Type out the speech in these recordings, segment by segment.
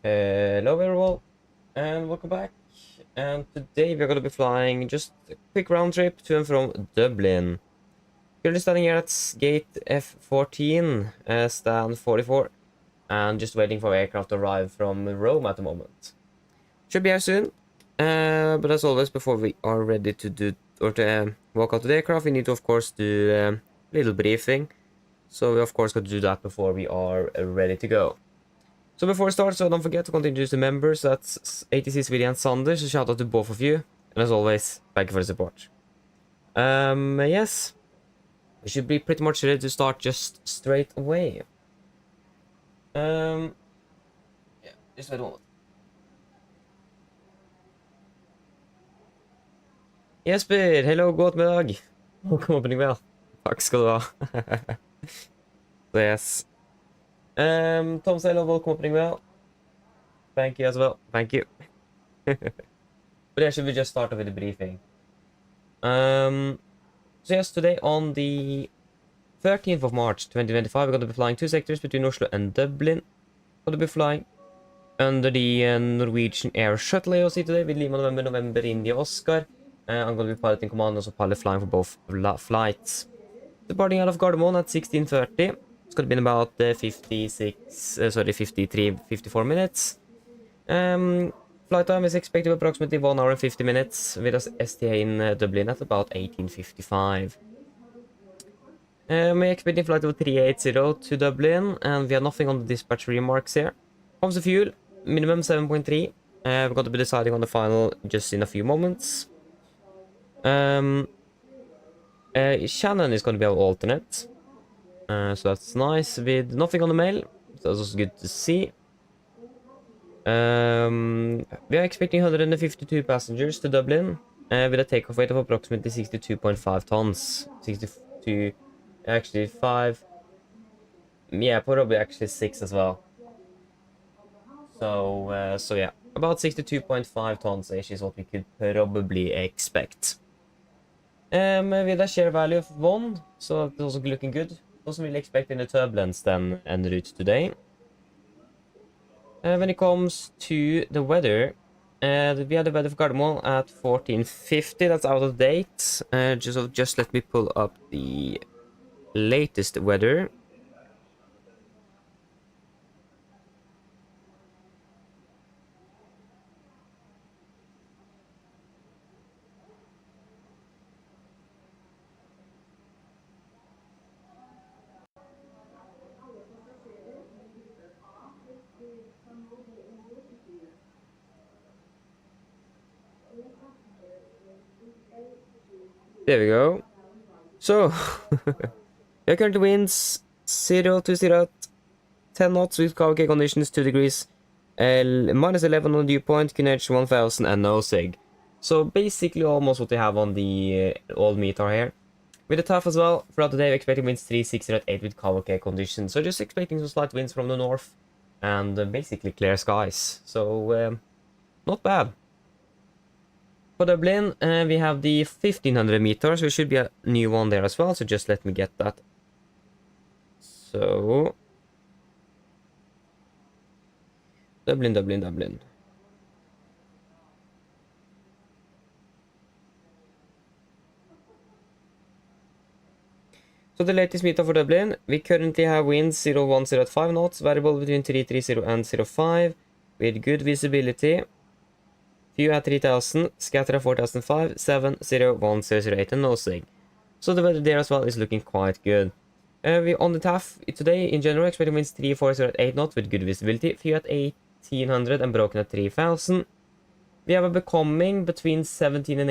Hello everyone, and welcome back. And today we're going to be flying just a quick round trip to and from Dublin. Currently standing here at gate F14, stand 44, and just waiting for aircraft to arrive from Rome at the moment. Should be here soon, but as always, before we are ready to do or to walk out to the aircraft, we need to of course do a little briefing. So we of course got to do that before we are ready to go. So before we start, so don't forget to continue to use the members. That's 86, William, and Sander. So shout out to both of you. And as always, thank you for the support. Yes. We should be pretty much ready to start just straight away. Yeah, just wait a moment. Jesper, hello, god middag. Welcome opening bell. Takk skal du ha. So yes. Tom Sailor, welcome opening bell. Thank you as well. Thank you. But yeah, should we just start with the briefing? So yes, today on the 13th of March 2025, we're going to be flying two sectors between Oslo and Dublin. We're going to be flying under the Norwegian Air Shuttle AOC today with Lima November India Oscar. I'm going to be piloting command and also pilot flying for both flights. Departing out of Gardermoen at 16:30. It's going to be in about 54 minutes. Flight time is expected to be approximately 1 hour and 50 minutes with us STA in Dublin at about 18:55. We're expecting flight of 380 to Dublin, and we have nothing on the dispatch remarks here. Comes to fuel, minimum 7.3. We're going to be deciding on the final just in a few moments. Shannon is going to be our alternate. So that's nice, with nothing on the mail. So that's also good to see. We are expecting 152 passengers to Dublin, with a takeoff weight of approximately 62.5 tons. 62, actually 5. Yeah, probably actually 6 as well. So yeah, about 62.5 tons-ish is what we could probably expect. With a share value of 1, so that's also looking good. Wasn't really expecting the turbulence then en route today. When it comes to the weather, we had the weather for Gardermoen at 14:50. That's out of date. Just let me pull up the latest weather. There we go. So, your current winds 0 to 0 at 10 knots with KVK conditions 2 degrees, minus 11 on dew point, QNH 1000, and no sig. So basically almost what they have on the old meter here. With the TAF as well, throughout the day we're expecting winds 3, 6, 0 at 8 with KVK conditions. So just expecting some slight winds from the north and basically clear skies. So not bad. For Dublin, we have the 1500 meters. There should be a new one there as well, so just let me get that. So, Dublin. So the latest meter for Dublin, we currently have winds 010 at 5 knots, variable between 330 and 05, with good visibility. View at 3000, scatter at 4005, 7, 0, 1, 0, 0, 8, and no sig. So the weather there as well is looking quite good. We on the TAF today, in general, expecting winds 3, 4, 0 at 8 knots with good visibility. View at 1800 and broken at 3000. We have a becoming between 17 and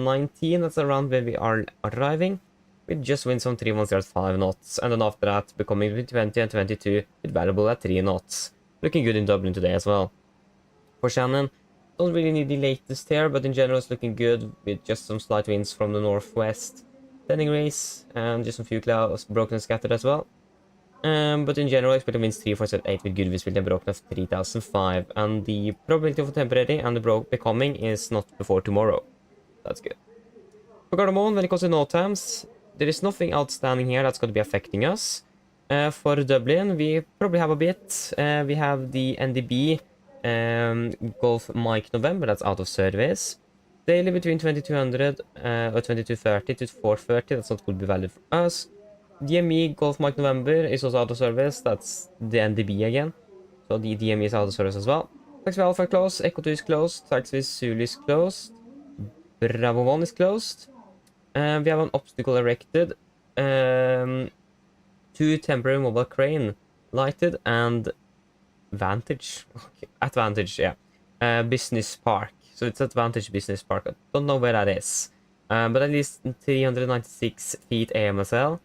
19. That's around where we are arriving. With just winds from 310 at 5 knots. And then after that, becoming between 20 and 22 with variable at 3 knots. Looking good in Dublin today as well. For Shannon, don't really need the latest here, but in general it's looking good with just some slight winds from the northwest. 10 degrees and just a few clouds broken and scattered as well. But in general, expect winds 3, 4, 7, 8 with good visibility and broken of 3005. And the probability of temporary and the becoming is not before tomorrow. That's good. For Gardermoen, when it comes to no times, there is nothing outstanding here that's going to be affecting us. For Dublin, we probably have a bit. We have the NDB Golf Mike November that's out of service. Daily between 2200 or 2230 to 430, that's not going to be valid for us. DME Golf Mike November is also out of service, that's the NDB again. So the DME is out of service as well. Taxi Alpha closed, Echo 2 is closed, Taxi Zulu is closed, Bravo 1 is closed. We have an obstacle erected. 2 temporary mobile crane lighted and Vantage. Okay. Advantage, yeah. Business Park. So it's Advantage Business Park. I don't know where that is. But at least 396 feet AMSL.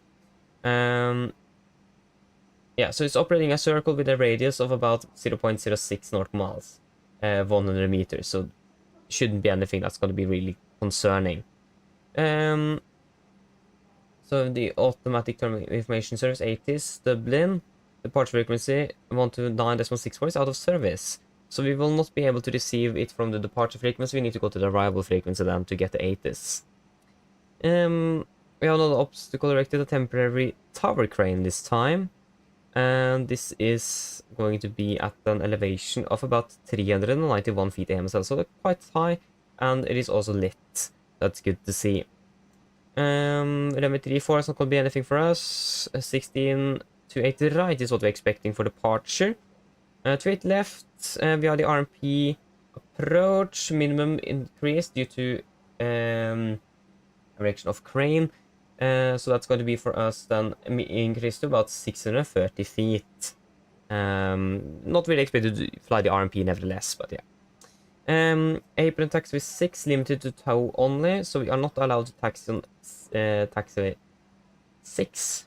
Yeah, so it's operating a circle with a radius of about 0.06 nautical miles. 100 meters. So shouldn't be anything that's going to be really concerning. So the automatic terminal information service 80s Dublin departure frequency 129.64 is out of service. So we will not be able to receive it from the departure frequency. We need to go to the arrival frequency then to get the 80s. We have another obstacle erected, a temporary tower crane this time. And this is going to be at an elevation of about 391 feet AMSL, so they're quite high, and it is also lit. That's good to see. Runway 34 is not going to be anything for us. 16 to 8 right is what we're expecting for departure. To 8 left, we have the RMP approach, minimum increase due to erection of crane. So that's going to be for us then increased to about 630 feet. Not really expected to fly the RMP nevertheless, but yeah. Apron taxiway 6 limited to tow only, so we are not allowed to taxi on taxiway 6.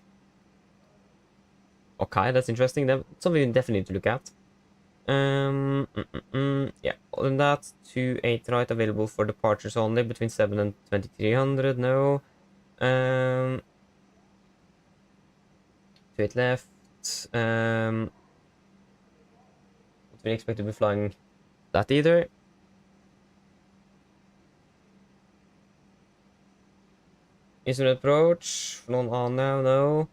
Okay, that's interesting. That's something definitely need to look at. Yeah, other than that, 28 right available for departures only between 7 and 2300. No. 28 left. Not really expect to be flying that either. Instrument approach, none on now, no.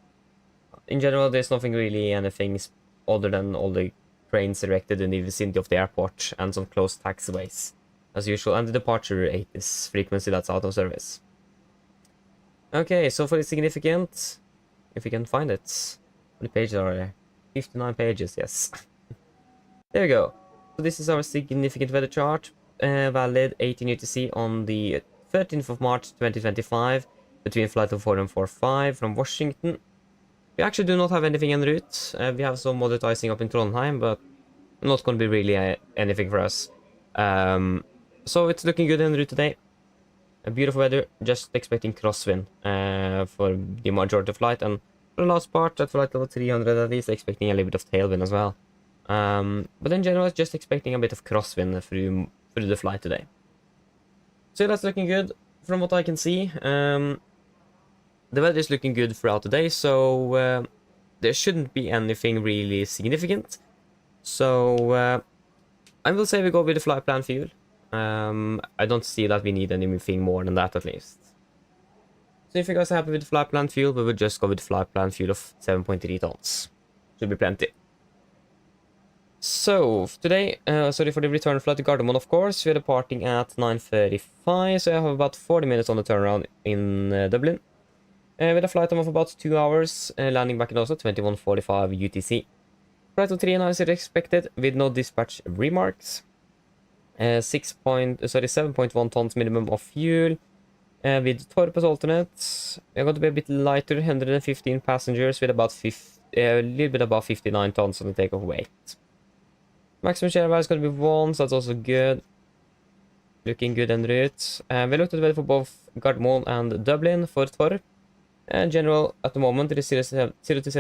In general, there's nothing really, anything other than all the cranes erected in the vicinity of the airport and some closed taxiways, as usual, and the departure 8 is frequency that's out of service. Okay, so for the significant, if we can find it, how many pages are there? 59 pages, yes. There we go. So this is our significant weather chart, valid 18 UTC on the 13th of March 2025, between flight of 4145 from Washington. We actually do not have anything en route. We have some moderate icing up in Trondheim, but not going to be really anything for us. So it's looking good en route today. Beautiful weather, just expecting crosswind for the majority of flight, and for the last part, at flight level 300 at least, expecting a little bit of tailwind as well. But in general, just expecting a bit of crosswind through the flight today. So that's looking good from what I can see. The weather is looking good throughout the day, so there shouldn't be anything really significant. So I will say we go with the flight plan fuel. I don't see that we need anything more than that, at least. So if you guys are happy with the flight plan fuel, we will just go with the flight plan fuel of 7.3 tons. Should be plenty. So today, sorry for the return flight to Gardermoen, of course. We are departing at 9:35, so I have about 40 minutes on the turnaround in Dublin. With a flight time of about 2 hours, landing back in Oslo 21:45 UTC. Flight of 3 is expected with no dispatch remarks. 7.1 tons minimum of fuel. With Torp as alternate, we're going to be a bit lighter, 115 passengers with about a little bit above 59 tons on the takeoff weight. Maximum share is going to be 1, so that's also good. Looking good en route. We looked at the weather for both Gardermoen and Dublin for Torp. General, at the moment, it is 0 to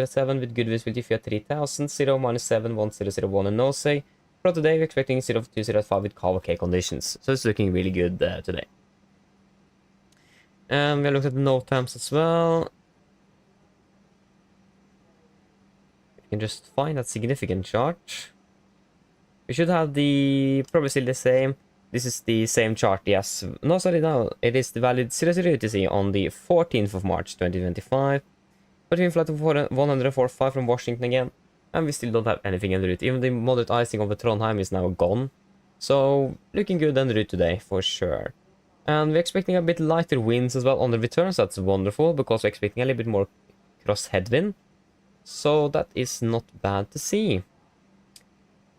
07 with good visibility via 3000, 0 -7, 1001 and no say. For today, we're expecting 0 to 05 with Kavak conditions, so it's looking really good today. We have looked at the note times as well. You can just find that significant chart. We should have probably still the same. This is the same chart, yes. No, sorry, no. It is the valid 00 UTC on the 14th of March 2025. Between flight 145 from Washington again, and we still don't have anything en route. Even the moderate icing over Trondheim is now gone. So, looking good en route today, for sure. And we're expecting a bit lighter winds as well on the returns. That's wonderful, because we're expecting a little bit more cross headwind. So that is not bad to see.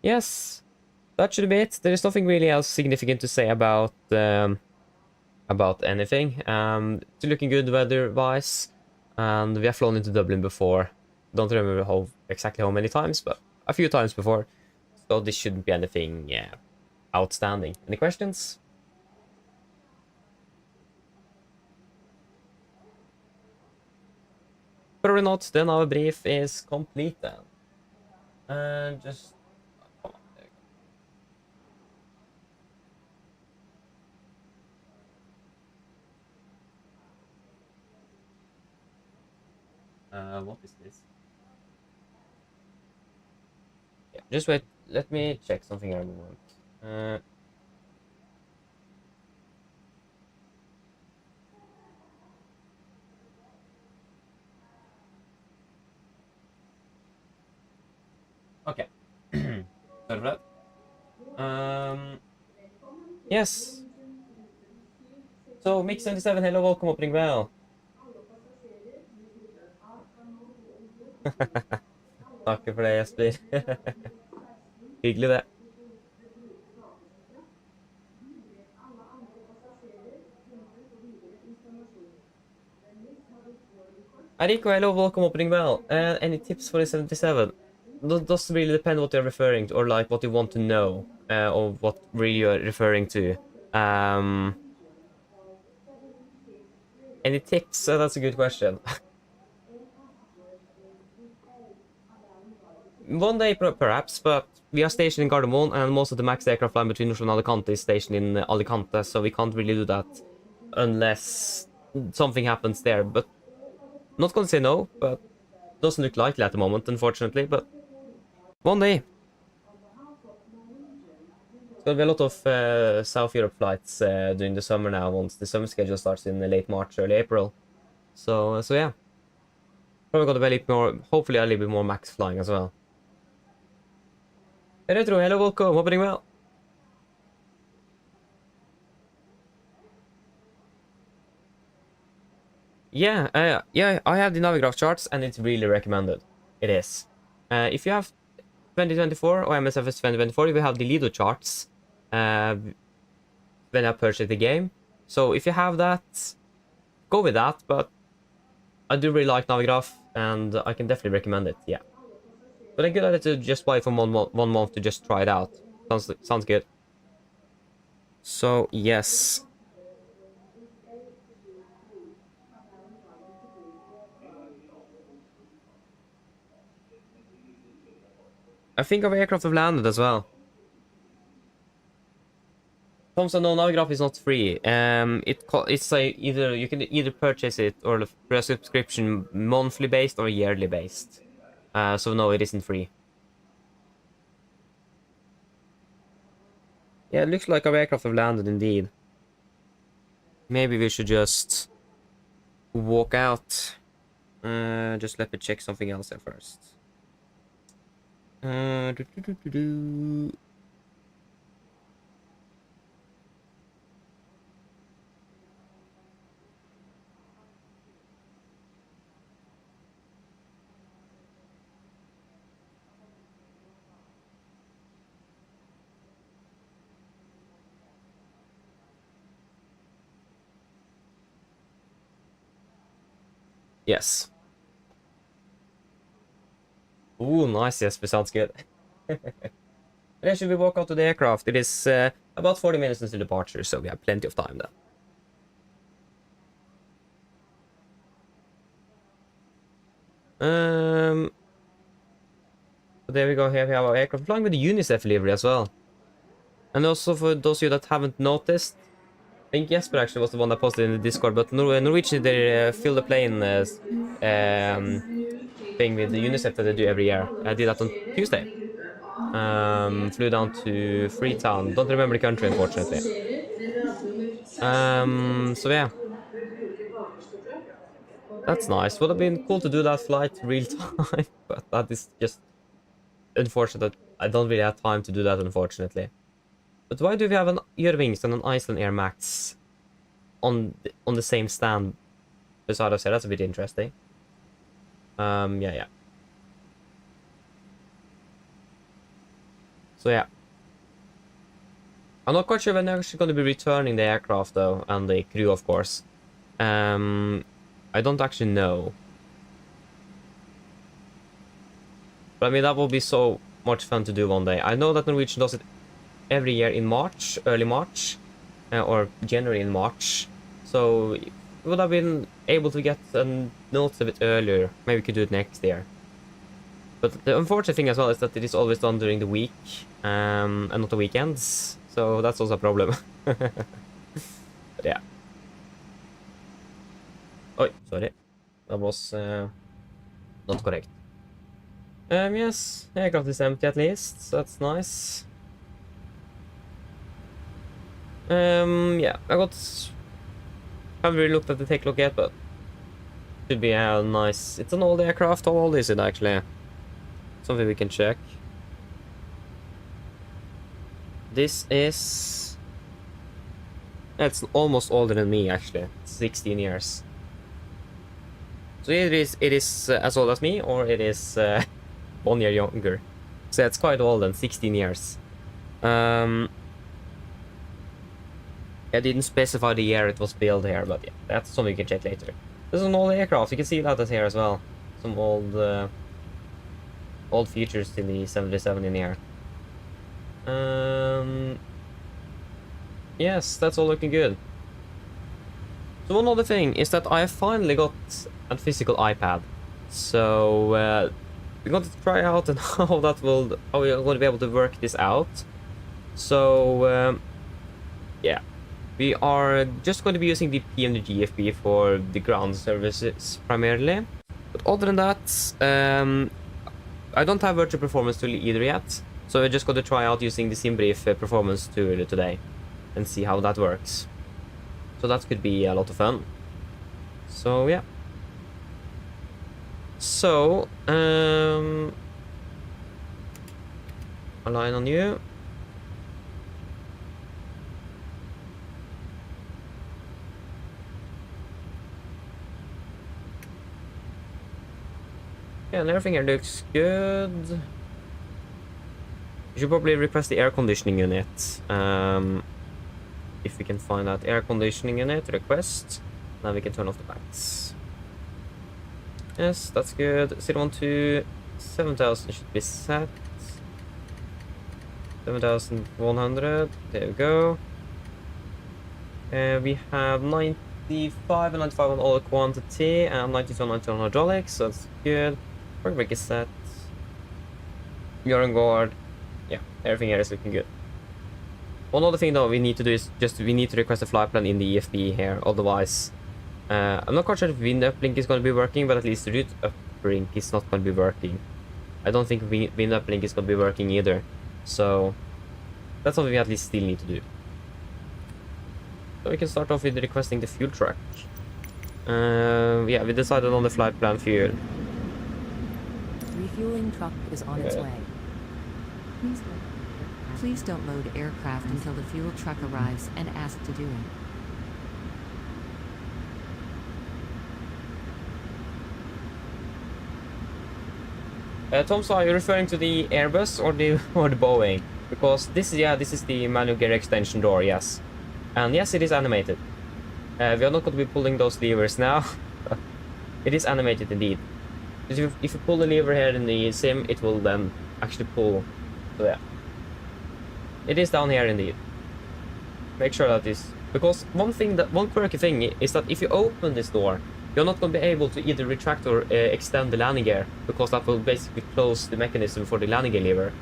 Yes, that should be it. There is nothing really else significant to say about anything. It's looking good weather-wise, and we have flown into Dublin before. Don't remember exactly how many times, but a few times before. So this shouldn't be anything outstanding. Any questions? Probably not. Then our brief is complete then. And just come on, there you go. What is this? Yeah, just wait. Let me check something here a moment. Okay. Sorry for that. Yes. So, Mix77, hello, welcome opening well. Takker for det, Jesper. Hyggelig, det. Ariko, hello, welcome opening well. Any tips for the 77? Doesn't really depend what you're referring to, or like what you want to know, or what really you're referring to. Any tips? That's a good question. One day, perhaps, but we are stationed in Gardermoen, and most of the MAX aircraft flying between Oslo and Alicante is stationed in Alicante, so we can't really do that unless something happens there. But not gonna say no, but doesn't look likely at the moment, unfortunately. But one day. It's gonna be a lot of South Europe flights during the summer now, once the summer schedule starts in late March, early April. So yeah. Probably gonna be a little bit more, hopefully a little bit more max flying as well. Hey Retro, hello, welcome, hoping well. Yeah, I have the Navigraph charts, and it's really recommended. It is. If you have 2024 or MSFS 2024, you will have the Lido charts when I purchase the game. So if you have that, go with that, but I do really like Navigraph, and I can definitely recommend it, yeah. But a good idea to just buy it for 1 month to just try it out. Sounds good. So, yes. I think our aircraft have landed as well. Thompson, no, Navigraph is not free. It's like either you can either purchase it or through a subscription, monthly based or yearly based. So no, it isn't free. Yeah, it looks like our aircraft have landed indeed. Maybe we should just walk out. Just let me check something else there first. Do, do, do, do, do. Yes. Ooh, nice. Yes, sounds good. Then should we walk out to the aircraft? It is about 40 minutes until departure, so we have plenty of time then. So there we go. Here we have our aircraft flying with the UNICEF livery as well. And also for those of you that haven't noticed, I think Jesper actually was the one that posted in the Discord, but Norwegian, they fill the plane thing with the UNICEF that they do every year. I did that on Tuesday. Flew down to Freetown. Don't remember the country, unfortunately. So yeah. That's nice. Would have been cool to do that flight real time, but that is just unfortunate. I don't really have time to do that, unfortunately. But why do we have an Eurowings and an Iceland Air Max on the same stand beside us here? That's a bit interesting. Yeah. So yeah. I'm not quite sure when they're actually going to be returning the aircraft though, and the crew, of course. I don't actually know. But I mean, that will be so much fun to do one day. I know that Norwegian does it every year in March, early March, or January in March. So we would have been able to get notes a bit earlier. Maybe we could do it next year. But the unfortunate thing as well is that it is always done during the week, and not the weekends. So that's also a problem. But yeah. Oh, sorry. That was not correct. Yes, aircraft is empty at least, so that's nice. Yeah, haven't really looked at the tech look yet, but should be a nice. It's an old aircraft. How old is it actually? Something we can check. This is. It's almost older than me actually. 16 years. So it is as old as me, or it is 1 year younger. So it's quite old and 16 years. I didn't specify the year it was built here, but yeah, that's something you can check later. There's an old aircraft. You can see that here as well. Some old features in the 737 in here. Yes, that's all looking good. So one other thing is that I finally got a physical iPad. So we're going to try out and how we're going to be able to work this out. So yeah, we are just going to be using the PMDG FP for the ground services primarily. But other than that, I don't have virtual performance tool either yet. So we're just going to try out using the SimBrief performance tool today and see how that works. So that could be a lot of fun. So yeah. So align on you. Yeah, and everything here looks good. You should probably request the air conditioning unit. If we can find that air conditioning unit, request. Now we can turn off the lights. Yes, that's good. 012, 7000 should be set. 7100, there we go. We have 95 and 95 on all quantity, and 92 and 92 on hydraulics, so that's good. Work brake is set. You're on guard. Yeah, everything here is looking good. One other thing though we need to do is we need to request a flight plan in the EFB here, otherwise I'm not quite sure if wind uplink is going to be working, but at least the route uplink is not going to be working. I don't think wind uplink is going to be working either, so that's something we at least still need to do. So we can start off with requesting the fuel truck. Yeah, we decided on the flight plan fuel. Refueling truck is on its way. Please don't load aircraft until the fuel truck arrives and ask to do it. Tom, so are you referring to the Airbus or the Boeing? Because this is the manual gear extension door, yes. And yes, it is animated. We are not going to be pulling those levers now. It is animated indeed. If you pull the lever here in the sim, it will then actually pull. So yeah. It is down here indeed. Make sure that is, because one quirky thing is that if you open this door, you're not going to be able to either retract or extend the landing gear, because that will basically close the mechanism for the landing gear lever.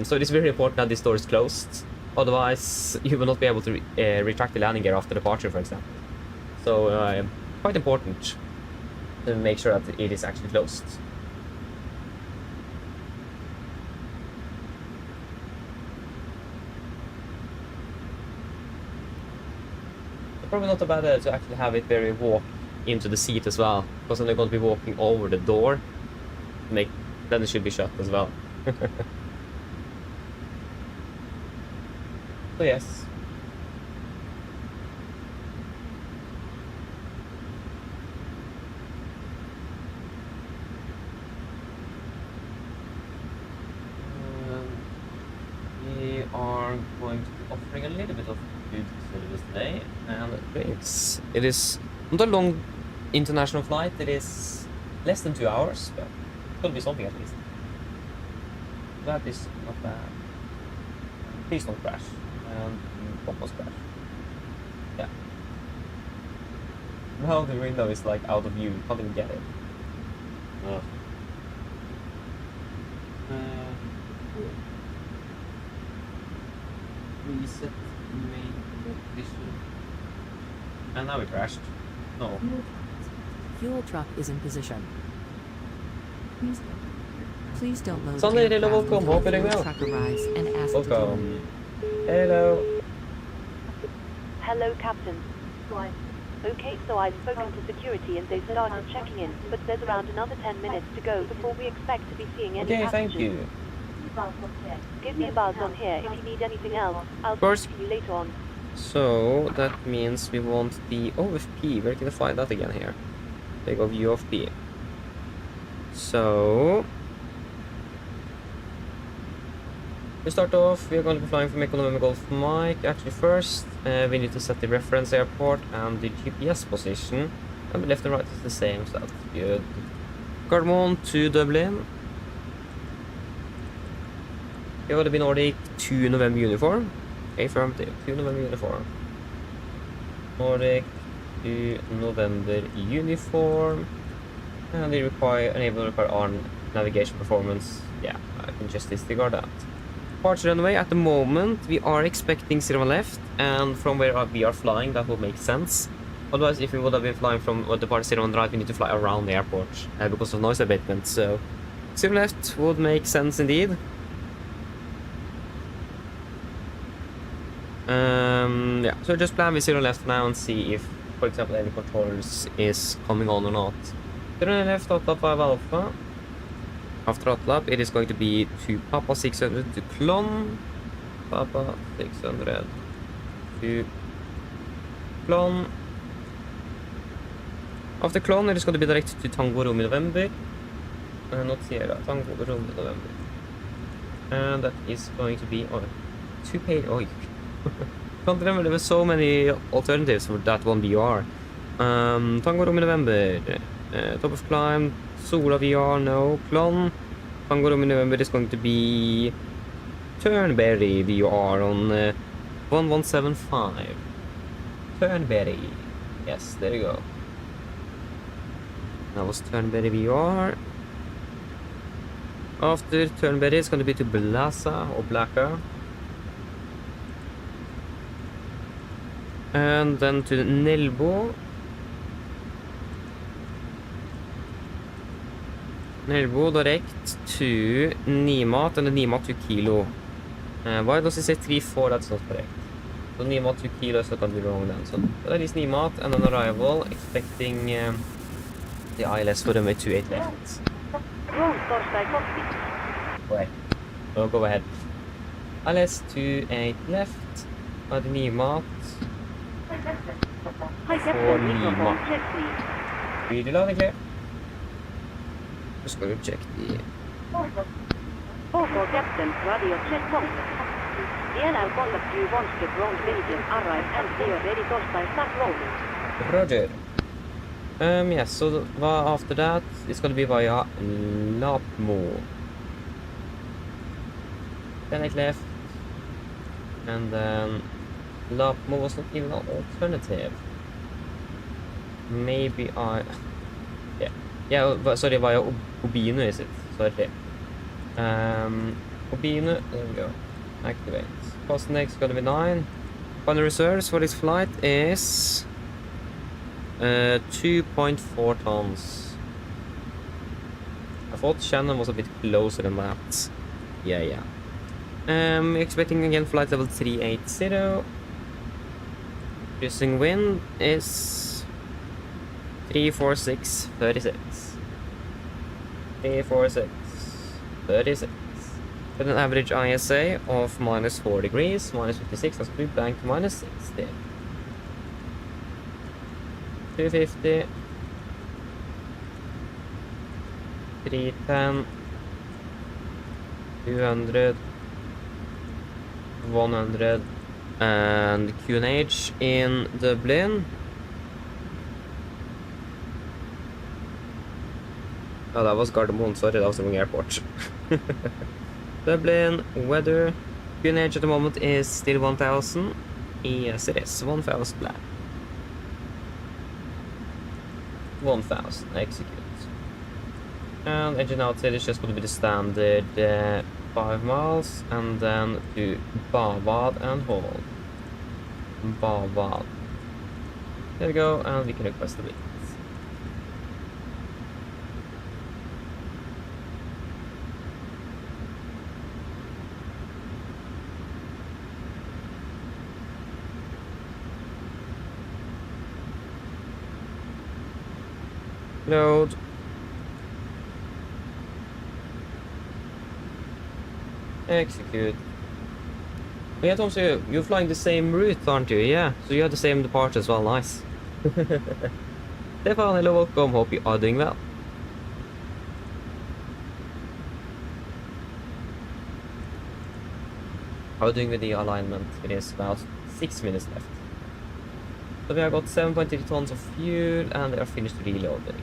So it is very important that this door is closed. Otherwise, you will not be able to retract the landing gear after departure, for example. So quite important to make sure that it is actually closed. Probably not a bad idea to actually have it where we walk into the seat as well, because then they're going to be walking over the door. Then it should be shut as well. So yes. We are going to be offering a little bit of food service today and drinks. It is not a long international flight, it is less than 2 hours, but it will be something at least. That is not bad. Please don't crash. And almost crash. Yeah. Now the window is like out of view, you can't even get it. Reset main position. And now we crashed. No. Fuel truck is in position. Please don't load Sunday, aircraft welcome. until Hope the you're fuel well. truck arrives and asks to Welcome. Hello. Hello, Captain. Okay, so I've spoken to security and they've started checking in, but there's around another 10 minutes to go before we expect to be seeing any Okay, passengers. thank you. Give me a buzz on here if you need anything else. I'll course. speak to you later on. So that means we want the OFP. Where can I find that again here? Take off UFP. So we start off, we are going to be flying from Economy Golf Mike. Actually first, we need to set the reference airport and the GPS position. And the left and right is the same, so that's good. Gardermoen to Dublin. We have been Nordic to November uniform. Affirmative, to November uniform. Nordic to November uniform. And they enable require navigation performance. Yeah, I can just disregard that. Departure runway, at the moment we are expecting 01 left, and from where we are flying that would make sense. Otherwise, if we would have been flying from departure 01 right, we need to fly around the airport because of noise abatement. So 01 left would make sense indeed. Yeah, so just plan with 01 left now and see if, for example, any controllers is coming on or not. 01 left, Atla 5 Alpha. After Atlap, it is going to be to Papa 600 to Clon. Papa 600 to Clon. After Clon, it is going to be direct to Tango Romeo November. Not Sierra, Tango Romeo November. And that is going to be on 2 page. Oh, can't remember, there were so many alternatives for that one VR. Tango Romeo November. Top of climb. Sola VR, no. Clon. Tango Romeo November is going to be Turnberry VR on 1175. Turnberry. Yes, there you go. That was Turnberry VR. After Turnberry, it's going to be to Blaza or Blacka. And then to Nelbo. Nelbo direct to Nimat, and the Nimat to Kilo. Why does it say 3-4? That's not correct. So Nimat to Kilo, so that can be wrong then. So that is Nimat, and on arrival, expecting the ILS for runway 28 left. Go ahead. Oh, go ahead. ILS 28 left. And Nimat. For Nimat. Really loud and clear. Just gonna check the... Okay, Captain, radio check box. DLL contact you once the ground vehicle arrive and we are ready to start rolling. Roger. Yes, so after that, it's gonna be via Lapmo. Then it left. And then Lapmo was not even an alternative. Maybe I... Yeah, but sorry, via Obino is it? Sorry. Obino, there we go. Activate. Cost next gonna be 9. Final reserves for this flight is 2.4 tons. I thought Shannon was a bit closer than that. Yeah. Expecting again flight level 380. Cruising wind is 346, 36. 346, 36. With an average ISA of -4 degrees, -56, that's blue blank, -60. 250. 310. 200. 100. And QNH in Dublin. Oh, that was Gardermoen, sorry, that was the wrong airport. Dublin, weather. QNH at the moment is still 1000. Yes, it is. 1000 black. 1000, execute. And engine outside is just going to be the standard 5 miles, and then to Bavad and hold. Bavad. There we go, and we can request the winds. Load. Execute. Yeah, Tom, so you're flying the same route, aren't you? Yeah, so you have the same departure as well, nice. Stefan, hello, welcome, hope you are doing well. How are you doing with the alignment? It is about 6 minutes left. So we have got 7.3 tons of fuel, and they are finished reloading.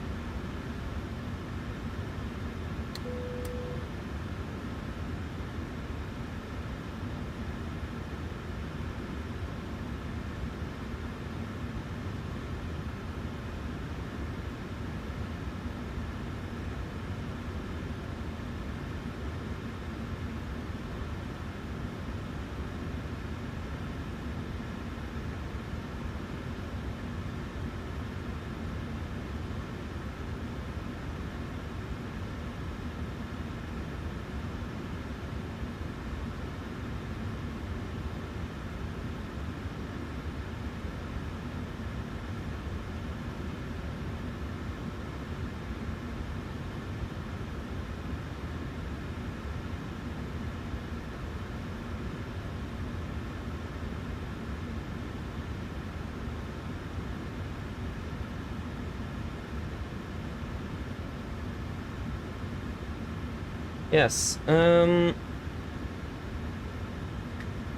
Yes, maybe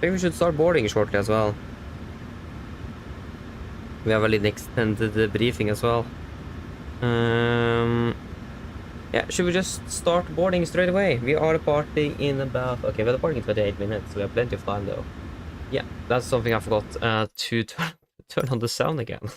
we should start boarding shortly as well. We have a little extended briefing as well. Yeah, should we just start boarding straight away? We are departing in about... Okay, we're departing in 28 minutes, so we have plenty of time though. Yeah, that's something I forgot to turn on the sound again.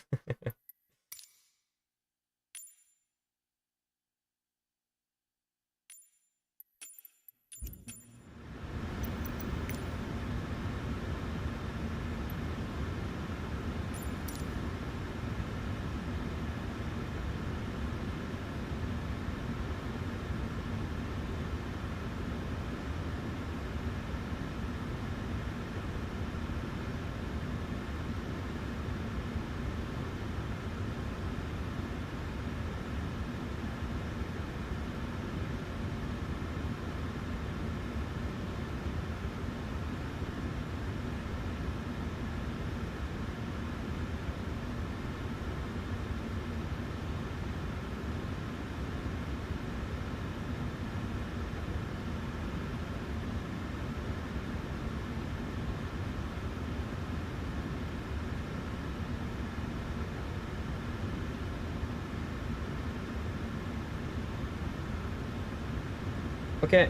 Okay.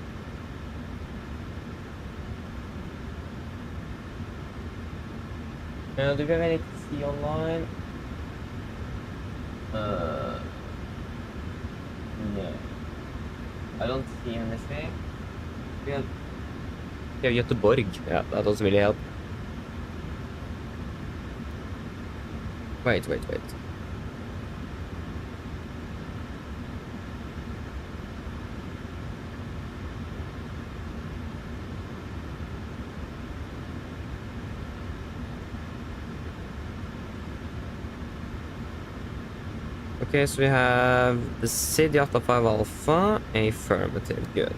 Do we have any to see online? No. I don't see anything. Yeah, Göteborg. Yeah, that doesn't really help. Wait. Okay, so we have the City Alpha 5 Alpha, affirmative, good.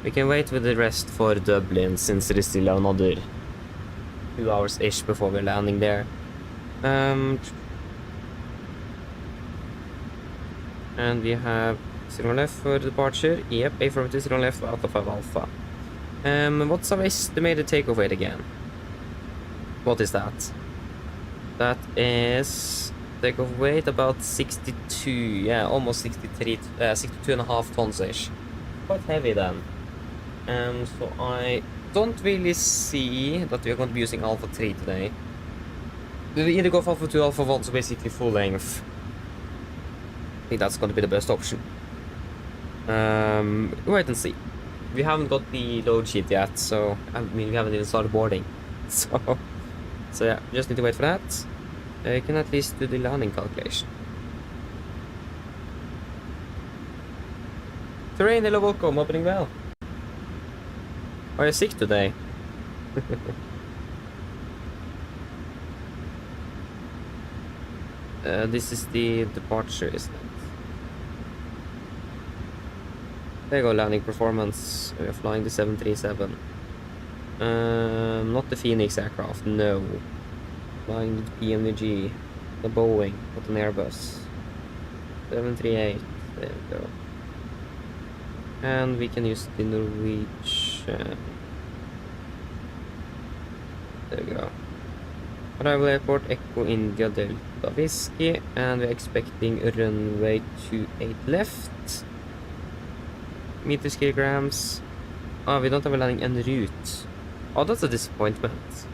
We can wait with the rest for Dublin since there is still another 2 hours-ish before we're landing there. And we have 0 left for departure. Yep, affirmative, 0 left for Alpha 5 Alpha. What's our estimated takeoff weight again? What is that? That is takeoff weight about 62, yeah, almost 63, 62.5 tons-ish. Quite heavy then. So I don't really see that we're going to be using Alpha 3 today. We either go for Alpha 2, Alpha 1, so basically full length. I think that's going to be the best option. Wait and see. We haven't got the load sheet yet, so I mean we haven't even started boarding. So yeah, just need to wait for that. I can at least do the landing calculation. Terrain, hello, welcome, opening well. Are you sick today? This is the departure, isn't it? There you go, landing performance. We are flying the 737. Not the Phoenix aircraft, no. Flying the PMDG, the Boeing, not an Airbus. 738, there we go. And we can use the Norwegian. There we go. Arrival airport, Echo India Delta Whiskey, and we're expecting a runway 28 left. Meters, kilograms. Oh, we don't have a landing en route. Oh, that's a disappointment.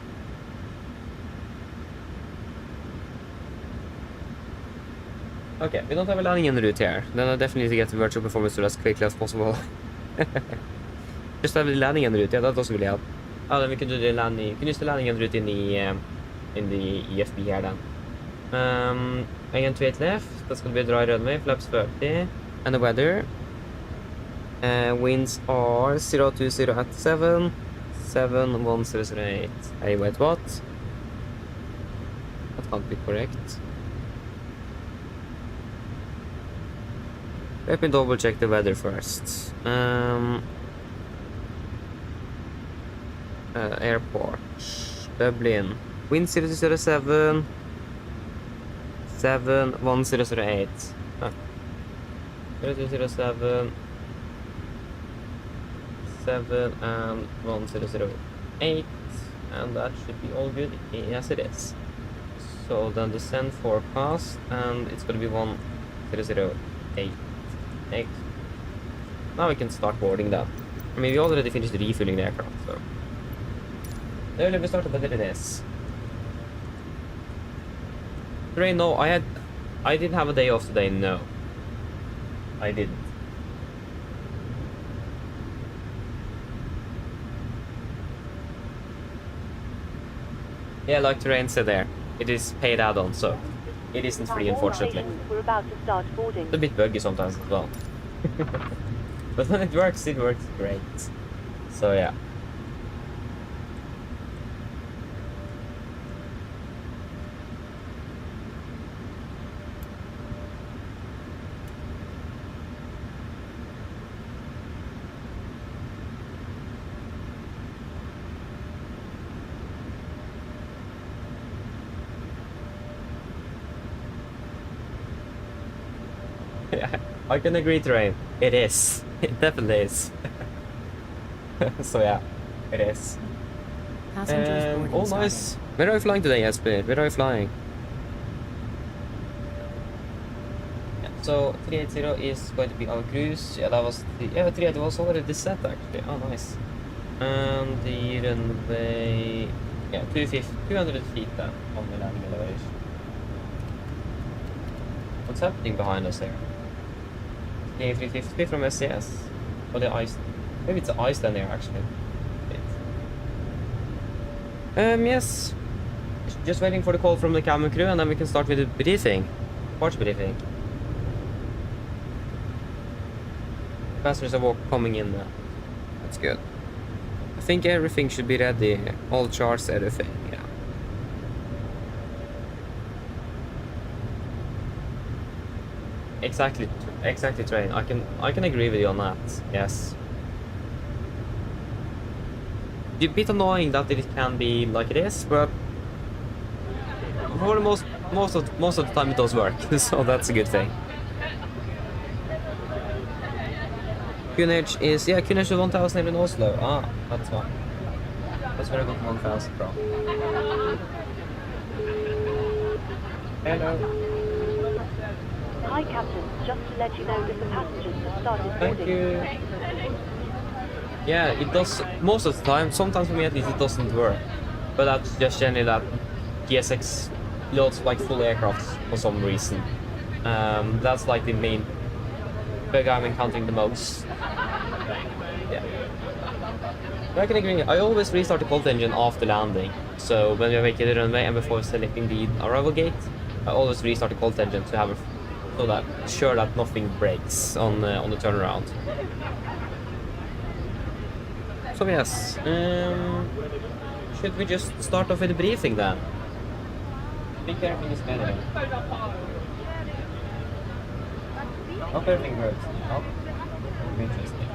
Okay, we don't have a landing en route here. Then I definitely need to get the virtual performance to as quickly as possible. Just have the landing en route, yeah, that doesn't really help. Oh, then we can do the landing. You can use the landing en route in the EFB here then. Again, 28 left. That's gonna be a dry runway, flaps 30. And the weather. Winds are 020 at 7. 71008. Hey, wait, what? That can't be correct. Let me double check the weather first. Airport. Dublin. Wind 007. 71008. 007. 7 and 1008, and that should be all good. Yes, it is. So then descend forecast, and it's going to be 1008. Now we can start boarding that. I mean, we already finished refueling the aircraft, so. Now let me start with it is. Rain, no, I didn't have a day off today, no. I didn't. Yeah, like Terrain said there, it is paid add-on, so it isn't free, unfortunately. We're about to start boarding. It's a bit buggy sometimes as well. But when it works great. So yeah. I can agree, Terrain. It is. It definitely is. So yeah, it is. Oh, nice. Where are you flying today, Jesper? Where are you flying? Yeah, so 380 is going to be our cruise. Yeah, that was the 380 was already set actually. Oh, nice. And the runway, yeah, 200 feet then on the landing elevation. What's happening behind us here? The A350 from SCS. Or the ice. Maybe it's the Iceland Air actually. Yes. Just waiting for the call from the cabin crew and then we can start with the briefing. Parts briefing. Passengers are coming in now. That's good. I think everything should be ready. All charts, everything, yeah. exactly, Train. I can agree with you on that. Yes. It's a bit annoying that it can be like it is, but for the most of the time it does work, so that's a good thing. QNH is QNH is 1000 in Oslo. Ah, that's fine. That's where I got 1000 from. Hello. Hi, Captain. Just to let you know that the passengers have started Thank boarding. you. Yeah, it does most of the time. Sometimes for me at least it doesn't work. But that's just generally that GSX loads like full aircrafts for some reason. That's like the main bug I'm encountering the most. Yeah. I can agree. I always restart the cold engine after landing. So when we make it the runway and before selecting the arrival gate, I always restart the cold engine to have a so that sure that nothing breaks on the turnaround. So yes, should we just start off with the briefing then? I think everything is better. Hope everything works. Oh, interesting.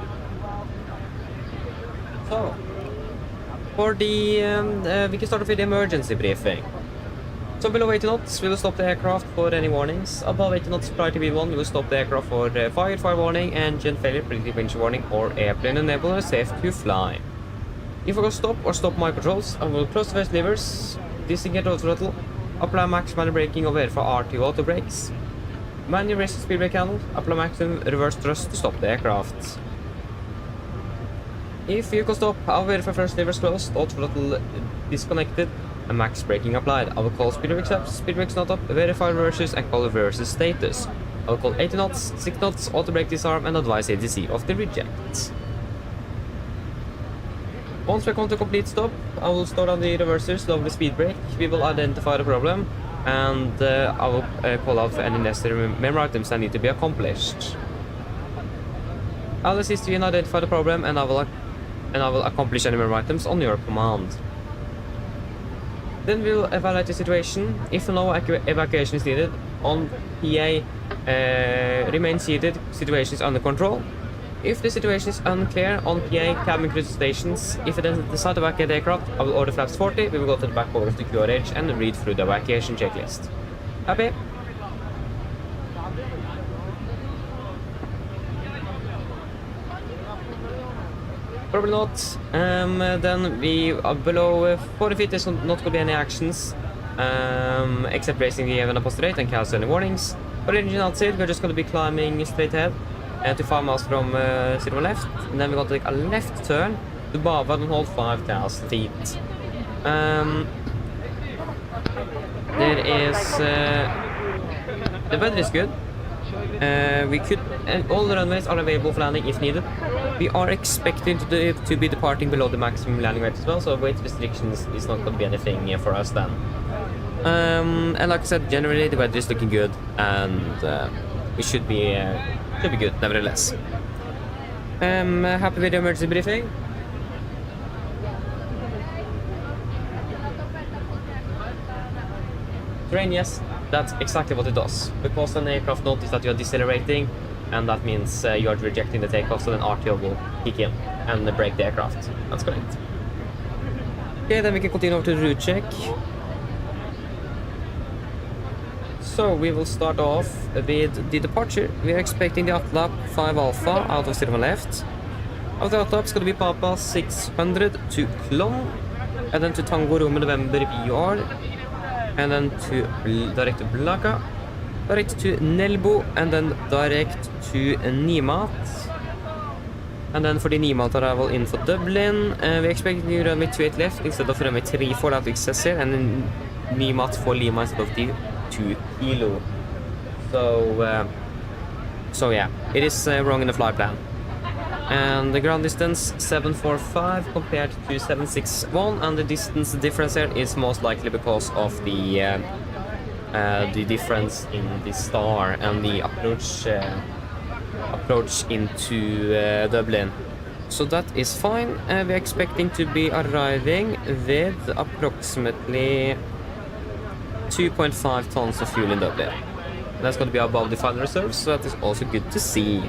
So, for the we can start off with the emergency briefing. So below 80 knots, we will stop the aircraft for any warnings. Above 80 knots prior to V1, we will stop the aircraft for fire warning, engine failure, predictive winch warning, or airplane enabler safe to fly. If I go stop or stop my controls, I will cross the first levers, disengage auto throttle, apply max manual braking or verify R2 auto brakes, manual raise the speed brake handle, apply maximum reverse thrust to stop the aircraft. If you can stop, I'll verify first levers closed, auto throttle disconnected, and max braking applied. I will call speed brakes up, speed brakes not up, verify reverses, and call reverses status. I will call 80 knots, 6 knots, auto brake disarm, and advise ATC of the reject. Once we come to complete stop, I will start on the reversers, lower the speed brake, we will identify the problem, and I will call out for any necessary memory items that need to be accomplished. I'll assist you in identify the problem, and I will accomplish any memory items on your command. Then we will evaluate the situation. If no evacuation is needed, on PA remain seated, situation is under control. If the situation is unclear, on PA cabin crew stations, if it doesn't decide to evacuate the aircraft, I will order flaps 40, we will go to the back over of the QRH and read through the evacuation checklist. Happy? Probably not. Then we are below 40 feet, there's not going to be any actions, except raising the even apostolate and cancel any warnings. For the engine outside, we're just going to be climbing straight ahead to 5 miles from zero left, and then we're going to take a left turn to Bava and hold 5,000 feet. There is the weather is good. We could all the runways are available for landing if needed. We are expecting to be departing below the maximum landing weight as well, so weight restrictions is not going to be anything for us then. And like I said, generally the weather is looking good, and it should be good nevertheless. Happy with the emergency briefing. Terrain, yes, that's exactly what it does. Because an aircraft notices that you are decelerating, and that means you are rejecting the takeoff, so then RTO will kick in and break the aircraft. That's correct. Okay, then we can continue over to the route check. So we will start off with the departure. We are expecting the Atlap 5 Alpha out of 0 left. After Atlap, it's going to be Papa 600 to Klon, and then to Tango Rome November VR, and then to direct to Blaga, direct to Nelbo, and then direct to Nimat. And then for the Nimat arrival in for Dublin, we expect to run with 28 left instead of runway 34 out XS here, and then Nimat for Lima instead of the 2 kilo. So yeah, it is wrong in the flight plan. And the ground distance 745 compared to 761, and the distance difference here is most likely because of the difference in the star and the approach into Dublin. So that is fine. We're expecting to be arriving with approximately 2.5 tons of fuel in Dublin. That's going to be above the final reserves, so that is also good to see.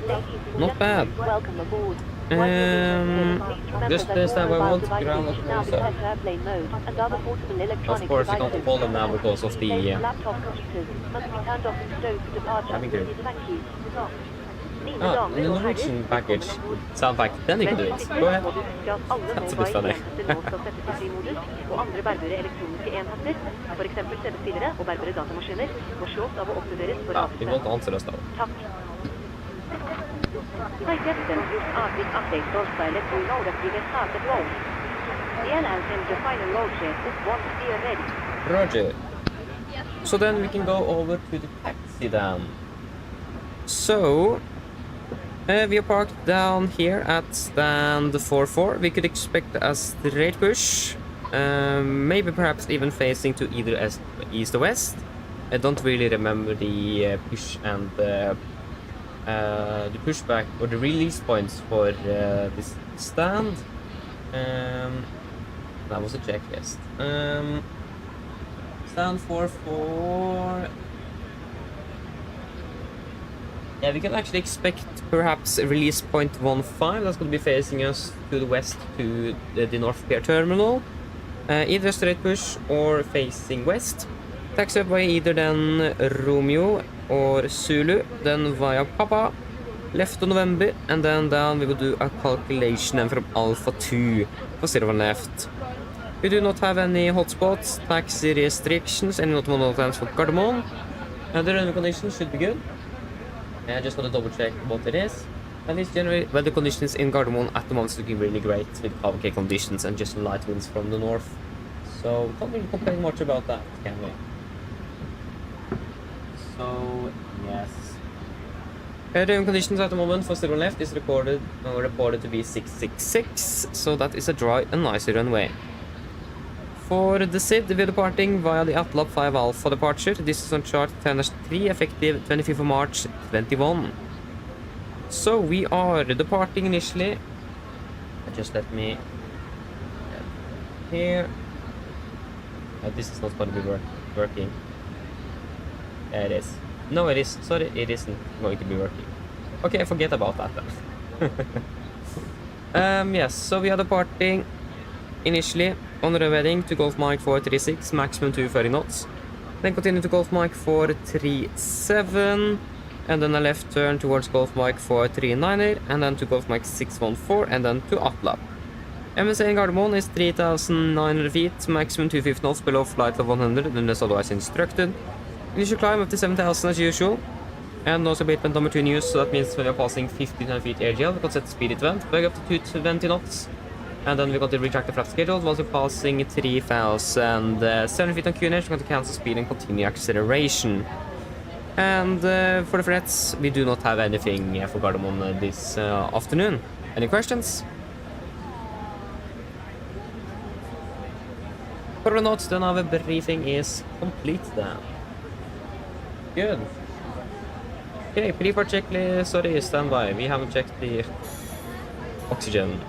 Ladies and Not bad. gentlemen, welcome aboard. While you're being tested, please remember Just that this all time I mobile want devices ground should now be lock set to airplane mode, and other portable electronic Of course, you can't devices, follow them now because of the laptop computers, must be turned off and stowed for departure. Having to. Thank you. Mine the Norwegian package would sound like then you can do it. Go ahead. That's a bit funny. Og andre berbere elektroniske enheter, for eksempel CD-spillere og berbere datamaskiner, må slås av å oppdateres for Ja, vi må avslutte. ikke answer oss da. Takk. Hi Captain, you've asked update on by let you know that we have started roll. The airline sends the final roll check once we are ready. Roger. So then we can go over to the taxi then. So, we are parked down here at stand 44. We could expect a straight push. Maybe perhaps even facing to either east or west. I don't really remember the push and the pushback or the release points for this stand. That was a checklist. Stand 44. Yeah, we can actually expect perhaps a release point 15. That's going to be facing us to the west to the North Pier terminal. Either straight push or facing west. Taxi up via either then Romeo or Zulu, then via Papa, left on November, and then down we will do a calculation then from Alpha 2 for 01 left. We do not have any hotspots, taxi restrictions, any notable plans for Gardermoen. The running conditions should be good. I just want to double check what it is. At least generally weather conditions in Gardermoen at the moment is looking really great with okay conditions and just light winds from the north. So we can't really complain much about that, can we? So yes. The conditions at the moment for 01 left is reported to be 666, so that is a dry and nice runway. For the SID, we are departing via the Atlab 5 Alpha departure. This is on chart 10-3, effective 25th of March 21. So we are departing initially. Just let me here. This is not going to be working. It is. No, it is. Sorry, it isn't going to be working. Okay, forget about that then. Yes, so we are departing initially on the heading to Golf Mike 436, maximum 230 knots. Then continue to Golf Mike 437, and then a left turn towards Golf Mike 439, and then to Golf Mike 614, and then to Atlab. MSA in Gardermoen is 3,900 feet, maximum 250 knots below flight level 100, unless otherwise instructed. Initial climb up to 7,000 as usual. And also abatement number 2 news, so that means when we are passing 1,500 feet AGL, we can set the speed it went, back up to 220 knots. And then we're going to retract the flat schedule. Once we're passing 3,007 feet on QNH, we're going to cancel speed and continue acceleration. And for the threats, we do not have anything for Gardermoen this afternoon. Any questions? For the notes, then our briefing is complete then. Good. Okay, pre-flight checklist, sorry, standby. We haven't checked the oxygen.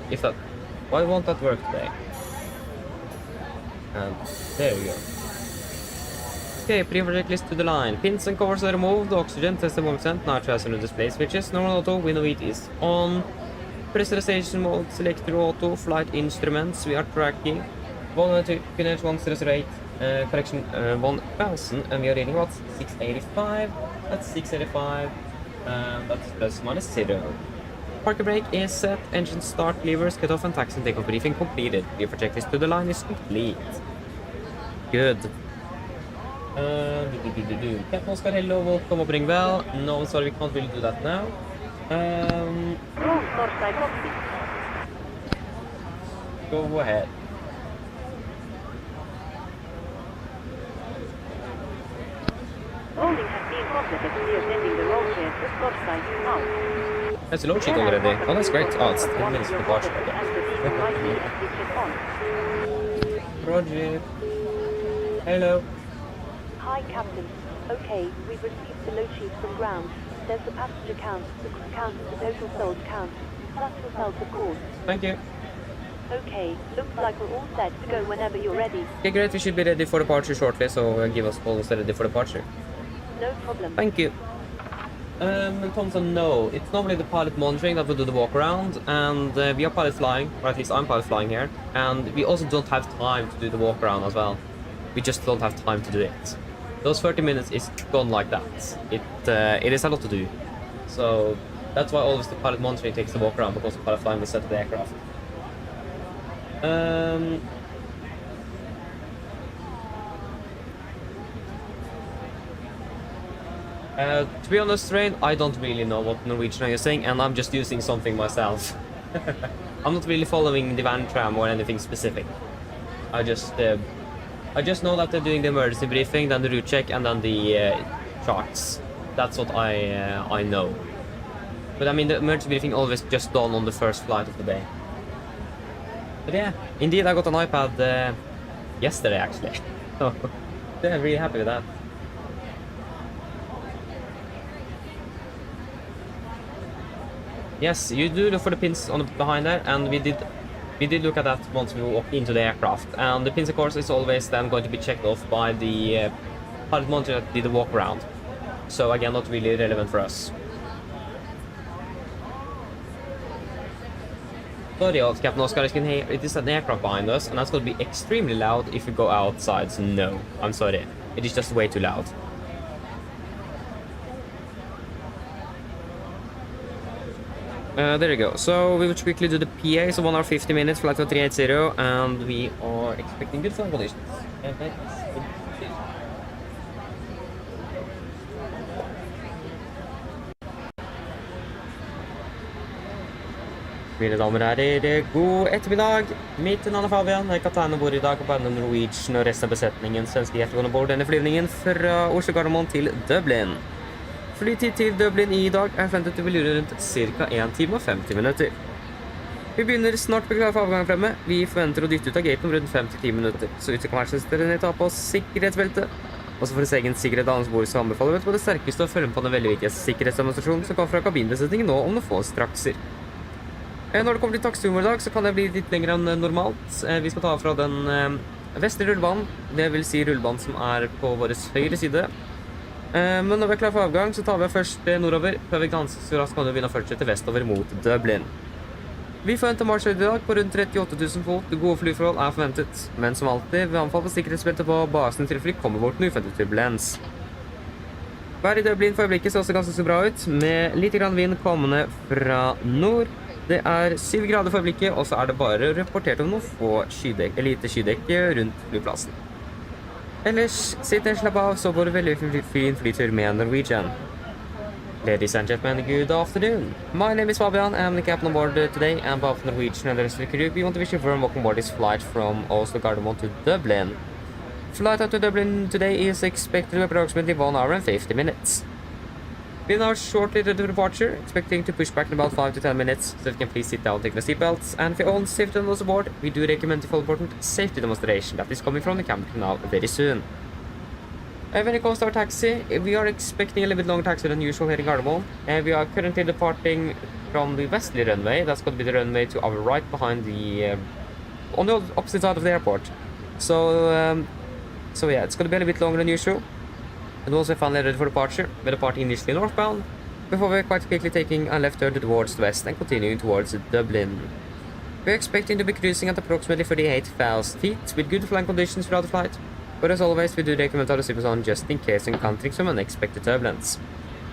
If that, why won't that work today? And there we go. Okay, pre-flight checklist to the line. Pins and covers are removed, oxygen test 1%, now tries on display switches, normal auto, window heat is on. Pressurization mode, select through auto, flight instruments, we are tracking. 102, 1008. Correction 1000, and we are reading what? 685. That's 685. That's plus minus 0. Parker brake is set, engine start, levers cut off, and taxi and takeoff briefing completed. The checklist to the line is complete. Good. Captain Oscar, hello, welcome aboard well. No, sorry, we can't really do that now. Go ahead. Loading has been completed. We are sending the roll clear to stop site now. That's a load sheet already. Oh, that's great. Oh, it's 10 minutes for departure. Roger. Hello. Hi, Captain. Okay, we've received the load sheet from ground. There's the passenger count, the crew count, the total sold count. Plus yourselves, of course. Thank you. Okay, looks like we're all set to go whenever you're ready. Okay, great. We should be ready for departure shortly, so give us calls ready for departure. No problem. Thank you. Thompson, no. It's normally the pilot monitoring that will do the walk around, and we are pilot flying, or at least I'm pilot flying here, and we also don't have time to do the walk around as well. We just don't have time to do it. Those 30 minutes is gone like that. It is a lot to do. So that's why always the pilot monitoring takes the walk around, because the pilot flying will set the aircraft. To be honest, Rain, I don't really know what Norwegian are using, and I'm just using something myself. I'm not really following the van tram or anything specific. I just know that they're doing the emergency briefing, then the route check, and then the charts. That's what I know. But I mean, the emergency briefing always just done on the first flight of the day. But yeah, indeed, I got an iPad yesterday actually. So yeah, I'm really happy with that. Yes, you do look for the pins on the behind there, and we did look at that once we walked into the aircraft. And the pins, of course, is always then going to be checked off by the pilot monitor that did the walk around. So again, not really relevant for us. Sorry, Captain Oscar, it is an aircraft behind us, and that's going to be extremely loud if we go outside, so no, I'm sorry. It is just way too loud. There you go. So we will quickly do the PA, so 1 hour 50 minutes, flight 380, and we are expecting good flight conditions. Mine damer og herrer, god ettermiddag. Mitt navn er Fabian, jeg er kaptein bord I dag på AMD Norwegian og resten av besetningen svenske hjertegående bord denne flyvningen fra Oslo Gardermoen til Dublin. Flytid til Dublin I dag forventet til å bli rundt ca. 1 time og 50 minutter. Vi begynner snart på klar for avgang fremme. Vi forventer å dytte ut av gaten om rundt 5-10 minutter, så ut til kommersjonsstederne ta på oss sikkerhetsbelte. Også for egen sikkerhet av hans bord så anbefaler vi på det sterkeste å følge med på den veldig viktige sikkerhetsdemonstrasjonen som kom fra kabinbesetningen nå om noen få strakser. Når det kommer til taxinummeret I dag, så kan det bli litt lenger enn normalt. Vi skal ta fra den vestre rullebanen, det vil si rullebanen som på vår høyre side. Men når vi klar for avgang, så tar vi først nordover, før vi ganske så raskt kan vi begynne å fortsette vestover mot Dublin. Vi forventer marsjhøyde I dag på rundt 38 000 fot. Gode flyforhold forventet, men som alltid, vi anbefaler på sikkerhetsbeltet på basen til fly kommer bort med uventet turbulens. Været I Dublin for øyeblikket ser også ganske så bra ut, med litt grann vind kommende fra nord. Det 7 grader for øyeblikket, og så det bare rapportert om noen få lite skydekke rundt flyplassen. Ellers, sitt ned, slapp av, så går det veldig fin flytur med Norwegian. Ladies and gentlemen, good afternoon. My name is Fabian, I'm the captain on board today, and on behalf of Norwegian and the rest of the crew, we want to wish you a warm welcome aboard this flight from Oslo Gardermoen to Dublin. Flight out to Dublin today is expected to be approximately 1 hour and 50 minutes. We are now shortly ready for departure, expecting to push back in about 5 to 10 minutes, so if you can please sit down, take the seatbelts, and for your own safety on board, we do recommend the important safety demonstration that is coming from the cabin now very soon. When it comes to our taxi, we are expecting a little bit longer taxi than usual here in Gardermoen. We are currently departing from the westerly runway, that's going to be the runway to our right behind the, on the opposite side of the airport. So yeah, it's going to be a little bit longer than usual. And also finally ready for departure. We're departing initially northbound, before we're quite quickly taking a left turn towards the west and continuing towards Dublin. We're expecting to be cruising at approximately 38,000 feet, with good flying conditions throughout the flight, but as always we do recommend our seatbelts on just in case encountering some unexpected turbulence.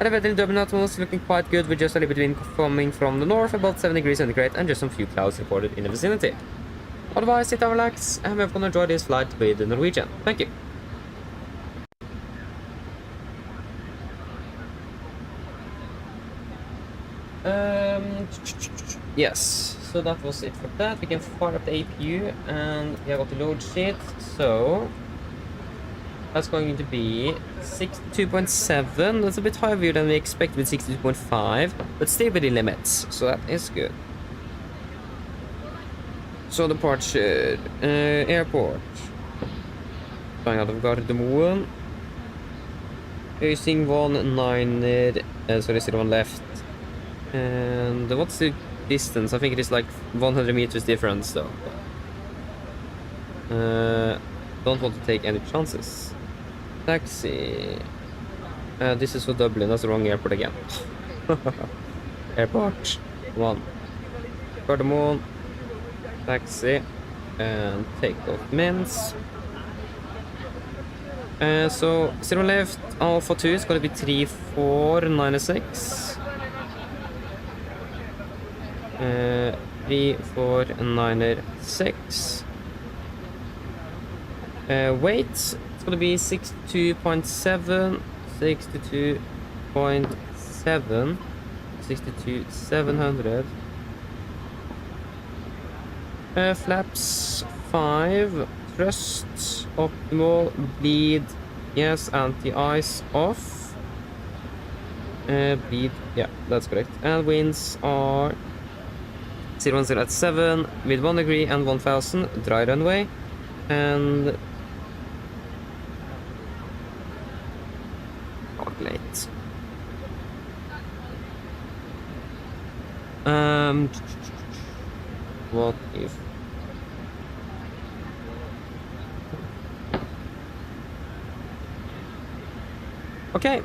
And the weather in Dublin at the moment is looking quite good, with just a little bit of wind coming from the north, about 7 degrees centigrade, and just some few clouds reported in the vicinity. Otherwise, sit down, relax, and we're going to enjoy this flight with the Norwegian. Thank you. Yes, so that was it for that. We can fire up the APU, and we have got the load sheet, so that's going to be 62.7. That's a bit heavier than we expected with 62.5, but still within limits, so that is good. So departure, airport, flying out of Gardermoen, facing 19er, sorry, 01 left. And what's the distance. I think it is like 100 meters difference though. Don't want to take any chances. Taxi. This is for Dublin. That's the wrong airport again. Airport 1. Cardamom. Taxi. And take off Mins. So 0 left. Alpha 2 is going to be 3496. 3496. Weight, it's going to be 62.7, 62.7, 62,700. Flaps 5, thrust, optimal, bleed, yes, anti-ice off. Bleed, yeah, that's correct. And winds are 010 at 7 with 1 degree and 1000, dry runway. And calculate. What if okay,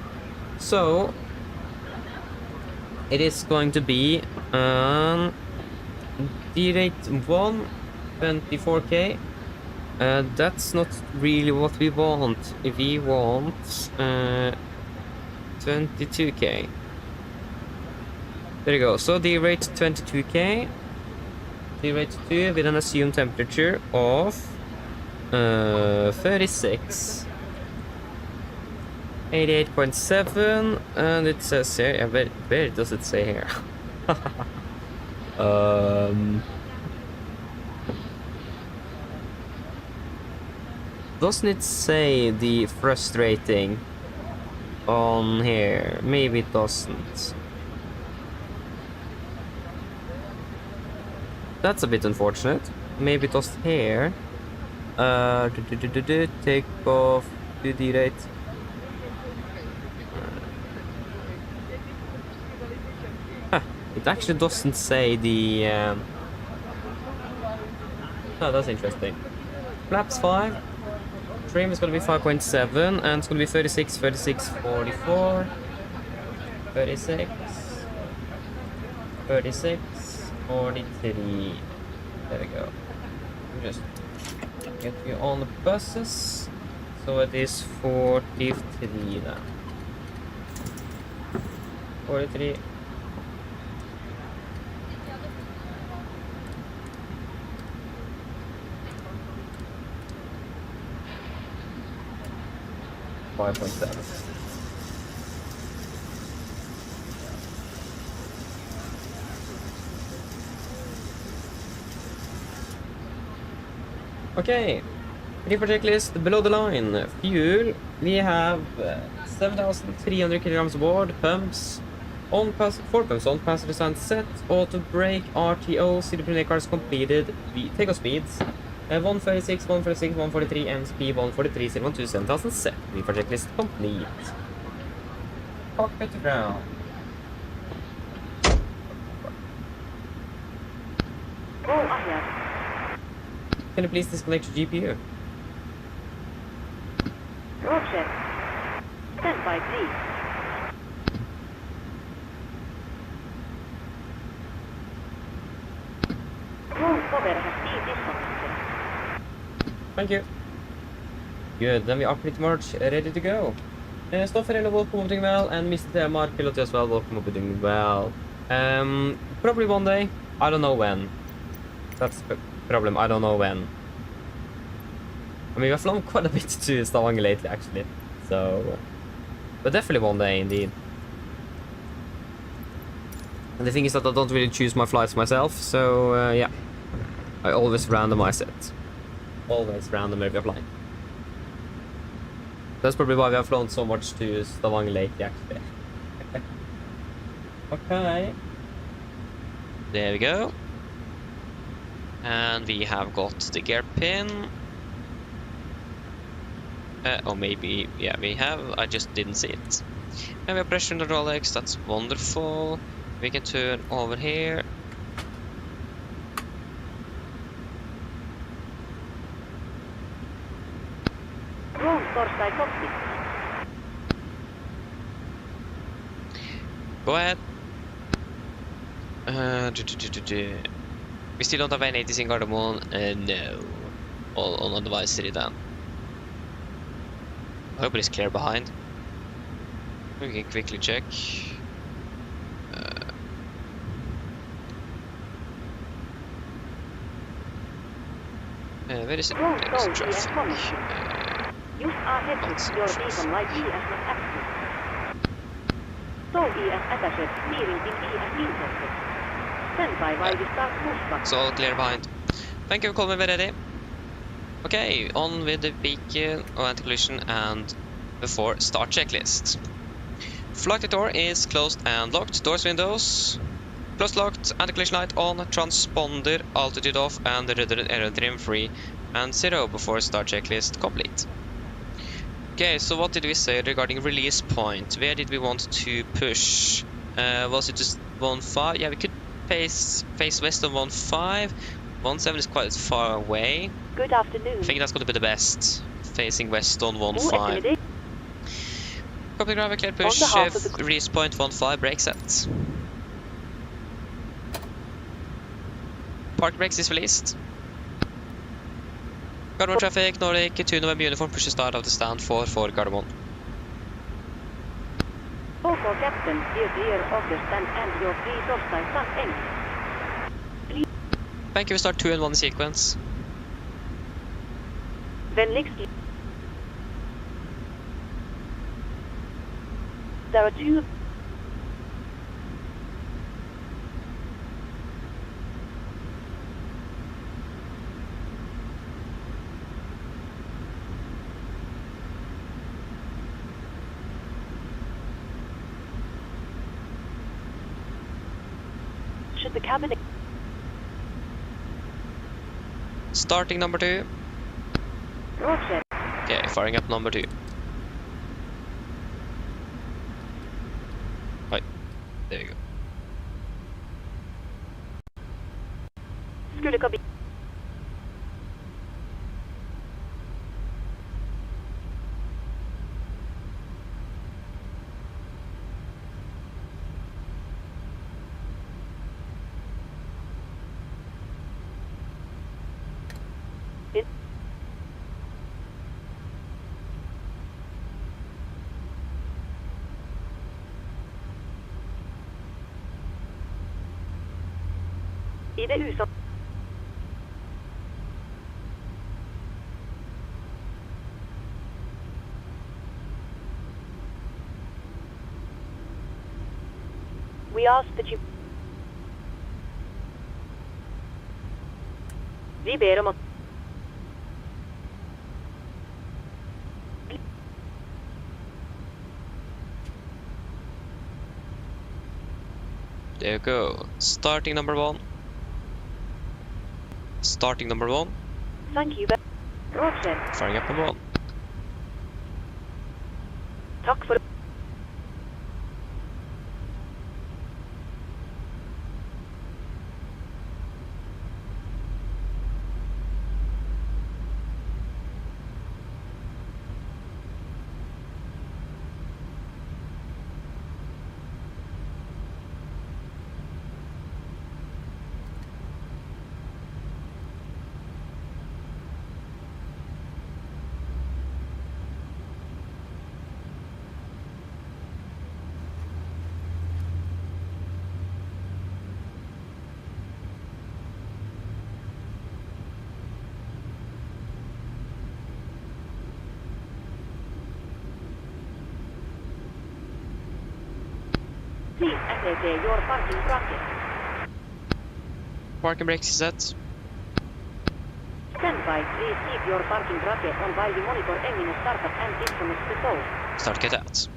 so it is going to be D-rate 1 24k. That's not really what we want. We want 22k. There you go. So D-rate 22k. D-rate 2 with an assumed temperature of 36. 88.7, and it says here, yeah, where does it say here? Doesn't it say the frustrating on here? Maybe it doesn't. That's a bit unfortunate. Maybe it does here. Take off to the rate. It actually doesn't say the. Oh, that's interesting. Flaps 5. Trim is going to be 5.7, and it's going to be 36, 36, 44, 36, 36, 43. There we go. Just get you on the buses. So it is 43 then. 43. $5.7. Okay, ready for checklist below the line. Fuel, we have 7,300 kilograms aboard, pumps, on 4 pumps on, passenger stand set, auto brake, RTO, city preliminary cars completed, takeoff speeds. 136, 146, 143, and speed 143, 012, 7000 set. Ready for checklist complete. Cockpit to ground. Oh, ahead. Can you please disconnect your GPU? Roger. Stand by, please. Thank you. Good, then we are pretty much ready to go. Stoffer, welcome up doing well, and Mr. Mark Pilot as well, welcome up doing well. Probably one day, I don't know when. That's the problem, I don't know when. I mean, we've flown quite a bit to Stavanger lately, actually. So, but definitely one day, indeed. And the thing is that I don't really choose my flights myself, so yeah. I always randomize it. Always random where we are flying. That's probably why we have flown so much to Stavanger lately, actually. Okay. There we go. And we have got the gear pin. Or maybe, yeah, we have. I just didn't see it. And we have pressure in the hydraulics. That's wonderful. We can turn over here. Go ahead. We still don't have any ATs in Gardermoen. No. All on device city then. I hope it is clear behind. We can quickly check. Where is it? Roll There is slow traffic. ES coming. Just ahead your beacon light ES not active. Slow ES attaches, steering in ES intercepted. Stand by while we start pushback. It's all clear behind. Thank you for calling me ready. Okay, on with the beacon or anti-collision and before start checklist. Flight door is closed and locked. Doors, windows closed, locked. Anti-collision light on. Transponder altitude off and the rudder aerodrome free and 0 before start checklist complete. Okay, so what did we say regarding release point? Where did we want to push? Was it just 1.5? Yeah, we could face west on 1.5. 1.7 is quite far away. Good afternoon. I think that's going to be the best. Facing west on 1.5. Copy, driver, clear push. Release point 1.5, brake set. Park brakes is released. Gardermoen traffic, Nordic, 2 November uniform, push the start of the stand for Gardermoen. All for captain, steer clear of the stand and your free topside stand end. Thank you, we start 2 and 1 sequence. Then Lixley. There are 2. Should the cabin... Starting number 2. Roger. Okay, firing up number 2. Right, there you go. Skulle kabin... I det huset. We ask that you... Vi ber om att... There you go. Starting number 1. Starting number 1. Thank you. Roger. Firing up number 1. Tack för... Please SAT your parking bracket. Parking brakes is set. Stand by. Please keep your parking bracket on while we monitor engine startup and disconnect the tow. Start get out.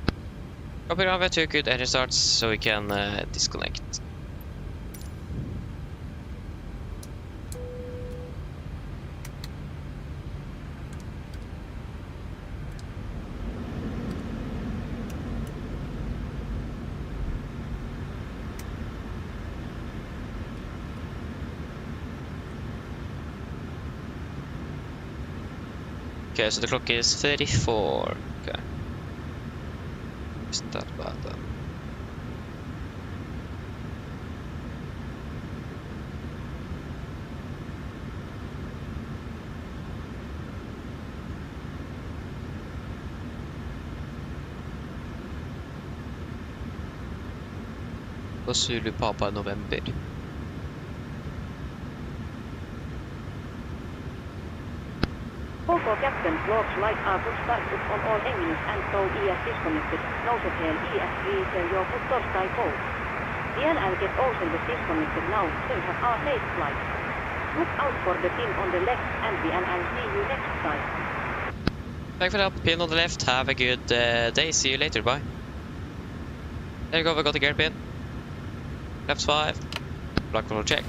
Copy, we have 2 good engine starts so we can disconnect. Okay, so the clock is 34. Okay. Is that bad then? på Zulu Papa November. OK Captain, logs light are put started on all engines and so ES disconnected. Nouset hel ES freezer your put torstai go. DNL get also disconnected now, so have our safe flight. Look out for the pin on the left and DNL see you next time. Thank for the help. Pin on the left. Have a good day. See you later. Bye. There you go. We got the gear pin. Left 5. Block control check.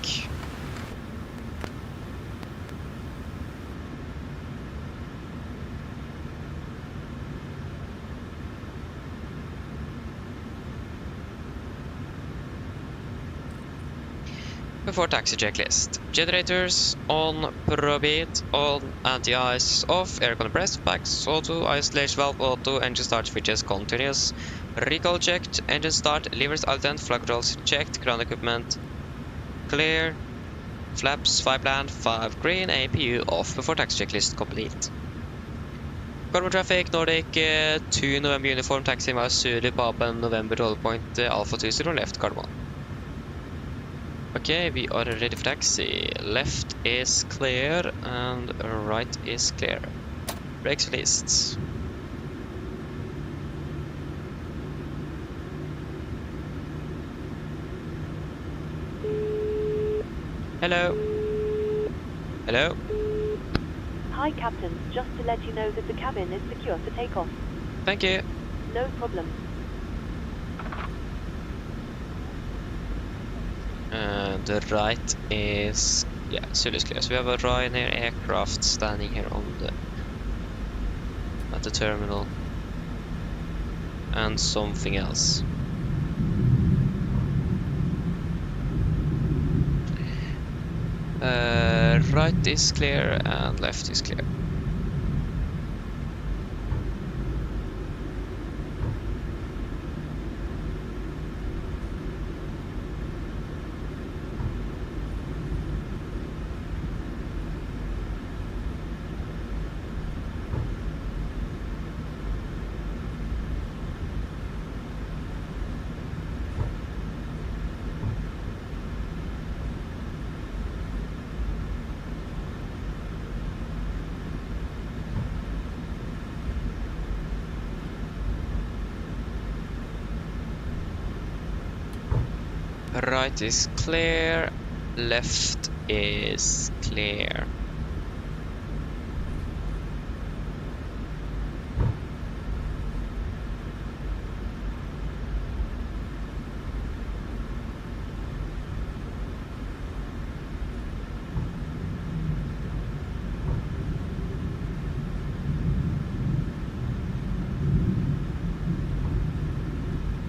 Before taxi checklist. Generators on, probate on, anti-ice off, air compressed, packs auto, isolation valve auto, engine start switches continuous, recall checked, engine start, levers alternate, flag controls checked, ground equipment clear, flaps 5 bland, 5 green, APU off. Before taxi checklist complete. Carbon traffic, Nordic 2 November uniform, taxi via Zulu Papa November roll point Alpha 20 left, carbon. Okay, we are ready for taxi. Left is clear and right is clear. Brakes released. Hello. Hello. Hi, Captain. Just to let you know that the cabin is secure for takeoff. Thank you. No problem. The right is, yeah, Zulu is clear. So we have a Ryanair aircraft standing here on at the terminal, and something else. Right is clear and left is clear. Right is clear, left is clear.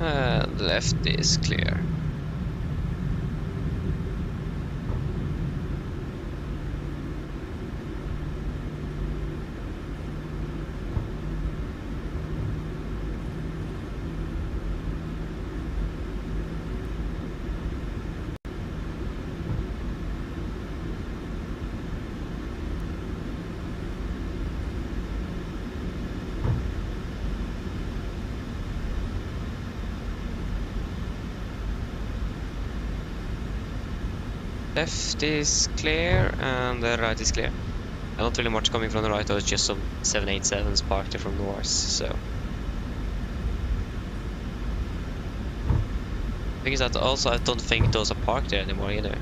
And left is clear. Left is clear and the right is clear. Not really much coming from the right, it's just some 787s parked there from north, so. Thing is that also I don't think those are parked there anymore either.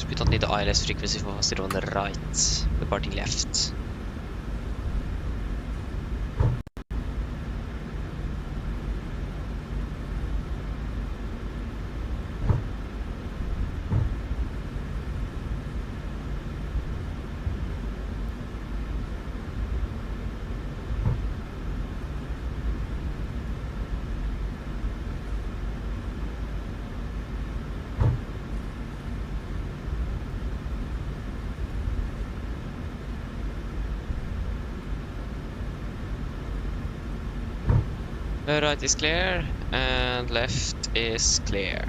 We don't need the ILS frequency for us, they're on the right, we're parting left. Right is clear and left is clear.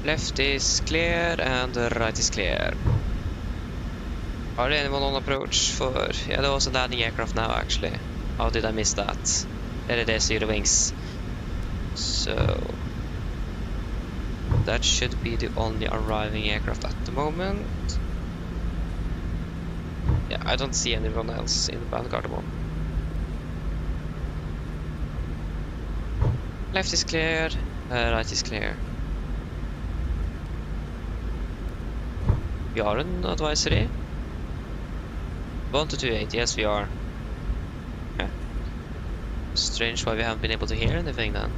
Left is clear and right is clear. Are there anyone on approach for... Yeah, there was a landing aircraft now, actually. How did I miss that? There it is, the wings. So... that should be the only arriving aircraft at the moment. Yeah, I don't see anyone else in the Vanguard one. Left is clear, right is clear. We are on advisory. 1 to 28, yes we are. Yeah. Strange why we haven't been able to hear anything then.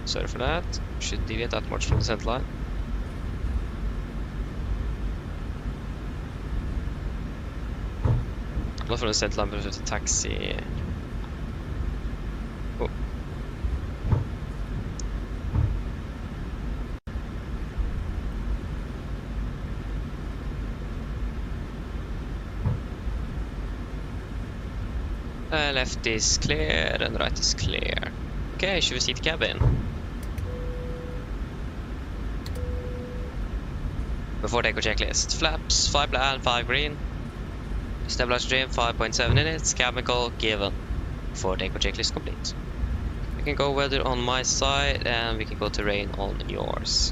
Sorry for that. Should deviate that much from the center line. Not from the center line, but with the taxi. Oh. Left is clear and right is clear. Okay, should we see the cabin? Before deco checklist. Flaps 5 black and 5 green. Stabilizer trim 5.7 minutes. Chemical given. Before deco checklist complete. We can go weather on my side and we can go terrain on yours.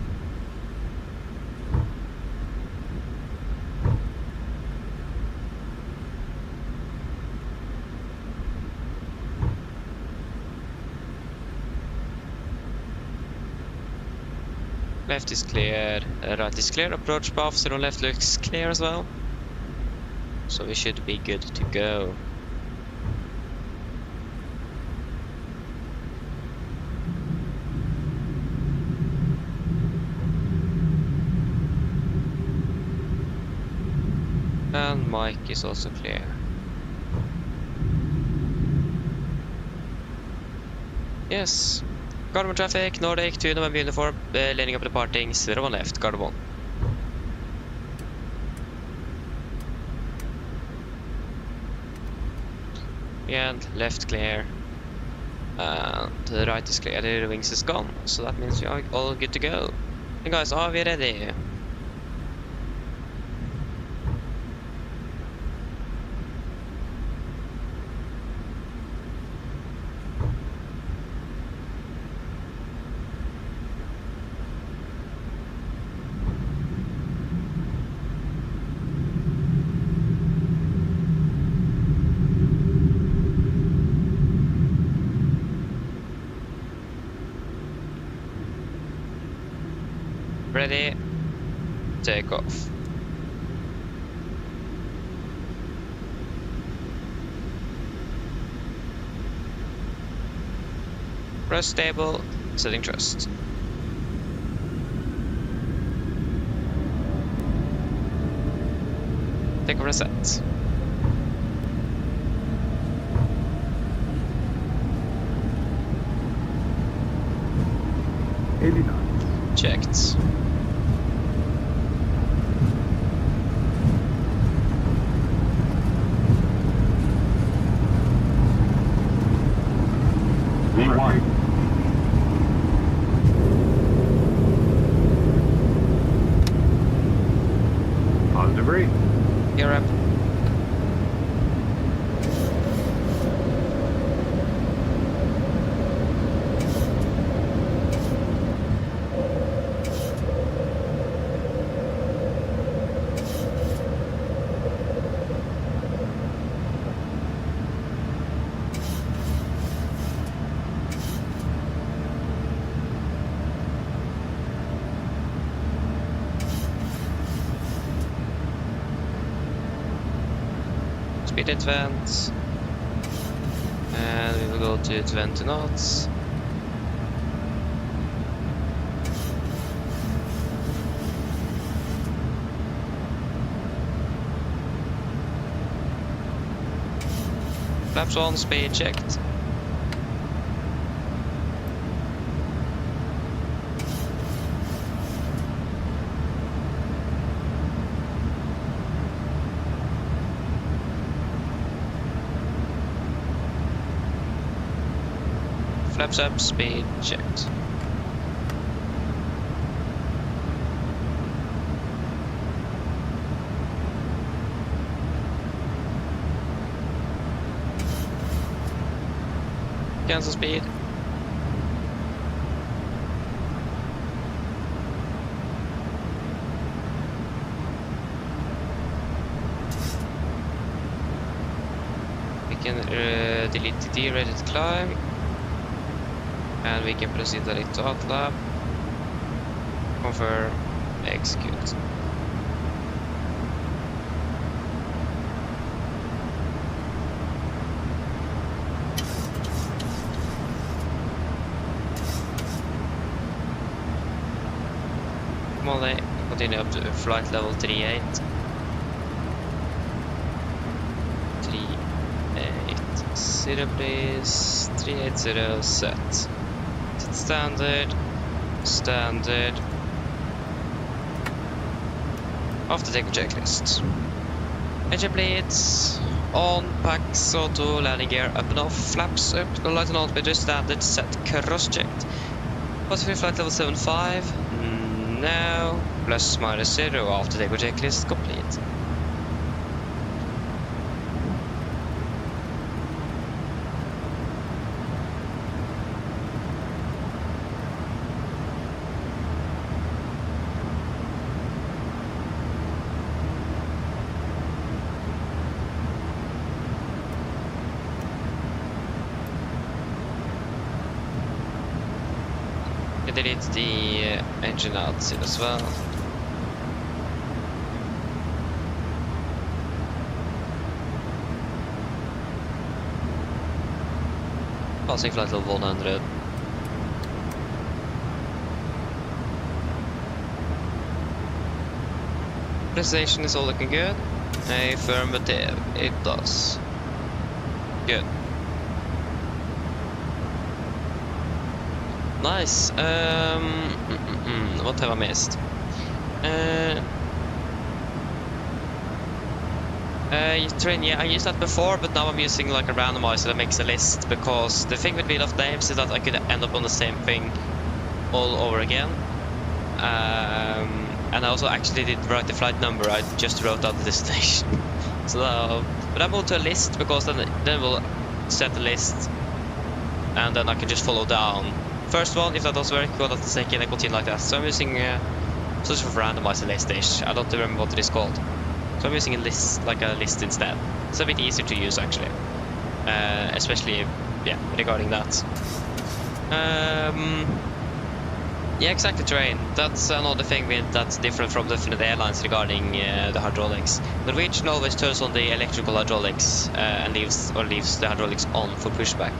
Left is clear, right is clear. Approach path on left looks clear as well. So we should be good to go. And mic is also clear. Yes. Gardermoen traffic, Nordic, 2 November uniform, landing up departing, 01 left, Gardermoen. And left clear. And the right is clear, the wings is gone, so that means we are all good to go. And guys, are we ready? Ready, take off. Press stable, setting thrust. Take a reset. Checked. V1. Positive rate. Gear up. Speed advance, and we will go to 20 knots. Flaps on, speed checked. Flaps up, speed checked. Cancel speed. We can delete the D, ready to climb. And we can proceed direct to hot lab. Confirm, execute. Come on, they continue up to flight level 38. 380 please. 380 set. Set standard. Standard. After take checklist. Engine bleeds. On, packs, auto, landing gear up and off, flaps up, no light and altimeter, standard, set, cross checked. Positive flight level 75. No. Plus minus 0 after take checklist complete. Delete the engine outside as well. Passing flight level 100. Presentation is all looking good. Affirmative, it does. Good. Nice. What have I missed? Train, yeah, I used that before, but now I'm using like a randomizer that makes a list, because the thing with wheel of names is that I could end up on the same thing all over again. And I also actually didn't write the flight number, I just wrote out the destination. So, but I moved to a list because then we'll set the list, and then I can just follow down. First one, if that does work, go to the second and continue like that. So I'm using sort of randomizer list-ish. I don't remember what it is called. So I'm using a list, like a list instead. It's a bit easier to use actually, especially regarding that. Yeah, exactly. Terrain. That's another thing that's different from different airlines regarding the hydraulics. Norwegian always turns on the electrical hydraulics and leaves the hydraulics on for pushback.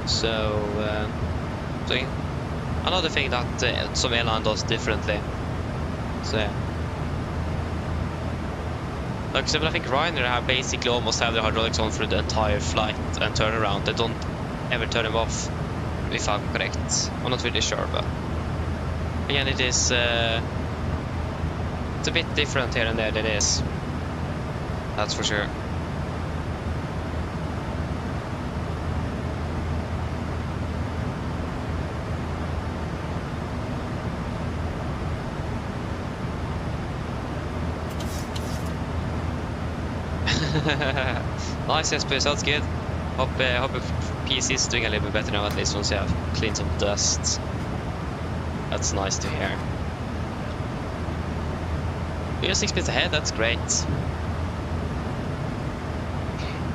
So another thing that some airline does differently. So yeah. Like I said, I think Ryanair have basically almost have their hydraulics on through the entire flight and turnaround. They don't ever turn them off, if I'm correct. I'm not really sure, but again, it is it's a bit different here and there. It is. That's for sure. Nice, Jesper, sounds good. Hope your PC is doing a little bit better now, at least once you have cleaned some dust. That's nice to hear. You're 6 minutes ahead, that's great.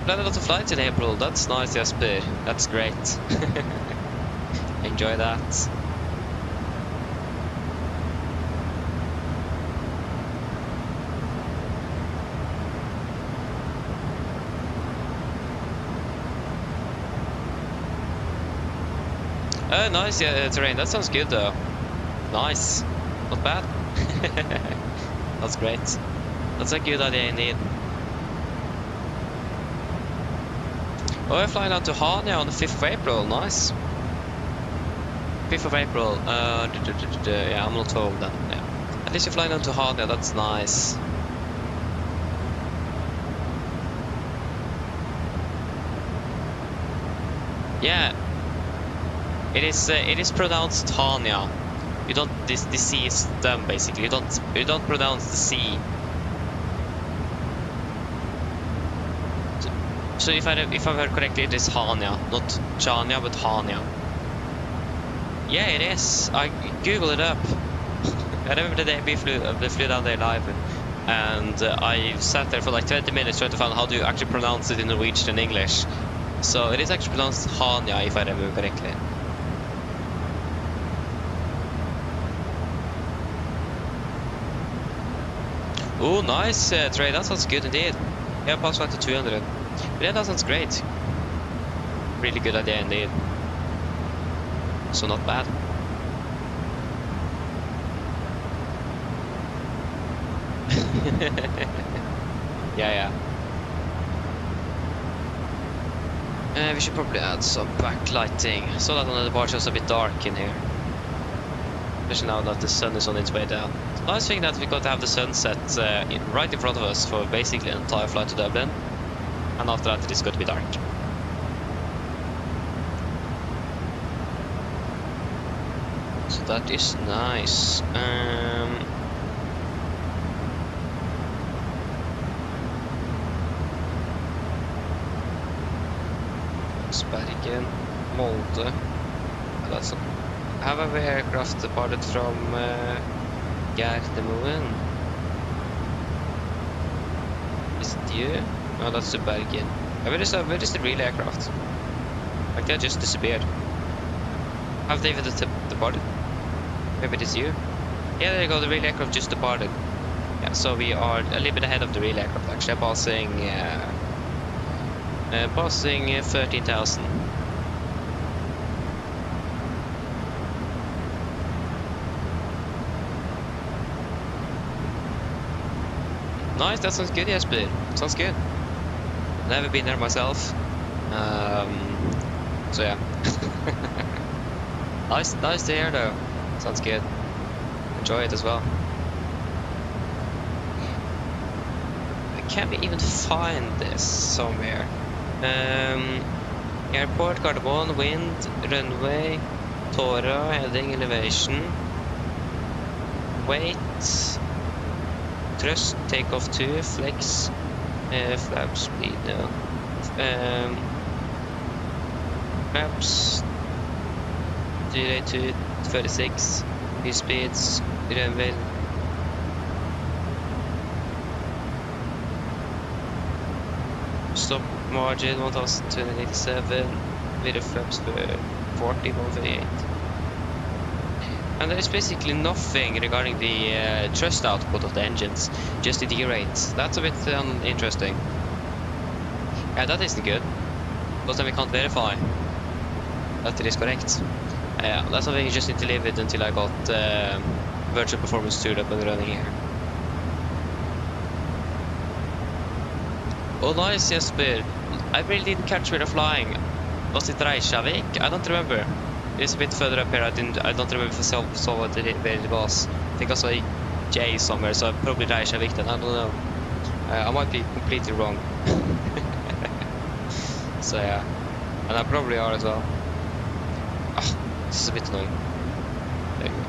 Planned a lot of flights in April, that's nice, Jesper. That's great. Enjoy that. Nice, yeah, terrain. That sounds good though. Nice. Not bad. That's great. That's a good idea indeed. Oh, we're flying out to Hania on the 5th of April. Nice. 5th of April. Yeah, I'm not home then. Yeah. At least you're flying out to Hania. That's nice. Yeah. It is pronounced Hania. You don't. The C is dumb basically. You don't pronounce the C. So if I heard correctly, it is Hania, not Chania, but Hania. Yeah, it is. I googled it up. I remember the day we flew down there live, and I sat there for like 20 minutes trying to find out how to actually pronounce it in Norwegian and English. So it is actually pronounced Hania, if I remember correctly. Oh, nice Trey. That sounds good indeed. Yeah, pass flight to 200. Yeah, that sounds great. Really good idea indeed. So not bad. Yeah. We should probably add some backlighting so that on the bar shows a bit dark in here. Especially now that the sun is on its way down. Nice thing that we got to have the sunset right in front of us for basically an entire flight to Dublin. And after that it is going to be dark. So that is nice. Bergen, Molde. That's have a aircraft departed from Gardermoen. Is it you? No, that's the Bergen. Where is the real aircraft? Like they just disappeared. Have they even departed? Maybe it is you? Yeah, there you go, the real aircraft just departed. Yeah, so we are a little bit ahead of the real aircraft actually, passing 13,000. Nice, that sounds good, Jesper. Sounds good. Never been there myself. So yeah. nice to hear though. Sounds good. Enjoy it as well. Can we even find this somewhere? Airport, Gardermoen, wind, runway, Tora, heading, elevation, weight, thrust, takeoff 2, flex, flap speed, no. Flaps, 2 36, new speeds, runway. Stop margin 1287, video flaps for 40, 138. And there is basically nothing regarding the thrust output of the engines, just the D-rate. That's a bit interesting. Yeah, that isn't good, because then we can't verify that it is correct. Yeah, that's something you just need to live with until I got virtual performance tool up and running here. Oh nice, Jesper. I really didn't catch where they're flying. Was it Reykjavik? I don't remember. It's a bit further up here. I don't remember if I saw where it was. I think I saw a J somewhere, so probably Reykjavik then. I don't know. I might be completely wrong. So yeah. And I probably are as well. Oh, this is a bit annoying. There you go.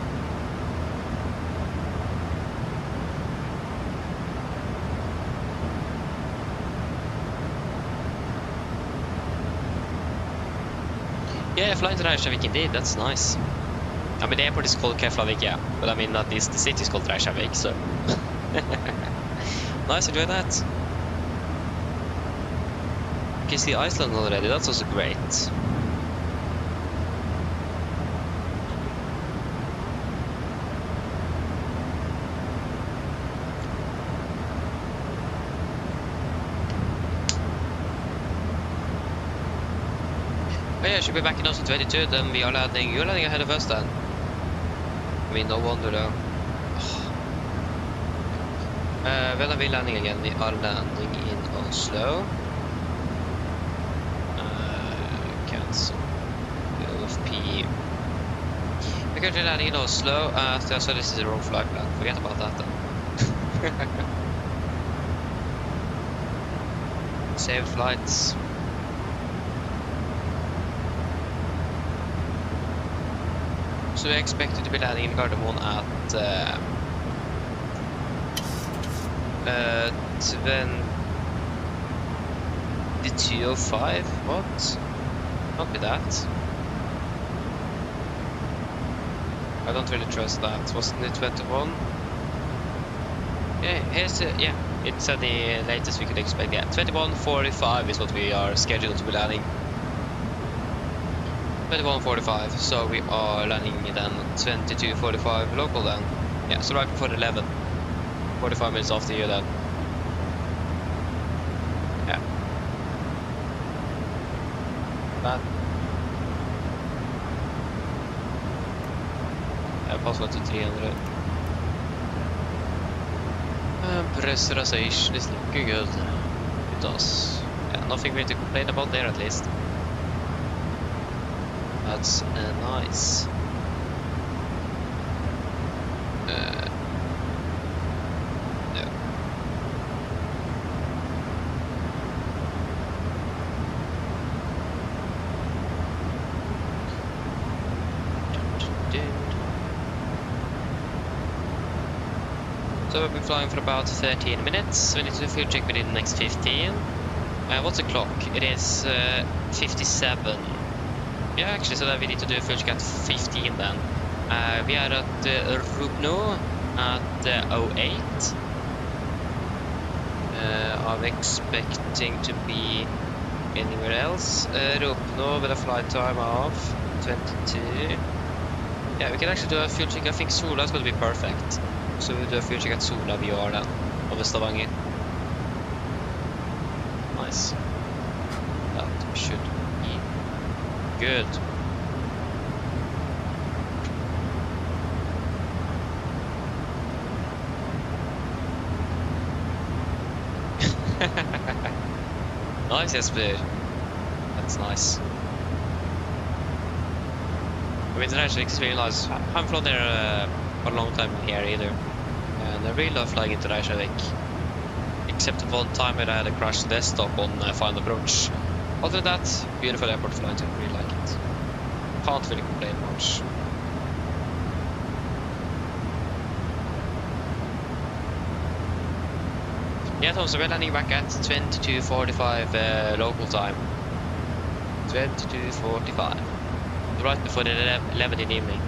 Yeah, flying to Reykjavik indeed, that's nice. I mean, the airport is called Keflavik, yeah, but I mean, at least the city is called Reykjavik, so. Nice, enjoy that. You can see Iceland already, that's also great. Oh yeah, should be back in Oslo 22, then we are landing. You're landing ahead of us then. I mean, no wonder though. When are we landing again? We are landing in Oslo. So, OFP. We're currently landing in Oslo. So this is the wrong flight plan. Forget about that then. Save flights. So we expected to be landing in Gardermoen at 22:05. What? Not be that. I don't really trust that. Wasn't it 21? Yeah, here's the, yeah. It said the latest we could expect. Yeah, 21:45 is what we are scheduled to be landing. 21:45, so we are landing then 22:45 local then. Yeah, so right before 11. 45 minutes after you then. Yeah. That. Password to 300. Pressurization is looking good. It does. Yeah, nothing really to complain about there at least. That's nice. No. So we've been flying for about 13 minutes. We need to do a fuel check within the next 15. What's the clock? It is 57. Yeah, actually, so that we need to do a fuel check at 15 then. We are at Rubno at 08. I'm expecting to be anywhere else. Rubno with a flight time of 22. Yeah, we can actually do a fuel check. I think Sola is going to be perfect. So we'll do a fuel check at Sola VR then, over Stavanger. Nice. That should be good. Nice, Jesper. That's nice. I mean, international experience. I haven't flown there for a long time here either. And I really love flying into Reykjavik. Except one time where I had a crashed desktop on final approach. Other than that, beautiful airport flying to, really like it. Can't really complain much. Yeah, Tom, so we're landing back at 22:45 local time. 22:45. Right before the 11 in the evening.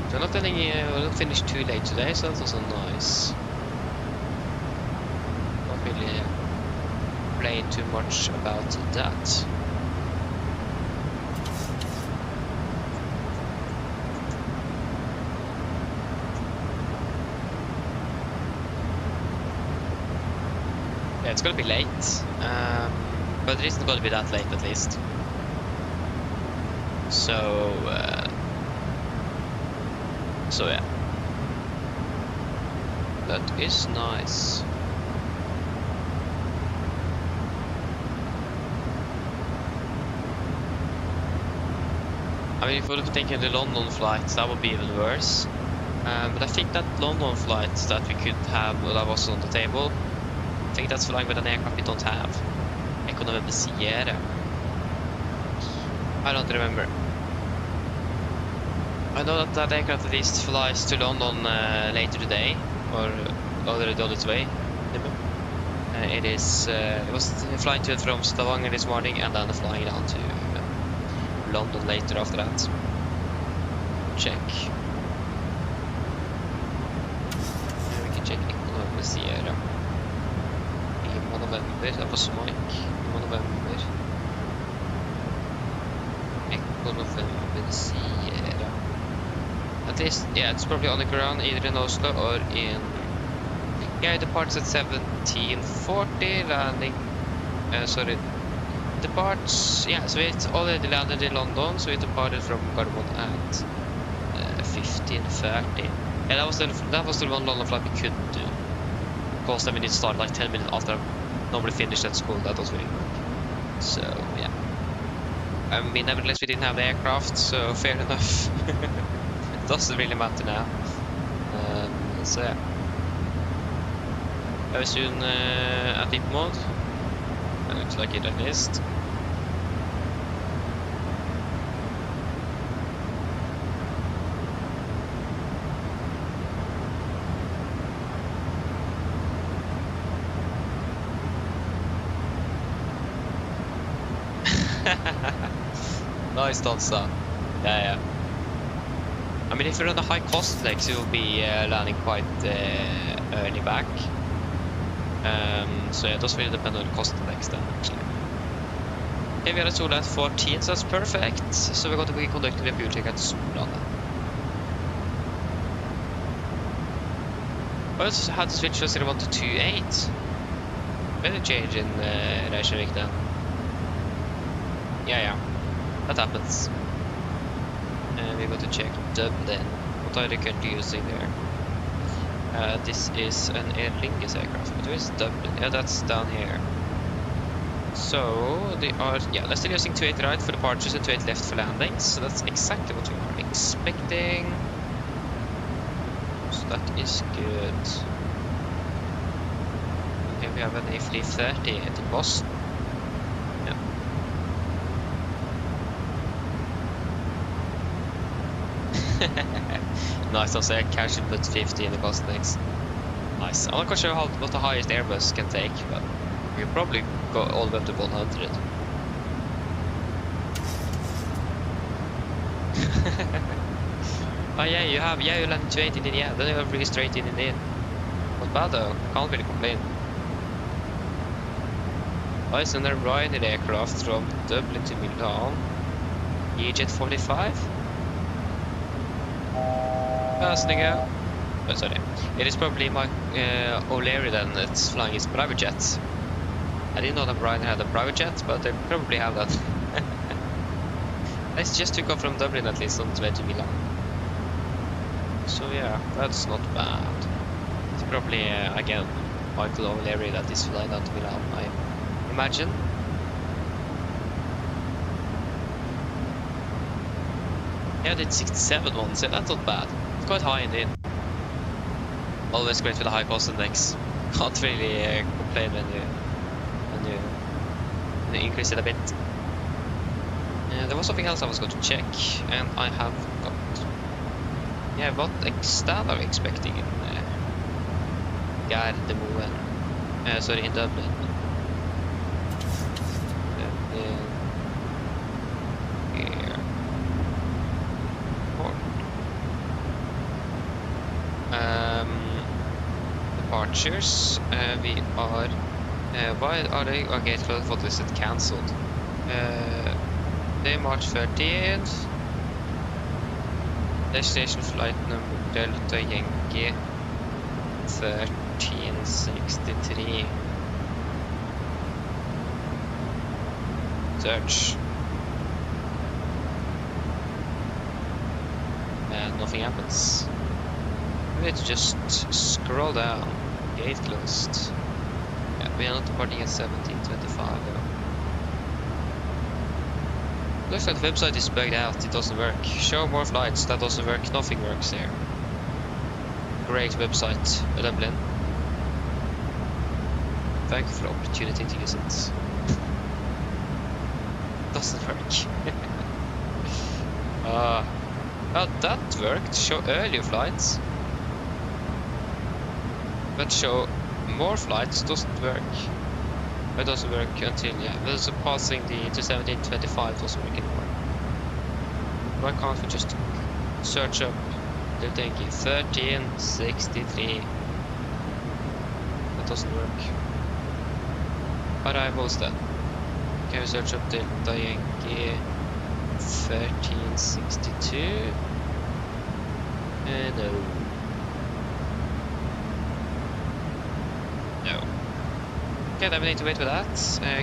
So we're not finished too late today, so that's also nice. Not really playing too much about that. Yeah, it's gonna be late, but it isn't gonna be that late at least. So yeah, that is nice. I mean, if we would have taken the London flight, that would be even worse. But I think that London flight that we could have, that was on the table, I think that's flying with an aircraft we don't have. MSFS2020. I don't remember. I know that that aircraft at least flies to London later today, or already on its way. It was flying to and from Stavanger this morning, and then flying down to London later after that. Check. Yeah, we can check MSFS2020. I november, det var så Mike. I november. Echo november sier. At least, yeah, it's probably on the ground either in Oslo or in... Yeah, it departs at 17:40, landing... sorry. Departs... Yeah, so it already landed in London, so it departed from Gardermoen at 15:30. Yeah, that was the one London flight we could do. Because then we need to start like 10 minutes after I normally finished at school. That was really quick. So, yeah. I mean, nevertheless, we didn't have the aircraft, so fair enough. It doesn't really matter now. So yeah. Very soon at deep mode. It looks like it at least. Nice, Donsa. Yeah. I mean, if you're on the high cost legs, you will be landing quite early back. So yeah, it does really depend on the cost legs then, actually. Okay, we had a Sola at 14, so that's perfect. So we're going to be conducting the fuel check at Sola. I also had to switch from 01 to 28. Better change in Reykjavik then. Yeah. That happens. We're going to check Dublin. What are they currently using there? This is an Aer Lingus aircraft, but where is Dublin? Yeah, that's down here. So they are, yeah, they're still using 28 right for departures and 28 left for landings. So that's exactly what we are expecting. So that is good. Okay, we have an A330 at the Boston. Nice, I'll say I casually put 50 in the cost next. Nice. I'm not quite sure what the highest Airbus can take, but we can probably go all the way up to 100. Oh yeah, you landed 280 in, yeah, then you have really straight in and in. Not bad though, can't really complain. Nice, and a Ryzen aircraft from Dublin to Milan. EJet 45. Snygga. Oh, sorry. It is probably my O'Leary then that's flying his private jet. I didn't know that Brian had a private jet, but they probably have that. Let's just took off from Dublin at least on the way to Milan. So yeah, that's not bad. It's probably again Michael O'Leary that is flying out to Milan, I imagine. Yeah, I did 67 once, so that's not bad. It's quite high indeed. Always great with a high cost index. Can't really complain when you increase it a bit. There was something else I was going to check, and I have got. Yeah, what extent are we expecting in Gardermoen? Sorry, in Dublin. Departures. We are. Why are they? Okay, what is it? Cancelled. Day March 30th. Destination flight number Delta Yankee 1363. Search. And nothing happens. Let's just scroll down. Gate closed. Yeah, we are not departing at 17:25 though. Looks like the website is bugged out, it doesn't work. Show more flights, that doesn't work, nothing works here. Great website, Dublin. Thank you for the opportunity to use it. Doesn't work. Well, that worked, show earlier flights. But show more flights doesn't work. It doesn't work until, yeah, there's a passing the to 17:25 doesn't work anymore. Why can't we just search up the Yankee 1363? That doesn't work. Arrivals then. Can we search up Delta Yankee 1362? No. Okay, then we need to wait for that.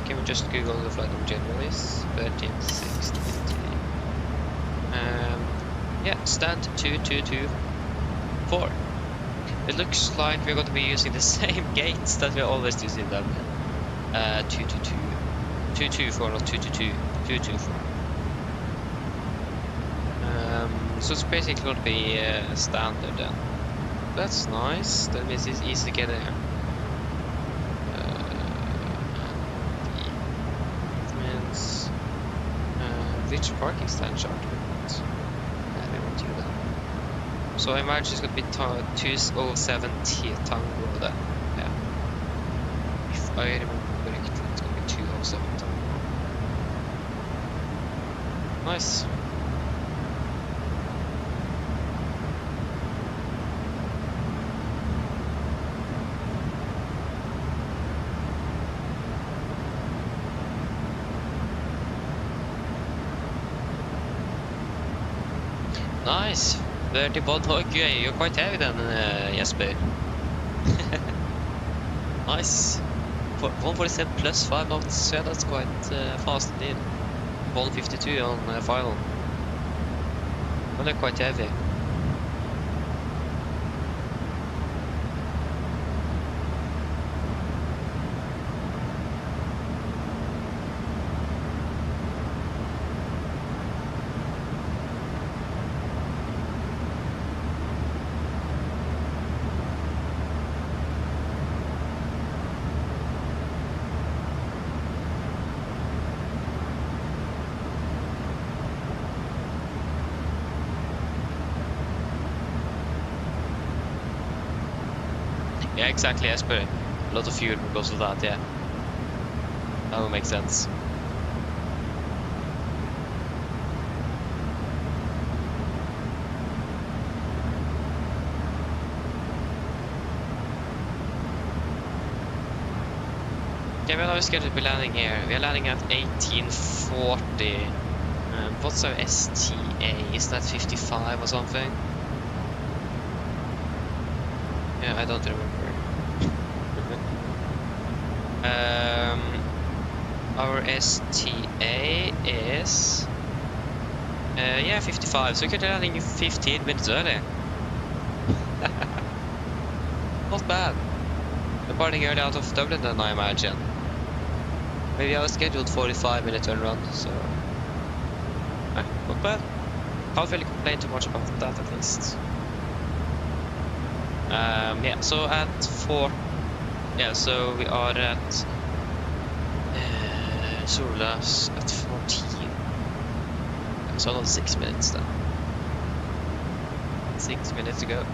Can we just Google the flight number generally? 1363. Yeah, stand 2224. It looks like we're going to be using the same gates that we always use in Dublin. 222. 224, not 222. 224. So it's basically going to be standard then. That's nice. That means it's easy to get there. Which parking stand charge we want? We won't do that. So I imagine it's going to be 207 Tango then. Yeah. If I remember correctly, it's going to be 207 Tango. Nice. Nice. 30 bod hook. You're quite heavy then, Jesper. Nice. 147 plus 5 knots. Yeah, that's quite fast indeed. 152 on final. Well, they're quite heavy. Yeah, exactly, Jesper. A lot of fuel because of that, yeah. That would make sense. Okay, well, we're scheduled to be landing here. We are landing at 1840. What's our STA? Is that 55 or something? Yeah, I don't remember. Our STA is yeah, 55. So we could be landing 15 minutes early. Not bad. We're parting early out of Dublin then, I imagine. Maybe I was scheduled 45-minute turnaround, so not bad. Can't really complain too much about that at least. Yeah, so at 4. Yeah, so we are at Solas at 14. So another 6 minutes then. 6 minutes to go.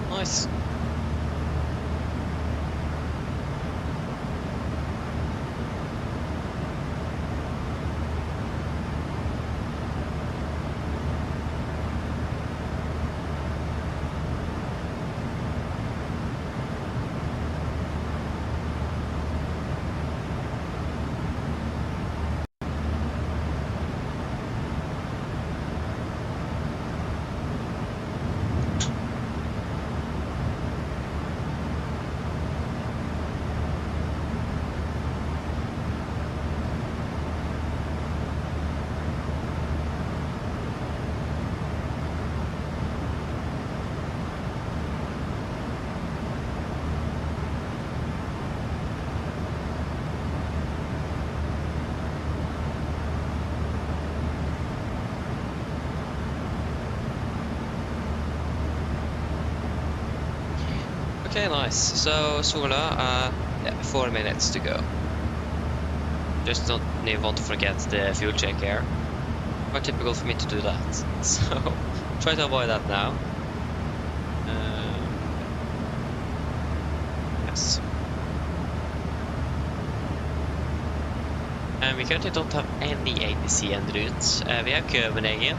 Nice. Okay, nice. So Sola, yeah, 4 minutes to go. Just don't want to forget the fuel check here. Quite typical for me to do that. So try to avoid that now. Yes. And we currently don't have any APC en route. We have Copenhagen,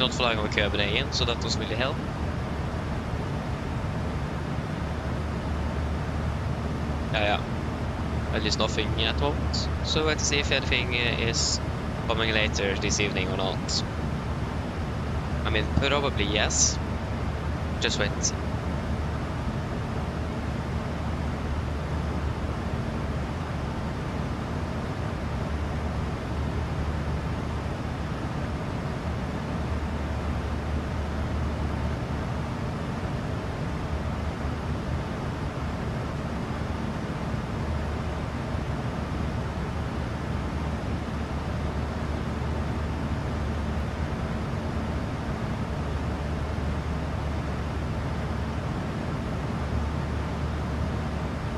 not flying over Copenhagen, so that doesn't really help. Yeah, at least nothing at the moment. So let's see if anything is coming later this evening or not. I mean, probably yes. Just wait and see.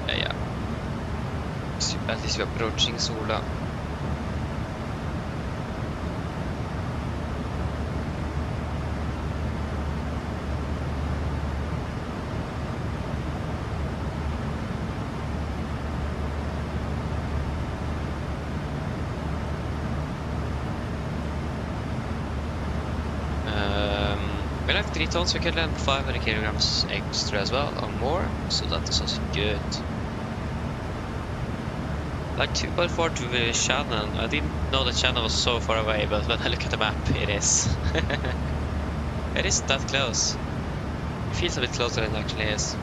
Yeah. At least we're approaching Sola. We like 3 tons, we can land 500 kilograms extra as well, or more, so that is also good. Like 2.4 to Shannon. I didn't know that Shannon was so far away, but when I look at the map, it is. It isn't that close. It feels a bit closer than it actually is.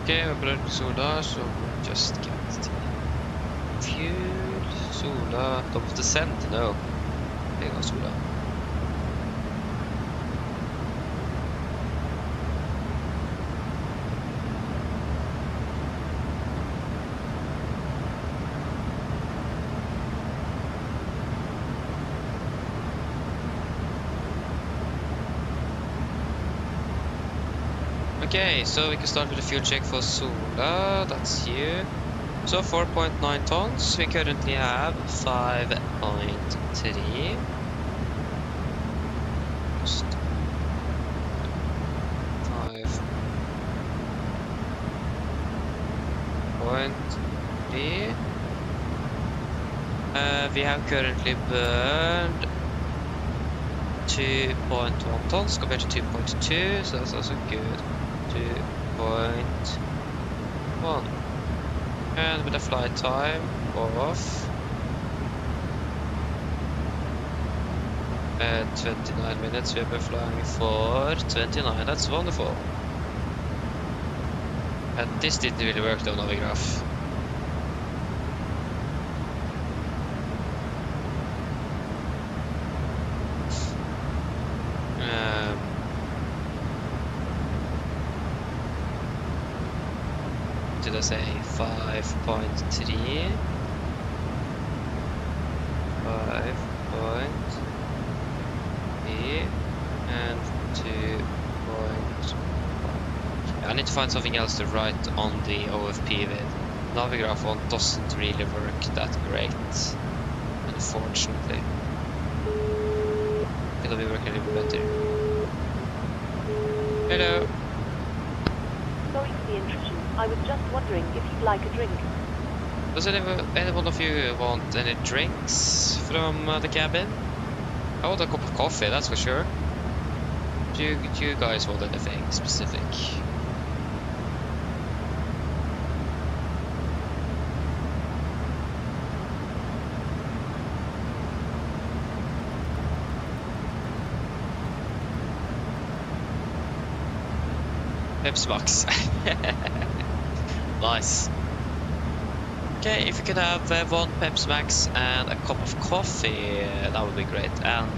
Okay, we're approaching Sola, so we'll just get the fuel. Sola, top of the descent? No. There goes Sola. Okay, so we can start with a fuel check for Sola, that's you. So 4.9 tons, we currently have 5.3. Just 5.3. We have currently burned 2.1 tons compared to 2.2, so that's also good. 2.1, and with a flight time of 29 minutes, we have been flying for 29. That's wonderful. And this didn't really work though, Navigraph. Did I say 5.3? 5.3 and 2.1. I need to find something else to write on the OFP with. Navigraph one doesn't really work that great, unfortunately. It'll be working a little bit better. Hello. Sorry for the intrusion. I was just wondering if you'd like a drink. Does any one of you want any drinks from the cabin? I want a cup of coffee, that's for sure. Do you guys want anything specific? Pepsi Max. Nice. Okay, if you could have one Pepsi Max and a cup of coffee, that would be great. And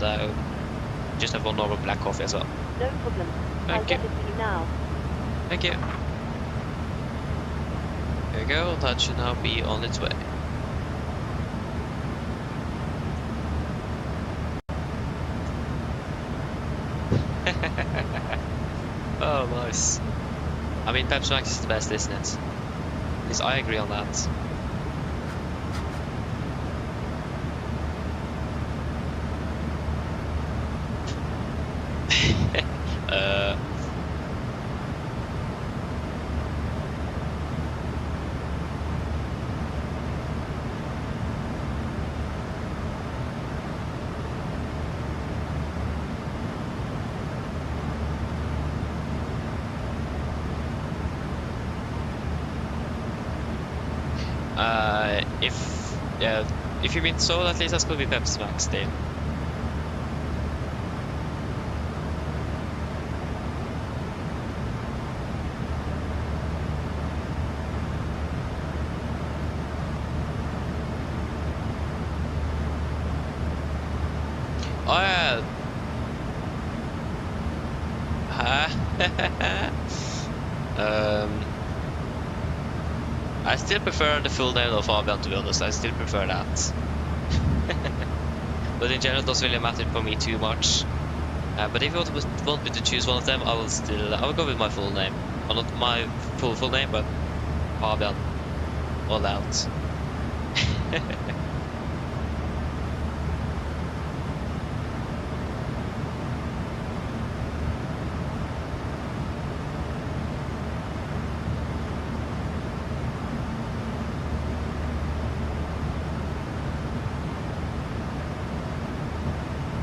just have one normal black coffee as well. No problem. I'll get it for you now. Thank you. There you go, that should now be on its way. Oh, nice. I mean, Pepsi Max is the best, isn't it? At least I agree on that. If you mean so, at least that's gonna be Pepsi Max still. Oh yeah. I still prefer the full name of Fabian, to be honest. I still prefer that. But in general, it doesn't really matter for me too much. But if you want me to choose one of them, I will go with my full name. Well, not my full name, but Fabian. All out.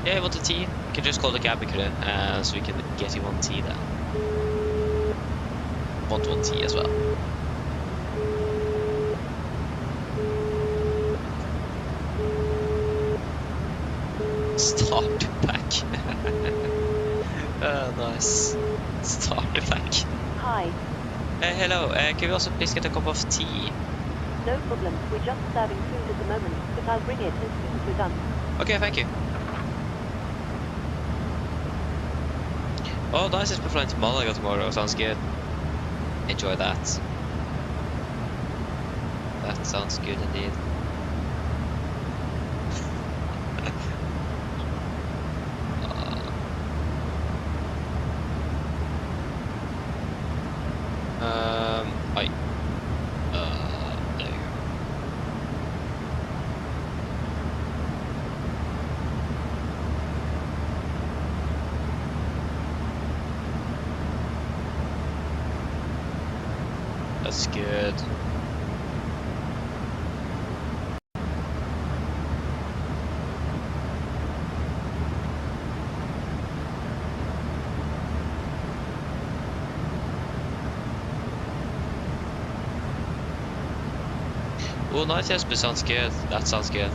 Yeah, you want a tea? You can just call the cab crew, so we can get you one tea then. Want one tea as well. Starter pack. Nice. Starter pack. Hi. Hello, can we also please get a cup of tea? No problem. We're just serving food at the moment, but I'll bring it as soon as we're done. Okay, thank you. Oh, nice, we're flying to Malaga tomorrow. Sounds good. Enjoy that. That sounds good indeed. Oj. There you go. That's good. Oh, nice, yes, but sounds good. That sounds good.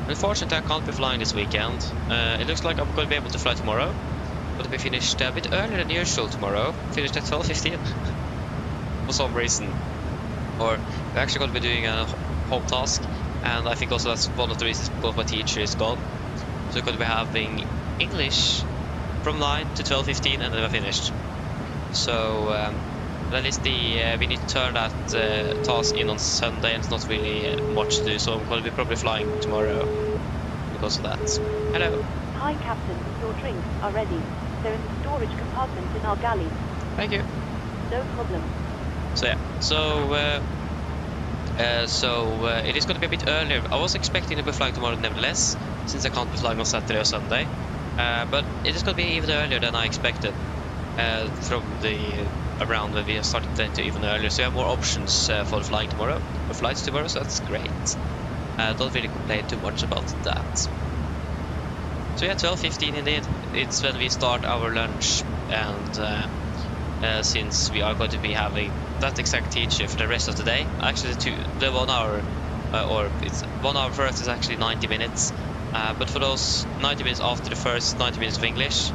Unfortunately, I can't be flying this weekend. It looks like I'm going to be able to fly tomorrow. But we finished a bit earlier than usual tomorrow. Finished at 12:15 for some reason. Or we're actually going to be doing a home task, and I think also that's one of the reasons because my teacher is gone. So we're going to be having English from 9 to 12:15, and then we're finished. So at least we need to turn that task in on Sunday, and it's not really much to do. So I'm going to be probably flying tomorrow because of that. Hello. Hi, Captain. Your drinks are ready. They're in the storage compartment in our galley. Thank you. No problem. So yeah, it is going to be a bit earlier. I was expecting to be flying tomorrow nevertheless, since I can't be flying on Saturday or Sunday. But it is going to be even earlier than I expected from the around when we started to even earlier. So we have more options for flying tomorrow, or flights tomorrow, so that's great. Don't really complain too much about that. So yeah, 12:15 indeed. It's when we start our lunch, and since we are going to be having that exact teacher for the rest of the day, actually the 1 hour, or it's 1 hour first is actually 90 minutes, but for those 90 minutes after the first 90 minutes of English,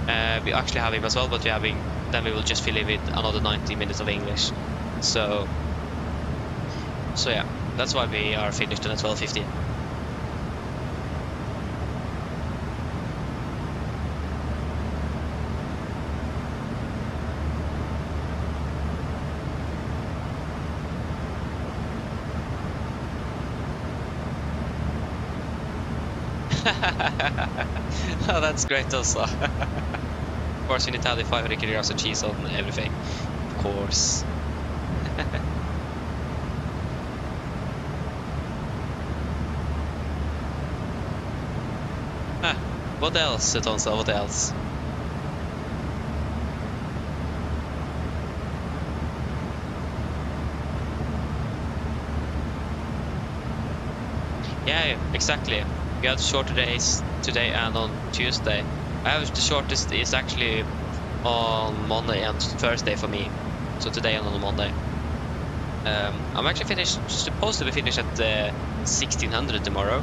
we actually have him as well, but then we will just fill in with another 90 minutes of English. So yeah, that's why we are finished at 12:15. Oh, that's great also. Of course, we need to have the 500 kilograms of cheese on everything. Of course. What else, Tonsa? What else? Yeah, exactly. We have shorter days today and on Tuesday. I have the shortest is actually on Monday and Thursday for me. So today and on Monday. I'm actually supposed to be finished at 1600 tomorrow.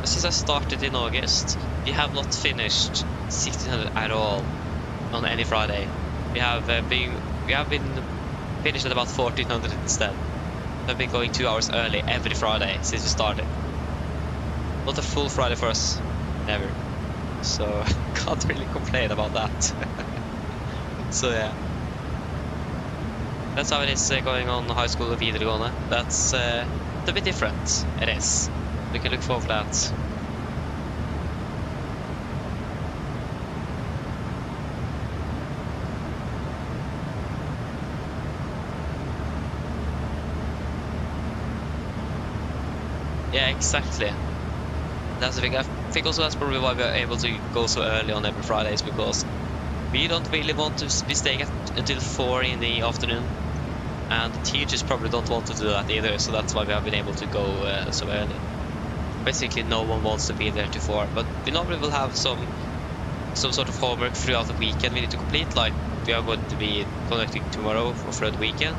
But since I started in August, we have not finished 1600 at all on any Friday. We have been finished at about 1400 instead. I've been going 2 hours early every Friday since we started. Not a full Friday for us, never. So can't really complain about that. So yeah. That's how it is going on high school og videregående. That's a bit different, it is. We can look forward to that. Yeah, exactly. That's the thing. I think also that's probably why we're able to go so early on every Fridays, because we don't really want to be staying until 4 in the afternoon. And the teachers probably don't want to do that either, so that's why we have been able to go so early. Basically, no one wants to be there to 4, but we normally will have some sort of homework throughout the weekend we need to complete, like we are going to be conducting tomorrow for the weekend.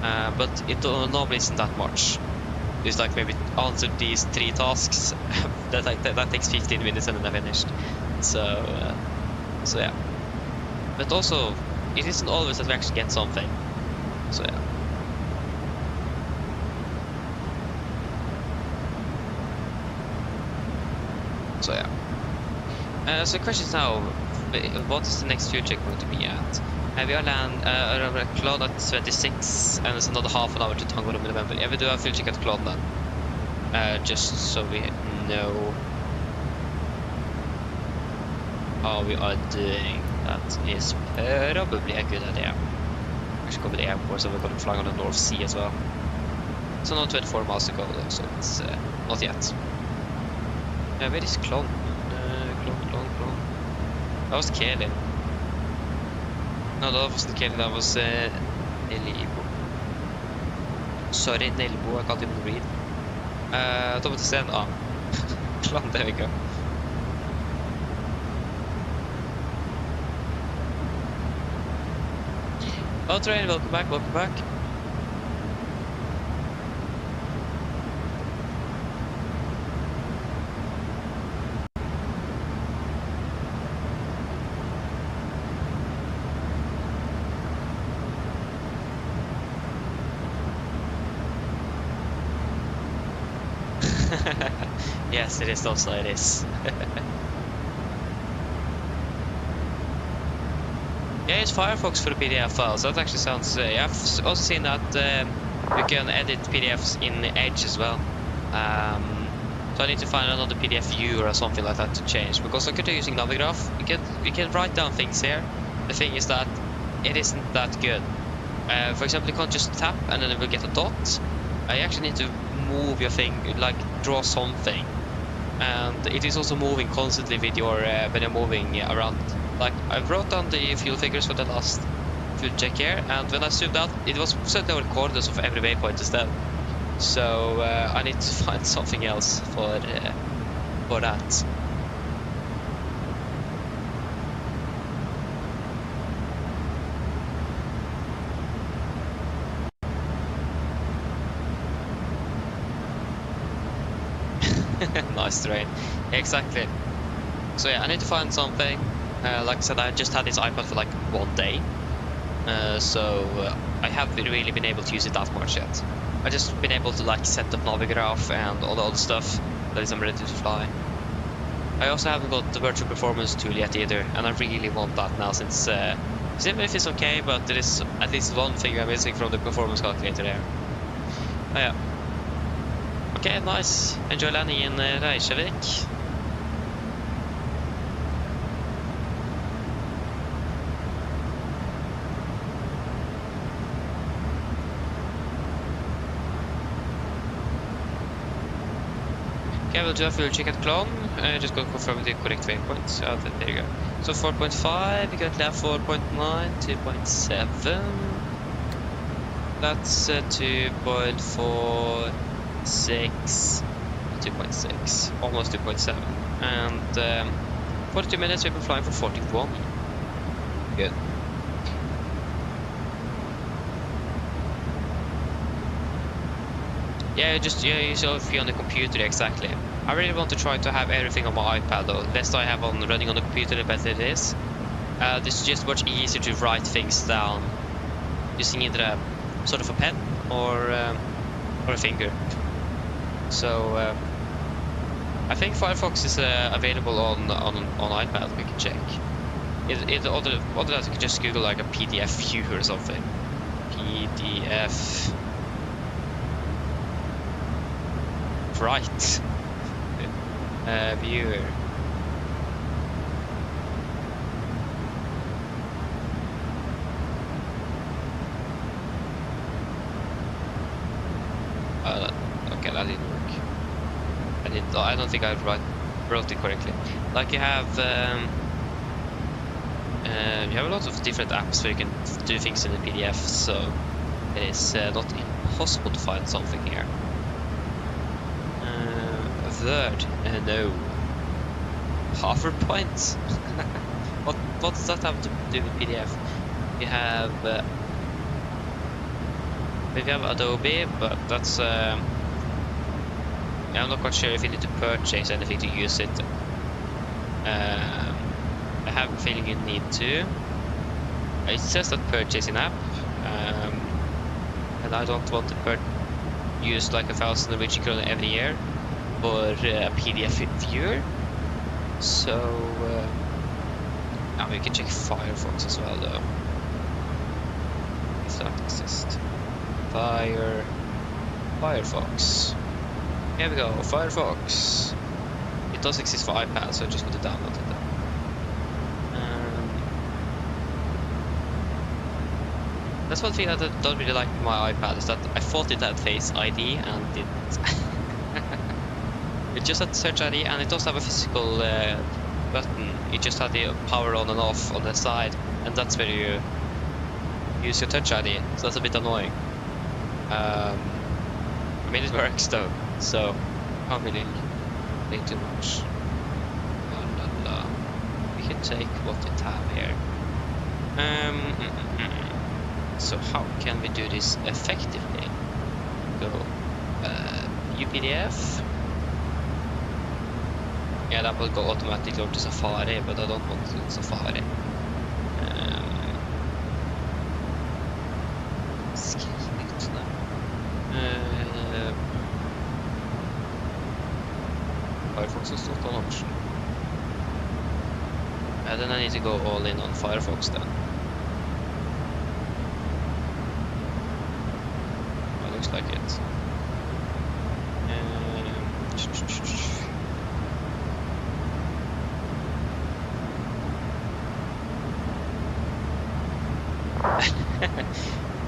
But it normally isn't that much. It's like maybe answer these 3 tasks. that takes 15 minutes and then I'm finished. So yeah. But also, it isn't always that we actually get something. So yeah. So yeah. So the question is now, what is the next fuel check going to be at? We are around Cloud at 26, and it's another half an hour to Tango in November. Yeah, we do a fuel check at Cloud then. Just so we know how we are doing. That is probably a good idea. Actually, go with the airport, so we're going to fly on the North Sea as well. So now 24 miles to go though, so it's not yet. Where is Clon? Clon. That was Kelly. No, that wasn't Kelly, that was Nelbo. Sorry, Nelbo, I called him Reed. Top of the stand, Clon, there we go. Oh, train, welcome back. Yes, it is also, it is. Yeah, it's Firefox for the PDF files. That actually sounds... I've also seen that you can edit PDFs in Edge as well. So I need to find another PDF viewer or something like that to change. Because I'm currently using Navigraph. You can write down things here. The thing is that it isn't that good. For example, you can't just tap and then it will get a dot. You actually need to move your thing, like draw something. And it is also moving constantly with your when you're moving around. Like I wrote down the fuel figures for the last fuel check here, and when I zoomed out, it was certainly recorders of every waypoint instead. So I need to find something else for that. Nice terrain. Exactly. So yeah, I need to find something. Like I said, I just had this iPad for like 1 day. So I haven't really been able to use it that much yet. I just been able to like set up Navigraph and all the other stuff that is I'm ready to fly. I also haven't got the virtual performance tool yet either, and I really want that now since even if it's okay, but there is at least one thing I'm missing from the performance calculator there. Oh yeah. Okay, nice. Enjoy landing in Reykjavik. Okay, we'll do a fuel check at Clon. Just go confirm the correct waypoints. There you go. So 4.5, we currently have 4.9, 2.7. That's 2.4. 2.6, almost 2.7, and 42 minutes we've been flying for 41. Good. Yeah, you should be on the computer, exactly. I really want to try to have everything on my iPad though. The less I have on running on the computer, the better it is. It's just much easier to write things down using either a sort of a pen or a finger. So I think Firefox is available on iPad. We can check. Other than that, you can just Google like a PDF viewer or something. PDF. Right. Viewer. Okay, that didn't work. I don't think I wrote it correctly. Like you have a lot of different apps where you can do things in the PDF, so it is not impossible to find something here. Word, no. PowerPoint. What does that have to do with PDF? We have Adobe, but that's I'm not quite sure if you need to purchase anything to use it. I have a feeling you need to. It says that purchase in app, and I don't want to use like 1,000 Norwegian kroner every year for a PDF viewer. So now we can check Firefox as well though, if that exists. Firefox. Here we go, Firefox. It does exist for iPad, so I just want to download it then. That's one thing that I don't really like with my iPad, is that I thought it had Face ID and it didn't. It just had Search ID, and it does have a physical button. It just had the power on and off on the side, and that's where you use your Touch ID, so that's a bit annoying. I mean, it works though, so can't really think too much. We can take what it have here. So how can we do this effectively? Go UPDF. Yeah, that will go automatically over to Safari, but I don't want to do Safari. Firefox is not an option. Then I need to go all in on Firefox then. It looks like it.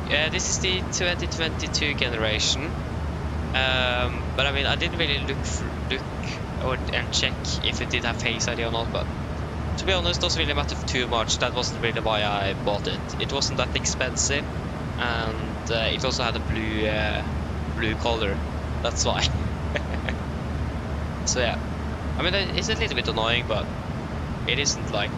Yeah, this is the 2022 generation. But I mean, I didn't really look and check if it did have Face ID or not, but to be honest, it doesn't really matter too much. That wasn't really why I bought it. It wasn't that expensive, and it also had a blue color. That's why. So yeah, I mean, it's a little bit annoying, but it isn't like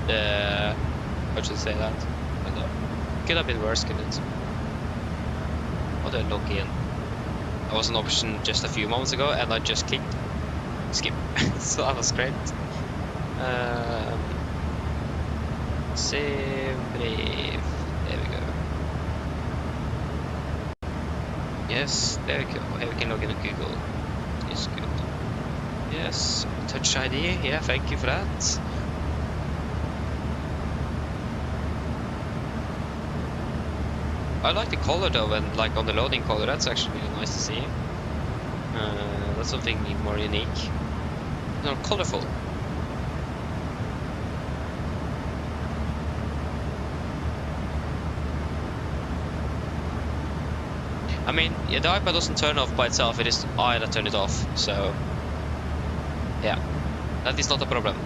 how should I say that? I don't know. Could have been worse, couldn't it? How do I log in? That was an option just a few moments ago, and I just clicked skip. So that was great. Save, brave. There we go. Yes, there we go. Here we can log in to Google. It's good. Yes, Touch ID. Yeah, thank you for that. I like the color though, and like on the loading color, that's actually really nice to see. That's something more unique. No, colorful. I mean, yeah, the iPad doesn't turn off by itself, it is I that turn it off, so yeah, that is not a problem.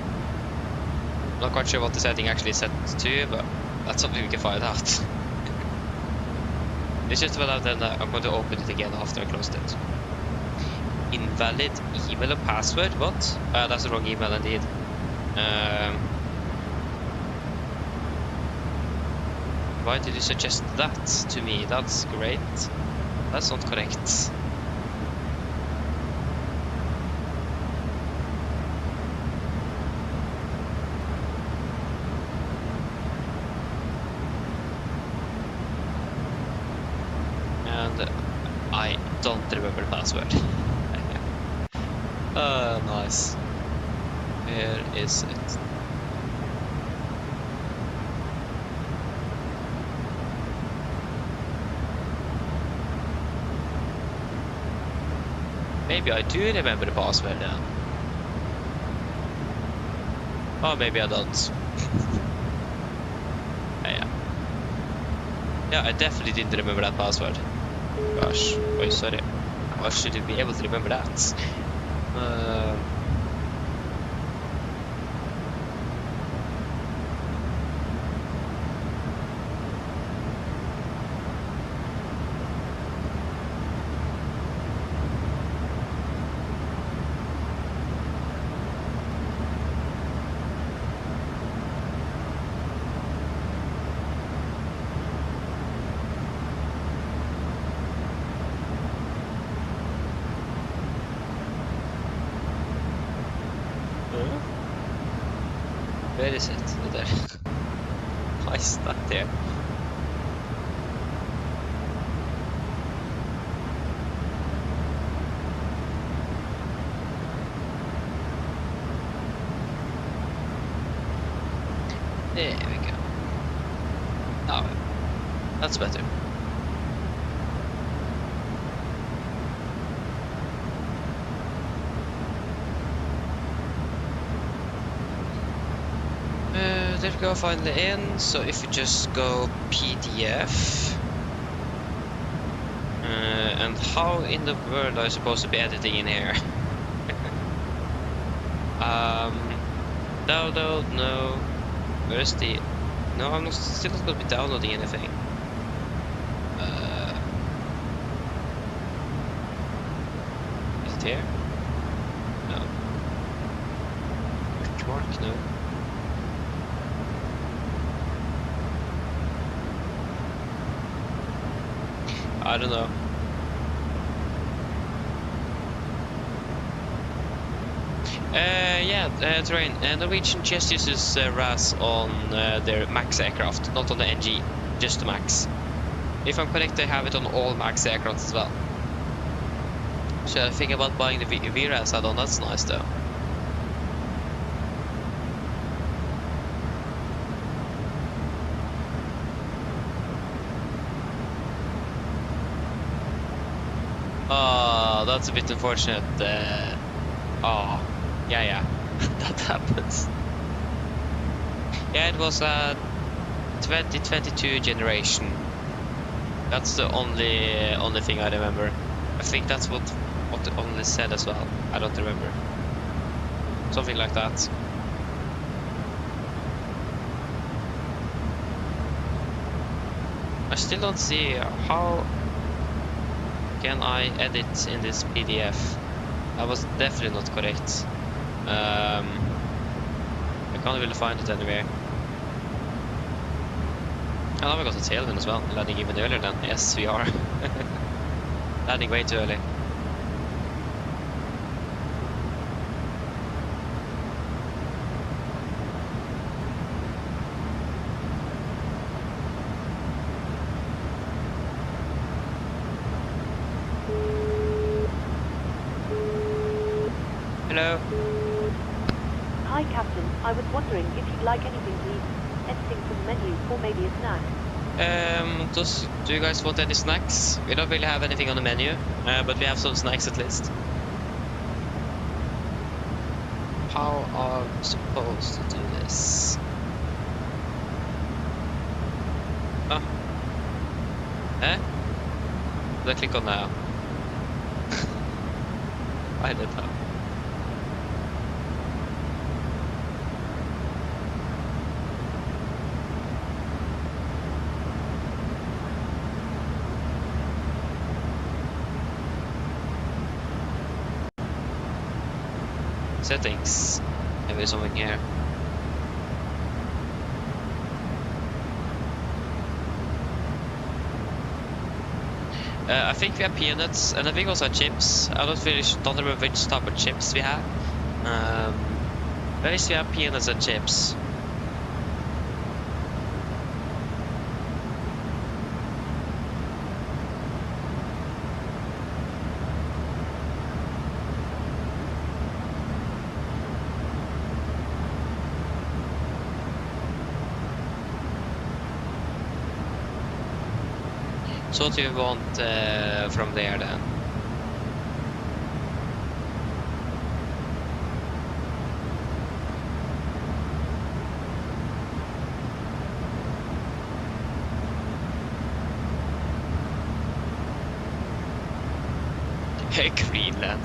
Not quite sure what the setting actually is set to, but that's something we can find out. It's just about then I'm going to open it again after I closed it. Invalid email or password? What? That's the wrong email indeed. Why did you suggest that to me? That's great. That's not correct. And I don't remember the password. Nice. Where is it? Maybe I do remember the password then. Or maybe I don't. Yeah. Yeah, I definitely didn't remember that password. Gosh, oh sorry. I should be able to remember that. Where is it? Oh, there. I stuck there. There we go. Oh, that's better. There we go, finally in. So if you just go PDF, and how in the world are you supposed to be editing in here? Download, no. Where's the? No, I'm not, still not going to be downloading anything. Is it here? No. Mark, no. I don't know. Yeah, terrain. Norwegian just uses RAS on their MAX aircraft, not on the NG, just the MAX. If I'm correct, they have it on all MAX aircraft as well. So I think about buying the VRAS add-on, that's nice though. Oh, that's a bit unfortunate. Oh, yeah, that happens. Yeah, it was a 2022 generation. That's the only thing I remember. I think that's what the only said as well. I don't remember. Something like that. I still don't see how can I edit in this PDF. That was definitely not correct. I can't really find it anywhere. And now we got a tailwind as well, landing even earlier than. Yes, we are. Landing way too early. Hello. Hi, Captain. I was wondering if you'd like anything to eat. Anything from the menu, or maybe a snack. Do you guys want any snacks? We don't really have anything on the menu, but we have some snacks at least. How are we supposed to do this? Oh. Eh? Did I click on now? I did that. Settings. Maybe something here. I think we have peanuts, and I think also chips. I don't remember which type of chips we have. At least we have peanuts and chips. So what do you want from there then? Greenland.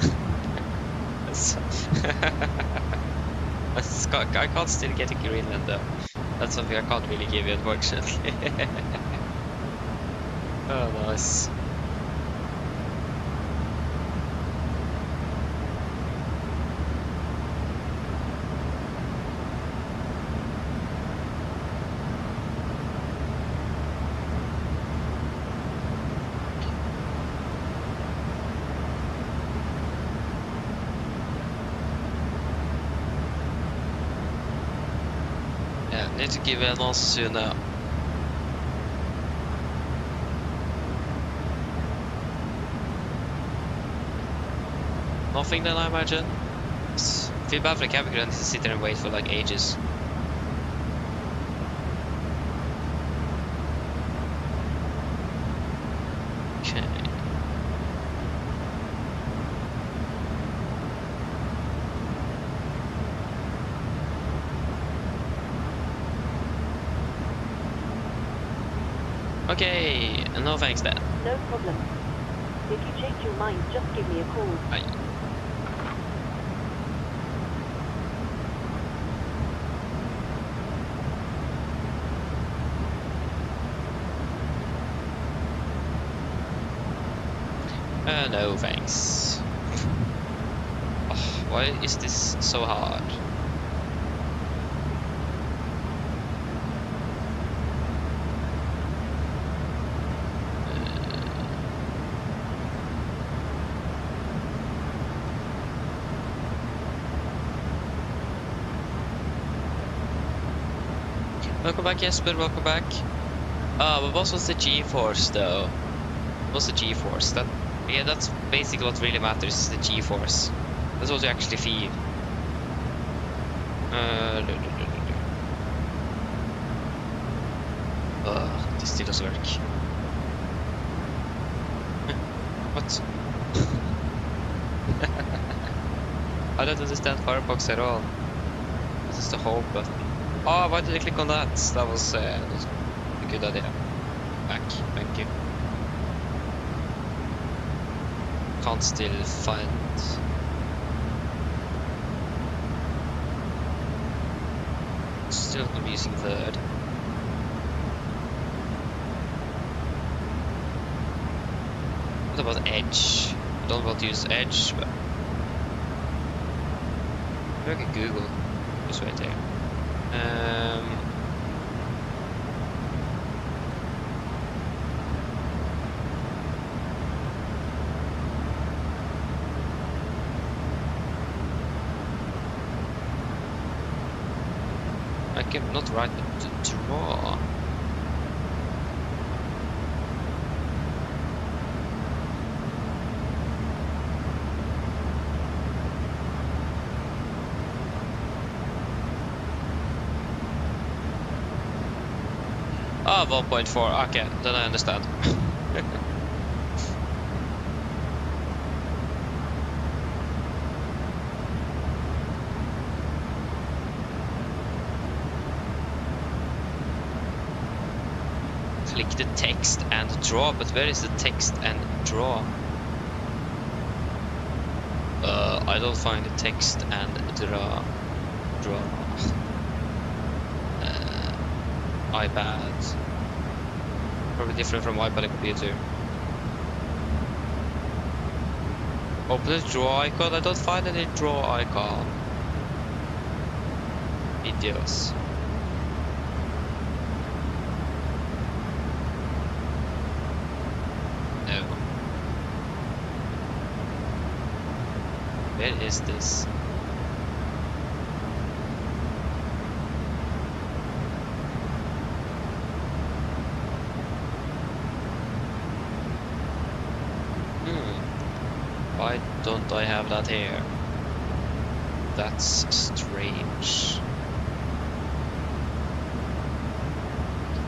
I can't still get a Greenland though. That's something I can't really give you, unfortunately. Oh, nice. Yeah, need to give an answer soon now. Nothing then, I imagine. Feel bad for the cabin crew and sit there and wait for like ages. Okay. Okay, no thanks then. No problem. If you change your mind, just give me a call. Bye. No thanks. Oh, why is this so hard? Welcome back, Jesper, welcome back. But what was the G-force though? What's the G-force? Yeah, that's basically what really matters, is the G-force. That's what you actually feel. This still doesn't work. What? I don't understand Firefox at all. This is the home button. Oh, why did I click on that? That was a good idea. Back, thank you. Can't still find. Still a confusing word. What about edge? I don't want to use edge, but maybe I can Google. Just right there. I can not write but to draw. Ah, 1.4. Okay, then I understand. Click the text and draw, but where is the text and draw? I don't find the text and draw. iPad. Probably different from iPad and computer. Open the draw icon. I don't find any draw icon. Videos. No. Where is this? Why don't I have that here? That's strange.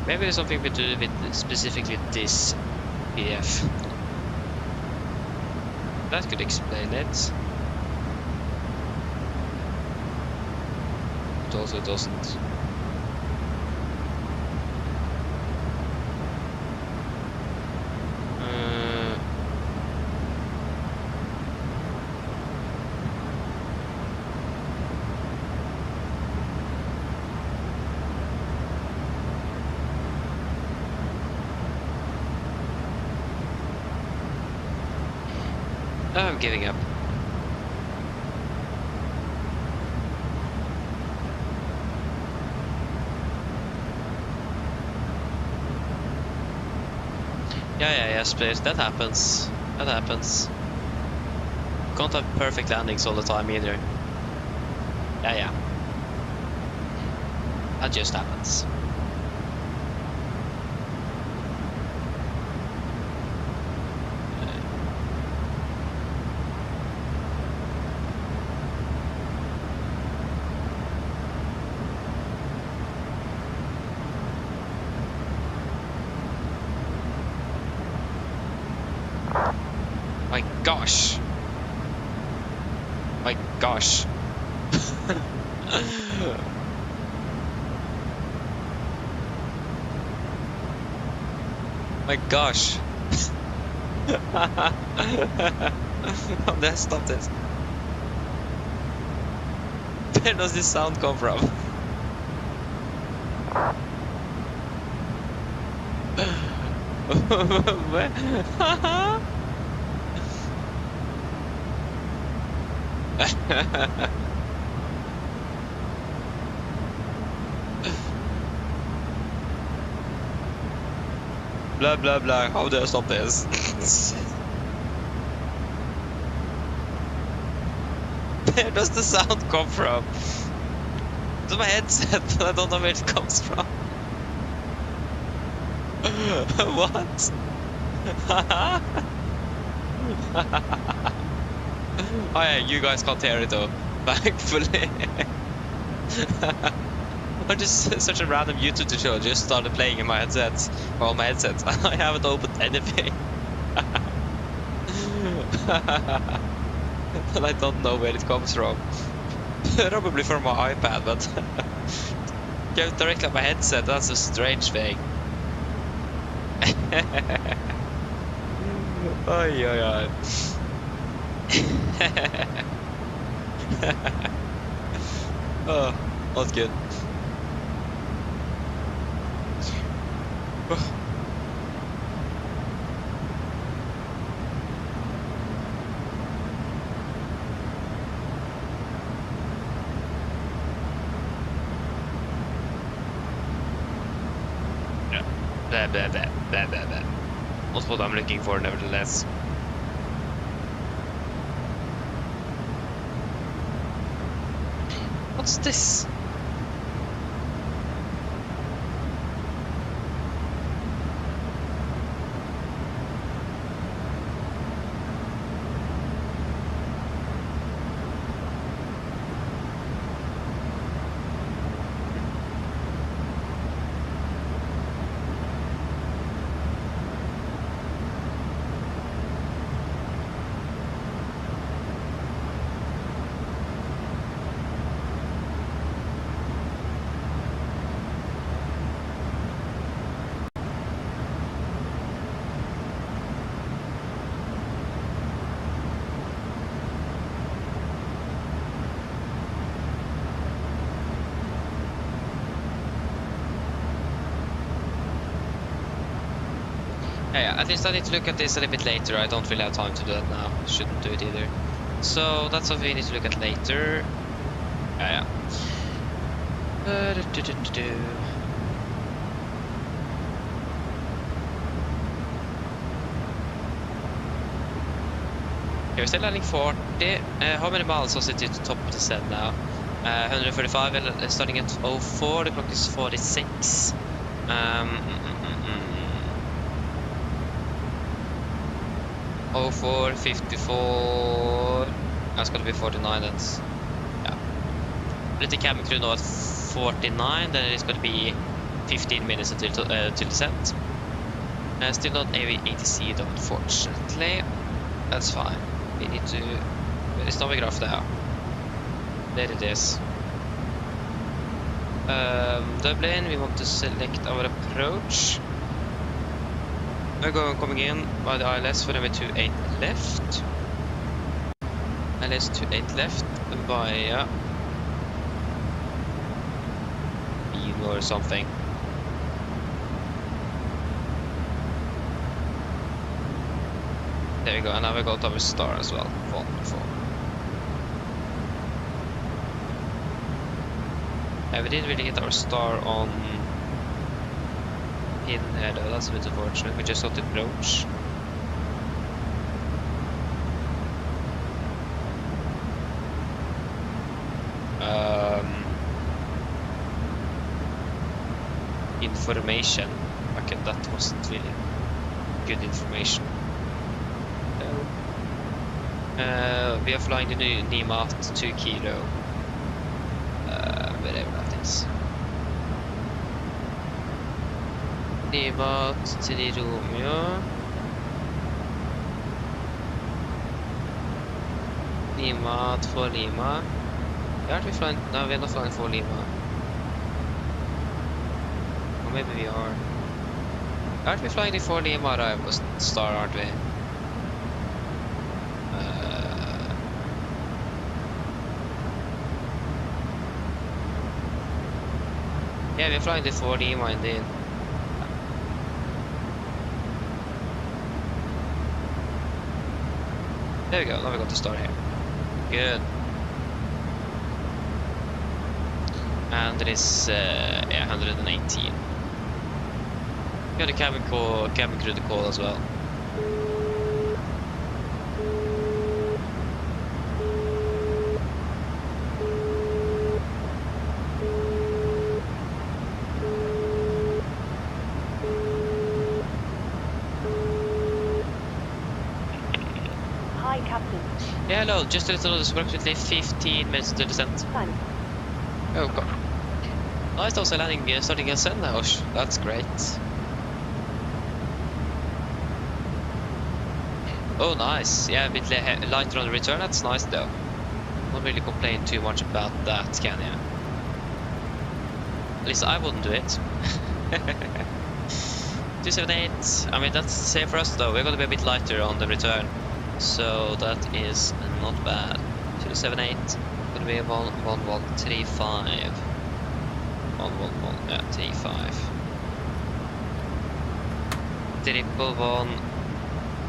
Maybe there's something to do with specifically this PDF. That could explain it. But also it doesn't. I'm giving up. Yeah, Split. That happens. That happens. Can't have perfect landings all the time either. Yeah. That just happens. My gosh. My gosh. My gosh. How did I stop this? Where does this sound come from? Where? Blah blah blah. How do I stop this? Where does the sound come from? It's my headset, but I don't know where it comes from. What? Oh yeah, you guys can't hear it though, thankfully. I'm just such a random YouTube show, just started playing in my headset. Well, my headset. I haven't opened anything. And I don't know where it comes from. Probably from my iPad, but go directly on my headset, that's a strange thing. Oi. Oh, that's good. Blah. Not what I'm looking for, nevertheless. What's this? Yeah, at least I need to look at this a little bit later. I don't really have time to do that now. Shouldn't do it either. So that's something we need to look at later. Yeah. we're still landing 40. How many miles was it to the top of the set now? 135, starting at 04, the clock is 46. 04, 54, that's gonna be 49, that's, yeah. Let the cabin crew know at 49, then it's gonna be 15 minutes until till the set. Still not ATC though, unfortunately. That's fine. We need to... It's Navigraph there. There it is. Dublin, we want to select our approach. We're coming in by the ILS for runway 28 left. ILS 28 left via beam or something. There we go, and now we got our star as well. Wonderful. Yeah, we didn't really get our star on pin here though, that's a bit unfortunate. We just got the approach. Information. Okay, that wasn't really good information. We are flying the new NIMAT 2 kilo. Wherever that is. NIMAT 3 Romeo. NIMAT 4 Lima. Aren't we flying? No, we're not flying 4 Lima. Or maybe we are. Aren't we flying the 4 Lima arrival star, aren't we? Yeah, we're flying the 4 Lima indeed. There we go, now we got the star here. Good. And it is, yeah, 118. We got the cabin crew to call as well. Hi, Captain. Yeah, hello, just to let you know, there's approximately 15 minutes to descent. Thanks. Oh god. Nice also landing, starting ascent now. That's great. Oh nice, yeah, a bit lighter on the return, that's nice though. Not really complain too much about that, can you? At least I wouldn't do it. 278, I mean that's safe for us though, we're gonna be a bit lighter on the return. So that is not bad. 278, gonna be a 1135. 111, yeah, 35. 111,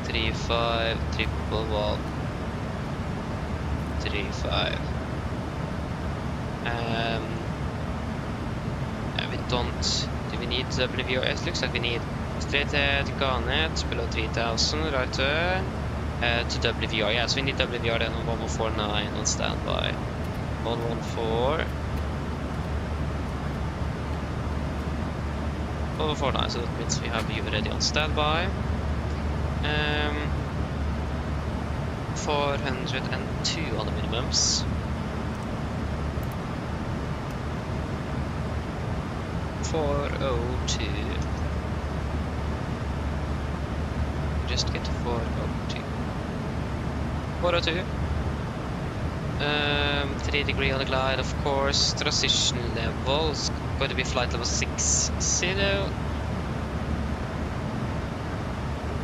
35, 111, 35. Yeah, we don't. Do we need WVRS? Looks like we need straight ahead, Garnet, below 3000, right turn. To WVR, yeah, so we need WVR then on 1149 on standby. 114. 149, so that means we have you ready on standby. 402 on the minimums. 402. Just get to 402. 402. 3 degree on the glide, of course. Transition levels going to be flight level 60.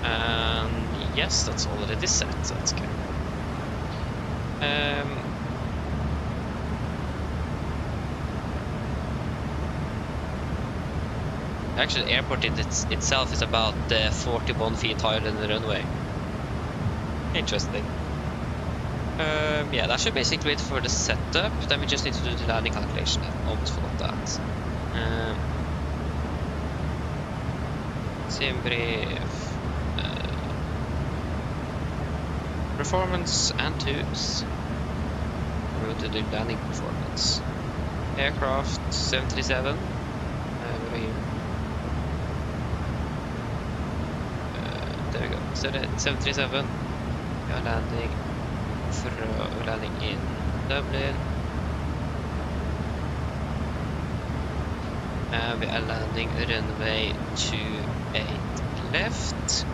And yes, that's already set. That's good. Actually, the airport itself is about 41 feet higher than the runway. Interesting. Yeah, that should basically it for the setup. Then we just need to do the landing calculation. I almost forgot that. Sim brief. We're performance and twos. Go to the landing performance. Aircraft 737. What are here? There we go. So the 737. We are landing in Dublin. We are landing runway 28 left.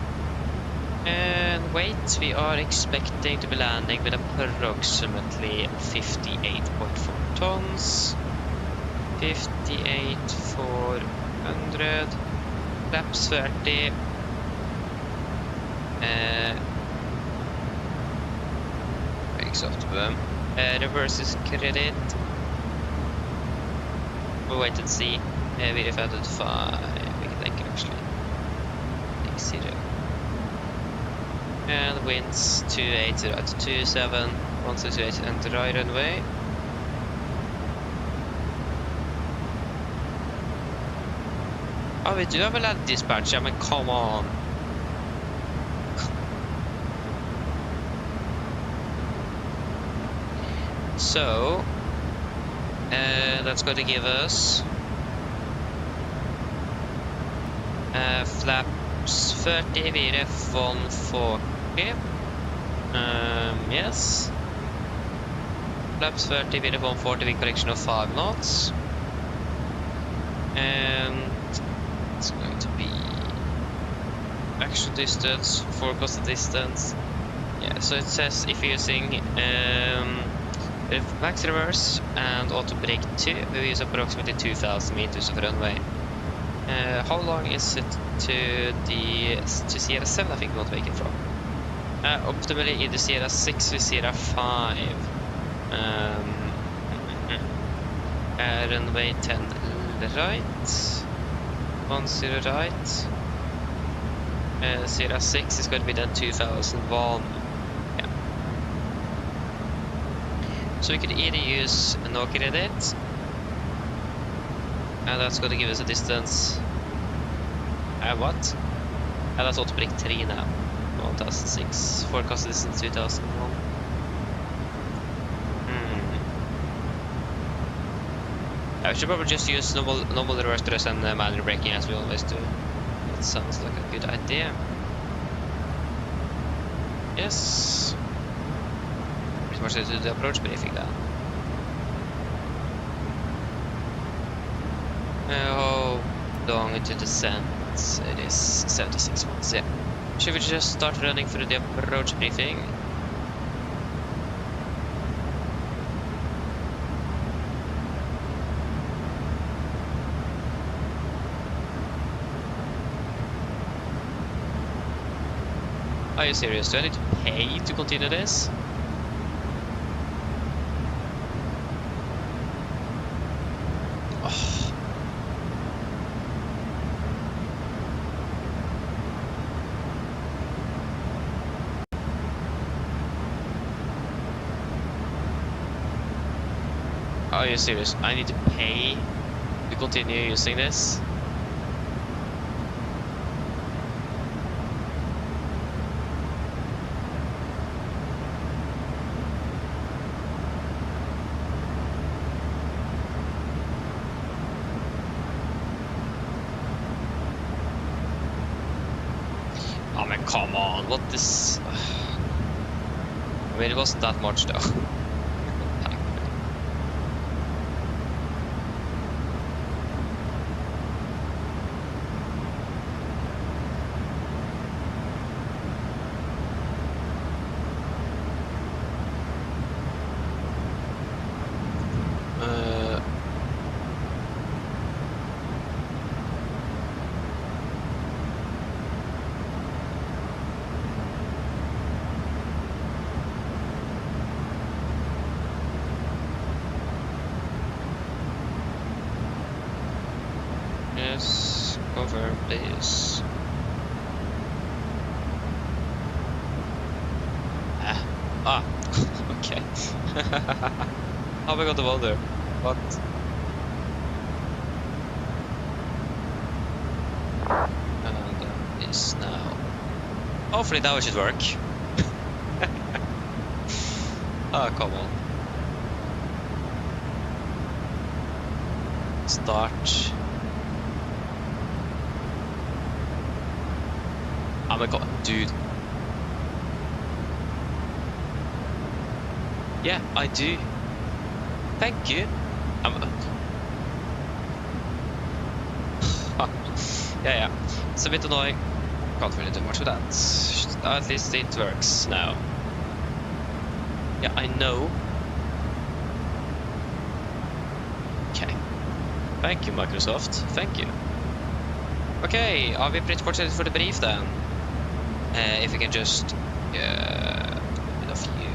And weight, we are expecting to be landing with approximately 58.4 tons. 58,400. Flaps 30. Exhaust boom. Reverse is credit. We'll wait and see. We defended 5. We can think actually. Take 0. And winds 280 at 27, 168 and the right runway. Oh, we do have a land dispatch. I mean, come on. So, that's going to give us flaps 30, VRF 140. Yes. Flaps 30, VRF 140 with correction of 5 knots. And it's going to be actual distance, forecasted distance. Yeah, so it says if you're using max reverse and auto brake 2, we use approximately 2,000 meters of runway. How long is it to Sierra 7? I think we want to make it from. Optimally either Sierra 6 or Sierra 5. Runway 10 right, 10 right. Sierra 6 is going to be then 2001. Yeah. So we could either use no credit, and that's going to give us a distance. What? That's auto brake 3 now. 1006. Forecast distance 2001. I should probably just use normal reverse thrust and manual braking as we always do. That sounds like a good idea. Yes. Pretty much to do the approach briefing then. How long to descent? It is 76 months, yeah. Should we just start running through the approach briefing? Are you serious? Do I need to pay to continue this? Oh. Are you serious? I need to pay to continue using this? Oh man, come on, what this... I mean, it wasn't that much though. Yes, over please. Okay. How we got the wonder? What? And is now. Hopefully that should work. Oh, come on. Start. Oh my god, dude. Yeah, I do. Thank you. Yeah. It's a bit annoying. Can't really do much with that. At least it works now. Yeah, I know. Okay. Thank you, Microsoft. Thank you. Okay, are we pretty much ready for the brief then? If we can just a bit of you.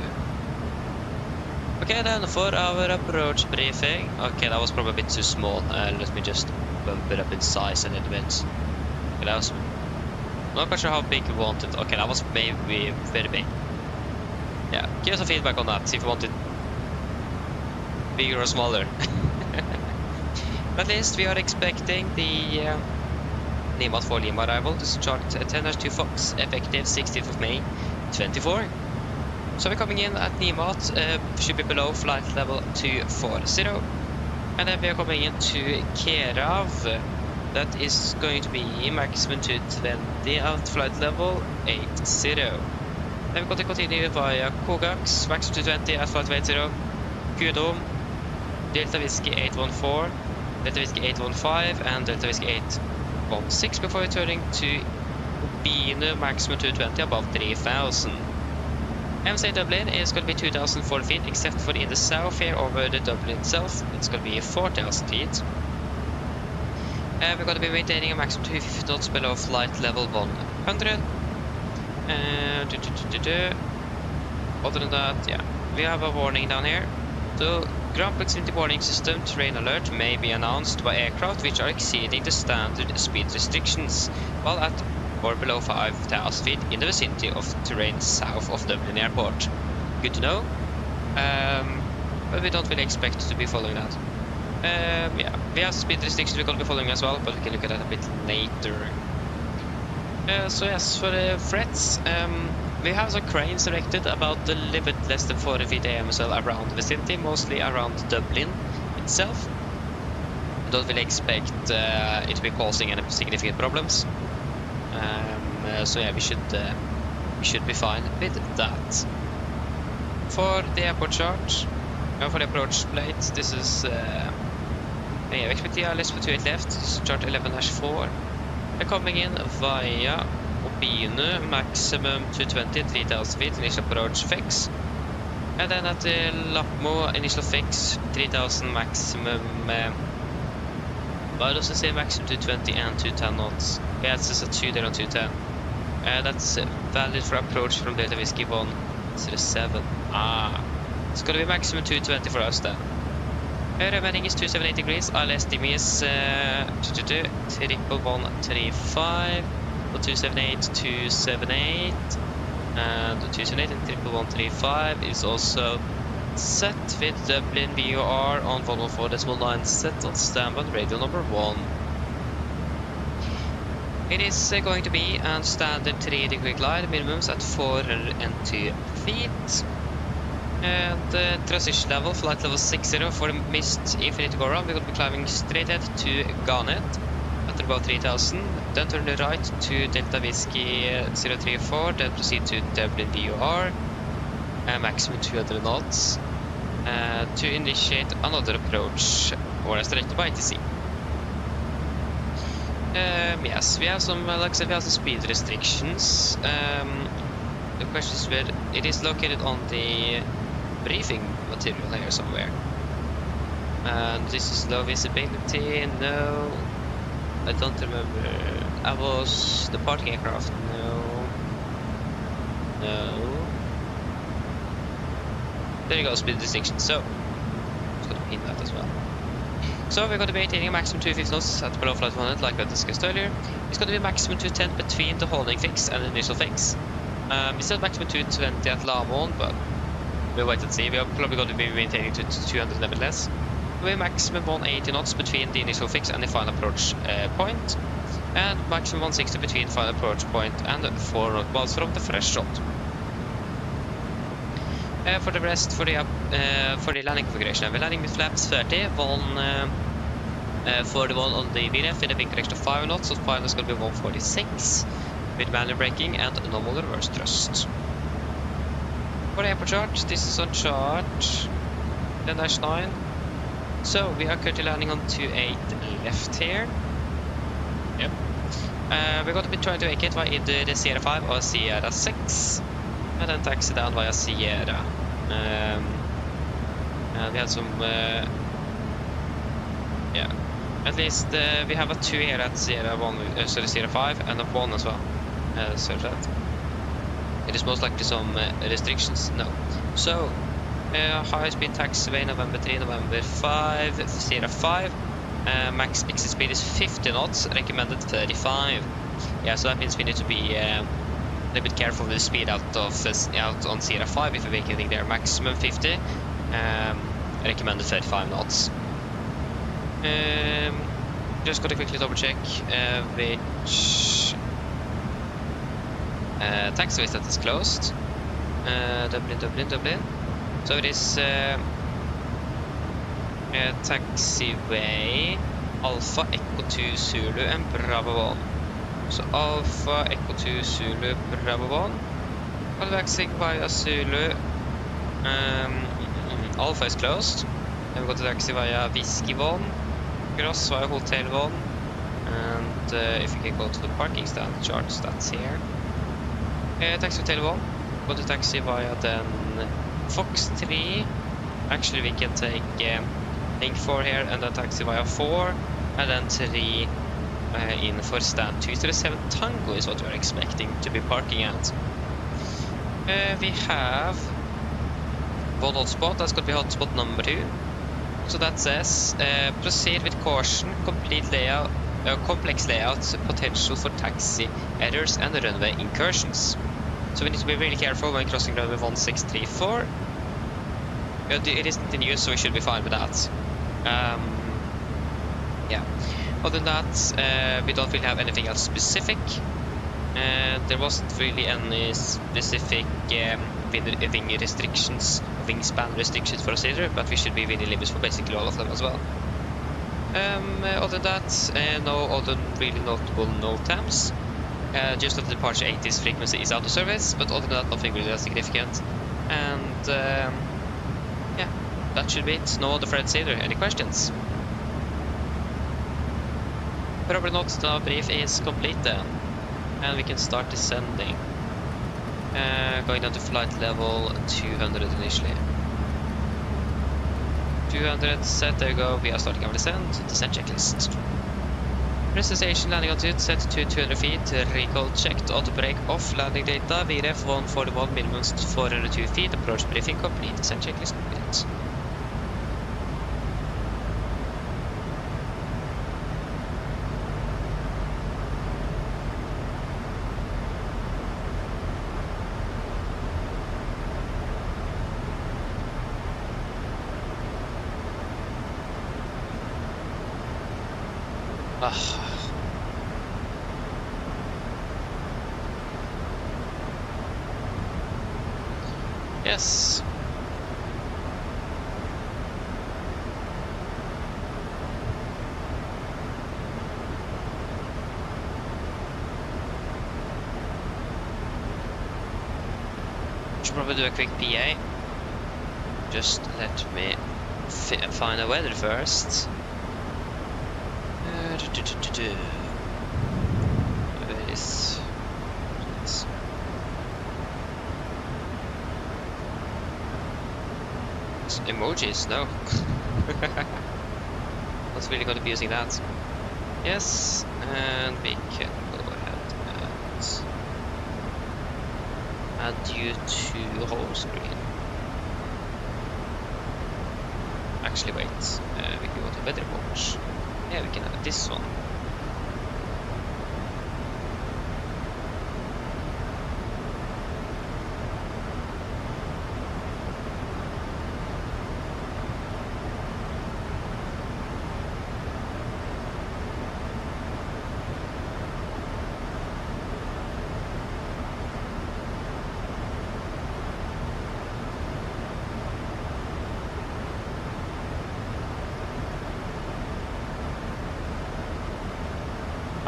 Okay then, for our approach briefing. Okay, that was probably a bit too small. Let me just bump it up in size a little bit. Okay, that was... I'm not quite sure how big you want it. Okay, that was maybe very big. Yeah, give us some feedback on that, see if you want it bigger or smaller. At least we are expecting the NIMAT 4 Lima arrival to start 10-2 Fox, effective 16th of May 24. So we're coming in at NIMAT, should be below flight level 240. And then we are coming into Kerav, that is going to be maximum 220 at flight level 80. Then we're going to continue via Kogax, maximum 220 at flight 80, Gudom, Delta Whiskey 814, Delta Whiskey 815 and Delta Whiskey 816 before returning to Binu, maximum 220 above 3000. MSA Dublin is going to be 2004 feet, except for in the south here over the Dublin itself, it's going to be 4000 feet. We're going to be maintaining a maximum 250 knots below flight level 100. Other than that, yeah, we have a warning down here. So, ground proximity warning system terrain alert may be announced by aircraft which are exceeding the standard speed restrictions while at or below 5000 feet in the vicinity of terrain south of Dublin Airport. Good to know. But we don't really expect to be following that. Yeah, we have speed restrictions we're going to be following as well, but we can look at that a bit later. So yes, for the threats, we have some cranes erected about a little bit less than 40 feet AMSL around the vicinity, mostly around Dublin itself. We don't really expect it to be causing any significant problems. So yeah, we should be fine with that. For the airport chart, for the approach plate, this is yeah, expect the ILS for 28 left, chart 11-4. We're coming in via Obinu, maximum 220, 3000 feet, initial approach fix. And then at the Lapmo, initial fix, 3000 maximum. Why does it say maximum 220 and 210 knots? Yeah, it's just a 2 there on 210. That's valid for approach from Delta Whiskey 107. It's gonna be maximum 220 for us then. Remaining is 278 degrees, ILS DME is 1135, 278, 278, and 278 and 1135 is also set with Dublin VOR on 114.9 set on standby radio number 1. It is going to be a standard 3-degree glide, minimums at 402 feet. And transition level, flight level 60 for missed infinite go around. We're going to be climbing straight ahead to Garnet at about 3000. Then turn right to Delta Whiskey 034. Then proceed to Dublin VOR, maximum 200 knots, to initiate another approach or as directed by ATC. Yes, we have some, like I said, we have some speed restrictions. The question is where it is located on the briefing material here somewhere. And this is low visibility. No, I don't remember. I was the parking aircraft. No. There you go, speed restriction. So I'm just gonna pin that as well. So we're going to be maintaining a maximum 250 knots at below flight 100, like I discussed earlier. It's going to be maximum 210 between the holding fix and the initial fix. Instead of maximum 220 at Lamon, but we'll wait and see. We are probably going to be maintaining to 200 nevertheless. We're maximum 180 knots between the initial fix and the final approach point, and maximum 160 between final approach point and 4 knot miles from the fresh shot. For the rest, for the landing configuration, we're landing with flaps 30, for the one on the VNF with a wing correction of 5 knots, so final is going to be 146 with manual braking and normal reverse thrust. For the airport chart, this is on chart 10-9. So we are currently landing on 28 left here. Yep. We're going to be trying to vacate via either the Sierra 5 or Sierra 6, and then taxi down via Sierra. And we had some, yeah, at least we have a 2 here at Sierra 1, sorry, Sierra 5, and a 1 as well. So that it is most likely some restrictions. No. So high-speed taxiway November 3, November 5, Sierra 5. Max exit speed is 50 knots, recommended 35. Yeah, so that means we need to be a little bit careful with the speed out on Sierra 5 if we're vacating there. Maximum 50, recommended 35 knots. Just gotta quickly double check which taxiways that is closed. Dublin. So it is taxiway Alpha Echo 2 Zulu and Bravo 1. So Alpha Echo 2 Zulu Bravo 1. Taxing via Zulu. Alpha is closed. Then we go to taxi via Whiskey 1. Cross via Hotel 1. And if we can go to the parking stand charts, that's here. Taxi Hotel 1. Go to taxi via then Fox 3. Actually, we can take Link 4 here and then taxi via 4. And then 3 in for stand 237 Tango is what we are expecting to be parking at. We have one hotspot, that's going to be hotspot number 2. So that says proceed with caution, complete layout, complex layouts, potential for taxi errors and runway incursions. So we need to be really careful when crossing runway 1634. It isn't in use, so we should be fine with that. Yeah. Other than that, we don't really have anything else specific. There wasn't really any specific wing restrictions, wingspan restrictions for us either, but we should be within limits for basically all of them as well. Other than that, no other really notable NOTAMs. Just that the departure 80's frequency is out of service, but other than that, nothing really that significant. And yeah, that should be it. No other threads either. Any questions? Probably not. The brief is complete then, and we can start descending. Going down to flight level 200 initially. 200 set, there you go. We are starting our descent checklist. Press the station, landing altitude set to 200 feet, recall checked, auto brake off, landing data, VRF 141, minimum 402 feet, approach briefing complete, descent checklist complete. Yes. Should probably do a quick PA. Just let me find the weather first. Where is emojis? No. Not really going to be using that. Yes, and we can go ahead and add you to home screen. Actually, wait. We can go to weather watch. Yeah, we can add this one.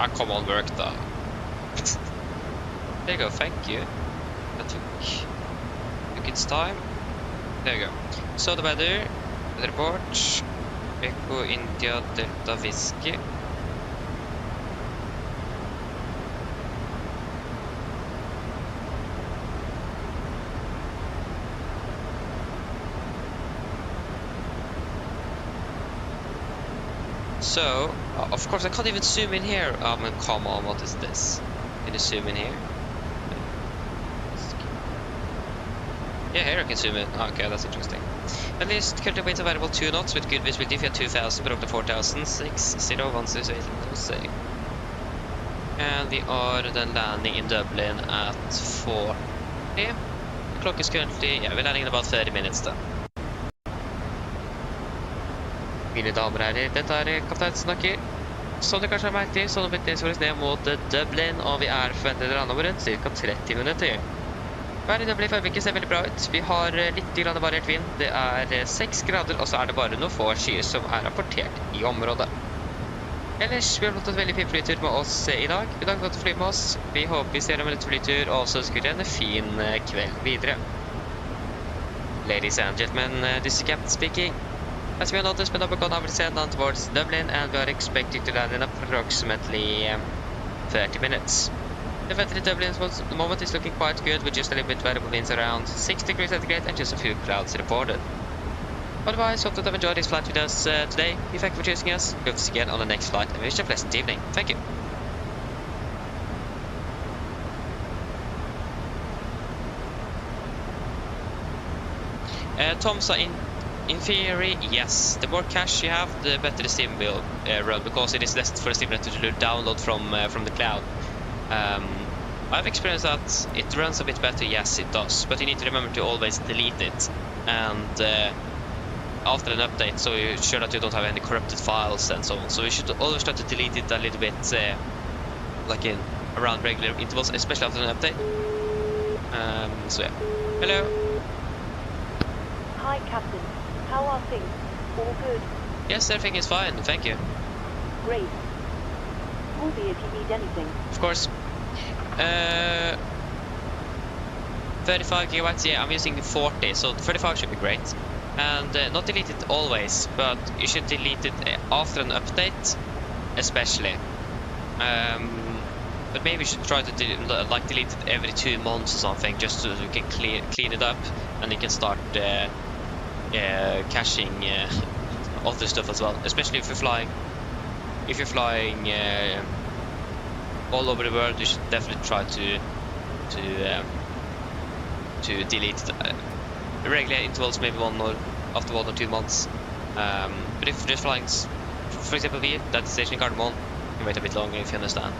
Ah, come on, work though. There you go, thank you. That took its time. There you go. So the weather report. Echo India Delta Whiskey. So, of course, I can't even zoom in here. I mean, come on, what is this? Can you zoom in here? Yeah, here I can zoom in. Okay, that's interesting. At least currently weight available 2 knots with good visibility via 2000, but up to 4000, 6016. And we are then landing in Dublin at 4. The clock is currently, yeah, we're landing in about 30 minutes then. Mine damer og herrer, dette kaptein snakker. Som du kanskje har merket til, så beveger vi oss ned mot Dublin, og vi forventet å lande om rundt ca. 30 minutter. Været i Dublin for øyeblikket ser veldig bra ut. Vi har litt variert vind. Det 6 grader, og så det bare noen få skyer som rapportert i området. Ellers, vi har fått en veldig fin flytur med oss i dag. I dag har vi fly med oss. Vi håper vi ser om en litt flytur, og så skal vi en fin kveld videre. Ladies and gentlemen, this is Captain speaking. As we have noticed, we're gone over down towards Dublin, and we are expecting to land in approximately 30 minutes. The weather in Dublin at the moment is looking quite good, with just a little bit variable winds around 6 degrees centigrade and just a few clouds reported. Otherwise, hope that you've enjoyed this flight with us today. We thank you for choosing us. We'll see you again on the next flight, and wish you a pleasant evening. Thank you. Tom, so in theory, yes. The more cache you have, the better the sim will run, because it is less for the simulator to download from the cloud. I've experienced that it runs a bit better, yes it does, but you need to remember to always delete it, and after an update, so you're sure that you don't have any corrupted files and so on. So you should always try to delete it a little bit, like around regular intervals, especially after an update. So yeah. Hello. Hi, Captain. How are things? All good? Yes, everything is fine, thank you. Great. Call me if you need anything. Of course. 35 gigabytes, yeah, I'm using 40, so 35 should be great. And not delete it always, but you should delete it after an update, especially. But maybe you should try to delete it every 2 months or something, just so you can clean it up, and you can start caching other stuff as well. Especially if you're flying. If you're flying all over the world, you should definitely try to delete regular intervals, maybe after 1 or 2 months. But if you're just flying, for example, we at the station in Gardermoen, you can wait a bit longer if you understand.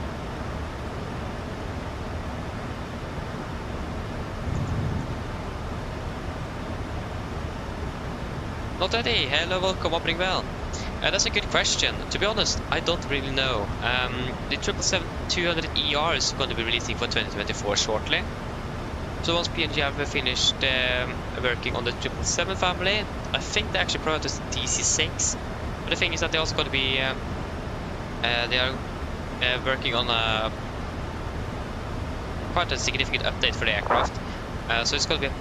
Not ready. Hello, welcome, upping well. That's a good question. To be honest, I don't really know. The 777-200 ER is going to be releasing for 2024 shortly. So once PMDG have finished working on the 777 family, I think they actually prioritized the DC6. But the thing is that they're also going to be they are working on quite a significant update for the aircraft. So it's going to be,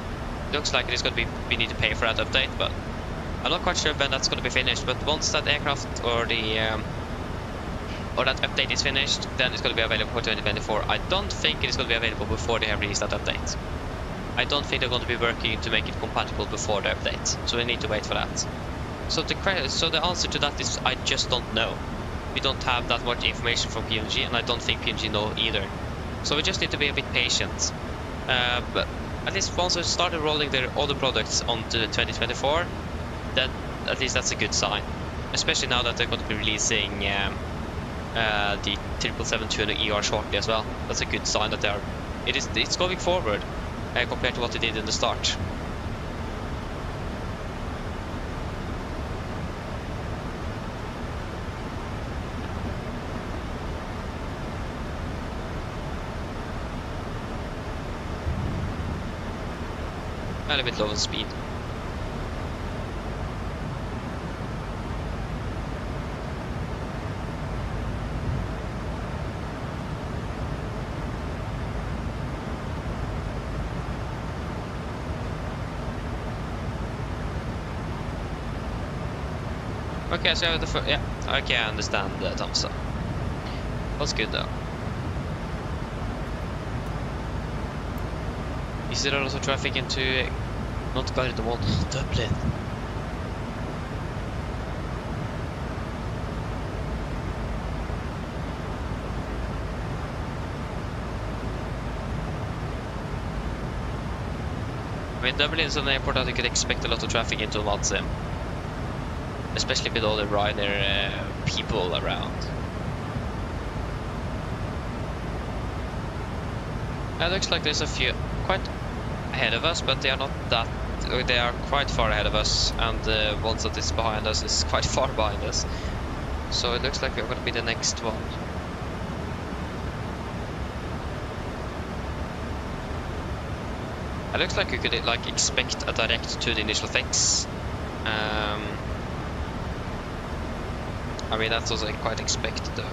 looks like it's going to be, we need to pay for that update, but I'm not quite sure when that's going to be finished. But once that aircraft or the or that update is finished, then it's going to be available for 2024. I don't think it is going to be available before they have released that update. I don't think they're going to be working to make it compatible before the update, so we need to wait for that. So the answer to that is I just don't know. We don't have that much information from PMDG, and I don't think PMDG know either. So we just need to be a bit patient. But at least once they started rolling their other products onto 2024, then at least that's a good sign. Especially now that they're going to be releasing the 777-200 ER shortly as well. That's a good sign that it's going forward compared to what they did in the start. And a bit low on speed. Okay, so the yeah, okay, I understand that, Thompson. That's good though. Is there also traffic into not Gardermoen, Dublin? I mean, Dublin is an airport that you could expect a lot of traffic into Vadsø. Especially with all the Ryanair people around. It looks like there's a few quite ahead of us, but they are not that. They are quite far ahead of us, and the ones that is behind us is quite far behind us. So it looks like we're going to be the next one. It looks like you could like expect a direct to the initial fix. I mean, that's also quite expected though.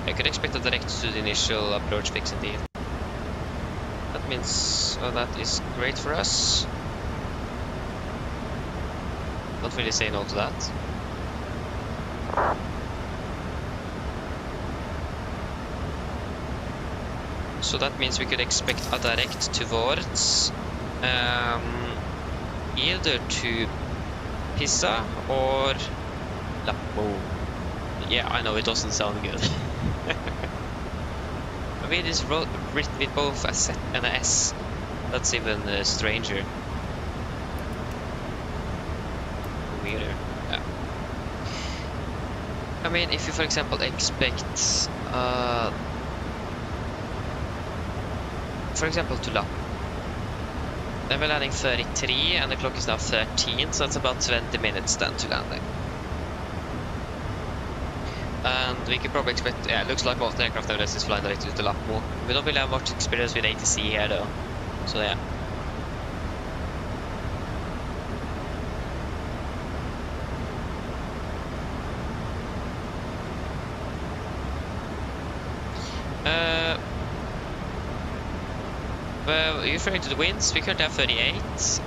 I could expect a direct to the initial approach fix indeed. That means that is great for us. Not really say no to that. So that means we could expect a direct towards either to Pisa or Lappo. Yeah, I know it doesn't sound good. I mean, it's written with both a Z and a S. That's even stranger. Weirder. Yeah. I mean, if you, for example, expect, for example, to Lappo. Then we're landing 33 and the clock is now 13, so that's about 20 minutes then to landing. And we could probably expect, yeah, it looks like both the aircraft nowadays is flying directly to Lapmo. We don't really have much experience with ATC here though, so yeah. Well, referring to the winds, we currently have 38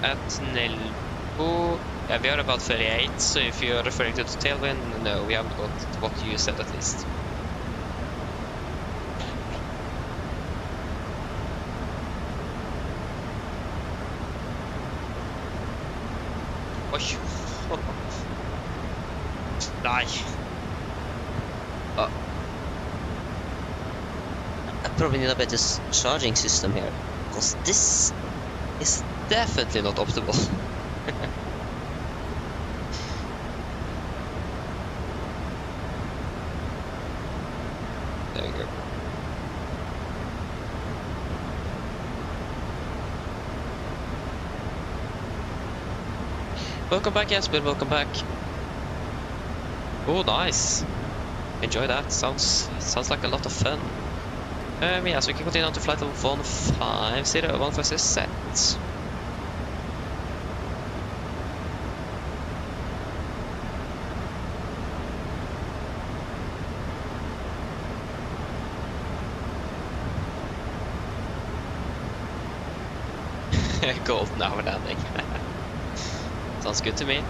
at Nelbo. Yeah, we are about 38, so if you're referring to the tailwind, no, we haven't got what you said at least. Oj! Nej! I probably need a better charging system here, because this is definitely not optimal. There you go. Welcome back, Jesper, welcome back. Oh, nice. Enjoy that, sounds like a lot of fun. Yeah, so we can continue on to flight level 150 is set. Gold now we're landing. Sounds good to me.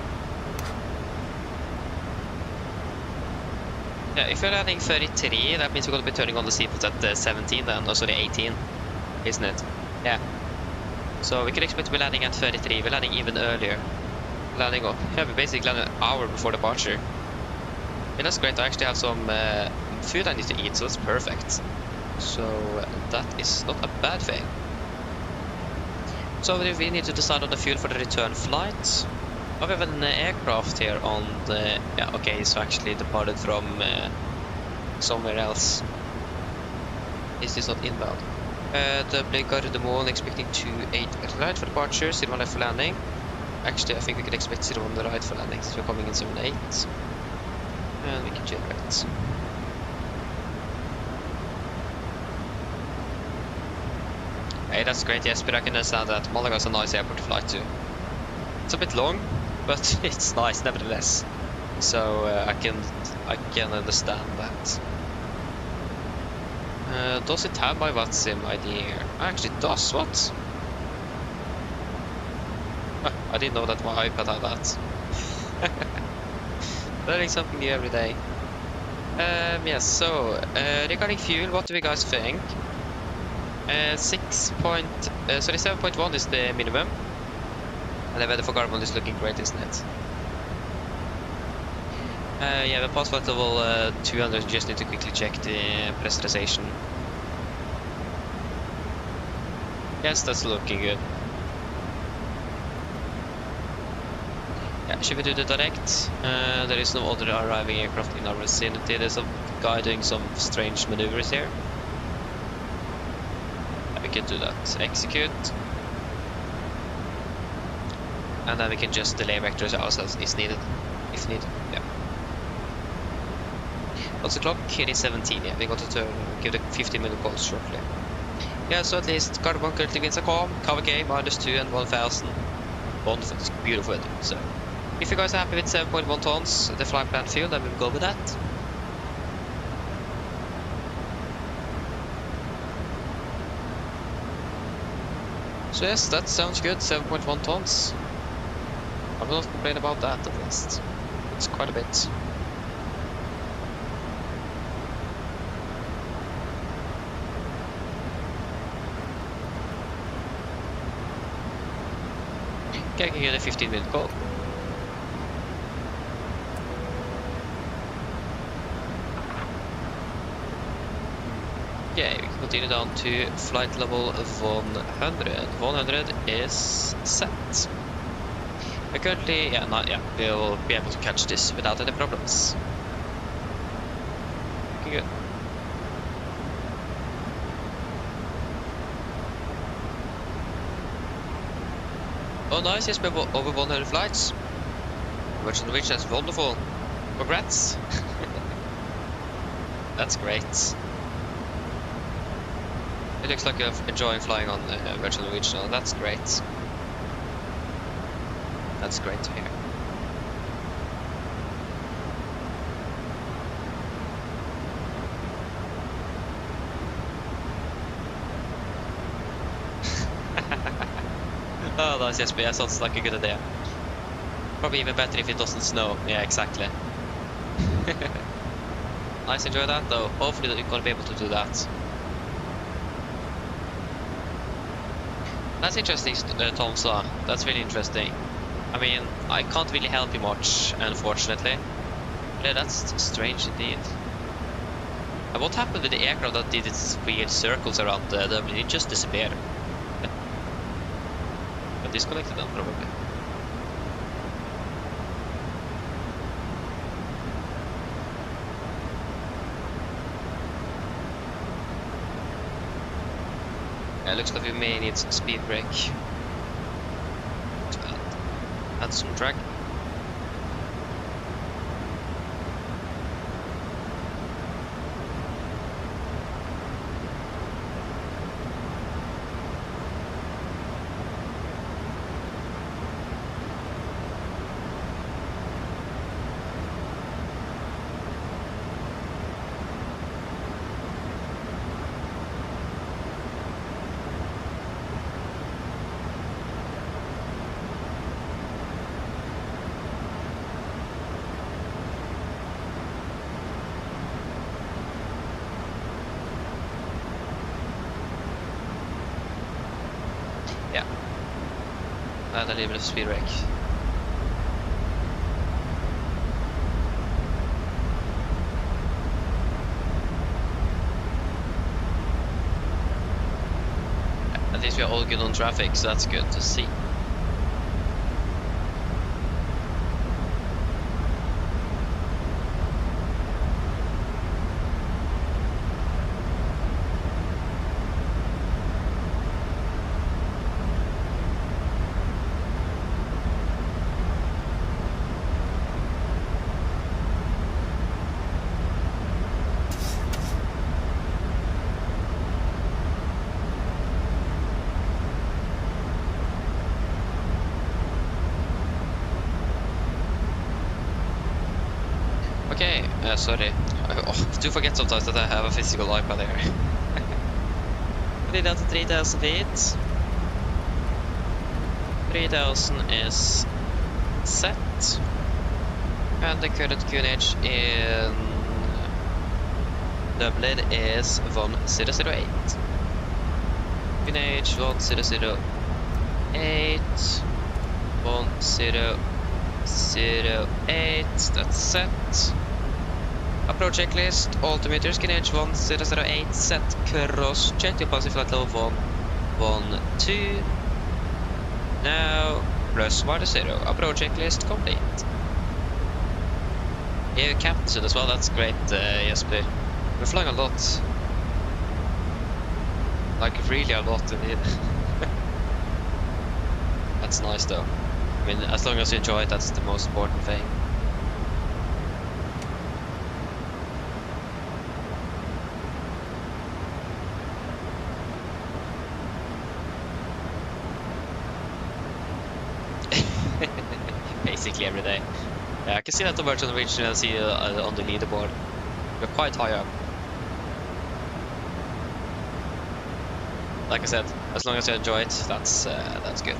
Yeah, if you're landing 33, that means we're going to be turning on the seatbelt at 17 then, oh sorry, 18, isn't it? Yeah. So we can expect to be landing at 33, we're landing even earlier. Landing up, yeah, we basically landed an hour before departure. Yeah, that's great, I actually have some food I need to eat, so that's perfect. So that is not a bad thing. So we need to decide on the fuel for the return flight. Oh, we have an aircraft here on the... Yeah, okay, so actually departed from somewhere else. Is this not inbound? Dublin Gardermoen expecting 28 right for departure, 01 left for landing. Actually, I think we could expect 01 right for landing since we're coming in 78. And we can generate. Hey, that's great, yes, but I can understand that Malaga is a nice airport to fly to. It's a bit long, but it's nice nevertheless. So I can understand that. Does it have my VATSIM ID here? Actually, it does. What? I didn't know that my iPad had that. Learning something new every day. Yes, so regarding fuel, what do you guys think? 7.1 is the minimum. And the weather for carbon is looking great, isn't it? Yeah, the past flight level 200, just need to quickly check the pressurization. Yes, that's looking good. Yeah, should we do the direct? There is no other arriving aircraft in our vicinity. There's a guy doing some strange maneuvers here. Yeah, we can do that. Execute. And then we can just delay vectors ourselves if needed. Yeah. What's the clock? It is 17, yeah. We got to give the 15-minute calls shortly. Yeah, so at least carbon currently winds are calm. KVK -2 and 1000. Wonderful, it's beautiful weather. So, if you guys are happy with 7.1 tons, the flight plan fuel, then we'll go with that. So yes, that sounds good, 7.1 tons. I will not complain about that at least. It's quite a bit. Okay, I can get a 15-minute call. Okay, we can continue down to flight level 100. 100 is set. We're currently, we'll be able to catch this without any problems. Looking good. Oh nice, yes, we're over 100 flights. Oslo Norwegian, that's wonderful. Congrats. That's great. It looks like you're enjoying flying on Oslo Norwegian. That's great. That's great to hear. Oh, nice, yes, but yeah, sounds like a good idea. Probably even better if it doesn't snow. Yeah, exactly. Nice, enjoy that though. Hopefully you're gonna be able to do that. That's interesting, Tomsa. That's really interesting. I mean, I can't really help you much, unfortunately. But yeah, that's strange indeed. And what happened with the aircraft that did its weird circles around Dublin? It just disappeared. But disconnected them, probably. Yeah, looks like we may need some speed brake. Add some drag. Add a little bit of speed brake. At least we are all good on traffic, so that's good to see. Okay, sorry. I do forget sometimes that I have a physical iPad here. We did down to 3,000 feet. 3000 is set. And the current QNH in Dublin is 1008. QNH 1008. 1008. That's set. Approach checklist. Altimeters QNH 1008 set. Cross check to pass flight level 112. Now plus -0. Approach checklist complete. You captured as well, that's great, Jesper. We're flying a lot. Like, really a lot indeed. That's nice though. I mean, as long as you enjoy it, that's the most important thing. Basically every day. Yeah, I can see that the Oslo Norwegian and see on the leaderboard. We're quite high up. Like I said, as long as you enjoy it, that's good.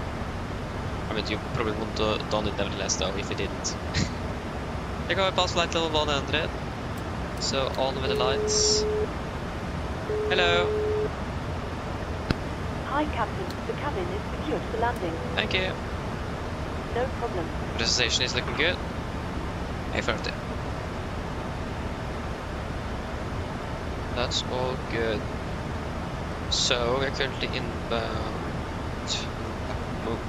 I mean, you probably wouldn't have done it nevertheless though if you didn't. They're going past flight level 100. So on with the lights. Hello. Hi, Captain. The cabin is secured for landing. Thank you. No problem. Presentation is looking good. A30. That's all good. So we're currently inbound. Move.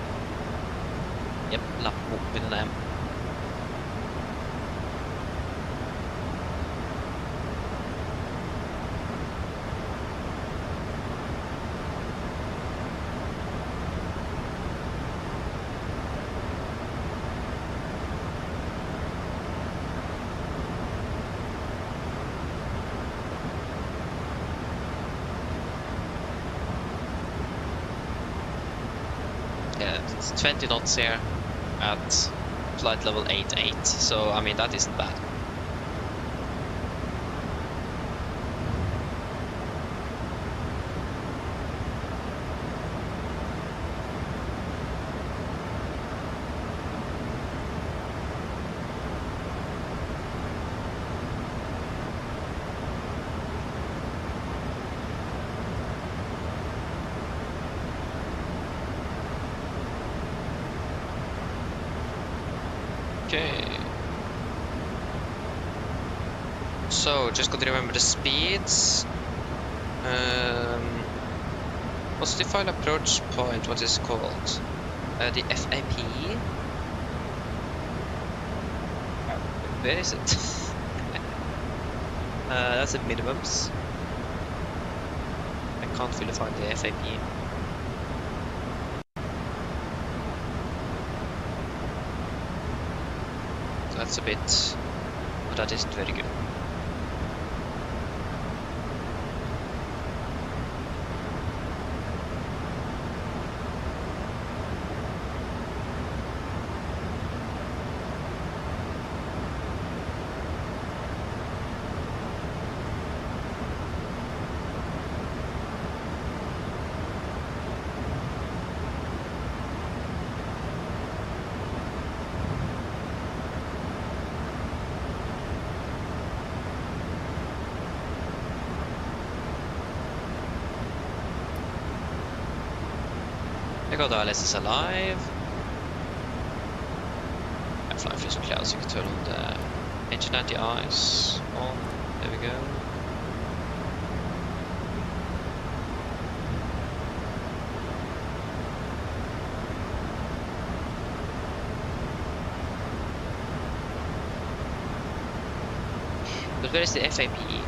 Yep, Lapmo with an M. Yeah, it's 20 knots here at flight level 88, so I mean that isn't bad. Okay. So, just got to remember the speeds. What's the final approach point? What is it called? The FAP? Where is it? That's the minimums. I can't really find the FAP. That's a bit, but that isn't very good. I got ALS is alive. I'm flying through some clouds, you can turn on the engine anti-ice on. There we go. But where is the FAP?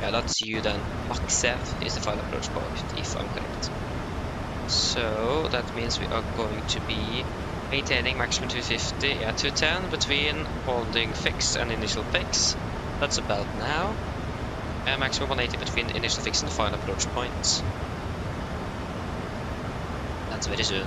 Yeah, that's you then. MSFS is the final approach point, if I'm correct. So that means we are going to be maintaining maximum 250, yeah, 210 between holding fix and initial fix. That's about now. And maximum 180 between initial fix and final approach points. That's very soon.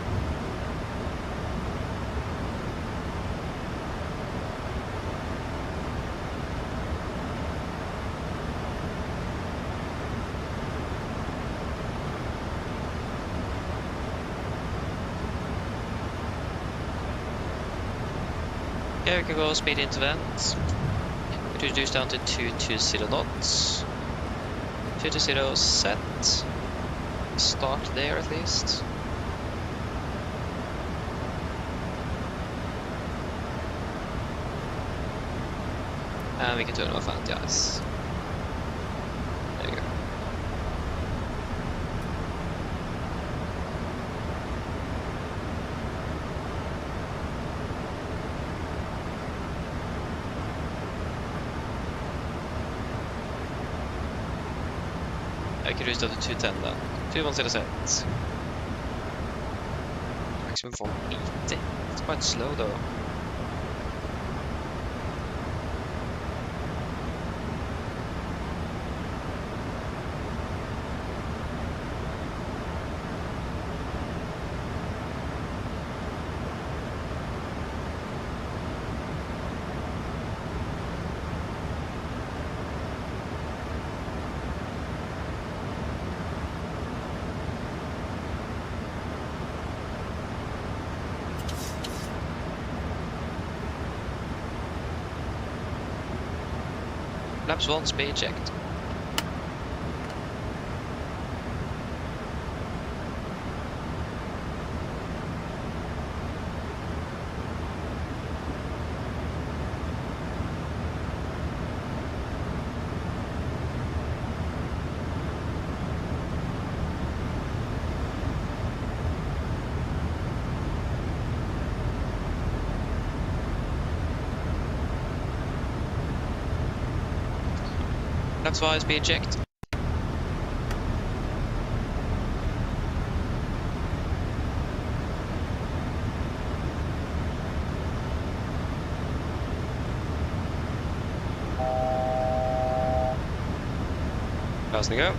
Okay, we can go speed into vent. Reduce down to 220 knots. 220 set. Start there at least. And we can turn off anti-ice. There you go. I can reduce down to 210 then. 210 set. Maximum 180. It's quite slow though. Flaps 1 speed checked. Flaps 5 speed checked. Fasten go.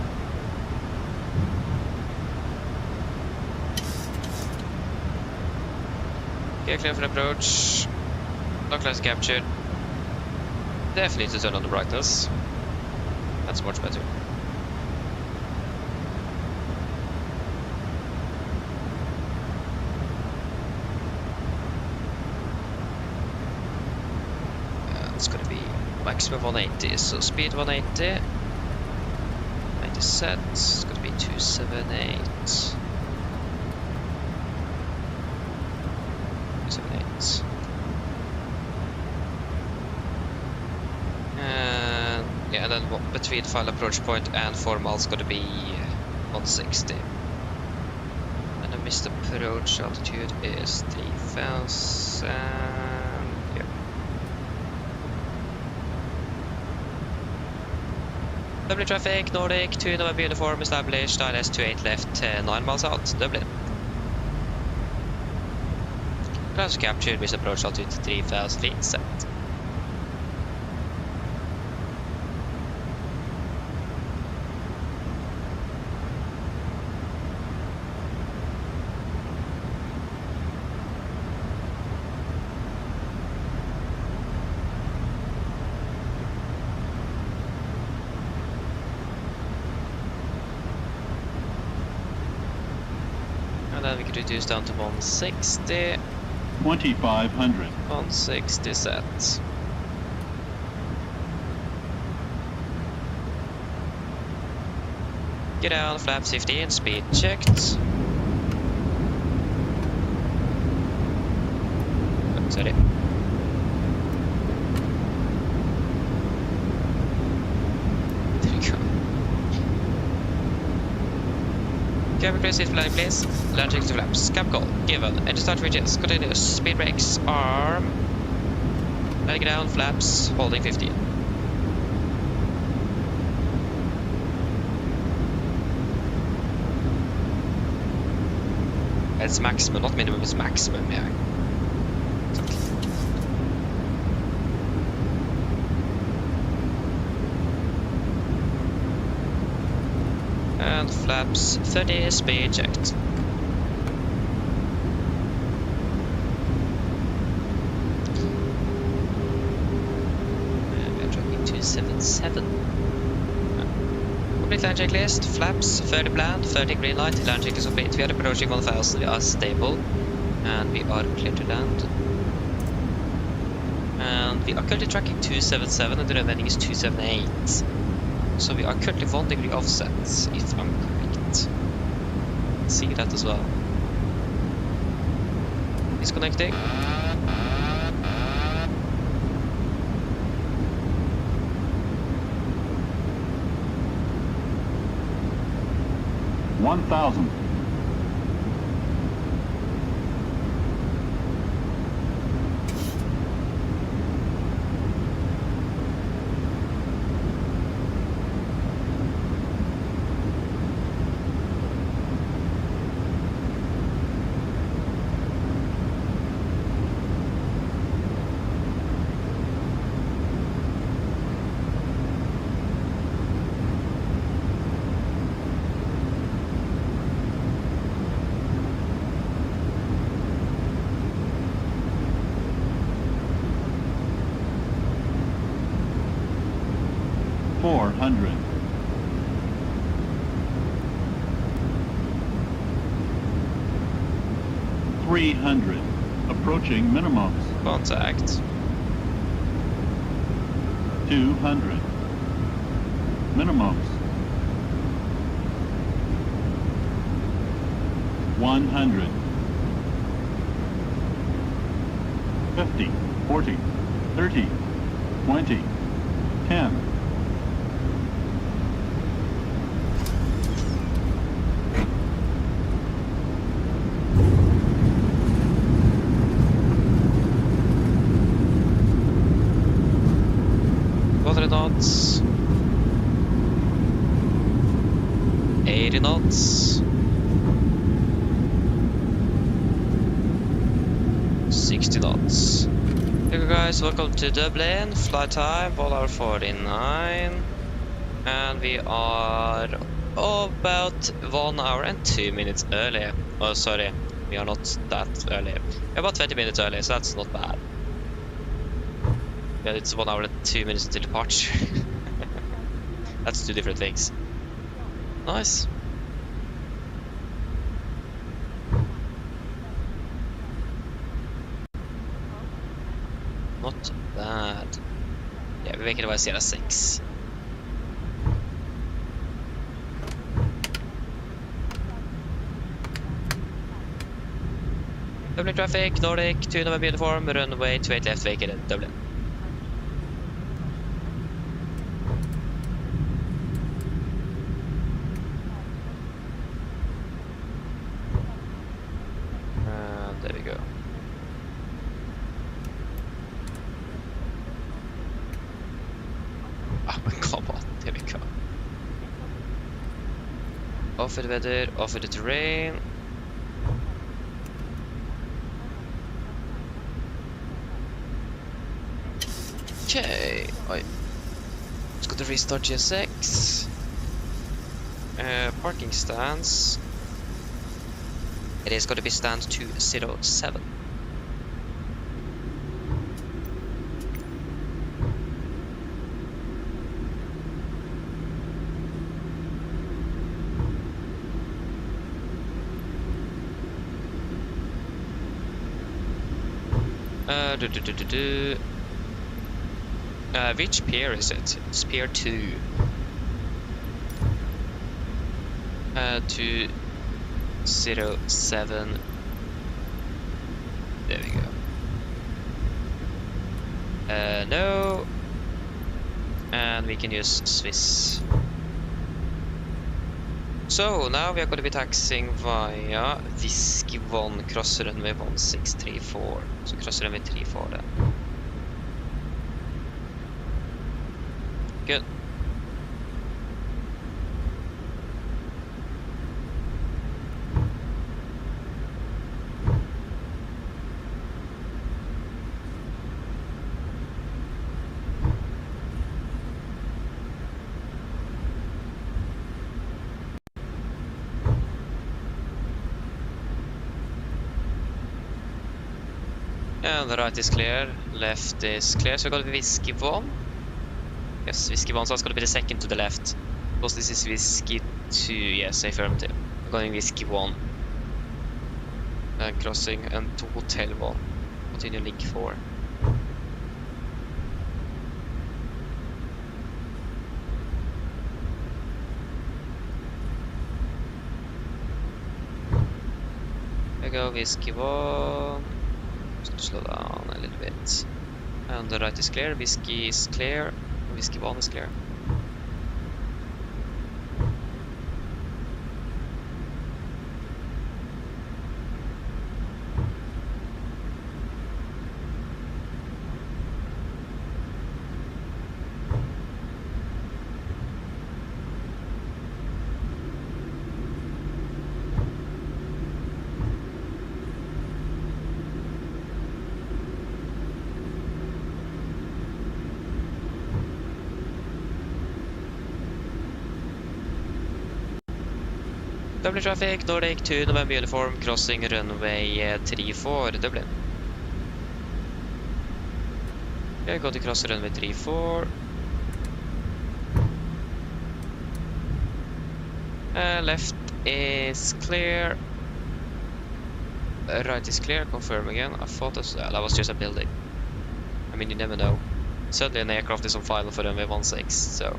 Okay, clear for approach. Lock lines captured. Definitely need to turn on the brightness. That's much better. It's gonna be maximum 180, so speed 180. 90 set, it's gonna be 278. 278. Yeah, and then between final approach point and formal is gonna be 160. And the missed approach altitude is 3000. Yeah. Dublin traffic, Nordic, 2 November uniform established, ILS 28 left, 9 miles out, Dublin. Clouds captured, missed approach altitude 3000 feet, set. And then we could reduce down to 160. 2,500. 160 set. Get down, flaps 15, speed checked. Sorry. There you go. Cabin crew, seat flying please. Land check to flaps. Cap call. Given. Engine start reaches. Continuous. Speed brakes. Arm. Landing down. Flaps. Holding 15. It's maximum, not minimum, it's maximum, yeah. And flaps 30, speed checked. And we are tracking 277. Complete land checklist, flaps 30 planned, 30 green light, land checklist complete. We are approaching 1000, we are stable. And we are clear to land. and we are currently tracking 277 and the remaining is 278. So we are currently 1 degree offset, if I'm correct. See that as well. Disconnecting. One thousand. $400. $300. Approaching minimums. Contact. 200. Minimums. 100. 50. 40. 30. 20. 10. Knots, 80 knots, 60 knots. Hey guys, welcome to Dublin. Flight time 1 hour 49, and we are about 1 hour and 2 minutes early. Oh, sorry, we are not that early. We're about 20 minutes early, so that's not bad. Yeah, it's 1 hour and 2 minutes until departure. That's two different things. Nice. Not bad. Yeah, vi väcker det var Sierra 6. Dublin traffic, Nordic, 2 November uniform, runway 28 left, vacated, Dublin. There we go. Ah, men come on, there we go. Off with the weather, off with the terrain. Okay, let's go to restart GSX. Parking stands. It is going to be stand 207. Which pier is it? It's pier 2. 207. There we go. No. And we can use Swiss. So now we are going to be taxiing via Whiskey 1, cross runway 1634. So cross runway 34 then. Good. And the right is clear, left is clear, so we're going to be Whiskey 1. Yes, Whiskey 1, so it's going to be the second to the left. Because this is Whiskey 2, yes, affirmative. We're going Whiskey 1. And crossing and to Hotel 1. Continue link 4. go, whiskey 1. Just slow down a little bit. And the right is clear, whiskey is clear, whiskey 1 is clear. Dublin traffic, Nordic 2 November uniform, crossing runway 34, Dublin. Okay, go to cross runway 34. Left is clear. Right is clear, confirm again. I thought that was just a building. I mean, you never know. Suddenly an aircraft is on final for runway 16, so.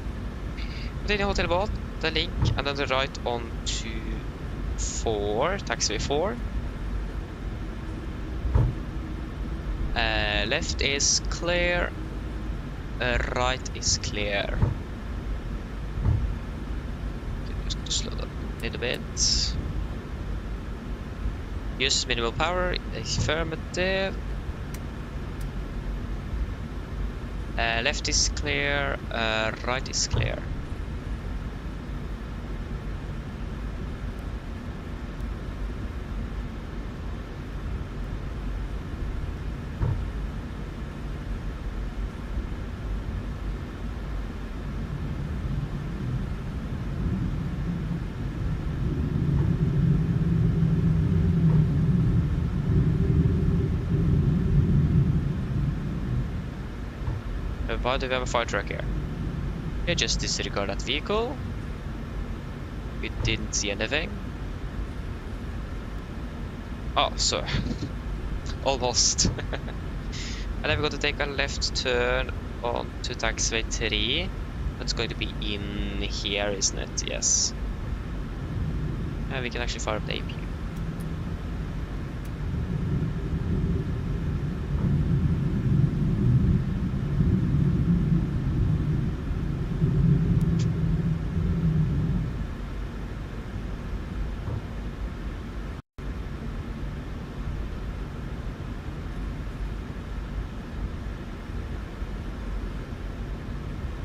Continue hotel bot, the link, and then the right on to 4, taxiway 4. Left is clear, right is clear. Just slow down a little bit. Use minimal power, affirmative. Left is clear, right is clear. Why do we have a fire truck here? Okay, just disregard that vehicle. We didn't see anything. Oh, sorry. Almost. And then we're going to take a left turn on to taxiway 3. That's going to be in here, isn't it? Yes. And we can actually fire up the APU.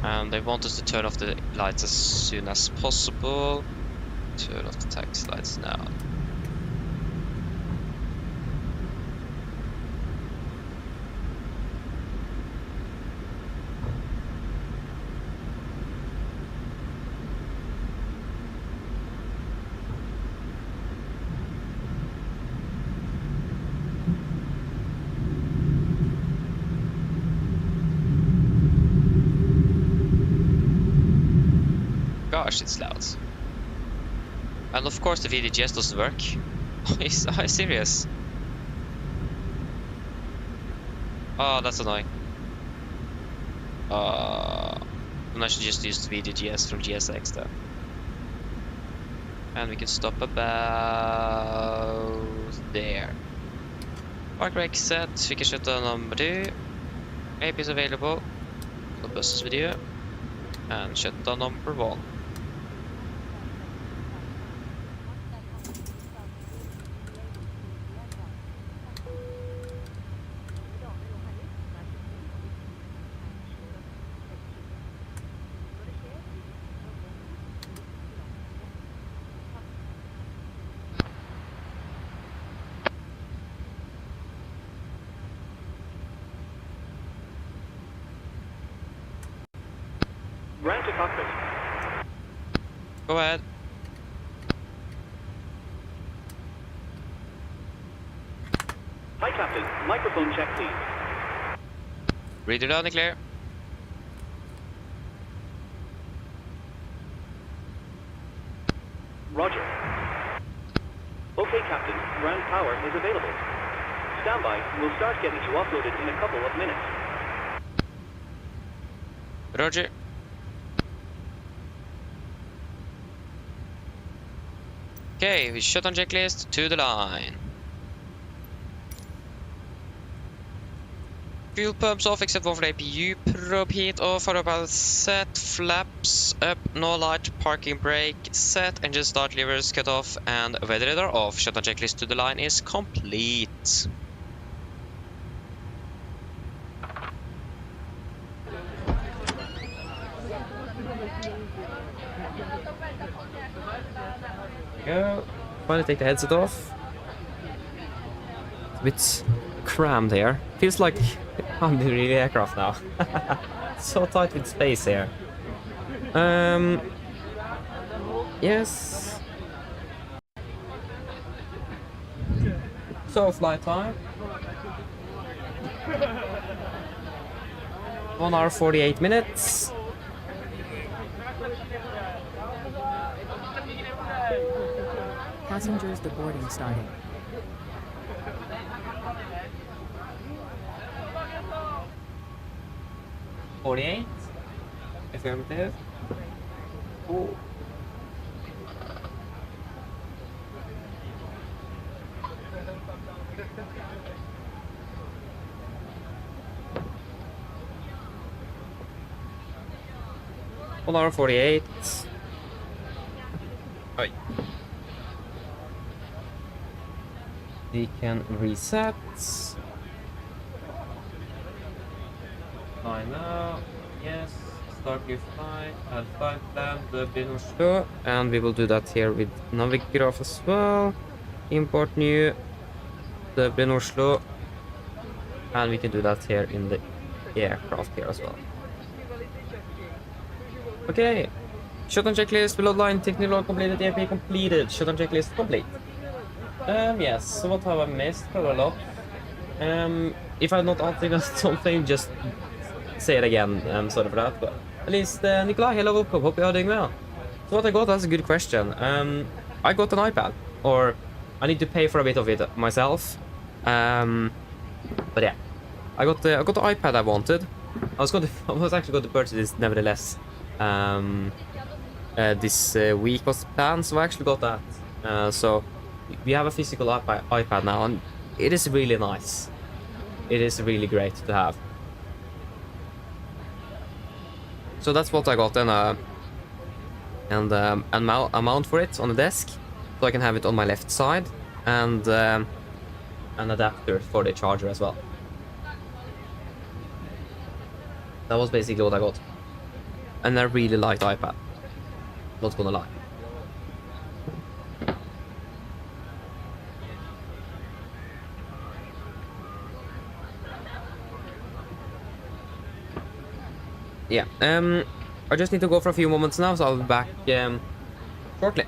And they want us to turn off the lights as soon as possible. Turn off the taxi lights now. Gosh, it's loud. And of course the VDGS doesn't work. Are you serious? Oh, that's annoying. And I should just use the VDGS from GSX then. And we can stop about there. Park brake set, we can shut down number 2. AP is available. Got buses with you. And shut down number 1. Grant to cockpit. Go ahead. Hi, Captain. Microphone check, please. Read it loud and clear. Roger. Okay, Captain. Ground power is available. Stand by. We'll start getting you offloaded in a couple of minutes. Roger. Okay, we shut on checklist to the line. Fuel pumps off except one for the APU. Probe heat off, autopilot set, flaps up, no light, parking brake set, engine start levers cut off, and weather radar off. Shutdown checklist to the line is complete. Go. Finally take the headset off. It's a bit crammed here. Feels like I'm in the real aircraft now. So tight with space here. Yes. So flight time. 1 hour 48 minutes. Passengers deboarding starting. Affirmative. Oh. One hour 48. Oi. We can reset. Fly now. Yes. Start new flight. Add flight plan. Dublin Oslo. And we will do that here with Navigraph as well. Import new. Dublin Oslo. And we can do that here in the aircraft here as well. Okay. Shutdown checklist below line. Technical log completed. ERP completed. Shutdown checklist complete. Yes. So what have I missed? Probably a lot. If I'm not answering something, just say it again. I'm sorry for that. But at least, Nikolai, hello, welcome. Hope you're doing well. So what I got, that's a good question. I got an iPad, or I need to pay for a bit of it myself. But yeah, I got the iPad I wanted. I was actually going to purchase this nevertheless. This week was the plan, so I actually got that. So we have a physical iPad now, and it is really nice. It is really great to have. So that's what I got, and a mount for it on the desk, so I can have it on my left side, and an adapter for the charger as well. That was basically what I got, and I really liked iPad. Not gonna lie. Yeah, I just need to go for a few moments now, so I'll be back shortly.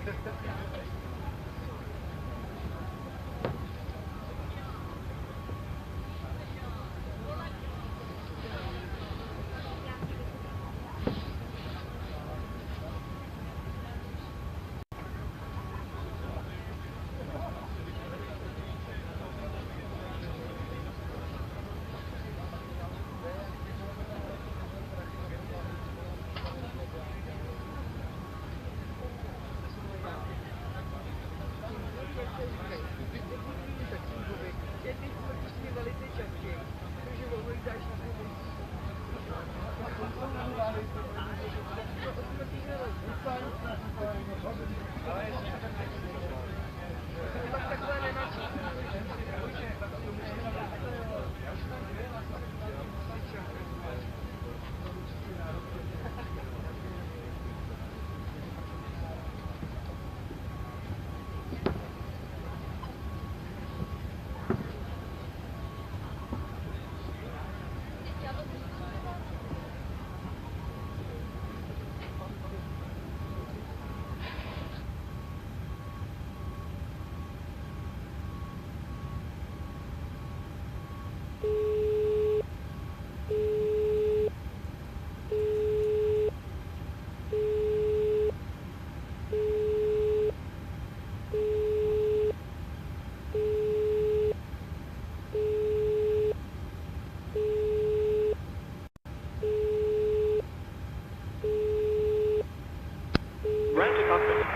Ground to cockpit.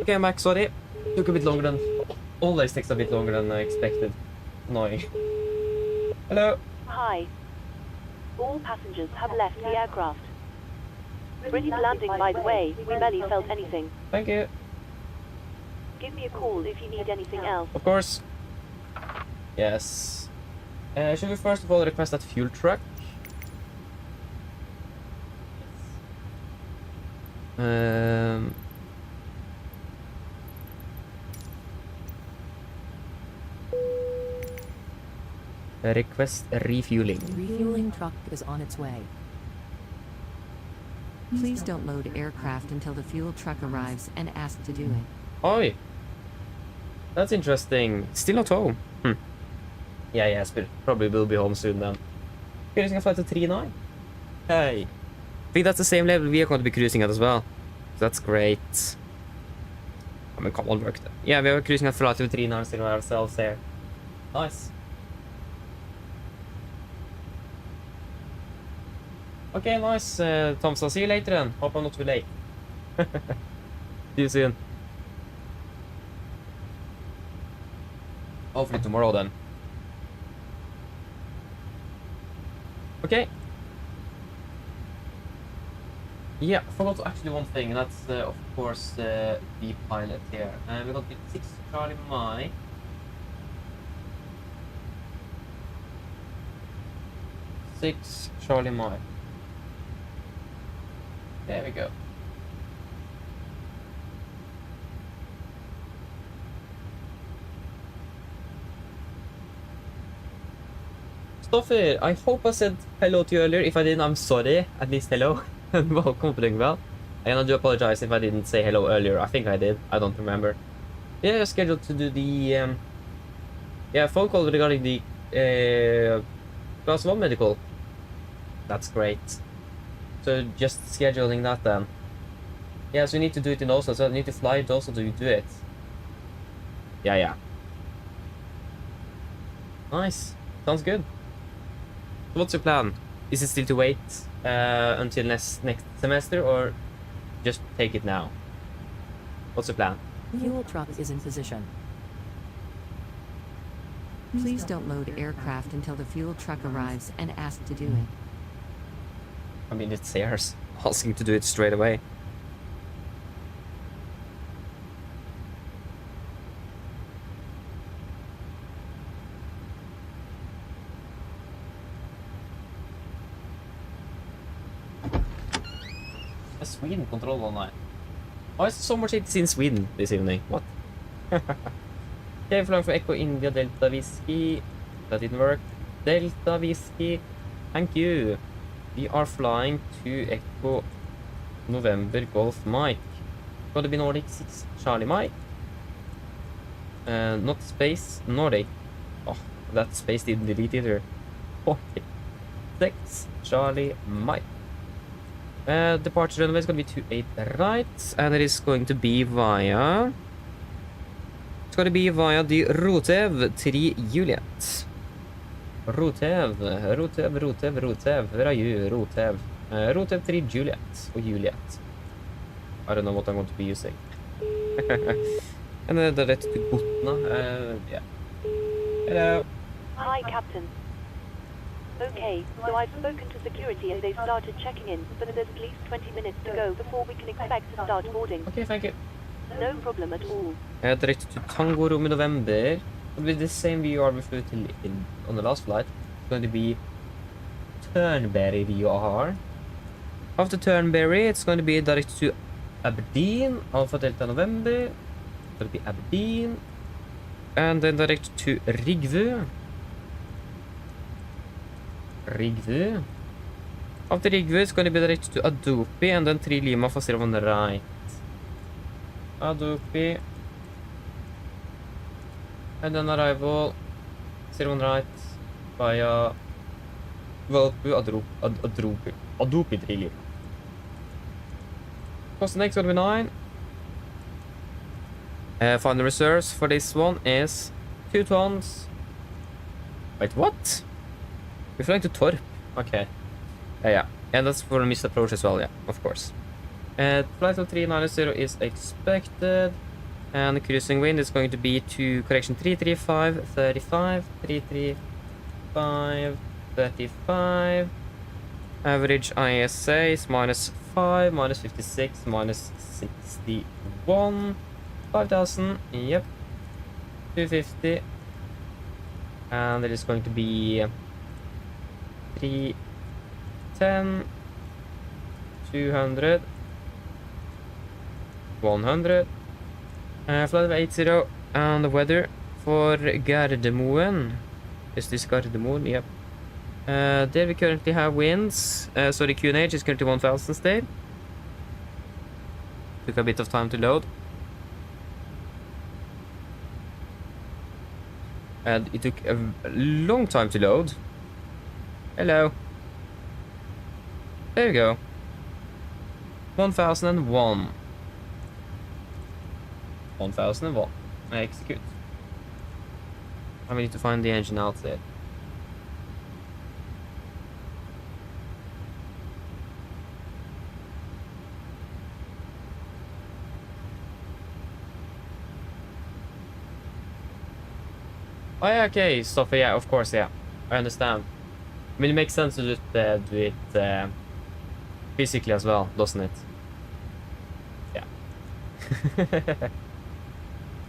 Okay, Max, sorry. Took a bit longer than... Always takes a bit longer than I expected. Annoying. Hello. Hi. All passengers have left the aircraft. Brilliant landing, by the way. We barely felt anything. Thank you. Give me a call if you need anything else. Of course. Yes. Should we first of all request that fuel truck? Request refueling. Refueling truck is on its way. Please don't load aircraft until the fuel truck arrives and ask to do it. Oi! That's interesting. Still not home. Yeah, yes, but probably will be home soon then. Cruising a flight to 39. Hey. I think that's the same level we are going to be cruising at as well. That's great. I mean, come on, work. Yeah, we are cruising at flight to 39 ourselves there. Nice. Okay, nice, Thompson. See you later then. Hope I'm not too late. See you soon. Hopefully tomorrow then. Okay. Yeah, forgot actually one thing, and that's of course the pilot here. We got 6 Charlie Mike. 6 Charlie Mike. There we go. Stoffer, I hope I said hello to you earlier. If I didn't, I'm sorry. At least hello. And welcome to doing well. And I do apologize if I didn't say hello earlier. I think I did. I don't remember. Yeah, you're scheduled to do the phone call regarding the Class 1 medical. That's great. So just scheduling that then. Yeah, so we need to do it in Oslo, so I need to fly to Oslo to do it. Yeah. Nice. Sounds good. So what's your plan? Is it still to wait until next semester, or just take it now? What's the plan? Fuel truck is in position. Please don't load aircraft until the fuel truck arrives and ask to do it. I mean, it's theirs. Asking to do it straight away. Sweden control online. Why is so much it's in Sweden this evening? What? Okay, flying for Echo India Delta Whiskey. That didn't work. Delta Whiskey. Thank you. We are flying to Echo November Golf Mike. Gotta be Nordic 6 Charlie Mike. Not space Nordic. Oh, that space didn't delete either. Okay. 6 Charlie Mike. Departure runway is going to be 28 right, and it is going to be via... It's going to be via the Rotev 3 Juliet. Rotev, where are you, Rotev? Rotev 3 Juliet, or Juliet. I don't know what I'm going to be using. And then direct to Botna, yeah. Hello. Hi, Captain. Okay, so I've spoken to security and they've started checking in, but there's at least 20 minutes to go before we can expect to start boarding. Okay, thank you. No problem at all. Direct to Tango Romeo November. With the same VOR we flew on the last flight. It's going to be Turnberry VOR. After Turnberry, it's going to be direct to Aberdeen, Alpha Delta November. It's going to be Aberdeen. And then direct to Rigvø. After Rigvø, it's going to be direct to Adopi, and then 3 Lima for 0 on the right. Adopi. And then arrival 0 on the right via Valpu, Adopi 3 Lima. Cost next going to be 9. Final reserves for this one is 2 tons. Wait, what? We're flying to Torp. Okay. Yeah. And that's for a missed approach as well, yeah, of course. Flight of 390 is expected. And the cruising wind is going to be to correction 335, 35, 335, 35. Average ISA is -5, -56, -61. 5,000, yep. 250. And it is going to be 310, 200, 100. Flight of 80, and the weather for Gardermoen. Is this Gardermoen? Yep. There we currently have winds. So the QNH is currently 1,000 still. Took a bit of time to load. And it took a long time to load. Hello. There we go. 1001. 1001. I execute. I need to find the engine outside. Oh yeah, okay, stuff, yeah, of course, yeah. I understand. I mean, it makes sense to just do it physically as well, doesn't it? Yeah.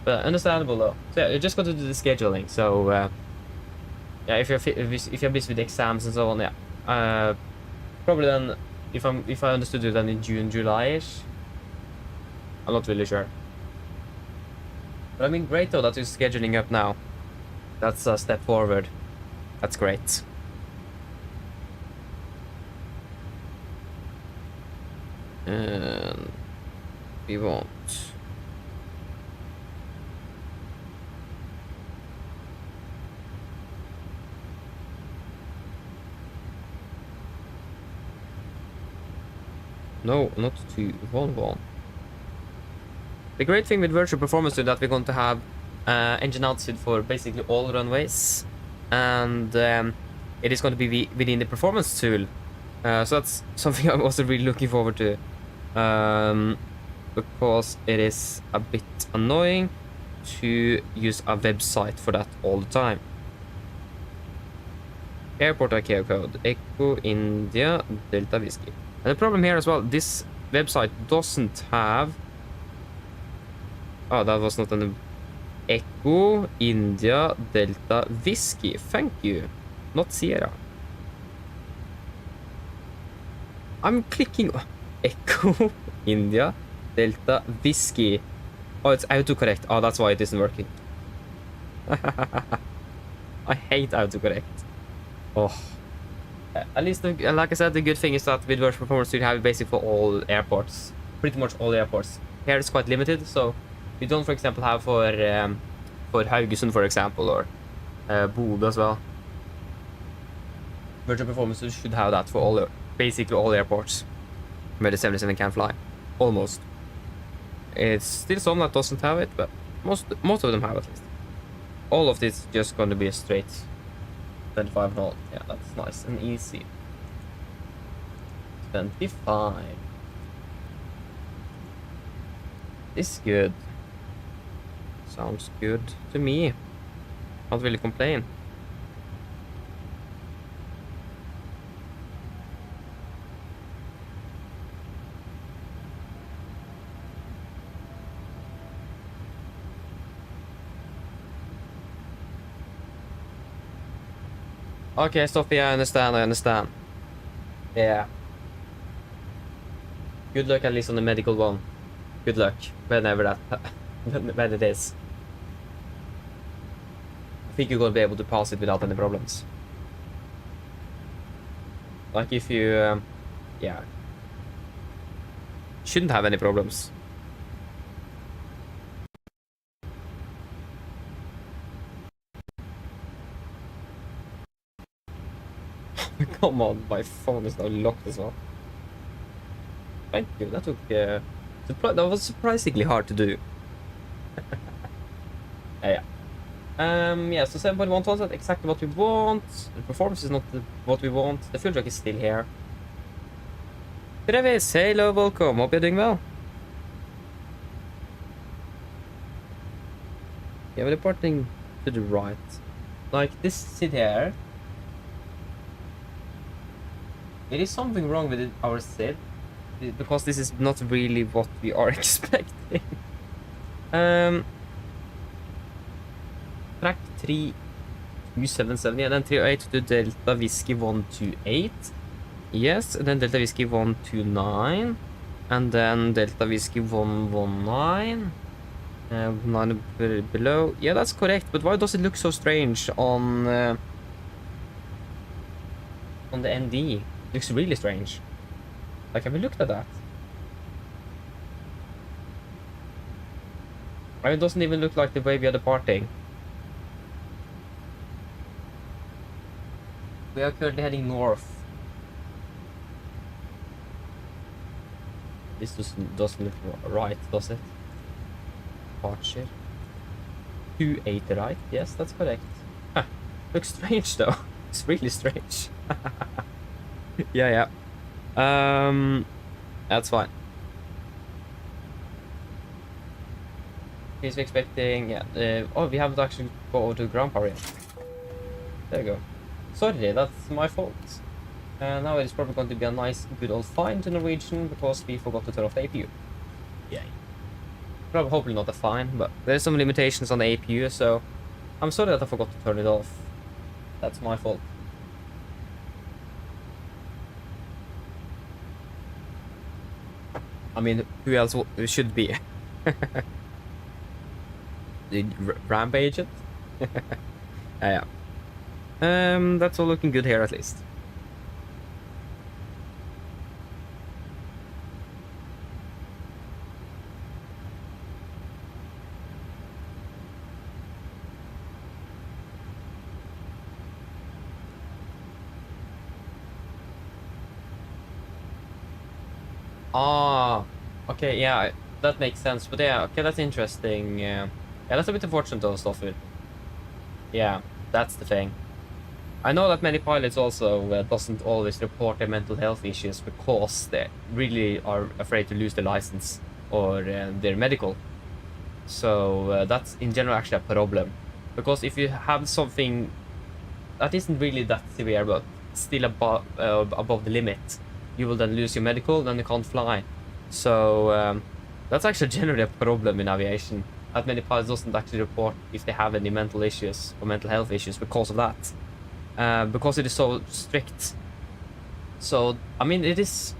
But understandable though. So yeah, you just got to do the scheduling. So yeah, if you're busy with the exams and so on, yeah. Probably then, if I understood you, then in June, July-ish. I'm not really sure. But I mean, great though that you're scheduling up now. That's a step forward. That's great. And we want no, not 211. The great thing with virtual performance is that we're going to have engine output for basically all runways, and it is going to be within the performance tool. So that's something I'm also really looking forward to, because it is a bit annoying to use a website for that all the time. Airport IKEA code Echo India Delta Whiskey. And the problem here as well, this website doesn't have. Oh, that was not an Echo India Delta Whiskey. Thank you. Not Sierra. I'm clicking Echo India Delta Whiskey. Oh, it's autocorrect. Oh, that's why it isn't working. I hate autocorrect. Oh. At least, like I said, the good thing is that with virtual performance you have it basically for all airports. Pretty much all airports. Here it's quite limited, so we don't, for example, have for Haugesund, for example, or Bodø as well. Virtual performance should have that for all, basically all airports where the 77 can fly. Almost. It's still some that doesn't have it, but most of them have at least. All of this is just going to be a straight 25 knot. Yeah, that's nice and easy. 25. This is good. Sounds good to me. Can't really complain. Okay, Sophie, I understand. Yeah. Good luck at least on the medical one. Good luck, whenever that, when it is. I think you're gonna be able to pass it without any problems. Like if you, yeah. Shouldn't have any problems. Come on, my phone is now locked as well. Thank you, that took, that was surprisingly hard to do. Yeah. Yeah, so 7.1 tons is exactly what we want. The performance is not what we want. The fuel truck is still here. Travis, hello, welcome. Hope you're doing well. Yeah, we're departing to the right. Like this seat here. It is something wrong with our seat, because this is not really what we are expecting. Track 3277, yeah, then 38 to Delta Whiskey 128. Yes, and then Delta Whiskey 129. And then Delta Whiskey 119. 9 below. Yeah, that's correct, but why does it look so strange on the ND? Looks really strange. Like, have you looked at that? I mean, it doesn't even look like the way we are departing. We are currently heading north. This doesn't look right, does it? Departure. 280 right? Yes, that's correct. Huh. Looks strange though. It's really strange. Yeah. That's fine. He's expecting, yeah. Oh, we haven't actually got over to ground power yet. There you go. Sorry, that's my fault. Now it's probably going to be a nice, good old fine to Norwegian because we forgot to turn off the APU. Yay. Probably, hopefully not a fine, but there's some limitations on the APU, so I'm sorry that I forgot to turn it off. That's my fault. I mean, who else should be? The ramp agent? Yeah. That's all looking good here at least. Ah, okay, yeah, that makes sense. But yeah, okay, that's interesting. Yeah, that's a bit unfortunate though, Stoffer. Yeah, that's the thing. I know that many pilots also doesn't always report their mental health issues because they really are afraid to lose their license or their medical. So that's in general actually a problem. Because if you have something that isn't really that severe but still above the limit, you will then lose your medical, then you can't fly. So that's actually generally a problem in aviation. That many pilots doesn't actually report if they have any mental issues or mental health issues because of that. Because it is so strict. So, I mean, it is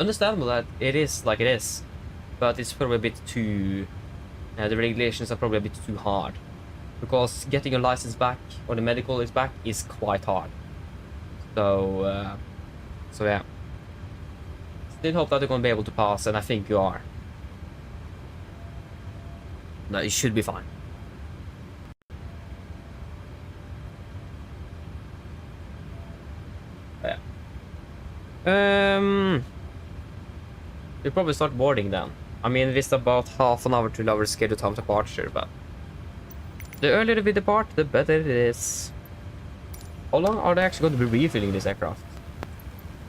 understandable that it is like it is, but it's probably a bit too... the regulations are probably a bit too hard. Because getting your license back, or the medical is back, is quite hard. So, so yeah. Still hope that you're going to be able to pass, and I think you are. No, you should be fine. Yeah. We'll probably start boarding then. I mean, it's about half an hour to our scheduled time departure, but the earlier we depart, the better it is. How long are they actually going to be refilling this aircraft?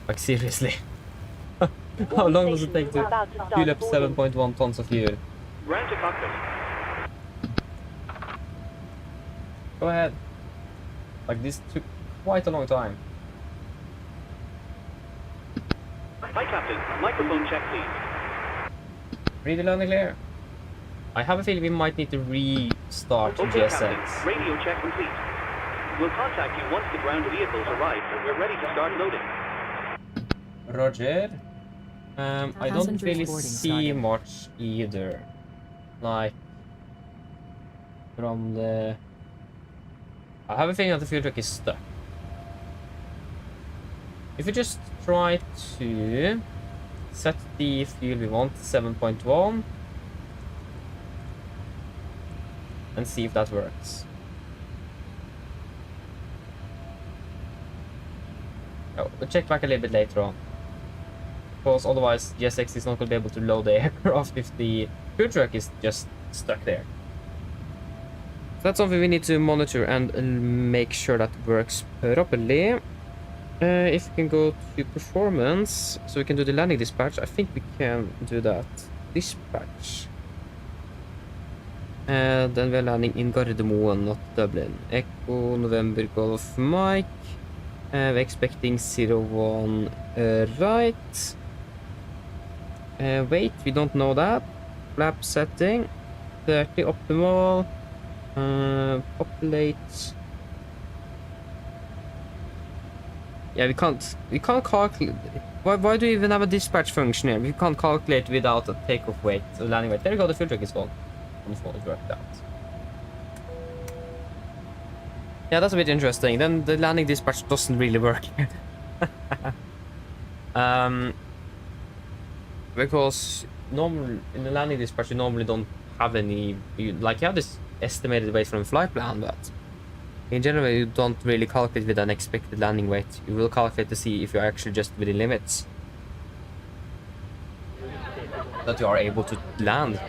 Like, seriously? How long does it take to fill up 7.1 tons of fuel? Ground to cockpit. Go ahead. Like, this took quite a long time. Hi, Captain. Microphone check, please. Read the landing clear. I have a feeling we might need to restart Okay, GSX. Captain. Radio check complete. We'll contact you once the ground vehicles arrive and we're ready to start loading. Roger. I don't Passengers really boarding see started. much either. Like, from the... I have a feeling that the fuel truck is stuck. If we just try to set the fuel we want, 7.1, and see if that works. Oh, we'll check back a little bit later on. Because otherwise GSX is not going to be able to load the aircraft if the fuel truck is just stuck there. So that's something we need to monitor and make sure that works properly. If we can go to performance, so we can do the landing dispatch, I think we can do that. Dispatch. Then we're landing in Gardermoen, not Dublin. Echo November Golf Mike. We're expecting 01 right. Wait, we don't know that. Flap setting 30 optimal. Populate. Yeah, we can't calculate. Why do you even have a dispatch function here? We can't calculate without a takeoff weight or landing weight. There you go, the fuel truck is gone. Wonderful, it worked out. Yeah, that's a bit interesting. Then the landing dispatch doesn't really work. Because normally in the landing dispatch you normally don't have any. You have this estimated weight from the flight plan, but in general you don't really calculate with an expected landing weight. You will calculate to see if you're actually just within limits that you are able to land.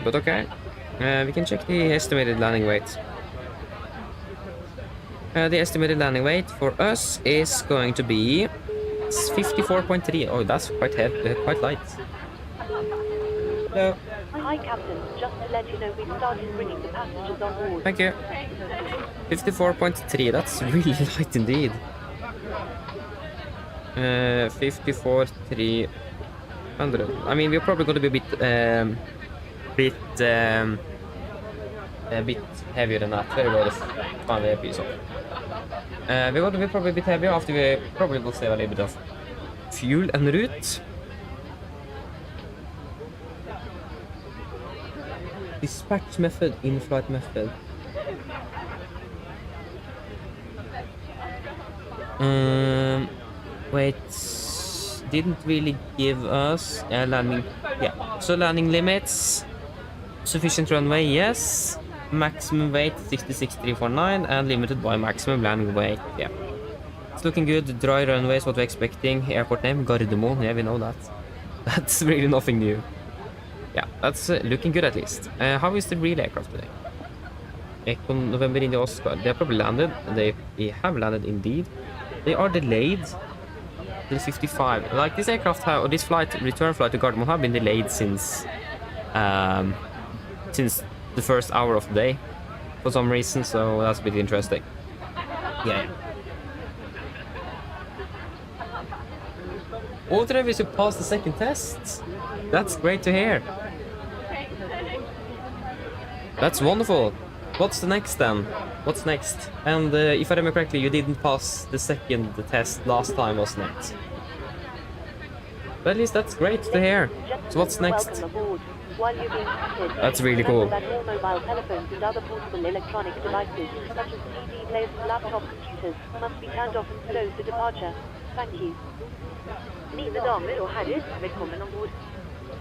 But okay, we can check the estimated landing weight. The estimated landing weight for us is going to be 54.3. Oh, that's quite heavy, quite light. Hello. Hi, Captain. Just to let you know, we started bringing the passengers on board. Thank you. 54.3. That's really light indeed. 54,300. I mean, we're probably going to be a bit heavier than that. Very well, fine piece of. We're going to be probably a bit heavier after we probably will save a little bit of fuel en route. Dispatch method, in-flight method. Wait, didn't really give us landing. Yeah, so landing limits, sufficient runway, yes. Maximum weight 66,349 and limited by maximum landing weight. Yeah, It's looking good. Dry runways, what we're expecting. Airport name, Gardermoen. Yeah, we know that. That's really nothing new. Yeah, that's looking good at least. How is the real aircraft today? Econ November India Oscar. They have probably landed. They have landed indeed. They are delayed till 55. Like this aircraft have, or this flight, return flight to Gardermoen have been delayed since the first hour of the day for some reason. So that's a bit interesting. Yeah. Oh, Travis, you passed the second test. That's great to hear. That's wonderful. What's the next then? What's next? And if I remember correctly, you didn't pass the second test last time, wasn't it? But at least that's great to hear. So what's next? That's really cool. That all mobile telephones and other portable electronic devices, such as CD players and laptop computers, must be turned off and stowed for departure. Thank you. Mine damer og herrer, velkommen ombord.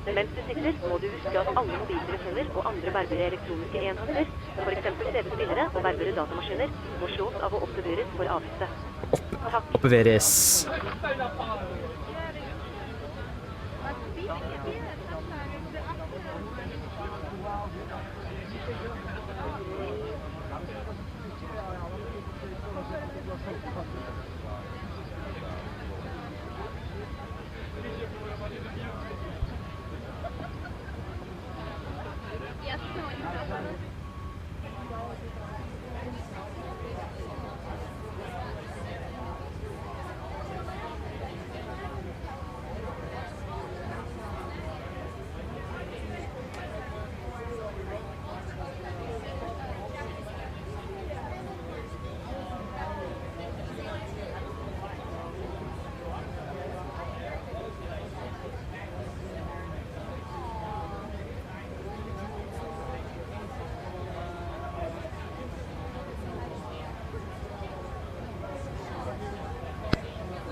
Mens du sitter, må du huske at alle mobiltelefoner og andre bærbare elektroniske enheter, for eksempel CD-spillere og bærbare datamaskiner, må slås av og oppbevares for avfeste. Takk. Oppbevares.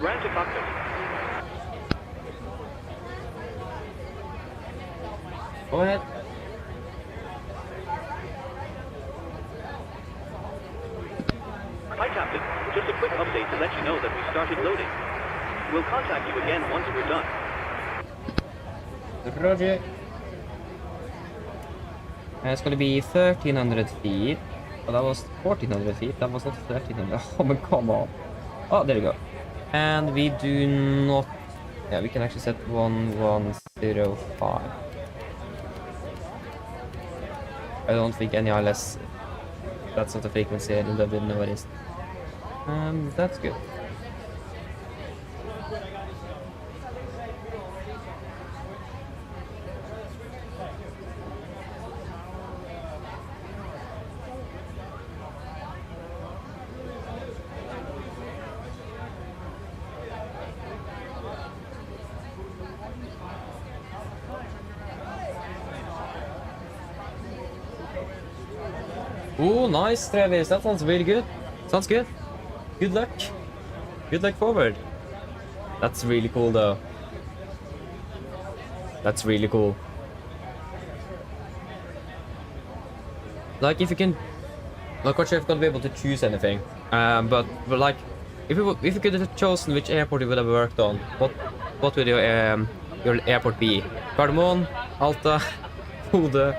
Ground to cockpit. Go ahead. Hi, Captain. Just a quick update to let you know that we started loading. We'll contact you again once we're done. Roger. It's going to be 1,300 feet. Oh, that was 1,400 feet. That was not 1,300. Oh, but come on. Oh, there we go. And we do not... Yeah, we can actually set 1105. I don't think any ILS... That's not the frequency in Dublin, no it is. That's good. Oh, nice, Travis. That sounds really good. Sounds good. Good luck. Good luck forward. That's really cool, though. That's really cool. Like, if you can... Not quite sure if you're gonna be able to choose anything. But like, if you could have chosen which airport you would have worked on, what would your airport be? Gardermoen, Alta, Bodø,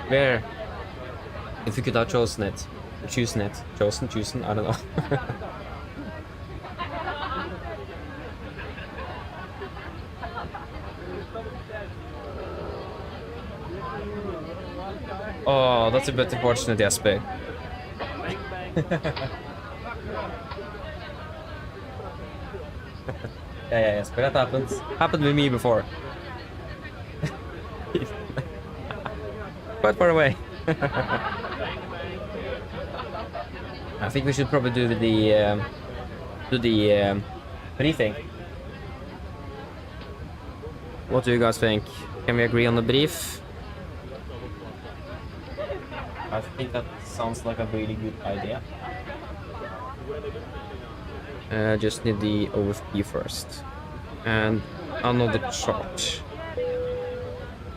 where? If you could have chosen it, chosen, I don't know. Oh, that's a bit unfortunate, Jesper. yeah, Jesper, that happens. Happened with me before. Quite far away. I think we should probably do the briefing. What do you guys think? Can we agree on the brief? I think that sounds like a really good idea. Just need the OFP first. And another chart.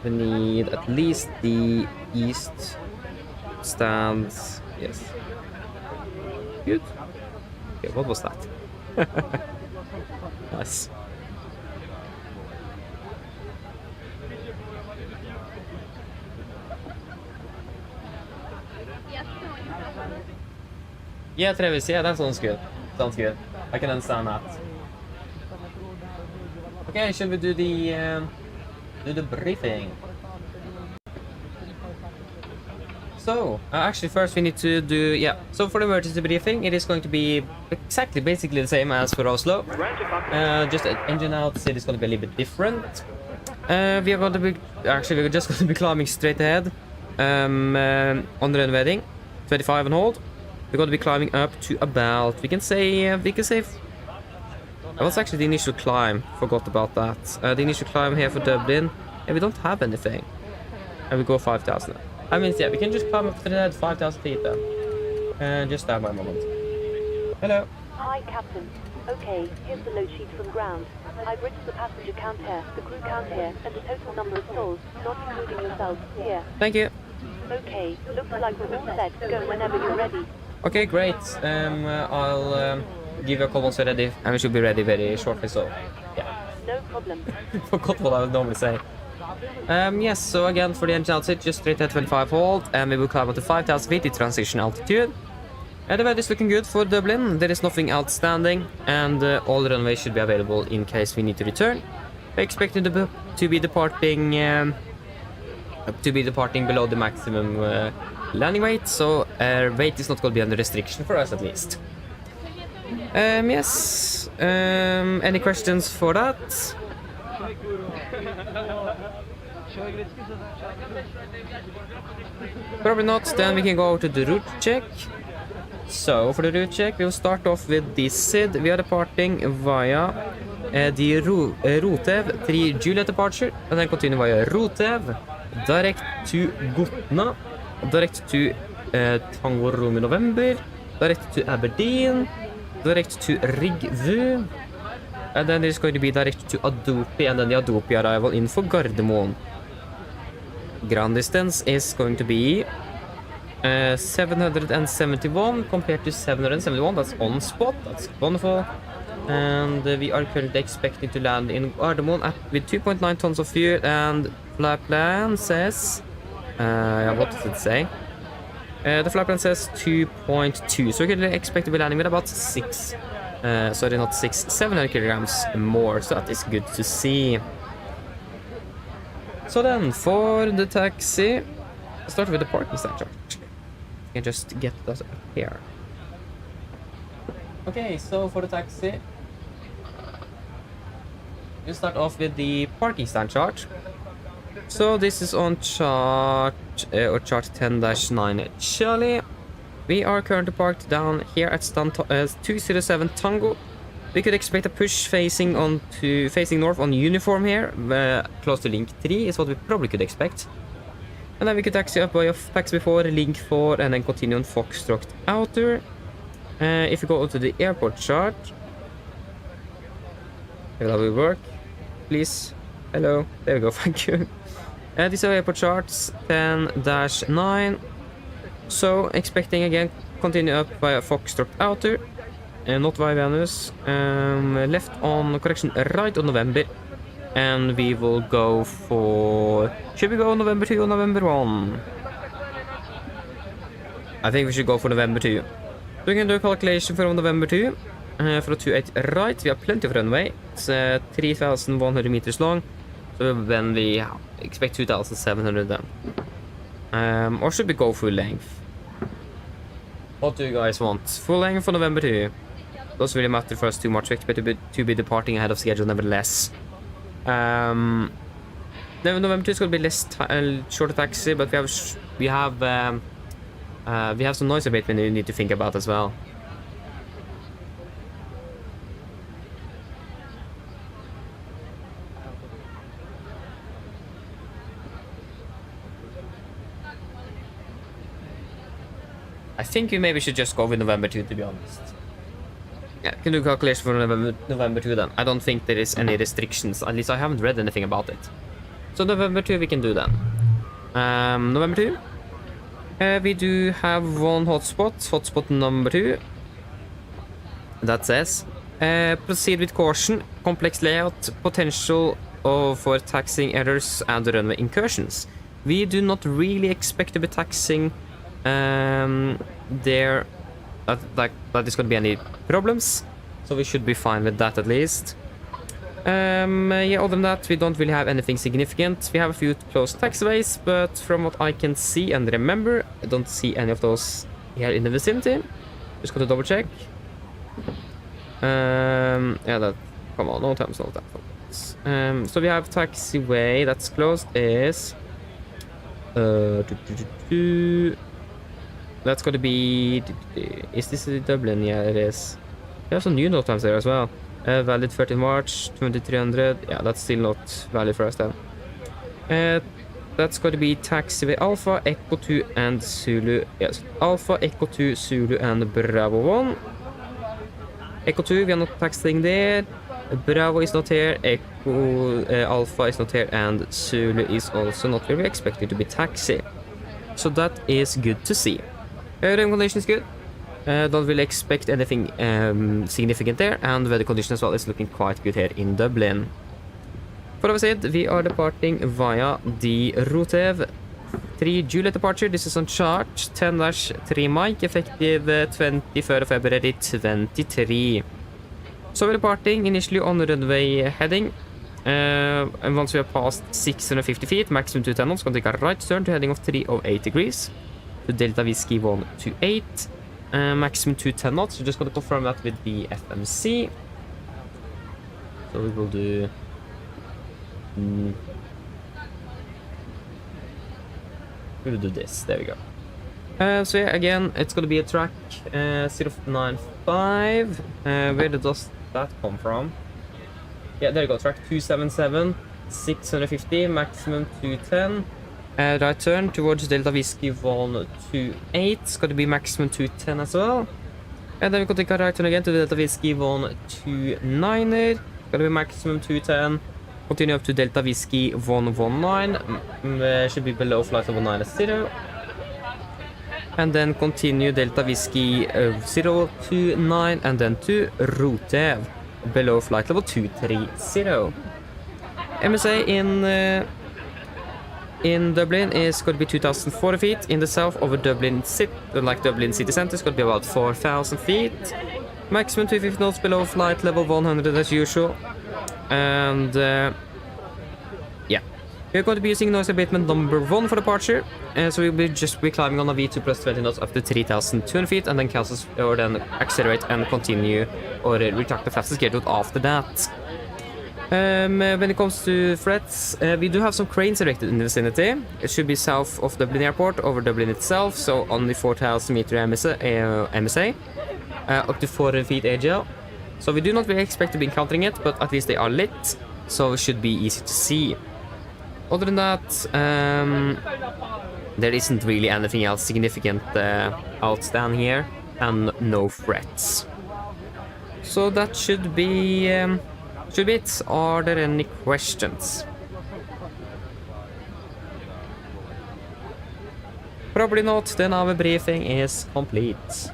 We need at least the east stands. Yes. Good. Okay, what was that? Nice. Yeah, Travis, yeah, that sounds good. Sounds good. I can understand that. Okay, should we do the briefing? So, actually first we need to do, yeah, so for the emergency briefing, it is going to be exactly, basically the same as for Oslo. Ground to copy. Just engine outside is going to be a little bit different. We are going to be, actually we're just going to be climbing straight ahead on the runway heading, 25 and hold. We're going to be climbing up to about, we can say, that was actually the initial climb, forgot about that. The initial climb here for Dublin, yeah, we don't have anything. And we go 5,000. I mean, yeah, we can just climb up to the head 5,000 feet then. Just that one moment. Hello. Hi, Captain. Okay, here's the load sheet from ground. I've written the passenger count here, the crew count here, and the total number of souls, not including yourselves, here. Thank you. Okay, looks like we're all set. Go whenever you're ready. Okay, great. I'll give you a call once we're ready, and we should be ready very shortly, so yeah. No problem. Forgot what I would normally say. Yes, so again, for the engine outside, just straight at 25 hold, and we will climb up to 5,000 feet in transition altitude. The weather is looking good for Dublin, there is nothing outstanding, and all the runways should be available in case we need to return. We're expecting to be departing below the maximum landing weight, so weight is not going to be under restriction for us at least. Yes, any questions for that? Probably not, then we can go to the route check. So, for the route check, we'll start off with the SID. We are departing via the Rotev 3 Juliet departure, and then continue via Rotev, direct to Gotna, direct to Tango Romeo November, direct to Aberdeen, direct to Rigvu, and then there's going to be direct to Adopi, and then the Adopi arrival in for Gardermoen. Ground distance is going to be 771 compared to 771. That's on spot. That's wonderful. And we are currently expecting to land in Gardermoen with 2.9 tons of fuel, and flight plan says what does it say? The flight plan says 2.2, so we're currently expecting to be landing with about 700 kilograms more, so that is good to see. So then, for the taxi, start with the parking stand charge. You can just get that up here. Okay, so for the taxi, you start off with the parking stand chart. So this is on chart or chart 10-9 Charlie. We are currently parked down here at stand 207 Tango. We could expect a push facing north on uniform here, close to link 3 is what we probably could expect. And then we could taxi up by taxi before link 4 and then continue on Foxtrot outer. If we go to the airport chart, that will work. Please, hello, there we go, thank you. These are airport charts 10-9. So expecting again continue up via Foxtrot outer. Not via Venus, left on, correction, right on November, and we will go for, should we go November 2 or November 1? I think we should go for November 2. So we can do a calculation for November 2, for a 28 right, we have plenty of runway, it's 3,100 meters long, so then we expect 2,700 then. Or should we go full length? What do you guys want? Full length for November 2? Doesn't really matter for us too much. We expect to be departing ahead of schedule, nevertheless. November 2 is going to be less shorter taxi, but we have some noise abatement we need to think about as well. I think we maybe should just go with November 2, to be honest. Yeah, can do calculation for November 2 then. I don't think there is any restrictions. At least I haven't read anything about it. So November 2 we can do then. November 2. We do have one hotspot. Hotspot number 2. that says, proceed with caution, complex layout, potential for taxing errors and runway incursions. We do not really expect to be taxing there, that there's going to be any problems, so we should be fine with that at least. Yeah, other than that, we don't really have anything significant. We have a few closed taxiways, but from what I can see and remember, I don't see any of those here in the vicinity. Just got to double check. Yeah, that, come on, no time. So we have taxiway that's closed is that's going to be, is this Dublin? Yeah, it is. We have some new note times there as well. Valid 13 March 2300. Yeah, that's still not valid for us then. That's going to be taxiway Alpha, Echo 2 and Zulu. Yes, Alpha, Echo 2, Zulu and Bravo 1. Echo 2, we are not taxing there. Bravo is not here, Echo Alpha is not here, and Zulu is also not where we expected to be taxi. So that is good to see. Rain condition is good. Don't really expect anything significant there, and weather condition as well is looking quite good here in Dublin. For our side, we are departing via the Rotev 3 Juliet departure. This is on chart 10-3 Mike, effective 23rd of February 23. So we're departing initially on runway heading, and once we have passed 650 feet, maximum 210 knots, going to take a right turn to heading of 308 degrees to Delta Whiskey 128. Maximum 210 knots. We're just going to confirm that with the FMC. So we will do this. There we go. So yeah, again, it's going to be a track 095. Where does that come from? Yeah, there you go. Track 277, 650, maximum 210. Right turn towards Delta Whiskey 128. It's going to be maximum 210 as well. And then we can take a right turn again to Delta Whiskey 129. Going to be maximum 210. Continue up to Delta Whiskey 119. Should be below flight level 90. And then continue Delta Whiskey 029 and then to Rotev below flight level 230. MSA in Dublin is going to be 2,040 feet. In the south over Dublin city, like Dublin city center, is going to be about 4,000 feet. Maximum 250 knots below flight level 100 as usual. And yeah, we're going to be using noise abatement number 1 for departure. So we'll be just climbing on a V2 plus 20 knots up to 3,200 feet, and then cancel or then accelerate and continue or retract the fastest schedule after that. When it comes to threats, we do have some cranes erected in the vicinity. It should be south of Dublin Airport, over Dublin itself, so on the 4,000 meter MSA, up to 400 feet AGL. So we do not really expect to be encountering it, but at least they are lit, so it should be easy to see. Other than that, there isn't really anything else significant outstanding here, and no threats. So that should be it. Are there any questions? Probably not. Then our briefing is complete.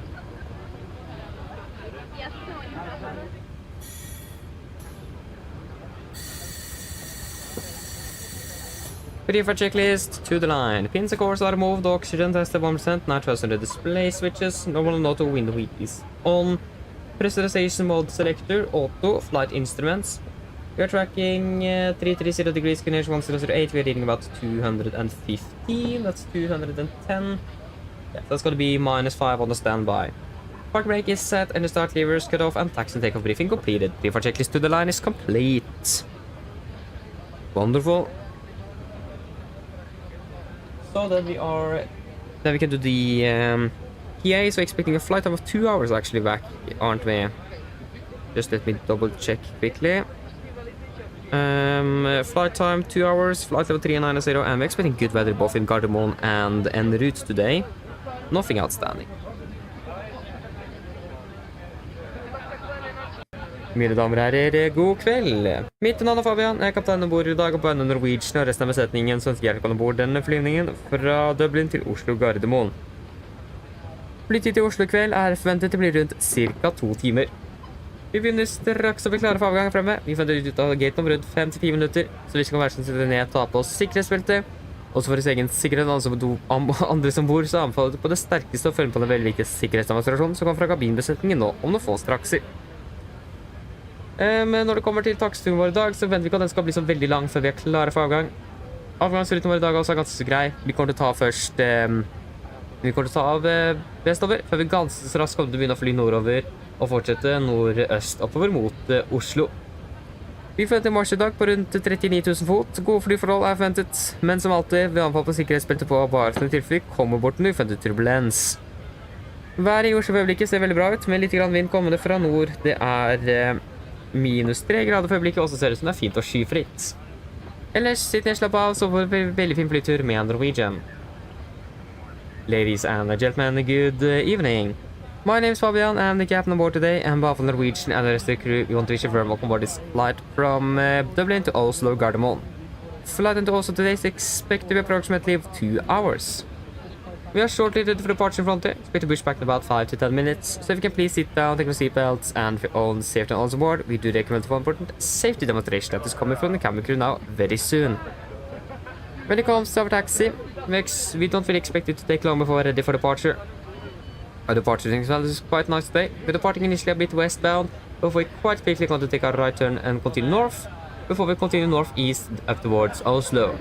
Briefing checklist to the line. Pins of course are removed, oxygen tested 1%, nitrous under display switches, normal and auto window wheel is on. Pressurization mode selector, auto, flight instruments. We are tracking 330 degrees, coordination 1008, we are reading about 215, that's 210. Yeah, that's going to be -5 on the standby. Park brake is set and the start levers cut off and taxi and takeoff briefing completed. Briefing checklist to the line is complete. Wonderful. So then we can do the PA, so expecting a flight time of 2 hours actually back, aren't we? Just let me double check quickly. Flight time 2 hours, flight level 390, and we're expecting good weather both in Gardermoen and en route today. Nothing outstanding. Mine damer og herrer, god kveld. Mitt navn er Fabian, jeg er kaptein ombord i dag på Oslo Norwegian, og resten av besetningen som ønsker hjelp ombord denne flyvningen fra Dublin til Oslo Gardermoen. Flytid til Oslo i kveld er forventet til å bli rundt ca. 2 timer. Vi begynner straks å bli klare for avgang fremme. Vi får ut av gaten om rundt 5-10 minutter, så vi skal være sånn ned, ta på oss sikkerhetsbeltet. Også for oss egen sikkerhet, andre som bor, så anbefaler det på det sterkeste å følge på den veldig viktige sikkerhetsdemonstrasjonen som kommer fra kabinbesetningen nå om noen få strakser. Men når det kommer til taksturen vår i dag, så venter vi ikke at den skal bli så veldig lang før vi er klare for avgang. Avgangsruten vår i dag også er ganske så grei. Vi kommer til å ta først vi kommer til å ta av vestover, før vi ganske så raskt kommer til å begynne å fly nordover og fortsette nordøst oppover mot Oslo. Vi forventer marsj i dag på rundt 39 000 fot. Gode flyforhold er forventet, men som alltid, vi anbefaler på sikkerhetsbeltet på bare for en tilfelle vi kommer bort til uforventet turbulens. Været i Oslo for øyeblikket ser veldig bra ut, med litt vind kommende fra nord. Det er -3 grader for øyeblikket, og så ser det ut som det er fint og skyfritt. Ellers, sitt ned, slapp av, så får vi en veldig fin flytur med Norwegian. Ladies and gentlemen, good evening. My name is Fabian, I'm the captain on board today, and on behalf of Norwegian and the rest of the crew, we want to wish you a very welcome aboard this flight from Dublin to Oslo Gardermoen. Flight into Oslo today is expected to be approximately 2 hours. We are shortly ready for departure in Frontier, expect to push back in about 5 to 10 minutes, so if you can please sit down, take your seatbelts, and for your own safety and on board, we do recommend for important safety demonstration that is coming from the cabin crew now very soon. When it comes to our taxi, we don't really expect it to take long before we're ready for departure. Our departure is quite nice today. We're departing initially a bit westbound, before we quite quickly going to take our right turn and continue north, before we continue northeast up towards Oslo.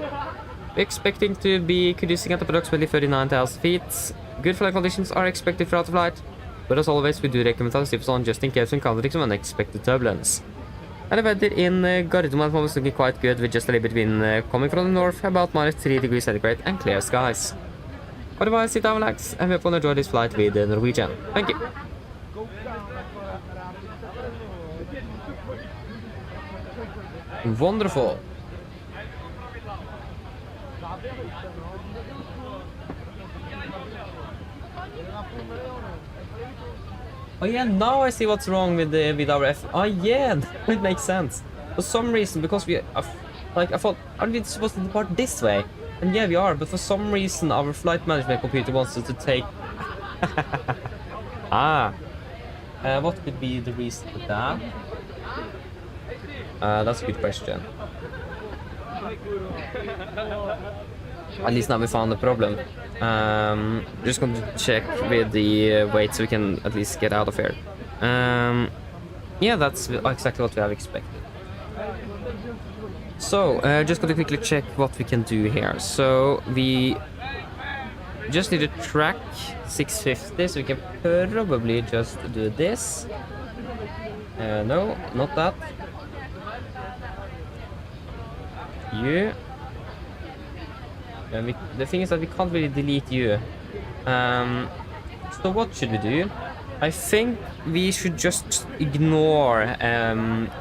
We're expecting to be cruising at approximately 39,000 feet. Good flight conditions are expected throughout the flight, but as always, we do recommend to have on just in case we encounter some unexpected turbulence. And the weather in Gardermoen is looking quite good, with just a little bit of wind coming from the north, about -3 degrees centigrade and clear skies. Otherwise, sit down, relax, and we hope you enjoy this flight with Norwegian. Thank you. Wonderful. Oh yeah, now I see what's wrong with our F. Oh yeah, it makes sense. For some reason, because we, I thought, aren't we supposed to depart this way? And yeah, we are, but for some reason our flight management computer wants us to take... what could be the reason for that? That's a good question. At least now we found the problem. Just going to check with the weight so we can at least get out of here. Yeah, that's exactly what we have expected. So, just going to quickly check what we can do here. So, we just need to track 650, so we can probably just do this. No, not that. You. The thing is that we can't really delete you. So what should we do? I think we should just ignore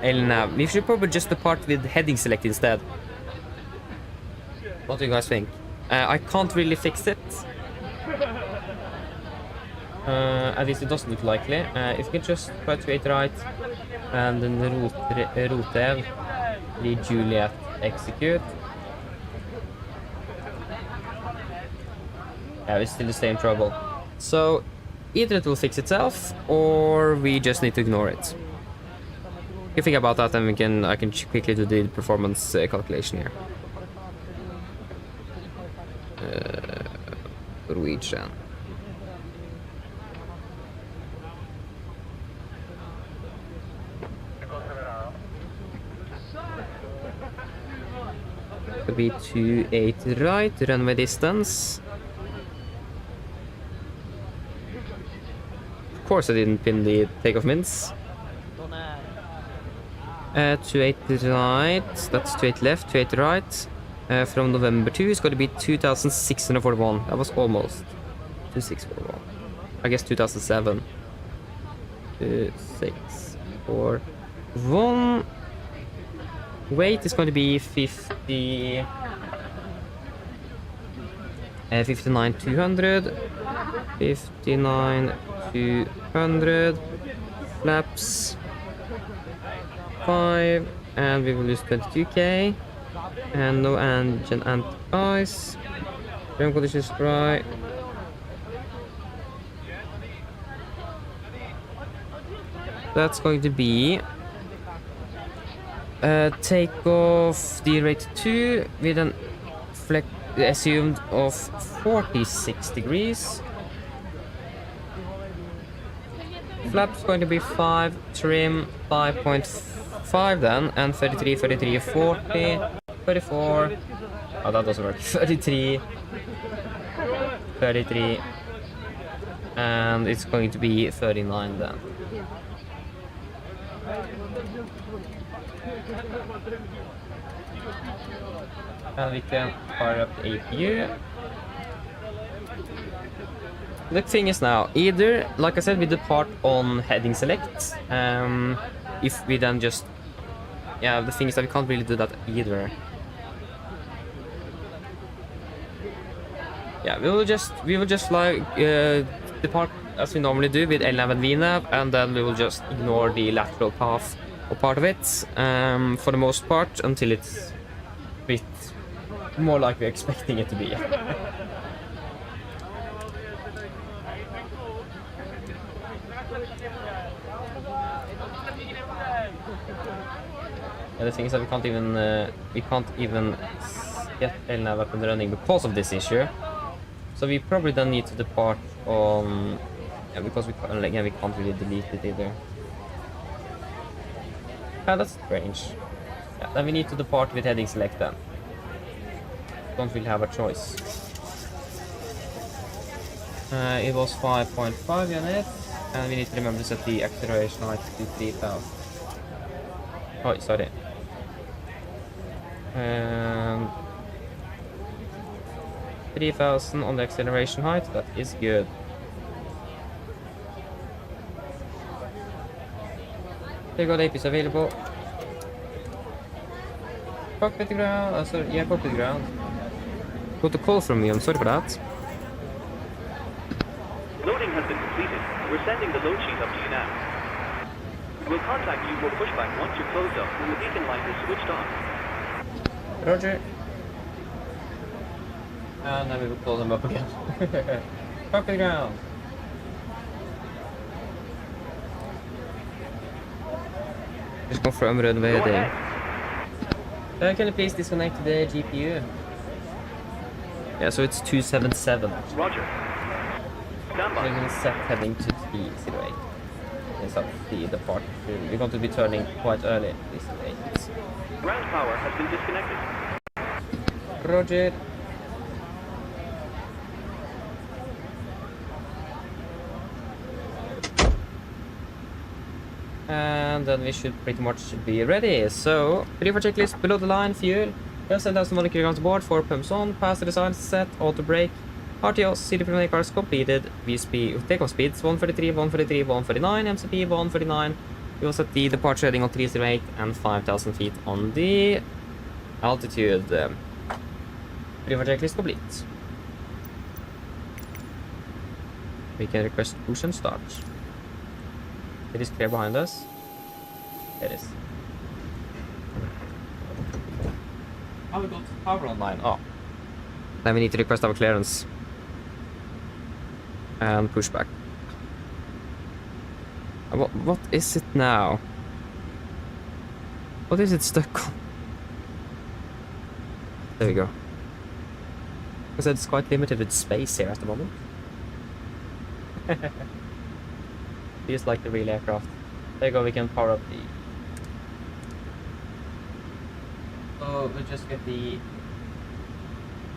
LNAV. We should probably just depart with heading select instead. What do you guys think? I can't really fix it. At least it doesn't look likely. If we can just try to 8 right and then rotev, lead Juliet, execute. Yeah, it's still the same trouble. So either it will fix itself, or we just need to ignore it. If you think about that, then I can quickly do the performance calculation here. Norwegian. Could be 28 right, runway distance. Of course I didn't pin the takeoff mints. 28 right, that's 28 left, 28 right. From November 2 it's going to be 2,641. That was almost 2,641. I guess 2007. 2,641. Weight is going to be 59,200. 59,200. Flaps 5, and we will lose 22k. And no engine and ice. Frame conditions dry. That's going to be takeoff the rate 2 with an assumed of 46 degrees. Flaps going to be 5, trim 5.5 then, and 33, 33, 40, 34. Oh, that doesn't work. 33, 33, and it's going to be 39 then. And we can fire up the APU. The thing is now, either, like I said, we depart on heading select. If we then just, yeah, the thing is that we can't really do that either. Yeah, we will just like depart as we normally do with L11 VNAV, and then we will just ignore the lateral path or part of it for the most part until it's a bit more like we're expecting it to be. And the thing is that we can't even get LNAV up and running because of this issue. So we probably then need to depart on, yeah, because we can't really delete it either. Ah, that's strange. Yeah, then we need to depart with heading select then. Don't really have a choice. It was 5.5 units, and we need to remember to set the acceleration height to 3000. Oh, sorry. 3000 on the acceleration height, that is good. There you go, the AP is available. Cockpit to ground, sorry, yeah, cockpit to ground. Got a call from you, I'm sorry for that. Loading has been completed. We're sending the load sheet up to you now. We'll contact you for pushback once you're closed up and the beacon light is switched on. Roger. And then we will close them up again. Cockpit ground. Just confirm runway heading. Can you please disconnect the GPU? Yeah, so it's 277. Roger. Stand We're by. going to set heading to 308. Instead of the departure. We're going to be turning quite early. 308. Ground power has been disconnected. Roger. And then we should pretty much be ready. So, ready for checklist, below the line, fuel, 7,000 kilograms aboard, 4 pumps on, pass the design set, auto brake, RTOs, CD preliminary cars completed, VSP, takeoff speeds, 143, 143, 149, MCP, 149. We will set the departure heading on 308 and 5,000 feet on the altitude. Ready for checklist complete. We can request push and start. It is clear behind us. It is. How we got power online? Oh. Then we need to request our clearance. And push back. What is it now? What is it stuck on? There we go. Because it's quite limited with space here at the moment. Feels like the real aircraft. There you go, we can power up the... So we'll just get the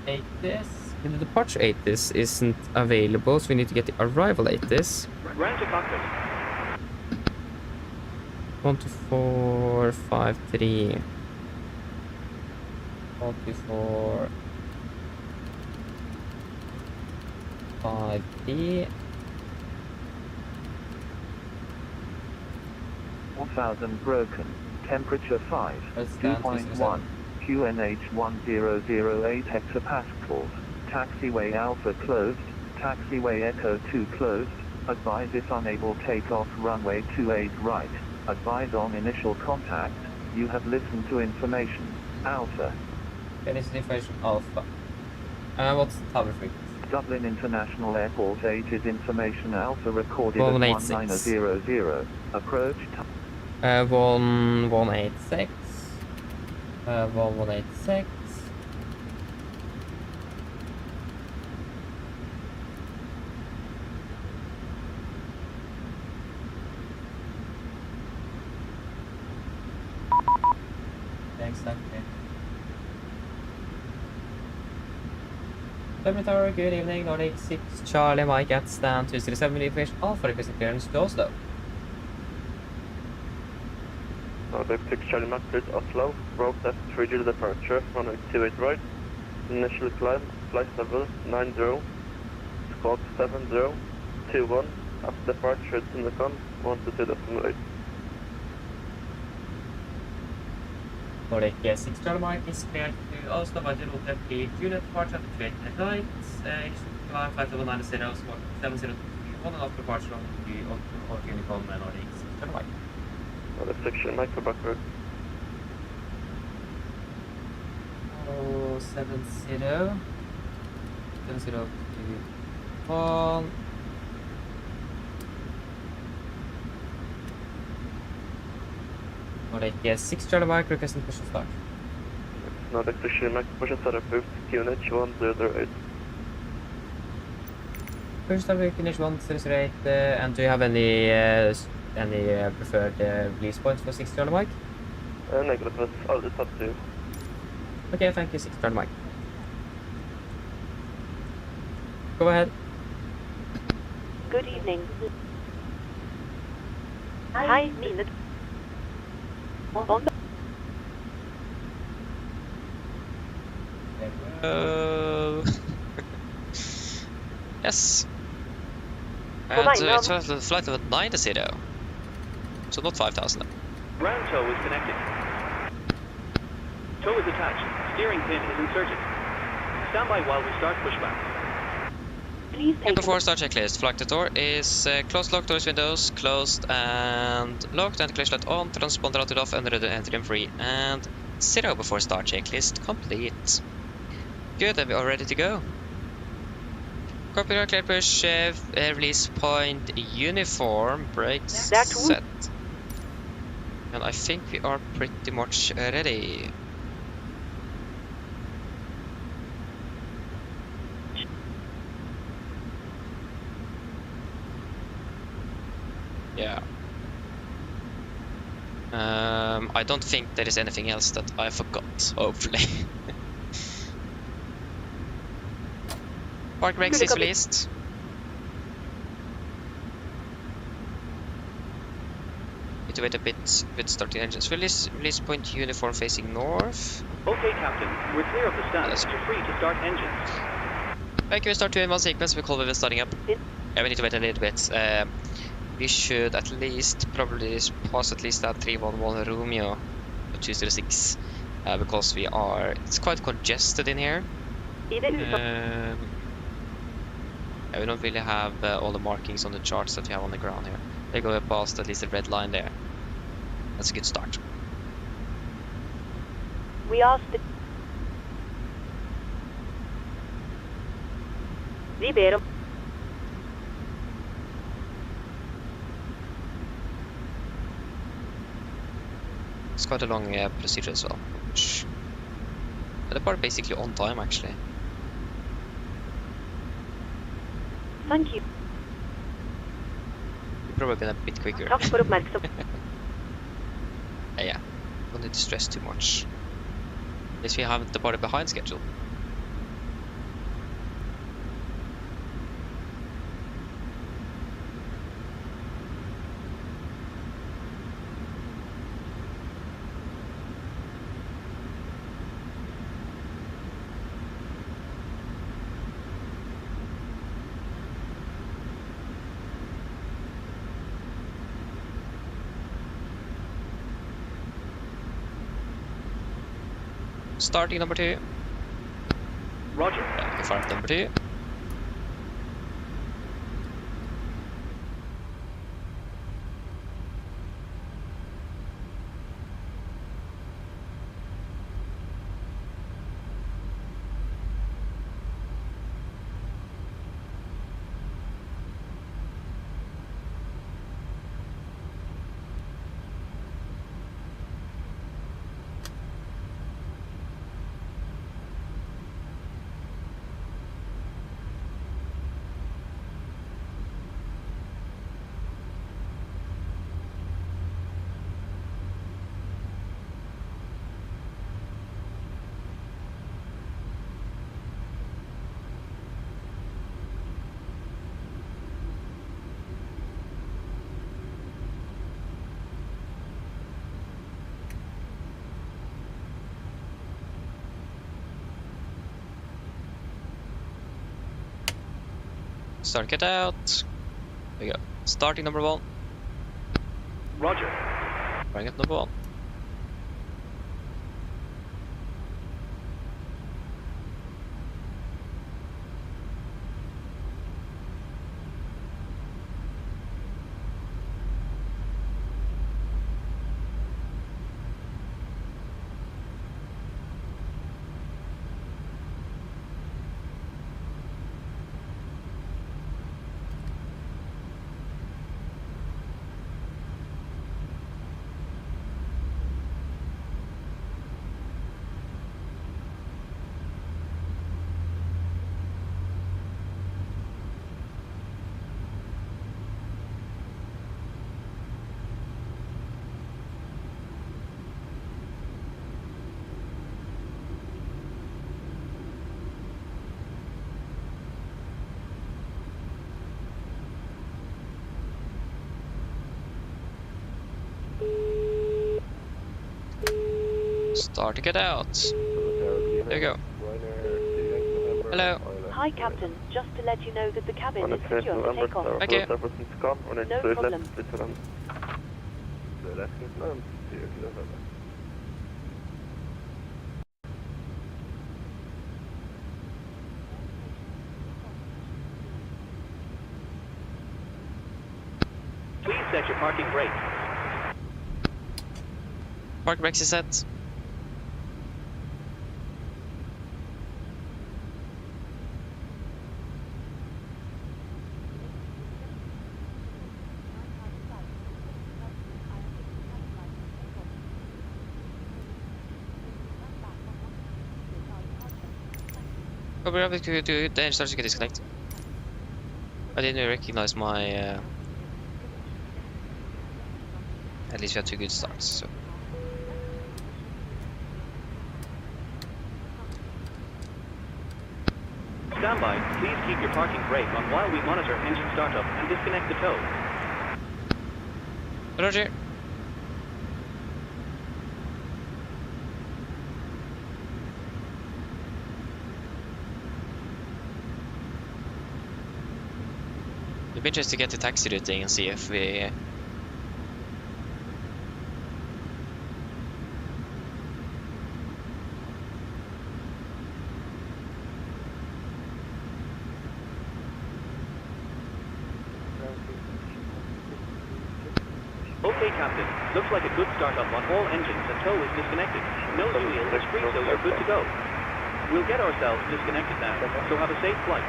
8-dis. The departure 8-dis isn't available, so we need to get the arrival 8-dis. Ground to cockpit. 12453. 124 5D. 1000 broken. Temperature 5. Let's stand 2.1. QNH 1008 hectopascals. Taxiway Alpha closed. Taxiway Echo 2 closed. Advise if unable takeoff runway 28 right. Advise on initial contact. You have listened to information. Alpha. Okay, this is information Alpha. What's the tower frequency? Dublin International Airport 8 is information Alpha recorded at 186. 1900. Approach time. 1186. 1186. Exactly. Dublin Tower, good evening. Nordic 6 Charlie Mike at stand 207 millifish Alpha requesting clearance to Oslo. Nordic 6 Charlie Mike, please Oslo. Route left, trigger departure, runway 28 right. Initial climb, flight level 90. Squawk 7021. After departure, Silicon 122.8. Nordic 6 Charlie Mike is cleared to Oslo by the route empty unit departure at 28 right. Initial climb flight level 90, squawk 7021 and after departure on the Unicorn Nordic 6 Charlie Mike. Nordic 6 Charlie Mike, for backward. 70 7021. Nordic 6 Charlie Mike requesting push and start. Nordic 6 Charlie Mike, push and start approved. QNH 1008. Push start with Finish 1008, and do you have any preferred release points for 6 Charlie Mike? Negative, I'll just have to. Okay, thank you, 6 Charlie Mike. Go ahead. Good evening. Hi, Mina. On Yes. Well, And right, now- it's a flight level 90, so not 5,000. Ground tow is connected. Tow is attached. Steering pin is inserted. Stand by while we start pushback. please And take before start checklist, flight door is closed, locked, doors, windows, closed and locked, and clear light on, transponder routed off, and ready entry and free, and 0 before start checklist complete. Good, and we are ready to go. Copy, clear push, release point, uniform, brakes That set. And I think we are pretty much ready. Yeah. I don't think there is anything else that I forgot, hopefully. Park brakes is released. Need to wait a bit with starting engines. Release point uniform facing north. Okay, Captain. We're clear of the stand. Yes. You're free to start engines. Thank you, start 2 in 1 sequence. We call it starting up. Yeah, we need to wait a little bit. We should at least probably pass at least that 311 Romeo 206 because it's quite congested in here. Yeah, we don't really have all the markings on the charts that we have on the ground here. They go past at least the red line there. That's a good start. We asked the Libero. It's quite a long procedure as well. But they're basically on time actually. Thank you. We've probably been a bit quicker. Tack för uppmärksamhet. Yeah, don't need to stress too much. At least we haven't departed behind schedule. Starting number 2. Roger. Flight number 2. Start, get out. There we go. Starting number 1. Roger. Bring up number 1. Start to get out. There you go. Hello. Hi, Captain. Just to let you know that the cabin is secure for takeoff. Thank you. No problem. Please set your parking brake. Park brakes is set. Probably have to do the engine starts to get disconnected. I didn't recognize my. At least we had 2 good starts. So. Stand by. Please keep your parking brake on while we monitor engine startup and disconnect the tow. Roger. It'd be interesting to get the taxi routing and see if we. Okay, Captain. Looks like a good startup on all engines and tow is disconnected. No new wheel is free, so you're good to go. We'll get ourselves disconnected now, so have a safe flight.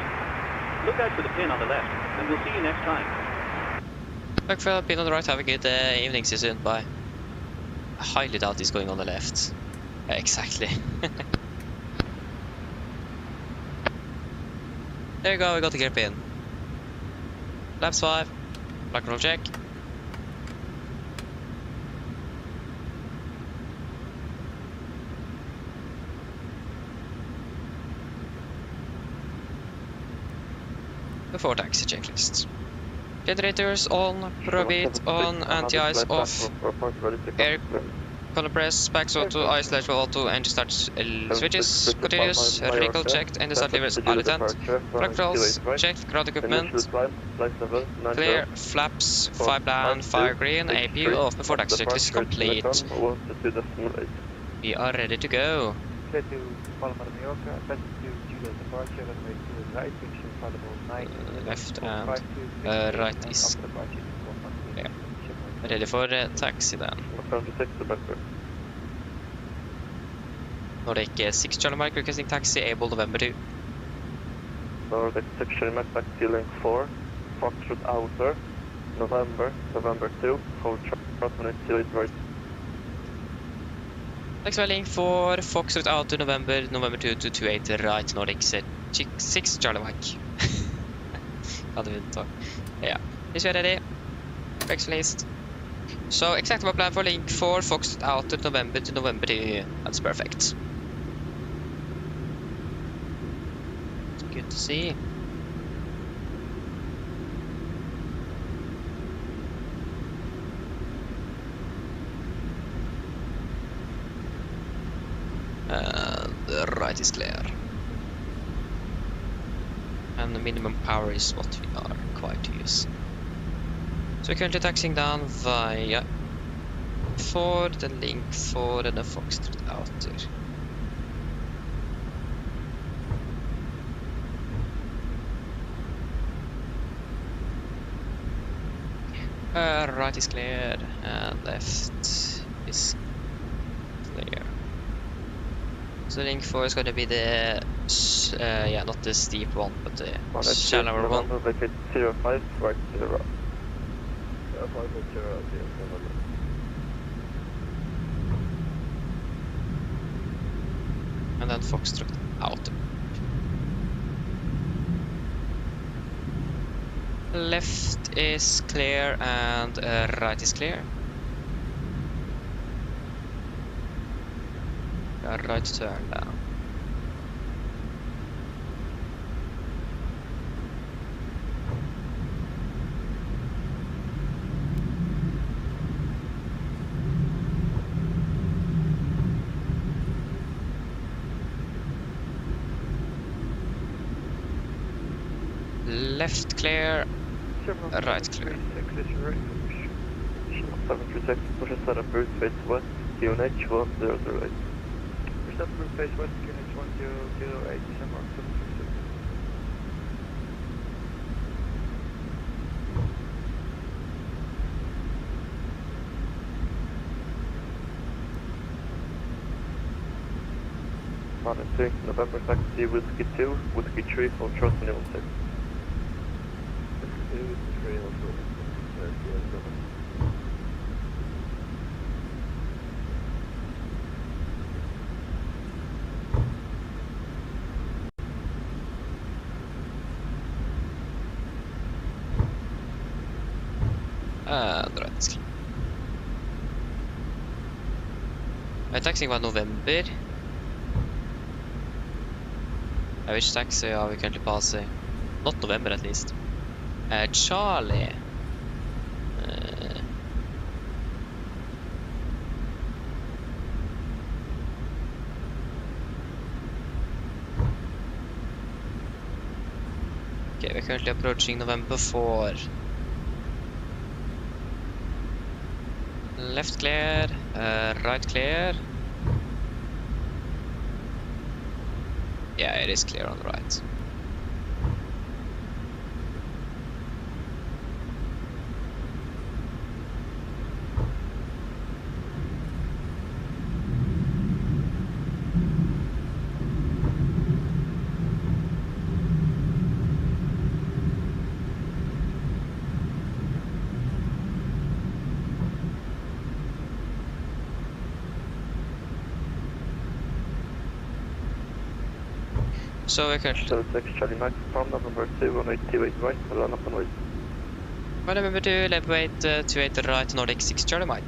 Look out for the pin on the left, and we'll see you next time. Look for the pin on the right. Have a good evening. See you soon. Bye. I highly doubt he's going on the left. Exactly. There you go. We got the gear pin. Laps 5. Black roll check. Before taxi checklist. Generators on, probate on, anti-ice off, air color press, packs auto, ice level auto, engine start switches, continuous, recall checked, engine start levers, alitant, flag controls, checked, ground equipment, clear, flaps, 5 plan, fire green, APU off before taxi checklist complete. We are ready to go. Left and right is there. Ready for taxi then. Nordic 6 Charlie Mike requesting taxi, able November 2. Nordic 6 Charlie Mike, taxi link 4, Foxtrot Outer, November 2, hold trust minute 28 right. Taxi link 4, Foxtrot Outer, November 2 to 28 right, Nordic 6 Charlie Mike. Yeah, is we ready? Brakes list. So exactly plan for link 4, Fox out to November 2. That's perfect. It's good to see. And the right is clear. And and minimum power is what we are required to use. So we're currently taxiing down via Ford, the Link Ford, and the Foxtrot Outer. Right is cleared, and left is clear. So Link 4 is going to be the, yeah, not the steep one, but the shallower one. Vacate 05, right 0. And then Foxtrot Outer. Left is clear and right is clear. Right turn down. Left clear, right clear. 736, push a set of route face west, QNH 1008. Push up route face west, QNH 1008, Denmark 736. Monitoring November taxi Whiskey 2, Whiskey 3 for Trust Renewal 6. And right is clear. Taxing var November. Which taxi are we currently passing? Not November at least. Charlie. Okay, we're currently approaching November 4. Left clear, right clear. Yeah, it is clear on the right. So we currently... So 6 Charlie Max from November 2 on 828 right, run up and wait. November 2, level 8, 28 right, Nordic 6 Charlie Mike.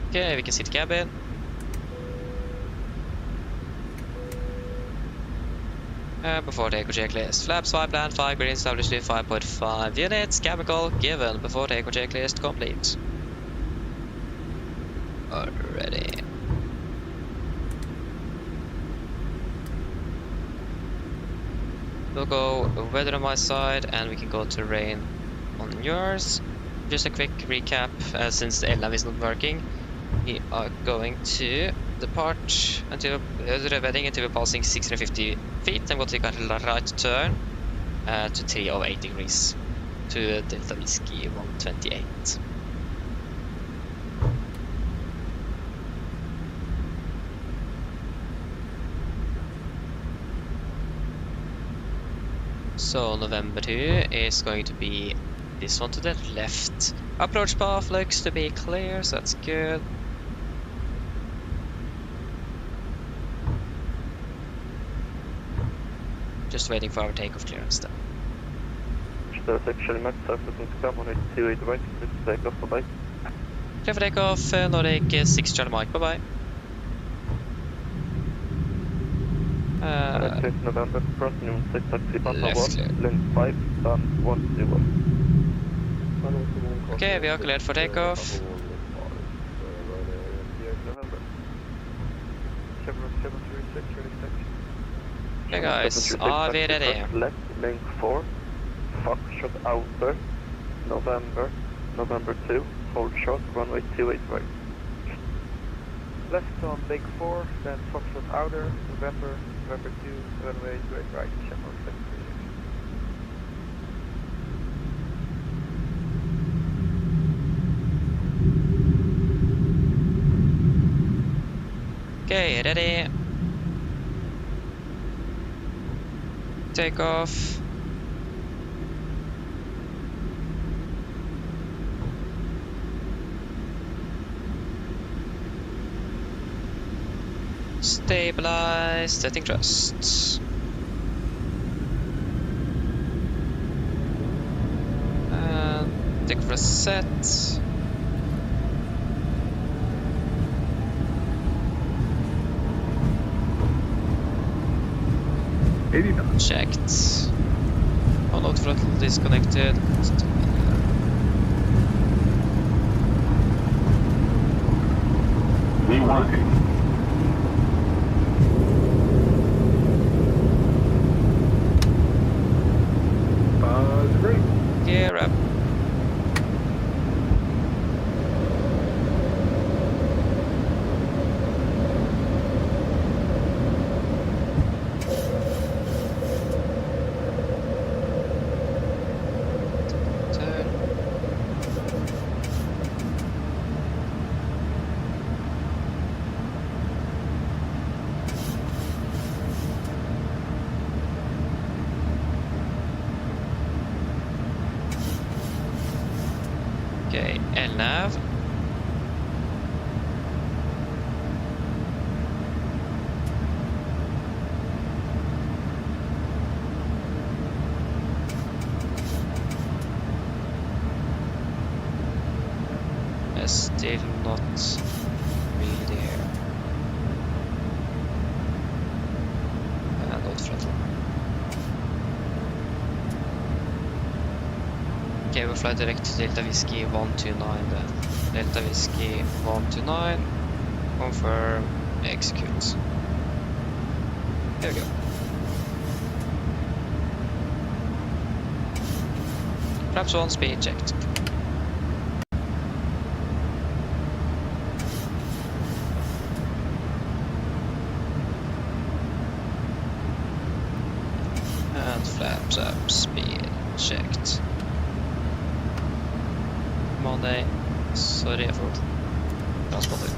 Okay, we can see the cabin. Before the echo checklist. Flaps 5, land 5, green established 5.5 units, chemical given before the echo checklist complete. Already. We'll go weather on my side and we can go to rain on yours. Just a quick recap, since the LNAV is not working. We are going to depart until the wedding until we're passing 650 feet and we'll take a right turn to 308 degrees to Delta Whiskey 128. So November 2 is going to be this one to the left. Approach path looks to be clear, so that's good. Just waiting for our takeoff clearance then. So 6 Charlie Max, surface to come on 828 right, let's take off, bye-bye. Clear for takeoff, Nordic 6 Charlie Mike, bye-bye. November, cross noon 6 taxi Papa Left 1, link 5, sun 101. Okay, we are cleared for takeoff. Okay guys, are we ready? Left, link 4, Foxtrot outer, November 2, hold short, runway 28 right. Left on link 4, then Foxtrot outer, November 2, runway 28 right, channel 736. Okay, ready. Take off. Stabilize, setting thrust. And take for a set. Checked. Oh, no, throttle disconnected. Reworking. Great. Gear up. Okay, LNAV. Still not really there. And not throttle. Okay, we'll fly direct to Delta Whiskey 129 then. Delta Whiskey 129, confirm, execute. There we go. Flaps 1, speed checked. And flaps up, speed checked. Monday, sorry for transporting.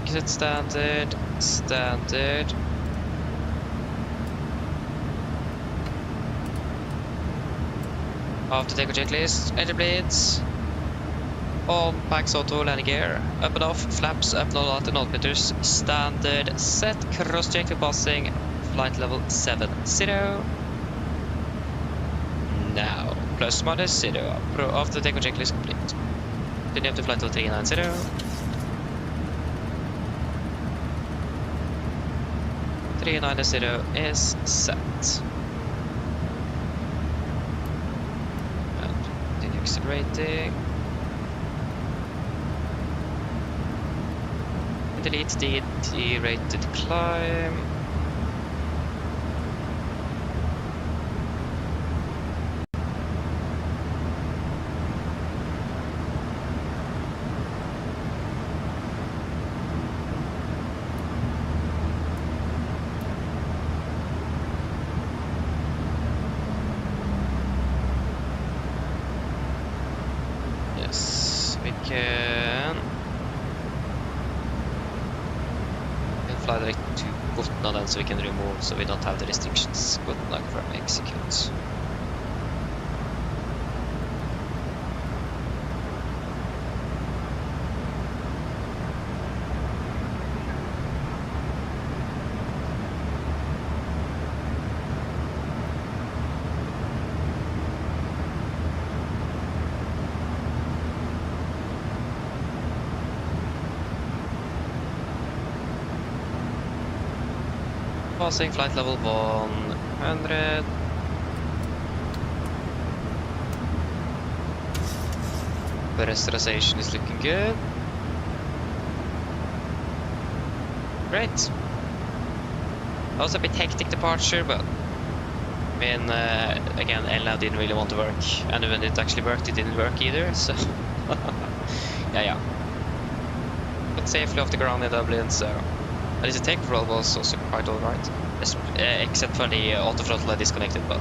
Exit standard. After take a checklist, engine bleeds. On, packs auto, landing gear. Up and off, flaps up, no at 0 meters. Standard set, cross check to passing. Flight level 70. Now, plus minus 0. After take a checklist complete. Continue up to flight level 390. 390 is set. Accelerating. Delete the derated climb. Yes, we can fly direct to Gotland then, so we can remove, so we don't have the restrictions. Gotland from execute. Passing flight level 100. Pressurization is looking good. Great. That was a bit hectic departure, but I mean, again, LNAV didn't really want to work, and when it actually worked, it didn't work either, so yeah. But safely off the ground in Dublin, so at least the takeoff roll was also quite alright, except for the auto throttle I disconnected, but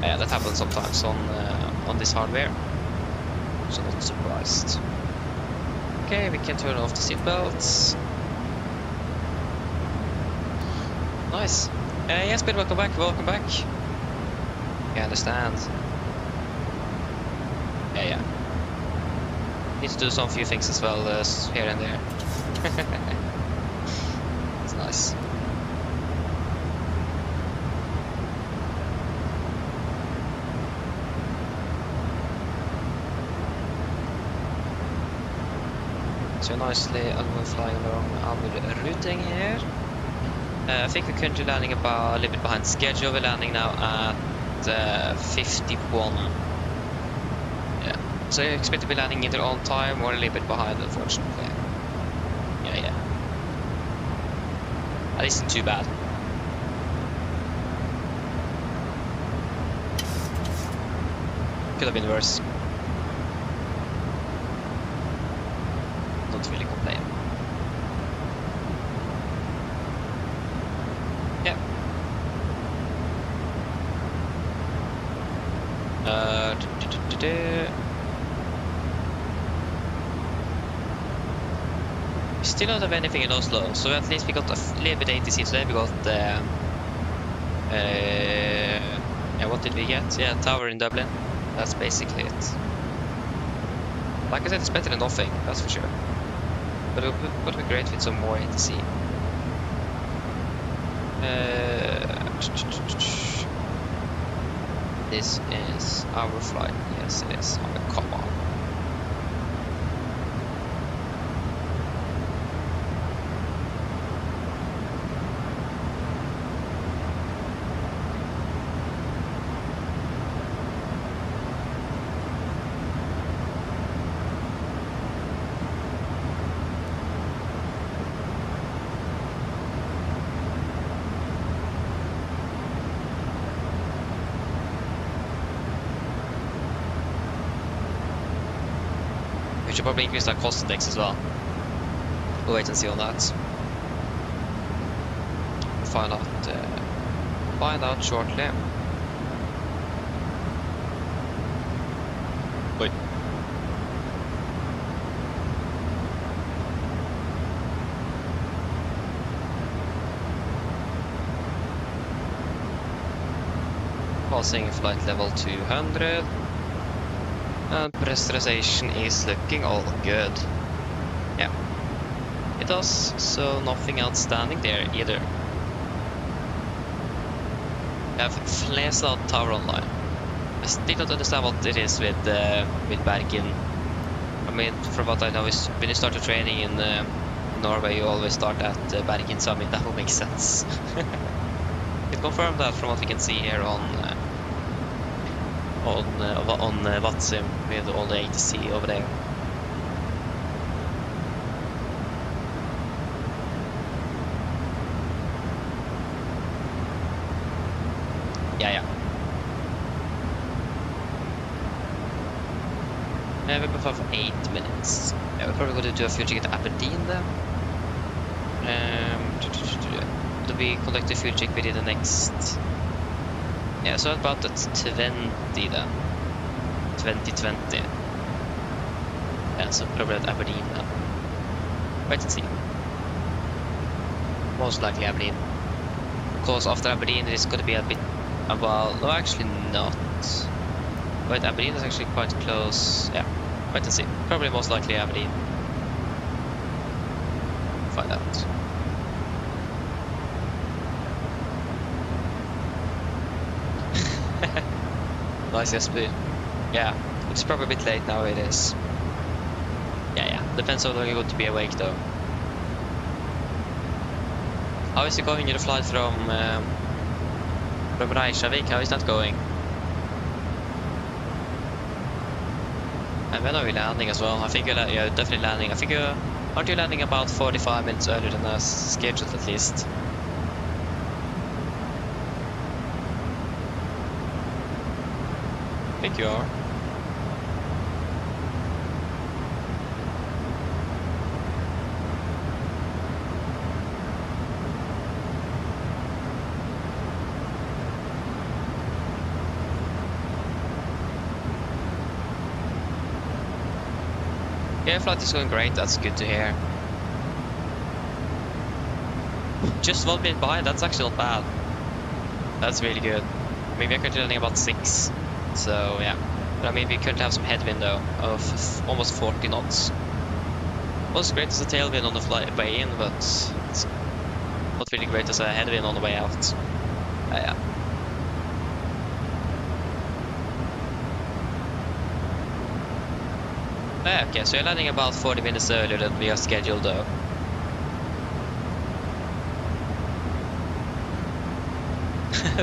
yeah, that happens sometimes on this hardware, so not surprised. Okay, we can turn off the seatbelts. Nice. Yes, but welcome back. I understand. Yeah. Need to do some few things as well, here and there. It's nice. So nicely, I'm flying along our routing here. I think we're currently landing about a little bit behind schedule. We're landing now at 51. Yeah, so I expect to be landing either on time or a little bit behind, unfortunately. Yeah. At least not too bad. Could have been worse. Don't really complain. Yeah. We still don't have anything in Oslo, so at least we got a little bit ATC today. We got yeah, what did we get? Yeah, tower in Dublin. That's basically it. Like I said, it's better than nothing, that's for sure. But it would be great with some more ATC. This is our flight. Yes, it is. Oh, come on. We should probably increase our cost index as well. We'll wait and see on that. Find out shortly. Wait. Passing flight level 200. And pressurization is looking all good. Yeah, it does, so nothing outstanding there either. We have Flesland Tower online. I still don't understand what it is with Bergen. I mean, from what I know is when you start your training in Norway, you always start at Bergen, so I mean that will make sense. It confirmed that from what we can see here on Vatsim with all the ATC over there. Yeah. We're about for 8 minutes. Yeah, we're probably going to do a fuel check at Aberdeen then. To be conducted fuel check within the next. Yeah, so about at 20 then. 2020. Yeah, so probably at Aberdeen then. Wait and see. Most likely Aberdeen. Because after Aberdeen it is going to be a bit about. No, actually not. But Aberdeen is actually quite close. Yeah, wait and see. Probably most likely Aberdeen. Find out. Nice SP. Yeah, it's probably a bit late now, it is. Yeah, depends how long you're going to be awake though. How is it going in the flight from Reykjavik? How is that going? And when are we landing as well? I think you're definitely landing. I think aren't you landing about 45 minutes earlier than scheduled at least? I think you are. Yeah, flight is going great, that's good to hear. Just 1 minute behind, that's actually not bad. That's really good. I mean, we're currently landing about 6, so yeah. But I mean, we currently have some headwind though, of almost 40 knots. It was great as a tailwind on the way in, but it's not really great as a headwind on the way out. Yeah. Okay, so you're landing about 40 minutes earlier than we are scheduled though.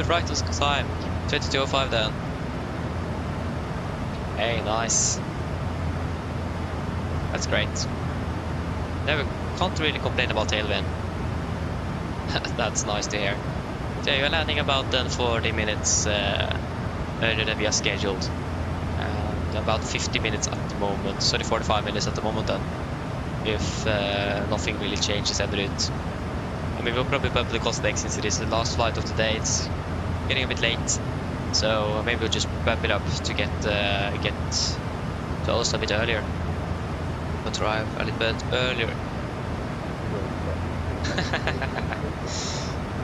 Right on time, 22:05 then. Hey, nice. That's great. Never can't really complain about tailwind. That's nice to hear. So you're landing about then 40 minutes earlier than we are scheduled. About 50 minutes at the moment, sorry, 45 minutes at the moment then, if nothing really changes en route. I mean, we'll probably bump the cost next since it is the last flight of the day. It's getting a bit late, so maybe we'll just bump it up to get to Oslo a bit earlier. We'll drive a little bit earlier.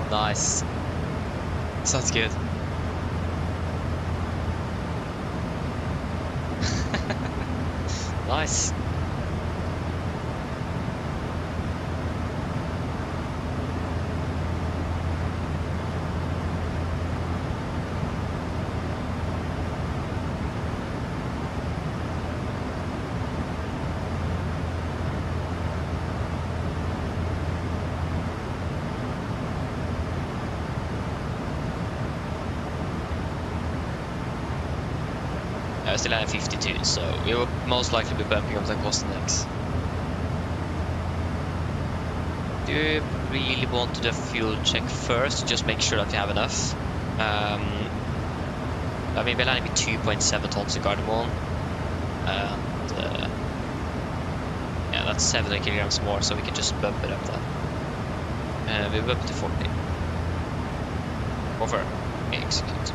Nice. Sounds good. Nice. We're still at 52, so we will most likely be bumping up the cost next. Do you really want to do a fuel check first? Just make sure that you have enough. I mean, we're landing with 2.7 tons in Gardermoen, and yeah, that's 700 kilograms more, so we can just bump it up then. We bump to 40. Over. Execute.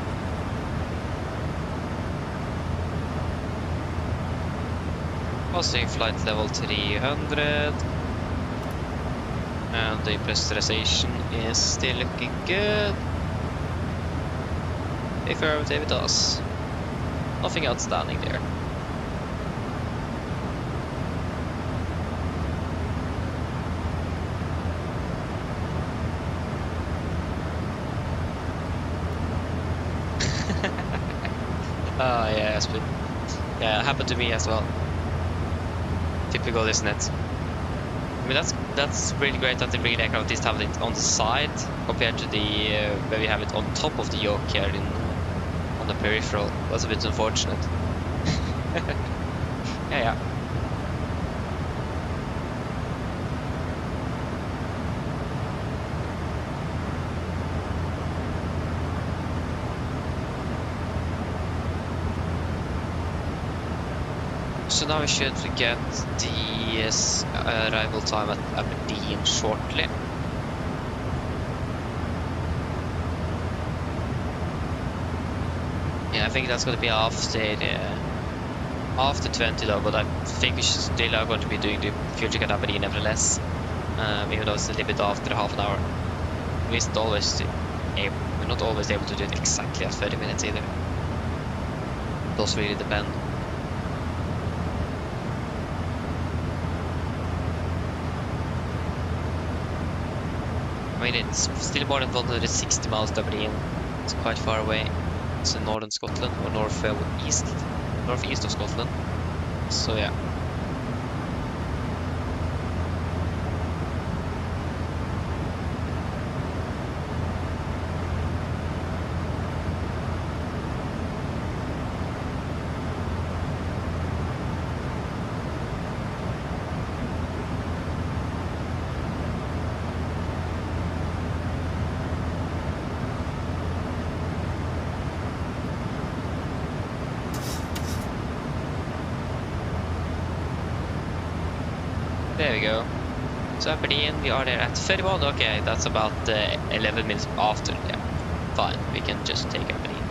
Passing flight level 300, and the pressurization is still looking good. Affirmative it does. Nothing outstanding there. Oh yeah, it's been, yeah, it happened to me as well. Typical, isn't it? I mean, that's really great that the real aircraft is have it on the side compared to the where we have it on top of the yoke here on the peripheral. That's a bit unfortunate. Yeah. So now we should get the arrival time at Aberdeen shortly. Yeah, I think that's going to be after 20 though, but I think we still are going to be doing the fuel check at Aberdeen nevertheless, even though it's a little bit after half an hour. We're not always able to do it exactly at 30 minutes either. It does really depend. I mean, it's still more than 160 miles to Aberdeen. It's quite far away. It's in northern Scotland, or northeast of Scotland. So yeah. There we go. So Aberdeen, we are there at 31. Okay, that's about 11 minutes after. Yeah, fine. We can just take Aberdeen.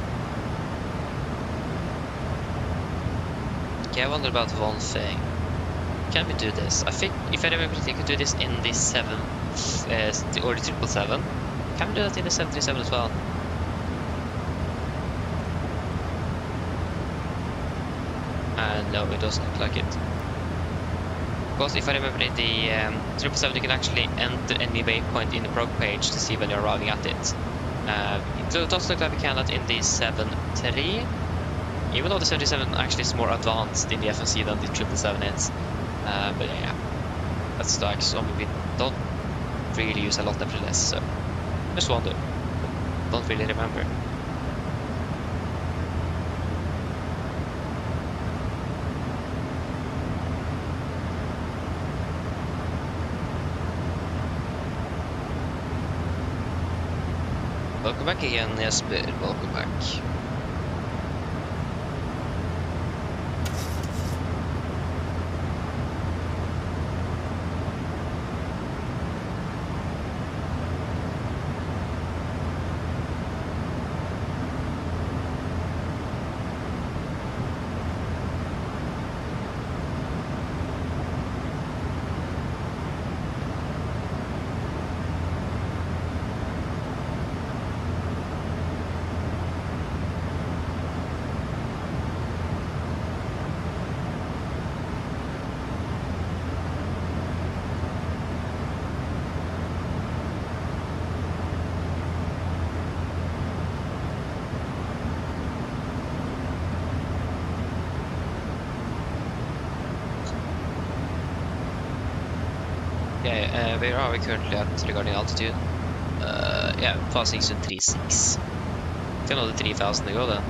Okay, I wonder about one thing. Can we do this? I think, if I remember, we could do this in the 7 or the 777. Can we do that in the 737 as well? No, it doesn't look like it. Because if I remember, in the 777 you can actually enter any waypoint in the prog page to see when you're arriving at it. It does look like we can that in the 73, even though the 77 actually is more advanced in the FNC than the 777 is. But yeah, that's like something we don't really use a lot nevertheless, so just wonder. Don't really remember. Welcome back again, Jesper. Welcome back. Okay, where are we currently at regarding altitude? Yeah, passing zone 36. It's another 3,000 to go then.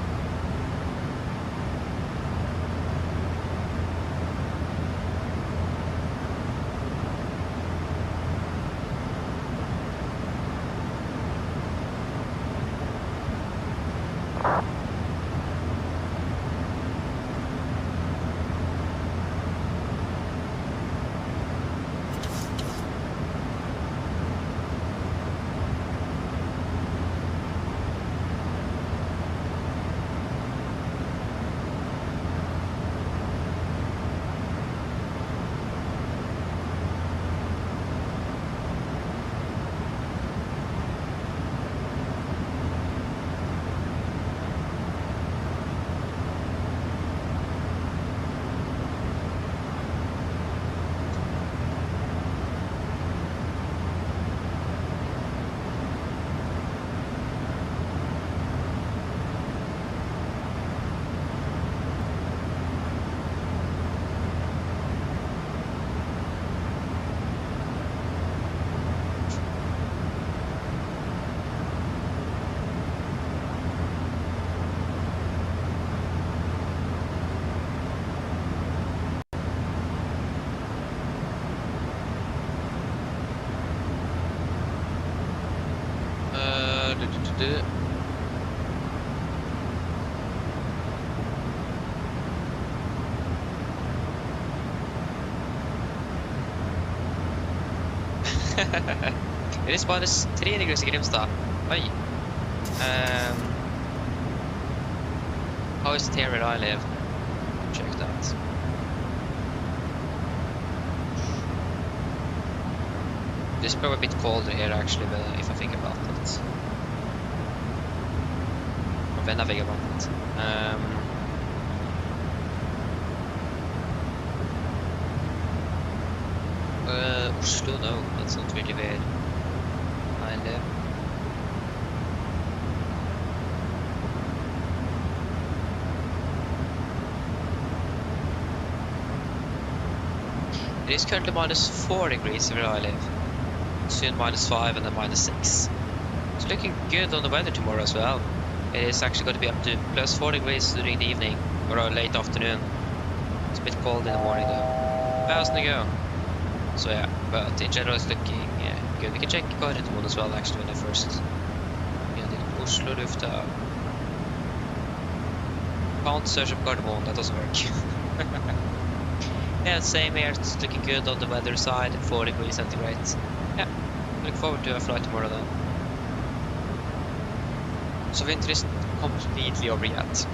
It is minus 3 degrees in Grimstad. Oi. How is it here where I live? Check that. It's probably a bit colder here actually, but if I think about it. Or when I think about it. Oslo, no, that's not really where I live. It is currently minus 4 degrees where I live. Soon minus 5 and then minus 6. It's looking good on the weather tomorrow as well. It is actually going to be up to plus 4 degrees during the evening or late afternoon. It's a bit cold in the morning though. 1,000 to go. So yeah, but in general it's looking good. We can check Gardermoen as well actually when I first get in Oslo lufthavn. Can't search up Gardermoen, that doesn't work. Yeah, same here. It's looking good on the weather side. 4 degrees centigrade. Yeah, look forward to a flight tomorrow then. So winter is completely over yet.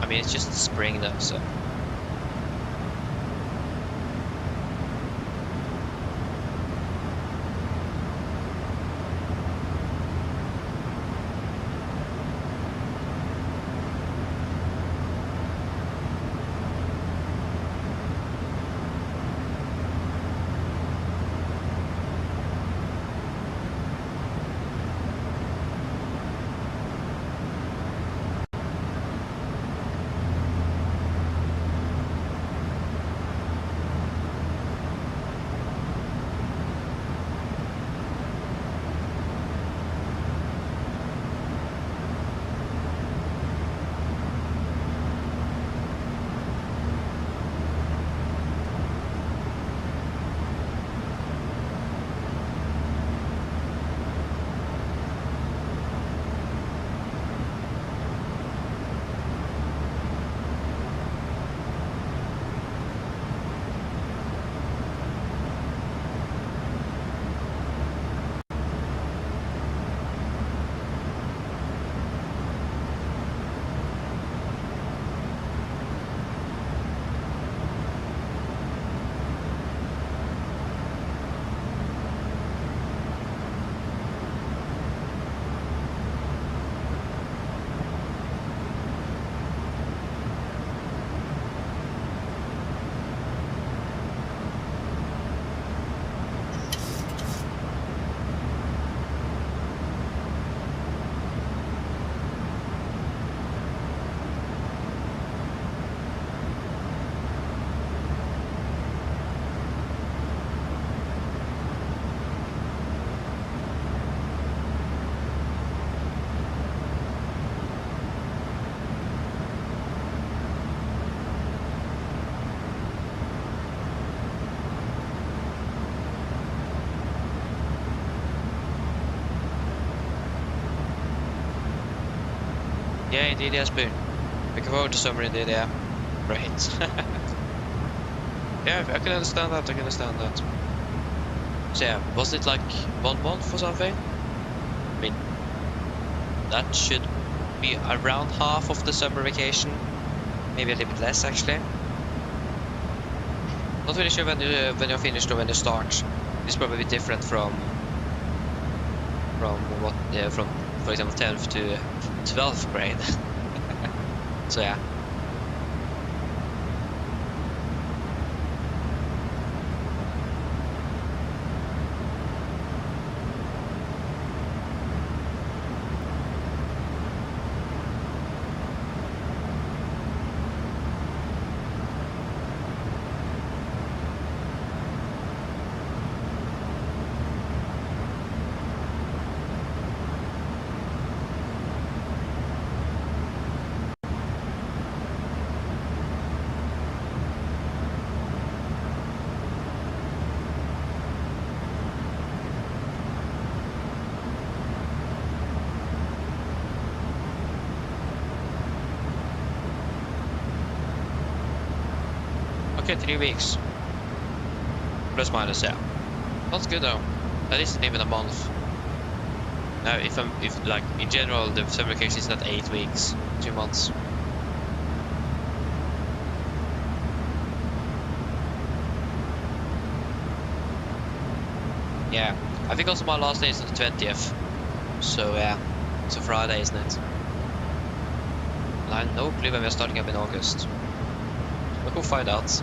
I mean, it's just spring though, so. Yeah, indeed, yes, been. Looking forward to summer indeed, yeah. Great. Yeah, I can understand that, I can understand that. So yeah, was it like 1 month or something? I mean, that should be around half of the summer vacation. Maybe a little bit less, actually. Not really sure when you're finished or when you start. It's probably different from what, from, for example, 10th to 12th grade. So yeah. Okay, 3 weeks. Plus minus, yeah. That's good though. That isn't even a month. Now, if like in general, the summer vacation is not 8 weeks, 2 months. Yeah, I think also my last day is on the 20th. So yeah, it's a Friday, isn't it? And I have no clue when we're starting up in August. But we'll find out.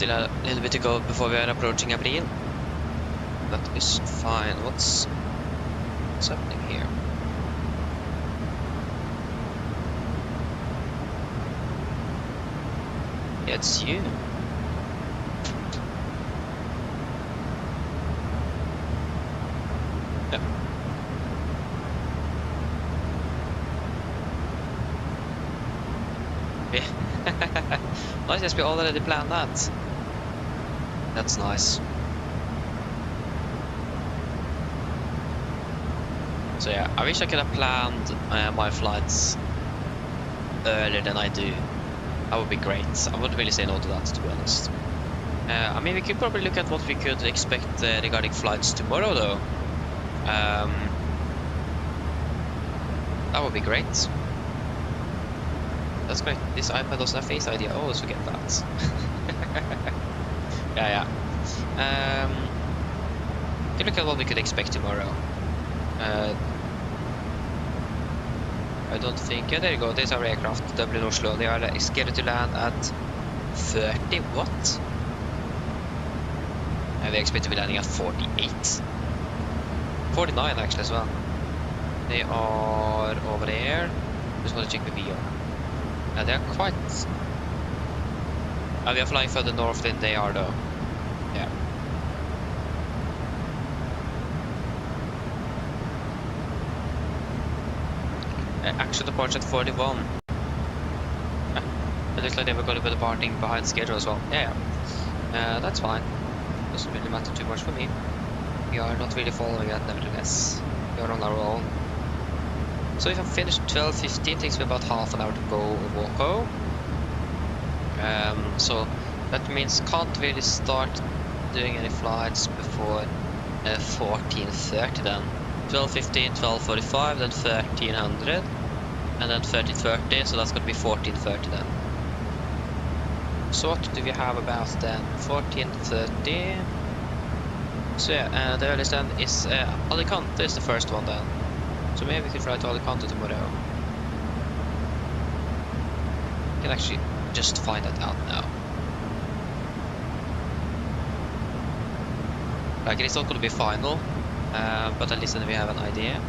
still a little bit to go before we are approaching Abril. That is fine. What's happening here? Yeah, it's you. Yeah. Nice, yes, we already planned that. That's nice. So yeah, I wish I could have planned my flights earlier than I do. That would be great. I wouldn't really say no to that, to be honest. I mean, we could probably look at what we could expect regarding flights tomorrow, though. That would be great. That's great. This iPad doesn't have Face ID. I always forget that. yeah. We can look at what we could expect tomorrow. I don't think... Yeah, there you go. There's our aircraft, Dublin, Oslo. They are scheduled to land at 30. What? They expect to be landing at 48. 49 actually as well. They are over there. Just want to check the VR. They are quite... we are flying further north than they are though. Yeah. Actual departure at 41. It looks like they were going to be departing behind schedule as well. Yeah. That's fine. Doesn't really matter too much for me. We are not really following that nevertheless. We are on our own. So if I finish 12:15, takes me about half an hour to go Walko. So that means can't really start doing any flights before 14:30 then. 12:15, 12:45, then 1300, and then 13:30. So that's going to be 14:30 then. So what do we have about then? 14:30. So yeah, the earliest then is Alicante is the first one then. So maybe we could fly to Alicante tomorrow. We can actually just find that out now. Like it's not going to be final, but at least then we have an idea.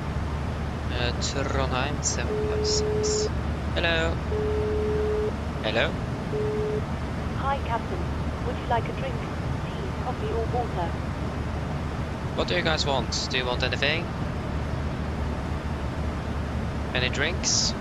Trondheim 756. Hello. Hello. Hi, Captain. Would you like a drink, tea, coffee, or water? What do you guys want? Do you want anything? Any drinks?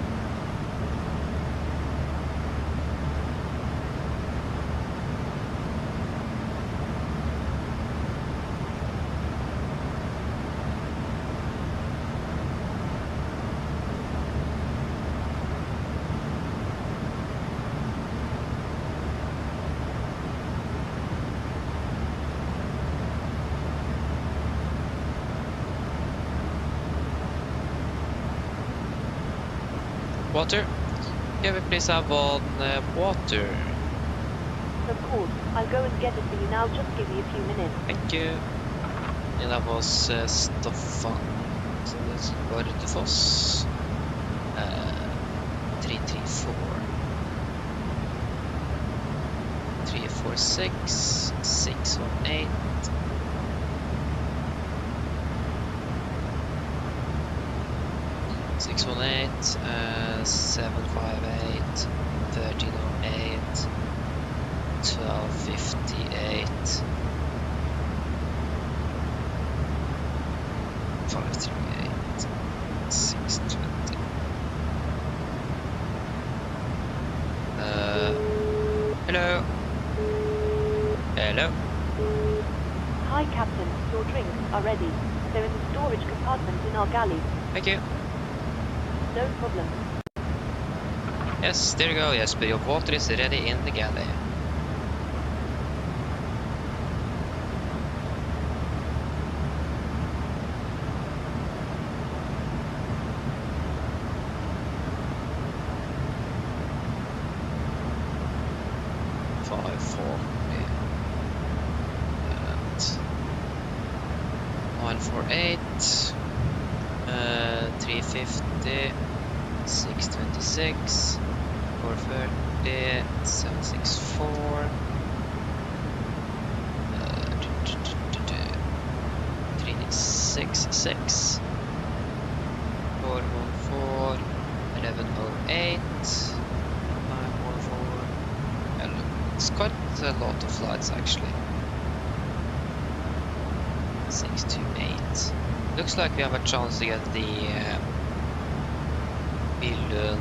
Water? Can we please have one water? Of course. I'll go and get it for you now. Just give me a few minutes. Thank you. Yeah, that was Stoffan. So let's go to the Foss. 334. 346. 618. 618, 758, 1308, 1258, 538, 620. Hello. Hello. Hi, Captain. Your drinks are ready. They're in the storage compartment in our galley. Thank you. No problem. Yes, there you go, Jesper. Your water is ready in the galley. And 948, 350, 626, 430, 764, 466. 414, 1108, 914. And it's quite a lot of flights actually. 628. Looks like we have a chance to get the billion.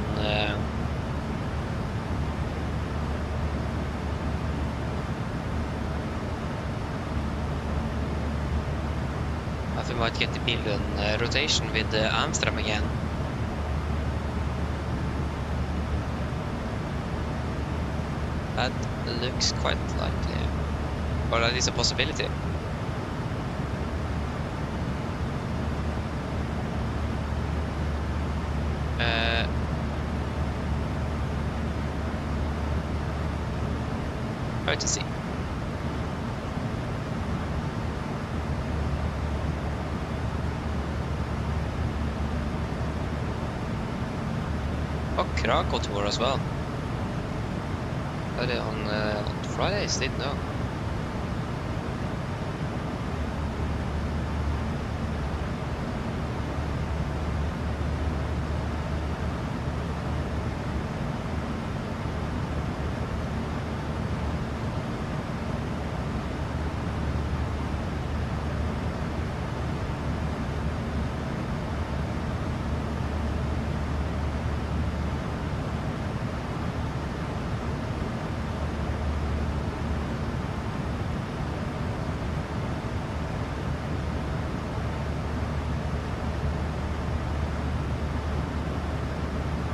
We might get the billion rotation with Amsterdam again. That looks quite likely, or that is a possibility. Try to see. Oh, Krakow tour as well. Are they on Fridays? Didn't know.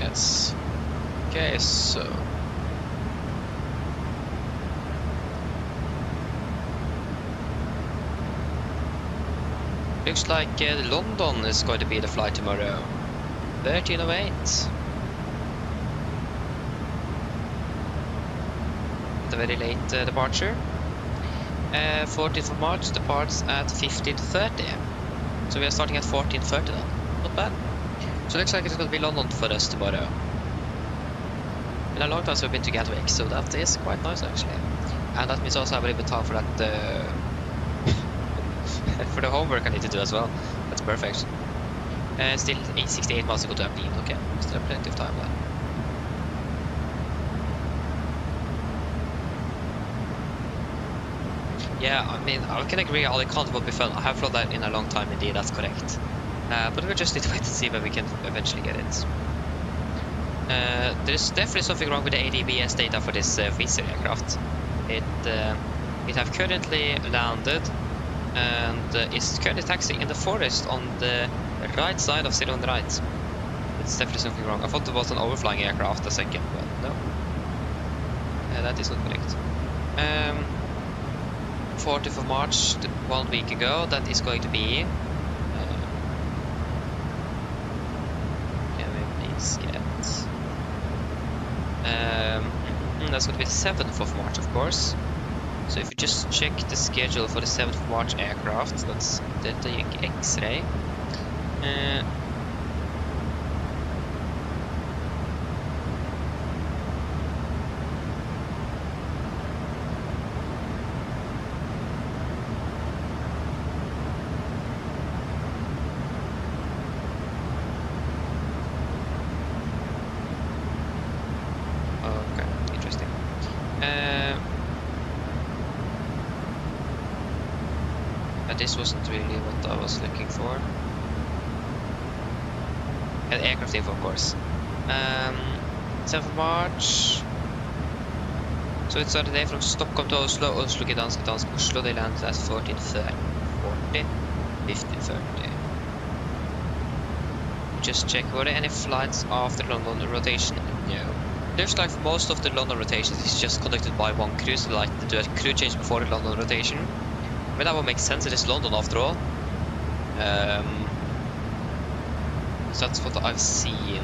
Yes. Okay, so looks like London is going to be the flight tomorrow. 1308. The very late departure. 14th of March departs at 15:30. So we are starting at 14:30 then. Not bad. So it looks like it's going to be London for us tomorrow. In a long time we've been to Gatwick, so that is quite nice actually. And that means also I have a little bit time for that for the homework I need to do as well. That's perfect. Still 68 miles to go to Aberdeen. Okay, still plenty of time then. Yeah, I mean, I can agree Alicante will be fun. I haven't flown that in a long time indeed, that's correct. But we just need to wait and see when we can eventually get it. There's definitely something wrong with the ADBS data for this Wizz Air aircraft. It have currently landed and is currently taxiing in the forest on the right side of 0 on the right. It's definitely something wrong. I thought it was an overflying aircraft a second, but no. That is not correct. 40th of March, 1 week ago, that is going to be... that's going to be the 7th of March, of course. So if you just check the schedule for the 7th of March aircraft, that's the X-ray. This wasn't really what I was looking for. And aircraft info, of course. 7th of March. So it started day from Stockholm to Oslo, Oslo Gdansk, Gdansk, Oslo. They landed at 14:40, 15:30. Just check, were there any flights after London rotation? No. Looks like most of the London rotations is just conducted by one crew, so like to do a crew change before the London rotation. I mean, that would make sense, it is London after all. So that's what I've seen.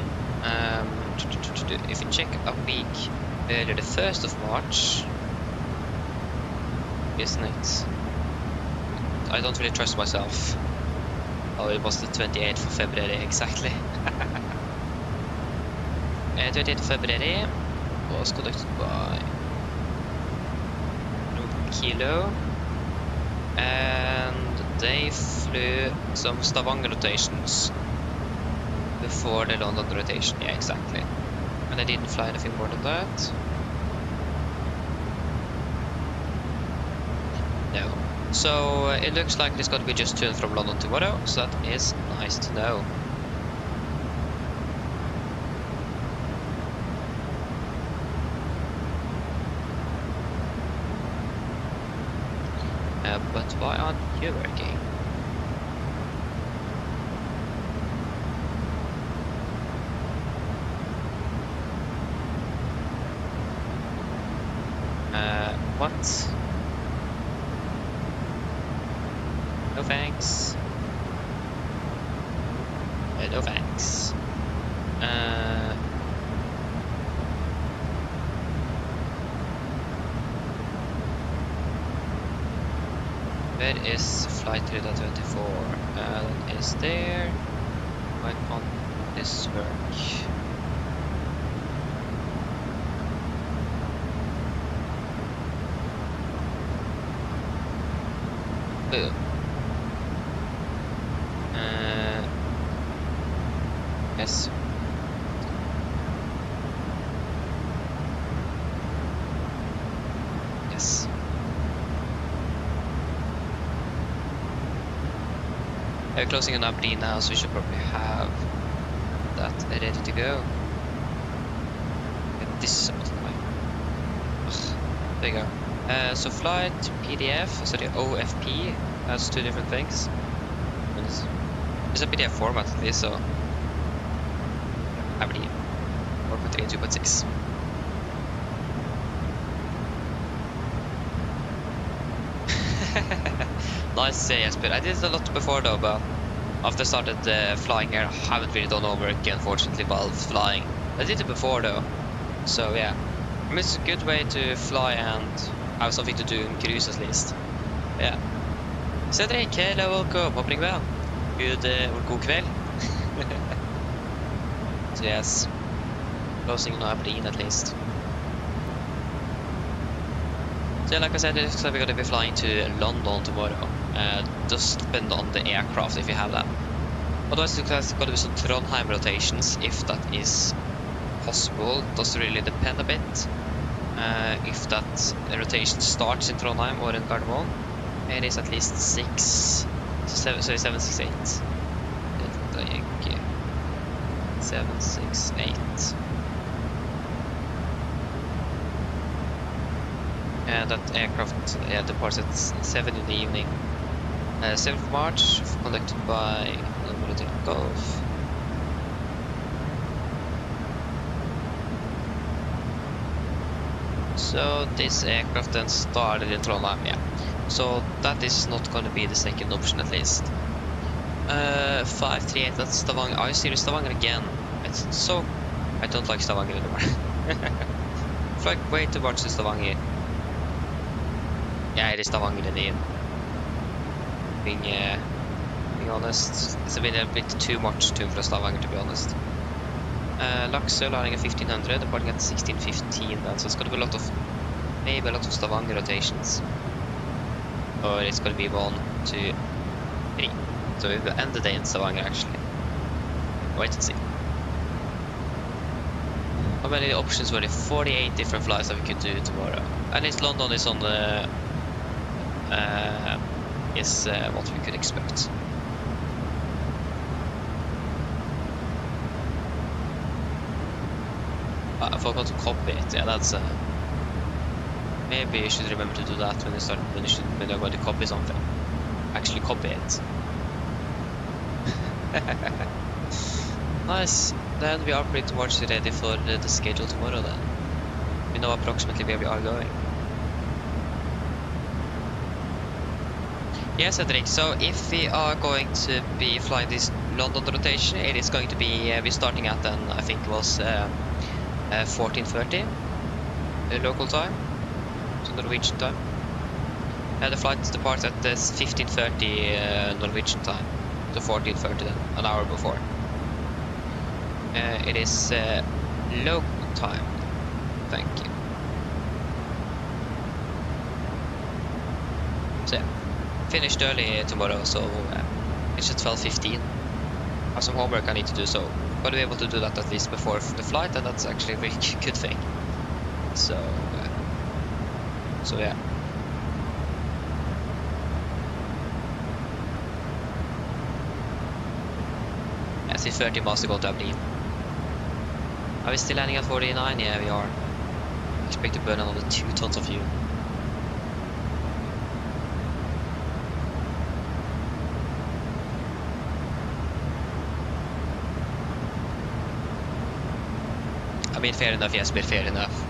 If you check a week earlier, the 1st of March, isn't it? I don't really trust myself. Oh, it was the 28th of February, exactly. 28th of February was conducted by Kilo. And they flew do some Stavanger rotations before the London rotation. Yeah, exactly. And I didn't fly anything more than that. No. So it looks like it's going to be just to and from London tomorrow, so that is nice to know. But why aren't you working? What? No thanks. No thanks. Where is flight 324? That is there. Why can't this work? Ooh. Yes. Yes. We're closing on Aberdeen now, so we should probably have that ready to go. And this is something like. There you go. So flight PDF, so the OFP has two different things. It's a PDF format at least, so Aberdeen 4.3 and 2.6. Nice, yes, but I did it a lot before though, but after I started flying here, I haven't really done homework, unfortunately, while flying. I did it before though, so yeah. I mean, it's a good way to fly and have something to do in cruise at least. Yeah. Cedric, hello, welcome, håper det går bra. God kväll. So yes, closing on Aberdeen at least. So yeah, like I said, it looks like we're going to be flying to London tomorrow. Just depend on the aircraft if you have that. Otherwise, there's going to be some Trondheim rotations if that is possible. It does really depend a bit. If that rotation starts in Trondheim or in Gardermoen, it is at least 768. 768. And that aircraft departs at 7 in the evening. 7th of March, conducted by Golf. So this aircraft then started in Trondheim, yeah. So that is not going to be the second option at least. 538, that's Stavanger. I see Stavanger again. It's so... I don't like Stavanger anymore. Fly way too much to Stavanger. Yeah, it is Stavanger indeed. Being honest, it's been a bit too much to for Stavanger, to be honest. Laksö landing at 1500, departing at 1615 then, so it's going to be maybe a lot of Stavanger rotations. Or it's going to be 1, 2, 3. So we will end the day in Stavanger actually. Wait and see. How many options were there? 48 different flights that we could do tomorrow. At least London is on the... what we could expect. I forgot to copy it. Yeah, that's maybe you should remember to do that when you're going to copy something. Actually copy it. Nice. Then we are pretty much ready for the schedule tomorrow then. We know approximately where we are going. Yes, Cedric, so if we are going to be flying this London rotation, it is going to be, we're starting at then, I think it was 14:30 local time, so Norwegian time. The flight departs at 15:30 Norwegian time, so 14:30 then, an hour before. It is local time, thank you. So yeah, finished early tomorrow, so It's at 12:15. I have some homework I need to do, so I'll be able to do that at least before the flight, and that's actually a really good thing. So yeah. I see 30 miles to go to Dublin. Are we still landing at 49? Yeah, we are. I expect to burn another 2 tons of fuel. I mean, fair enough, yes, but fair enough.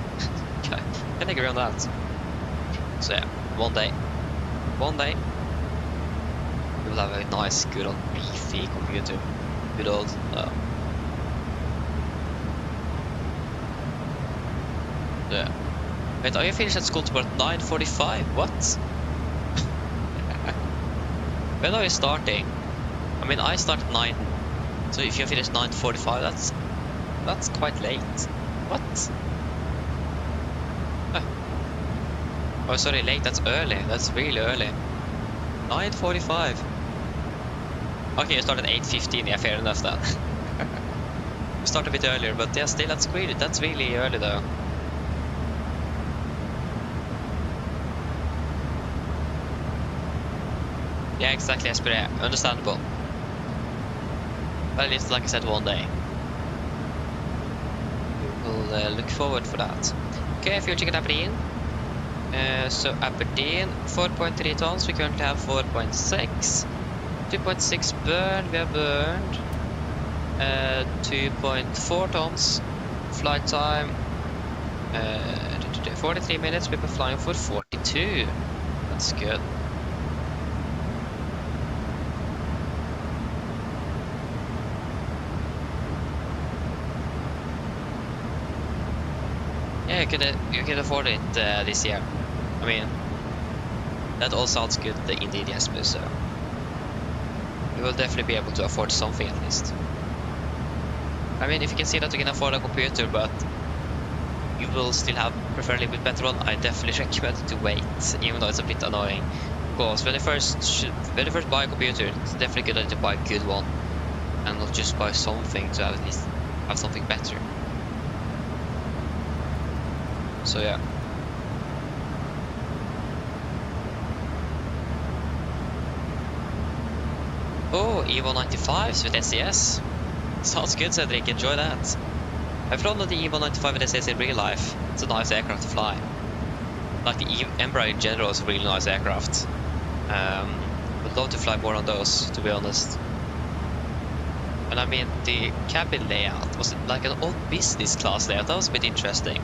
Can agree on that. So yeah, one day, we will have a nice, good old beefy computer. Good old. Yeah. Wait, are you finished at school tomorrow at 9:45? What? When are you starting? I mean, I start at 9. So if you finish 9:45, that's quite late. What? Oh, sorry, late. That's early. That's really early. 9:45. Okay, you start at 8:15. Yeah, fair enough then. You start a bit earlier, but yeah, still, that's really early though. Yeah, exactly, Esper. Understandable. But at least, like I said, one day. We'll look forward for that. Okay, fuel ticket Aberdeen. So Aberdeen, 4.3 tons. We currently have 4.6. 2.6 burned. We have burned 2.4 tons. Flight time 43 minutes. We've been flying for 42. That's good. Yeah, you could afford it this year. I mean, that all sounds good indeed, Jesper, so you will definitely be able to afford something at least. I mean, if you can see that you can afford a computer, but you will still have preferably a bit better one, I definitely recommend to wait, even though it's a bit annoying. Because when you first buy a computer, it's definitely good to buy a good one, and not just buy something to at least have something better. So yeah. Oh, Evo 95s with SES. Sounds good, Cedric. Enjoy that. I've flown the Evo 95 with SES in real life. It's a nice aircraft to fly. Like the Embraer in general is a really nice aircraft. Would love to fly more on those, to be honest. And I mean, the cabin layout was like an old business class layout. That was a bit interesting.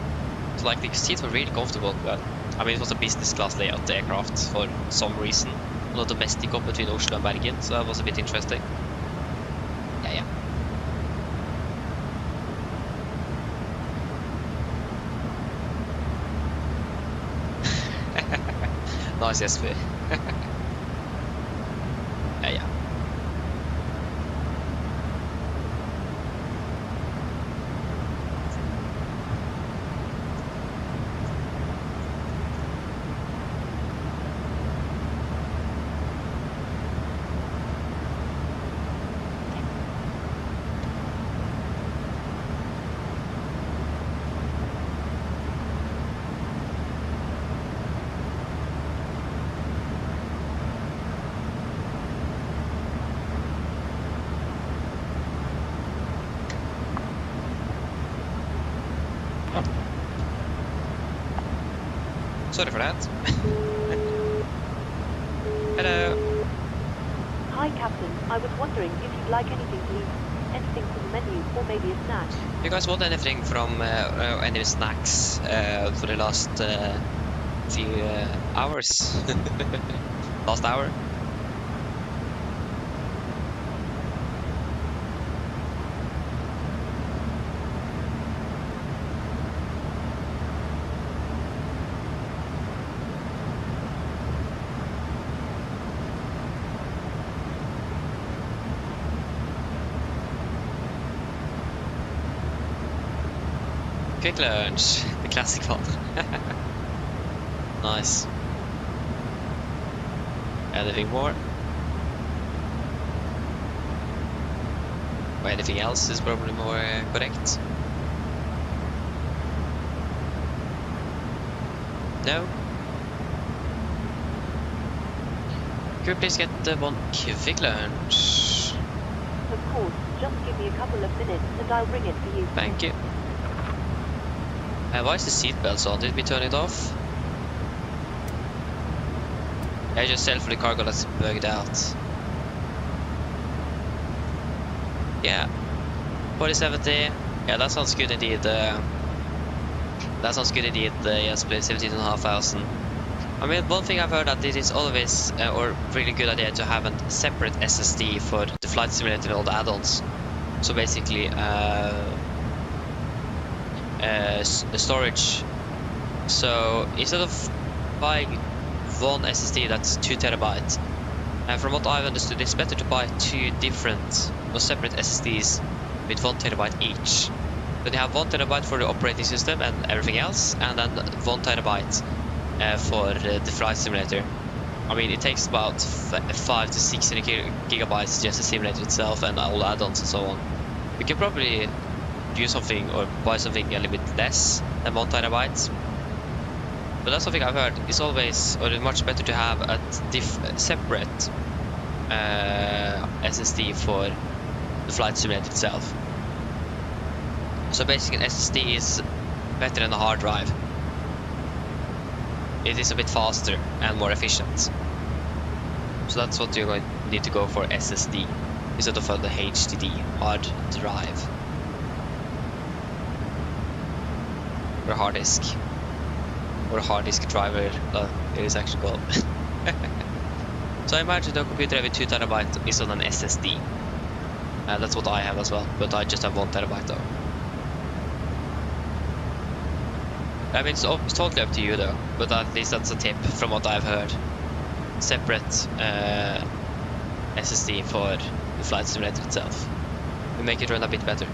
So like the seats were really comfortable, but I mean it was a business class layout aircraft for some reason. Not domestic up between Oslo and Bergen, so that was a bit interesting. Yeah. Nice SV. Yeah. Sorry for that. Hello. Hi, Captain. I was wondering if you'd like anything to eat. Anything from the menu, or maybe a snack. You guys want anything from any snacks for the last few hours? Last hour? Quick lunch, the classic one. Nice. Anything more? Or anything else is probably more correct. No? Could we please get one quick lunch? Of course, just give me a couple of minutes and I'll bring it for you. Thank you. Why is the seatbelt on? Did we turn it off? I just sell for the cargo that's bugged out. Yeah. 4070. Yeah, that sounds good indeed. That sounds good indeed. Yes, please, 17,500. I mean, one thing I've heard that it is always or really good idea to have a separate SSD for the flight simulator and all the add-ons. So basically, storage. So instead of buying one SSD that's 2 terabyte, and from what I've understood, it's better to buy 2 different or separate SSDs with 1 terabyte each. Then you have 1 terabyte for the operating system and everything else, and then 1 terabyte for the flight simulator. I mean, it takes about 5 to 600 gigabytes just the simulator itself and all add-ons and so on. You can probably do something or buy something a little bit less than 1 terabyte. But that's something I've heard. It's always, or it's much better to have a separate SSD for the flight simulator itself. So basically, an SSD is better than a hard drive. It is a bit faster and more efficient. So that's what you're going to need to go for, SSD, instead of the HDD, hard drive. Or hard disk. Or hard disk driver, it is actually called. So I imagine the computer with 2 terabyte is on an SSD. That's what I have as well, but I just have 1 terabyte though. I mean, it's totally up to you though, but at least that's a tip from what I've heard. Separate SSD for the flight simulator itself. We make it run a bit better.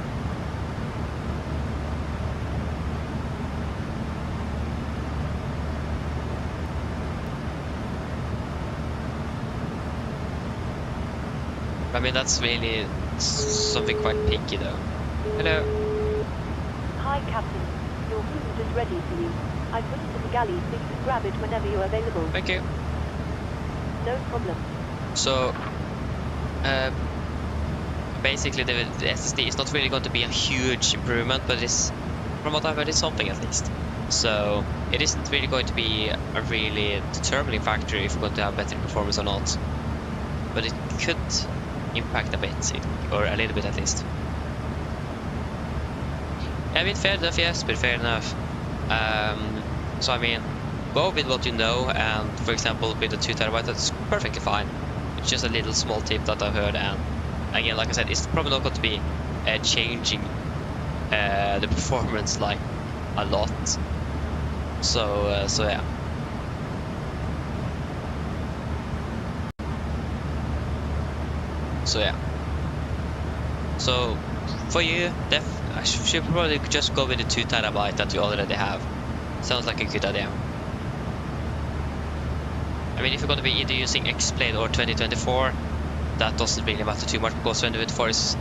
I mean, that's really something quite picky though. Hello. Hi, Captain. Your food is ready for you. I put it in the galley so you can grab it whenever you're available. Thank you. No problem. So, basically the SSD is not really going to be a huge improvement, but it's, from what I've heard, it's something at least. So, it isn't really going to be a really determining factor if we're going to have better performance or not. But it could impact a bit, or a little bit at least. I mean, fair enough, yes, but fair enough. So I mean, go with what you know, and for example, with the 2 terabyte, that's perfectly fine. It's just a little small tip that I've heard, and again, like I said, it's probably not going to be changing the performance like a lot. So yeah. So yeah. So for you, I should probably just go with the 2 terabyte that you already have. Sounds like a good idea. I mean, if you're going to be either using X-Blade or 2024, that doesn't really matter too much, because 2024 is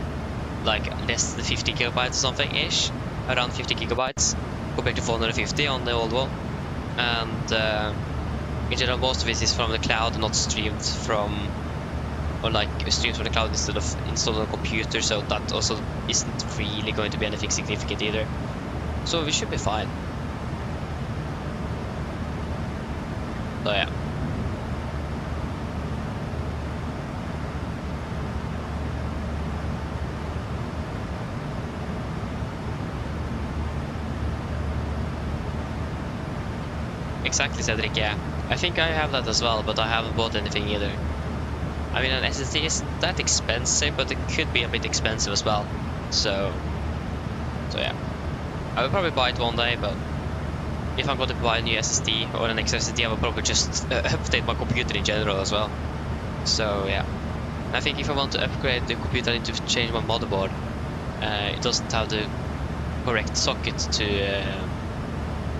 like less than 50 gigabytes or something ish, around 50 gigabytes compared to 450 on the old one. And in general, most of it is from the cloud, not streamed from, or like streamed from the cloud instead of installed on a computer, so that also isn't really going to be anything significant either. So we should be fine. So yeah. Exactly, Cedric, yeah. I think I have that as well, but I haven't bought anything either. I mean, an SSD isn't that expensive, but it could be a bit expensive as well. So yeah. I will probably buy it one day, but if I'm going to buy a new SSD or an extra SSD, I will probably just update my computer in general as well. So yeah. I think if I want to upgrade the computer, I need to change my motherboard. It doesn't have the correct socket to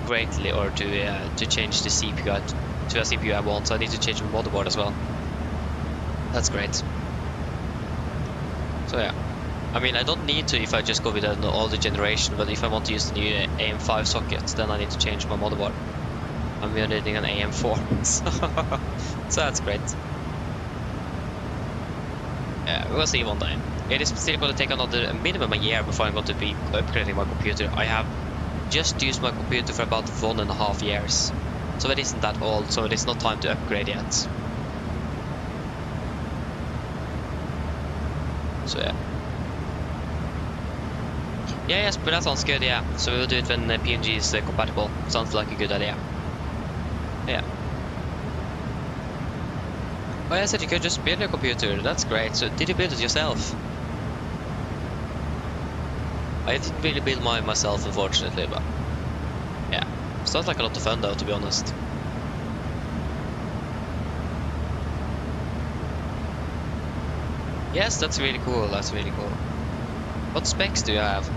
greatly, or to change the CPU to a CPU I want, so I need to change my motherboard as well. That's great. So yeah. I mean, I don't need to if I just go with an older generation, but if I want to use the new AM5 socket, then I need to change my motherboard. I'm running an AM4, so that's great. Yeah, we'll see one day. It is still going to take another minimum a year before I'm going to be upgrading my computer. I have just used my computer for about 1.5 years, so it isn't that old, so it is not time to upgrade yet. So yeah. Yeah, yes, but that sounds good, yeah. So we'll do it when PMG is compatible. Sounds like a good idea. Yeah. Oh, I said you could just build a computer. That's great. So did you build it yourself? I didn't really build mine myself, unfortunately, but yeah. Sounds like a lot of fun, though, to be honest. Yes, that's really cool. That's really cool. What specs do you have?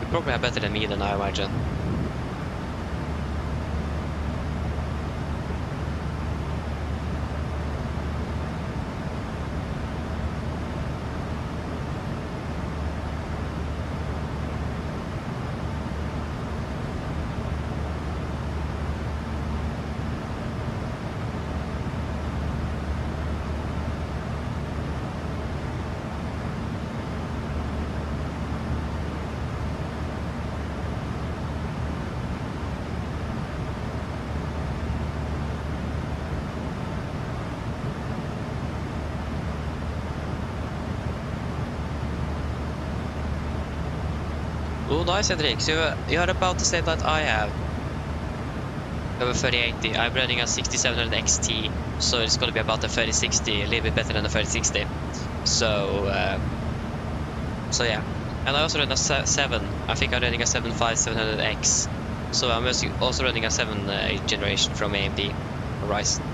You probably have better than me, then I imagine. Oh, nice, Henrik. So you are about the same that I have. I have a 3080. I'm running a 6700 XT, so it's going to be about a 3060, a little bit better than a 3060. So yeah. And I also run a 7. I think I'm running a 75700X. So I'm also running a 7 generation from AMD Ryzen.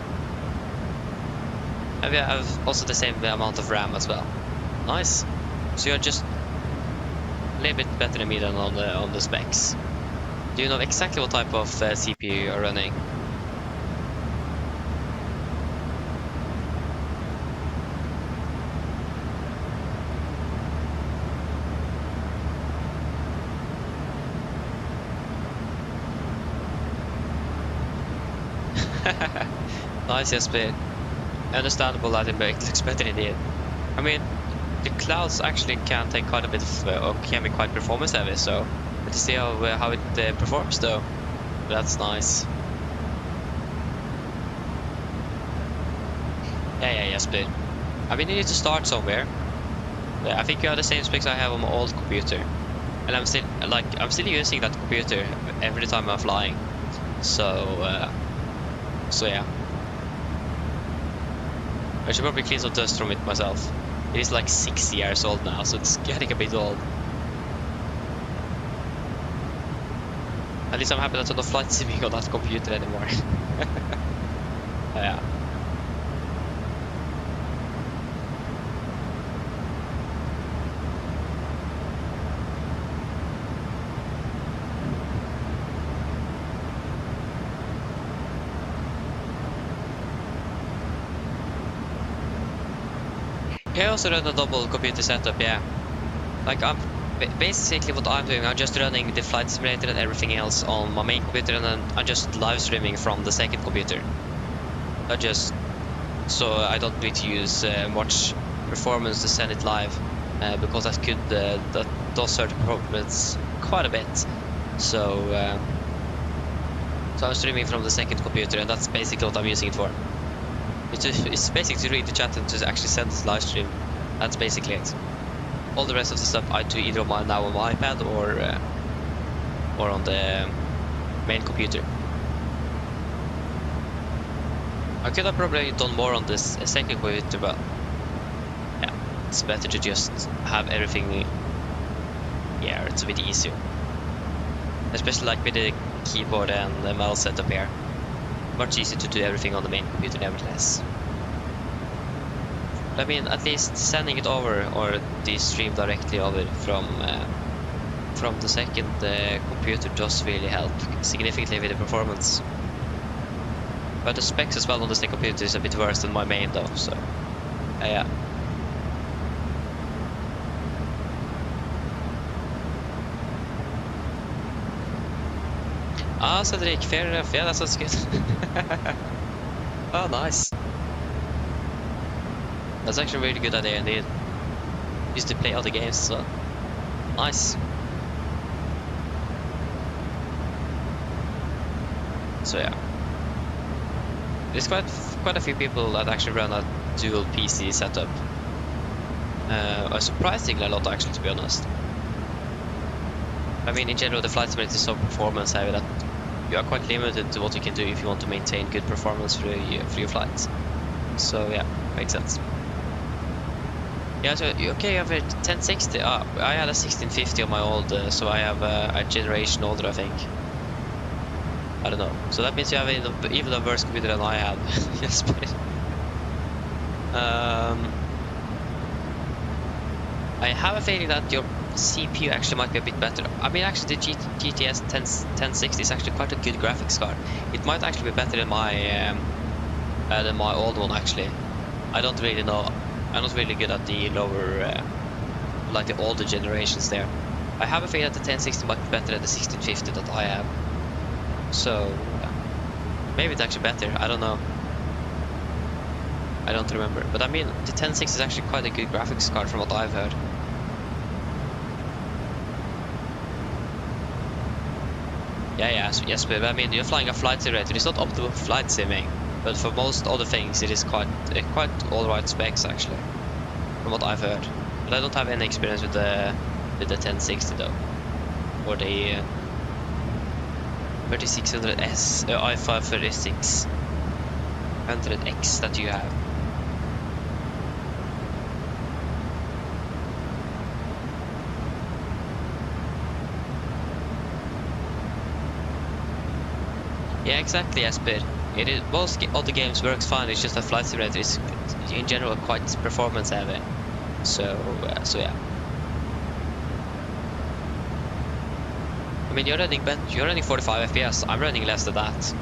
And we have also the same amount of RAM as well. Nice. So you're just a little bit better than me than on the specs. Do you know exactly what type of CPU you're running? Nice, Jesper. Understandable that it looks better indeed. I mean, the clouds actually can take quite a bit of, or can be quite performance heavy, so let's see how it performs though. That's nice. Yeah, Jesper. I mean, you need to start somewhere. I think you have the same specs I have on my old computer, and I'm still using that computer every time I'm flying. So yeah. I should probably clean some dust from it myself. It is like 6 years old now, so it's getting a bit old. At least I'm happy that I'm not flight simming on that computer anymore. Yeah. I also run a double computer setup, yeah. Like basically what I'm doing, I'm just running the flight simulator and everything else on my main computer, and then I'm just live streaming from the second computer. So I don't need to use much performance to send it live, because that does hurt performance quite a bit. So I'm streaming from the second computer, and that's basically what I'm using it for. It's basically to read the chat and to actually send this live stream. That's basically it. All the rest of the stuff I do either on my iPad or on the main computer. I could have probably done more on this second computer, but yeah, it's better to just have everything. Yeah, it's a bit easier, especially like with the keyboard and the mouse setup here. Much easier to do everything on the main computer nevertheless. I mean, at least sending it over or the stream directly over from the second computer does really help significantly with the performance. But the specs as well on the stick computer is a bit worse than my main though, so yeah. Ah, Cedric, fair enough. Yeah, that sounds good. Oh, nice. That's actually a really good idea indeed. Used to play other games as well. Nice. So yeah. There's quite a few people that actually run a dual PC setup. Surprisingly a lot actually, to be honest. I mean, in general, the flight simulator is so performance heavy that you are quite limited to what you can do if you want to maintain good performance for your flights. So yeah, makes sense. Yeah, so okay, you have a 1060. I had a 1650 on my old, so I have a generation older, I think. I don't know. So that means you have even a worse computer than I have. Yes, but I have a feeling that your CPU actually might be a bit better. I mean, actually, the GTS 1060 is actually quite a good graphics card. It might actually be better than my old one. Actually, I don't really know. I'm not really good at the lower, like the older generations there. I have a feeling that the 1060 might be better than the 1650 that I have. So maybe it's actually better. I don't know. I don't remember. But I mean, the 1060 is actually quite a good graphics card from what I've heard. Yeah, yes, but I mean, you're flying a flight simulator. It's not optimal for flight simming, but for most other things, it is quite alright specs actually, from what I've heard. But I don't have any experience with the 1060 though, or the 3600S, i5-3600X that you have. Yeah, exactly, Esper. Most other games works fine. It's just that Flight Simulator is in general quite performance heavy. So yeah. I mean, you're running 45 FPS. I'm running less than that.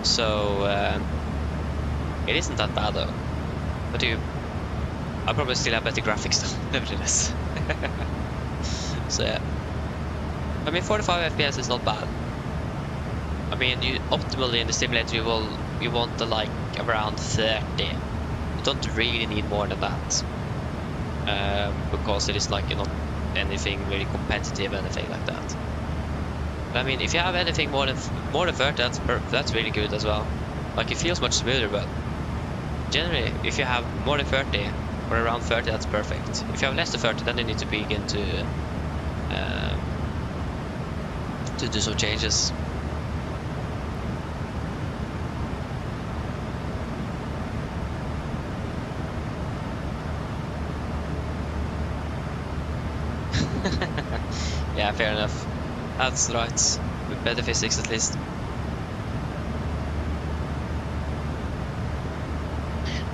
So it isn't that bad though. But I probably still have better graphics though, nevertheless. So yeah. I mean, 45 FPS is not bad. I mean, optimally in the simulator you want the like around 30. You don't really need more than that, because it is like not anything really competitive, anything like that. But I mean, if you have anything more than 30, that's really good as well. Like, it feels much smoother, but generally, if you have more than 30 or around 30, that's perfect. If you have less than 30, then you need to begin to do some changes. Yeah, fair enough. That's right. With better physics at least.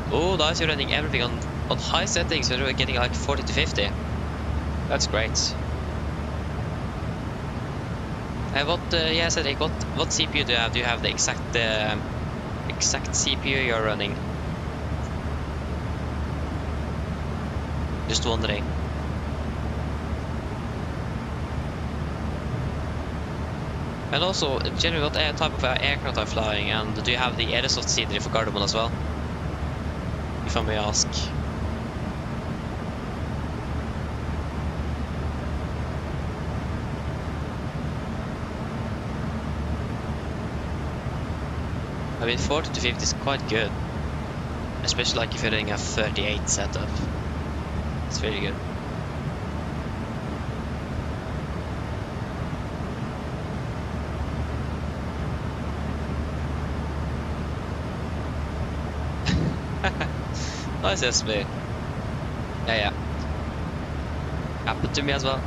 Oh, nice, you're running everything on high settings, so you're getting like 40 to 50. That's great. Yeah, Cedric, what CPU do you have? Do you have the exact CPU you're running? Just wondering. And also, generally, what type of aircraft are you flying? And do you have the aerosoft scenery for Gardermoen as well? If I may ask. I mean, 40 to 50 is quite good. Especially like if you're doing a 38 setup. It's very good. Nice SB. Yeah. Happened to me as well.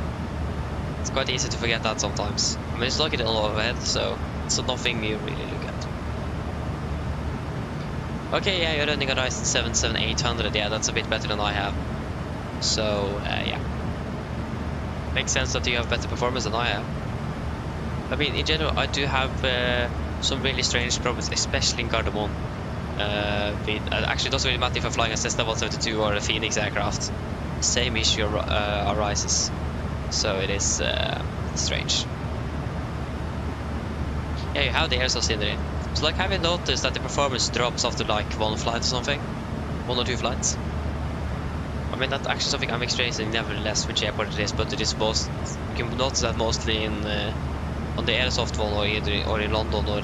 It's quite easy to forget that sometimes. I mean, it's like it all overhead, so it's nothing you really look at. Okay, yeah, you're running a Ryzen 7 7800. Yeah, that's a bit better than I have. So, yeah. Makes sense that you have better performance than I have. I mean, in general, I do have some really strange problems, especially in Gardermoen. Actually, it doesn't really matter if I'm flying a Cessna 172 or a Phoenix aircraft. Same issue arises. So it is strange. Yeah, you have the air source in there. So like, have you noticed that the performance drops after like one flight or something? 1 or 2 flights? I mean, that's actually something I'm experiencing nevertheless, which airport it is, but it is most, you can notice that mostly in on the airsoft one, or in London, or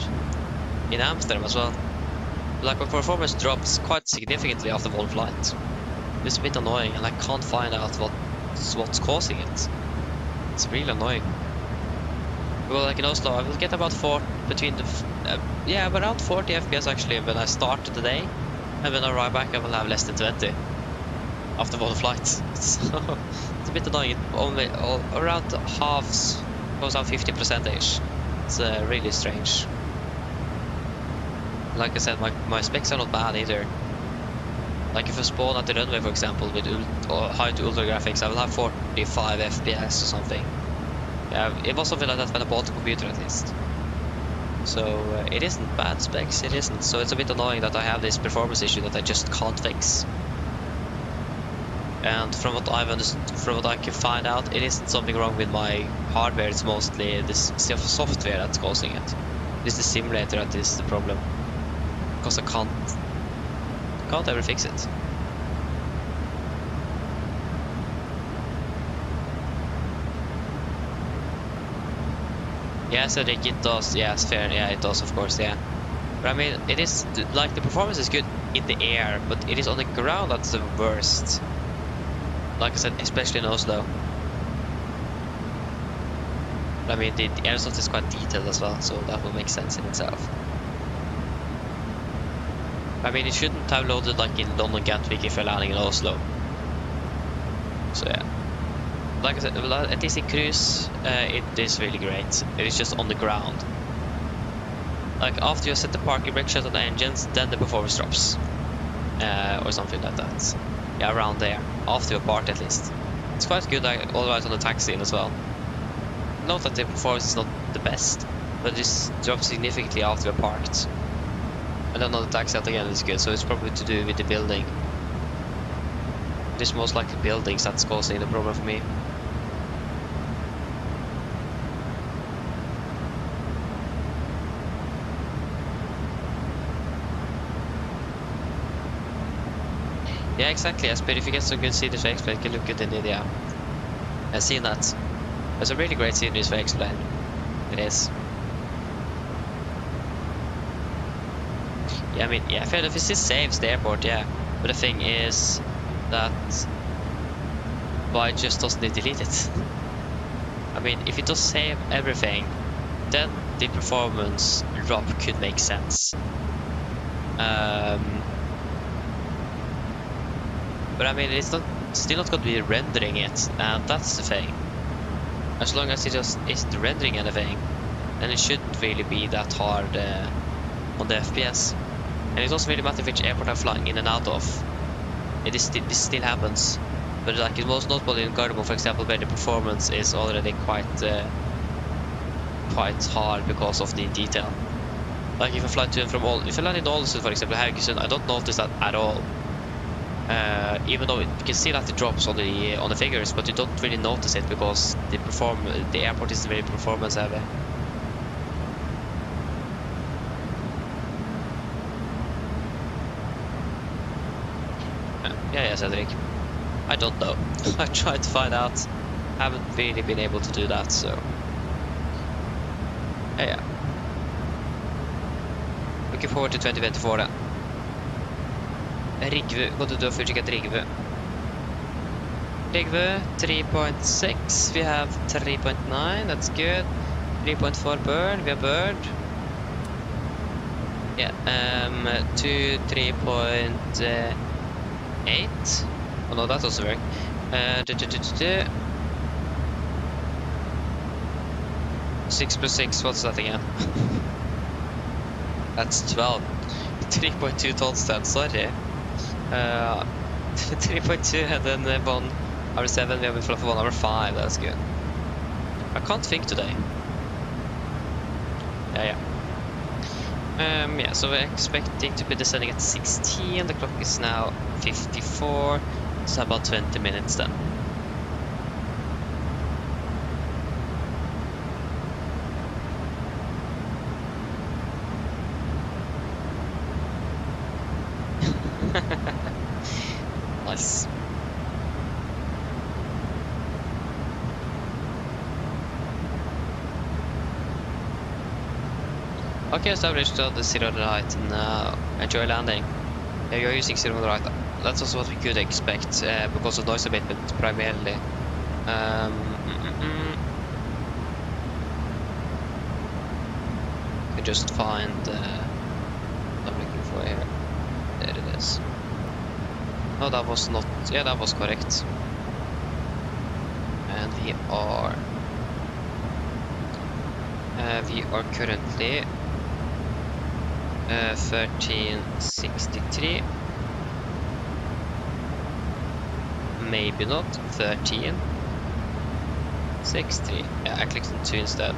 in Amsterdam as well. Like, my performance drops quite significantly after one flight. It's a bit annoying, and I can't find out what's causing it. It's really annoying. Well, like in Oslo, I will get about around 40 FPS actually when I start the day, and when I arrive back I will have less than 20 after one flight. So it's a bit annoying. It only around halves goes out 50%ish. It's really strange. Like I said, my specs are not bad either. Like if I spawn at the runway, for example, with high to ultra graphics, I will have 45 FPS or something. Yeah, it was something like that when I bought the computer at least. So it isn't bad specs, it isn't. So it's a bit annoying that I have this performance issue that I just can't fix. And from what I can find out, it isn't something wrong with my hardware. It's mostly this software that's causing it. It's the simulator that is the problem, because I can't ever fix it. Yeah, so it does. Yeah, it's fair. Yeah, it does, of course. Yeah, but I mean, it is like the performance is good in the air, but it is on the ground that's the worst. Like I said, especially in Oslo. But I mean, the airsoft is quite detailed as well, so that will make sense in itself. I mean, it shouldn't have loaded like in London Gatwick if you're landing in Oslo. So yeah. Like I said, at least in cruise, it is really great. It is just on the ground. Like after you set the parking brake, shut on the engines, then the performance drops. Or something like that. Yeah, around there. After you're parked at least. It's quite good like, all right on the taxi as well. Note that the performance is not the best, but it drops significantly after you're parked. And then on the taxi out again is good, so it's probably to do with the building. It is most likely buildings that's causing the problem for me. Yeah, exactly. Yes, but if you get some good scenery for X-Plane, you can look good in India. I've seen that. There's a really great scenery for X-Plane. It is. Yeah, I mean, yeah, fair enough. It still saves the airport, yeah. But the thing is that why it just doesn't delete it? I mean, if it does save everything, then the performance drop could make sense. But I mean, it's still not going to be rendering it, and that's the thing. As long as it just isn't rendering anything, then it shouldn't really be that hard on the FPS. And it doesn't really matter which airport I'm flying in and out of. This still happens. But like it was notable in Gardermoen, for example, where the performance is already quite hard because of the detail. Like if I fly to and from if I land in Ålesund, for example, Haugesund, I don't notice that at all. Even though you can see that it drops on the figures, but you don't really notice it because the airport isn't really performance heavy. Yeah, Cedric. I don't know. I tried to find out. Haven't really been able to do that, so yeah. Looking forward to 2024 then. Rigve, gå to do a fullcheck Rigve. Rigve 3.6, we have 3.9, that's good. 3.4 bird, we have bird. Yeah, to 3.8. Oh no, that doesn't work. 6 plus 6, what's that again? That's 12. 3.2 tons then, sorry. 3.2 and then 1 hour 7, we have a fluff of 1 hour 5, that's good. I can't think today. Yeah. Yeah, so we're expecting to be descending at 16. The clock is now 54. So about 20 minutes then. Nice. Okay, established on the zero right now. Enjoy landing. Yeah, you're using zero right. That's also what we could expect because of noise abatement primarily. You just find what I'm looking for here. There it is. No, that was not. Yeah, that was correct. And we are currently 1363. Maybe not 1363. Yeah, I clicked on 2 instead.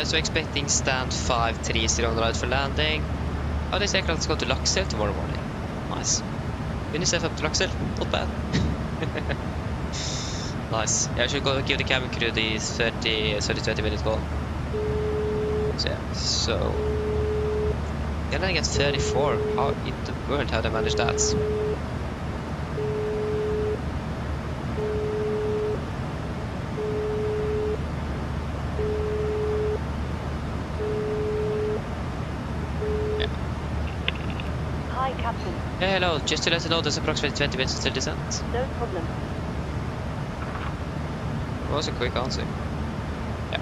So expecting stand 530 on the right for landing. Oh, this aircraft's going to Luxor tomorrow morning. Nice. UNICEF up to Luxor, not bad. Nice. Yeah, I should go give the cabin crew the 20 minute call. So yeah, so they're landing at 34. How in the world how they manage that? Hi, Captain. Yeah, hello. Just to let you know, there's approximately 20 minutes until descent. No problem. That was a quick answer. Yeah.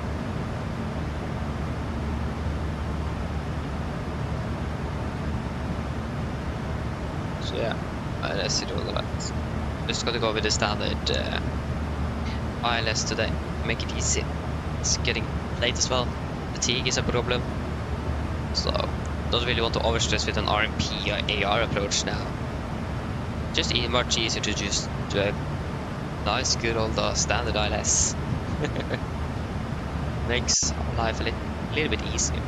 So yeah, let's see all that. Just gotta go with the standard ILS today. Make it easy. It's getting late as well. Fatigue is a problem. So don't really want to overstress with an RMP or AR approach now. Just much easier to just do a nice, good old standard ILS. Makes life a little bit easier.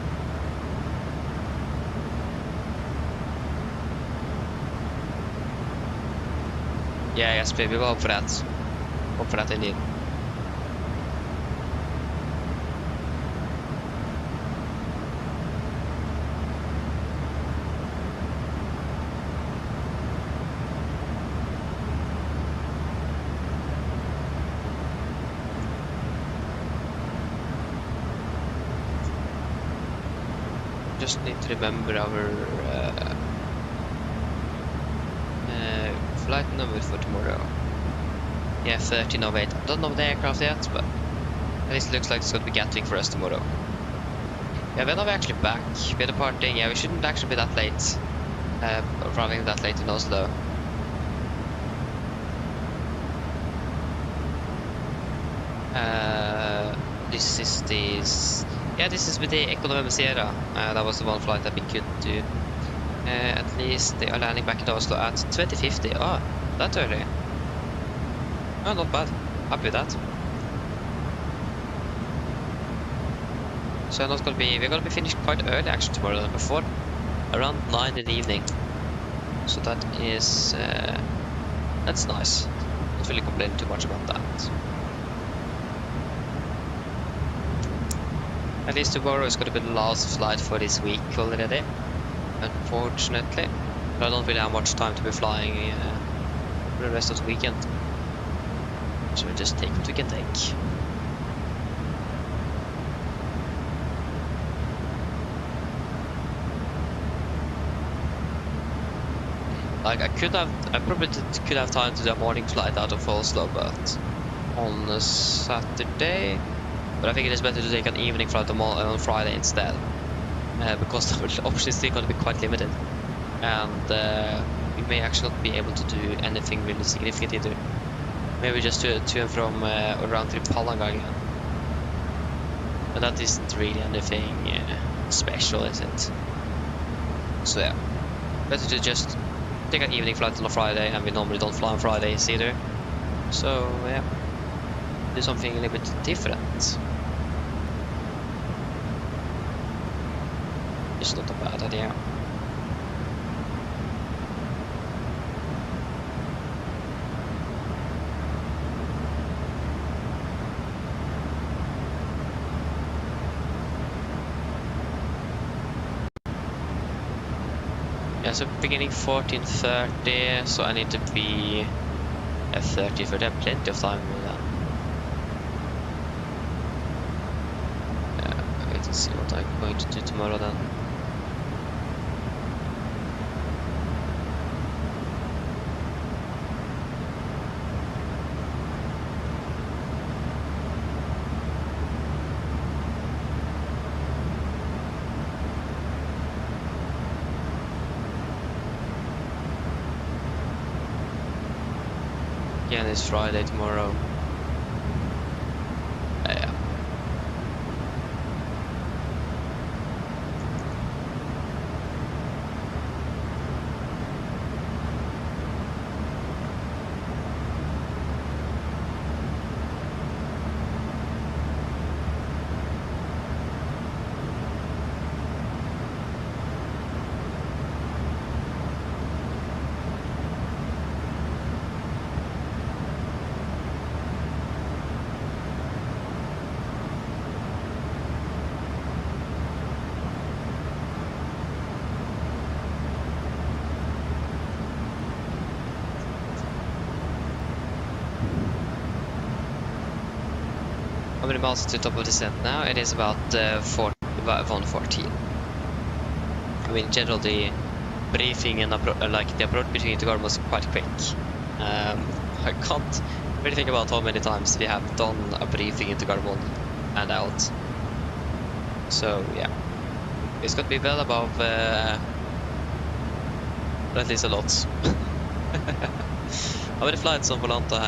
Yeah, yes, baby, we'll hope for that. Hope for that indeed. Just need to remember our flight number for tomorrow. Yeah, 1308. I don't know the aircraft yet, but at least it looks like it's going to be Gatwick for us tomorrow. Yeah, when are we actually back? We're departing. Yeah, we shouldn't actually be that late. Arriving that late in Oslo. This is this. Yeah, this is with the Economy Sierra. That was the one flight that we could do. At least they are landing back in Oslo at 2050. Oh, that early. Oh, not bad. Happy with that. So we're gonna be finished quite early actually tomorrow than before. Around 9 in the evening. So that is that's nice. Not really complaining too much about that. At least tomorrow is going to be the last flight for this week already, unfortunately. But I don't really have much time to be flying for the rest of the weekend. So we'll just take what we can take. Like I probably could have time to do a morning flight out of Oslo, but on a Saturday. But I think it is better to take an evening flight on Friday instead, because the options is still going to be quite limited, and we may actually not be able to do anything really significant either. Maybe just to and from around trip Palanga again, but that isn't really anything special, is it? So yeah, better to just take an evening flight on a Friday, and we normally don't fly on Fridays either. So yeah. Do something a little bit different. is not a bad idea. Yeah, so beginning 14:30, so I need to be at 30 for that. Plenty of time with that. Yeah, wait and see what I'm going to do tomorrow then. Again, it's Friday tomorrow. Yeah. How many miles to the top of descent now? It is about 114. I mean, in general, the briefing and like the approach between the guard was quite quick. I can't really think about how many times we have done a briefing into Garmon and out. So yeah, it's going to be well above at least a lot. How many flights on Volanta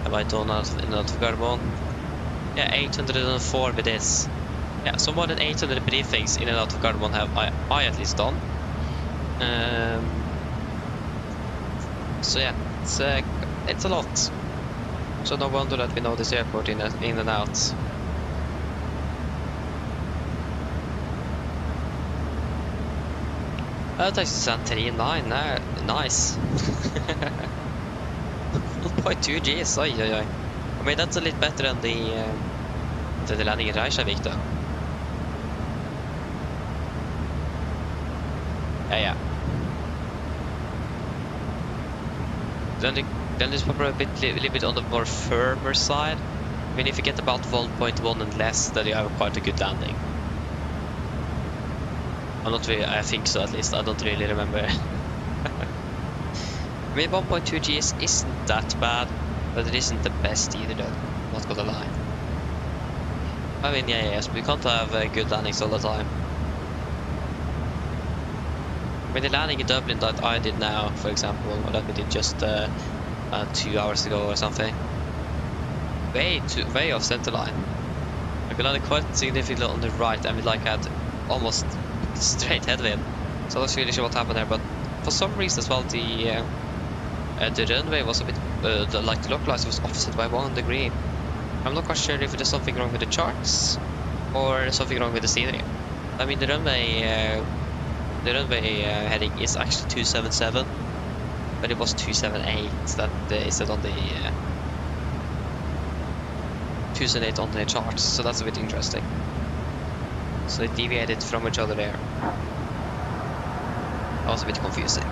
have I done in out of Garmon? Yeah, 804 with this. Yeah, so more than 800 briefings in and out of Garmon have I at least done. So yeah, it's a lot. So no wonder that we know this airport in and out. Taxi San 39, nice. 1.2 Gs, oi. I mean, that's a little better than the landing in Reykjavik though. Yeah. Then it's probably a little bit on the more firmer side. I mean, if you get about 1.1 and less, then you have quite a good landing. I'm not really, I think so at least, I don't really remember. I mean, 1.2 Gs isn't that bad, but it isn't the best either though, not gonna lie. I mean, yes, we can't have good landings all the time. I mean, the landing in Dublin that I did now, for example, or that we did just 2 hours ago or something, way off center line. Like, we landed quite significantly on the right, and we like had almost straight headwind. So I'm not really sure what happened there, but for some reason as well, the runway was a bit like the localizer was offset by 1 degree. I'm not quite sure if there's something wrong with the charts or something wrong with the scenery. I mean, the runway heading is actually 277, but it was 278 that is on the 278 on the charts, so that's a bit interesting. So it deviated from each other there. That was a bit confusing.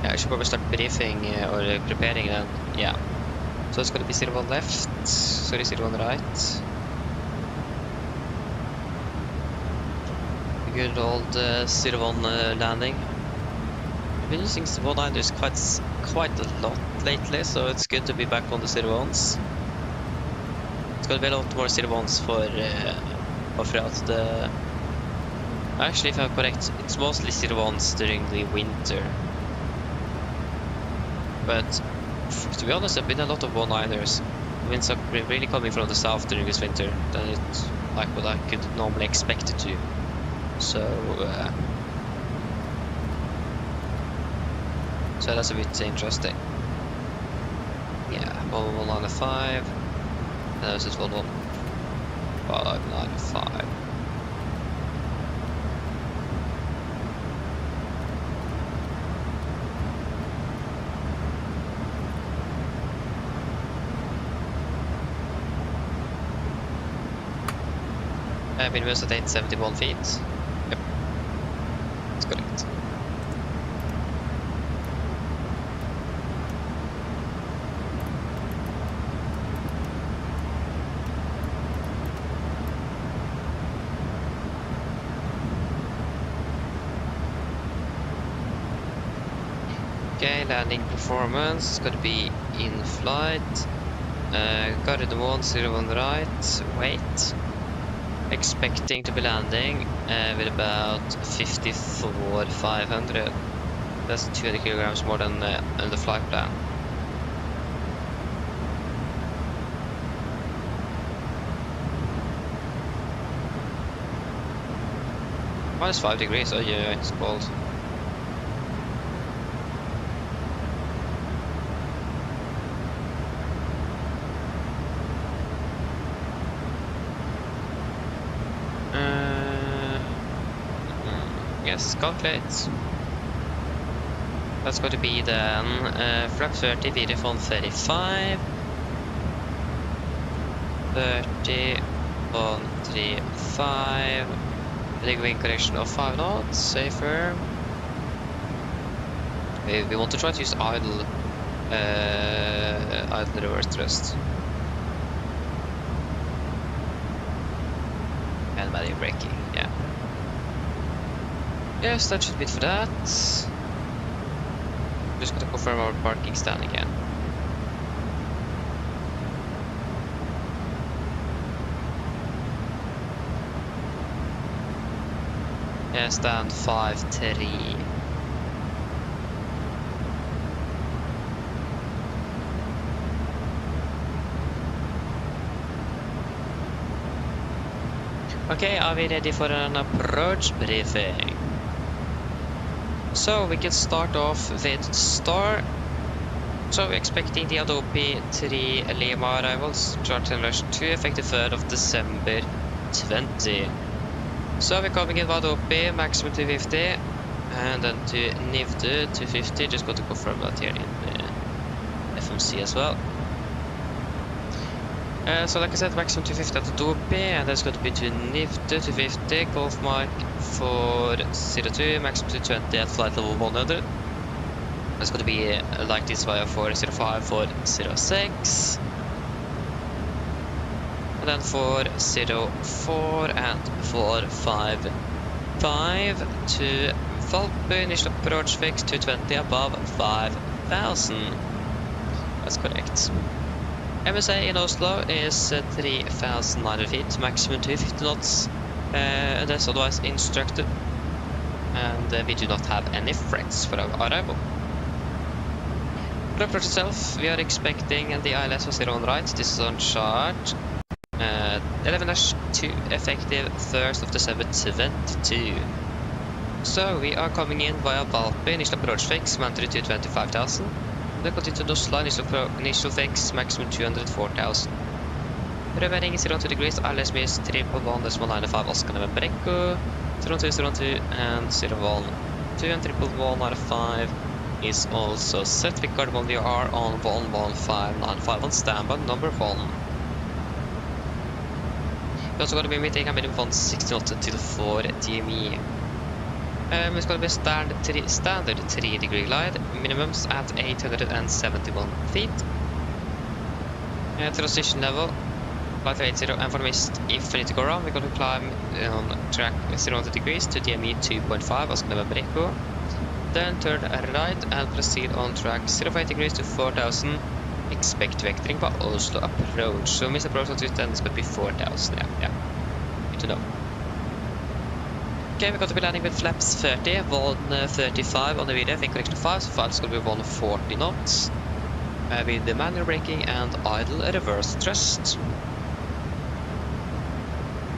Yeah, I should probably start briefing or preparing then. Yeah. So it's gonna be 01 left, sorry, 01 right. Good old 01 landing. I've been using 1-9ers quite a lot lately, so it's good to be back on the 01s. It's gonna be a lot more 01s for throughout the... Actually, if I'm correct, it's mostly 01s during the winter. But to be honest, there've been a lot of 1-9ers. Winds are really coming from the south during this winter than it's like what I could normally expect it to. So that's a bit interesting. Yeah, 195. And this is 11.595. Minimum at 871 feet. Yep. That's correct. Okay, landing performance is going to be in flight. Guided 101 right, wait. Expecting to be landing with about 54,500. That's 200 kilograms more than the flight plan. Minus 5 degrees, oh yeah, it's cold. Yes, calculate. That's going to be then flap 30, VD-phone 35, 30, 135, big wing correction of 5 knots, safer. We want to try to use idle reverse thrust. And manual braking, yeah. Yes, that should be it for that. Just going to confirm our parking stand again. Yeah, stand 5-3. Okay, are we ready for an approach briefing? So we can start off with star. So we're expecting the Adobe 3 Lima arrivals, chart and rush 2, effective 3rd of December 20. So we're coming in with Adobe, maximum 250, and then to Nivdu 250, just got to confirm that here in the FMC as well. So like I said, maximum 250 at Adobe, and that's going to be to Nivdu 250, Golf Mark 402, maximum 220 at flight level 100. That's going to be like this via 405, 406. And then 404 and 455 to Valby, initial approach fix 220 above 5,000. That's correct. MSA in Oslo is 3,900 feet, maximum 250 knots, and that's otherwise instructed. And we do not have any threats for our arrival. For the approach itself, we are expecting the ILS was 0 on right, this is on chart. 11-2 effective 1st of December 22. So we are coming in via Valby, initial approach fix, mandatory 225,000. Then continue to Oslo, initial fix, maximum 204,000. Remaining 0-2 degrees, ILS is 311.95 Oscar November Echo, 0-2, and 0-1, 2 and 111.95 is also set. We got one, we are on 11595 on standby, number 1. We're also going to be meeting a minimum 160 knots till 4 DME. It's going to be standard 3 degree glide, minimums at 871 feet. Transition level, flight 80, and for mist, if we need to go around, we're going to climb on track 0 degrees to DME 2.5 as November Echo. Then turn right and proceed on track 0.5 degrees to 4,000. Expect vectoring by Oslo approach. So mist approach on 210 is going to be 4,000. Yeah. Good to know. Okay, we're going to be landing with flaps 30, 135 on the video, fin correction 5, so flight is going to be 140 knots. With the manual braking and idle reverse thrust.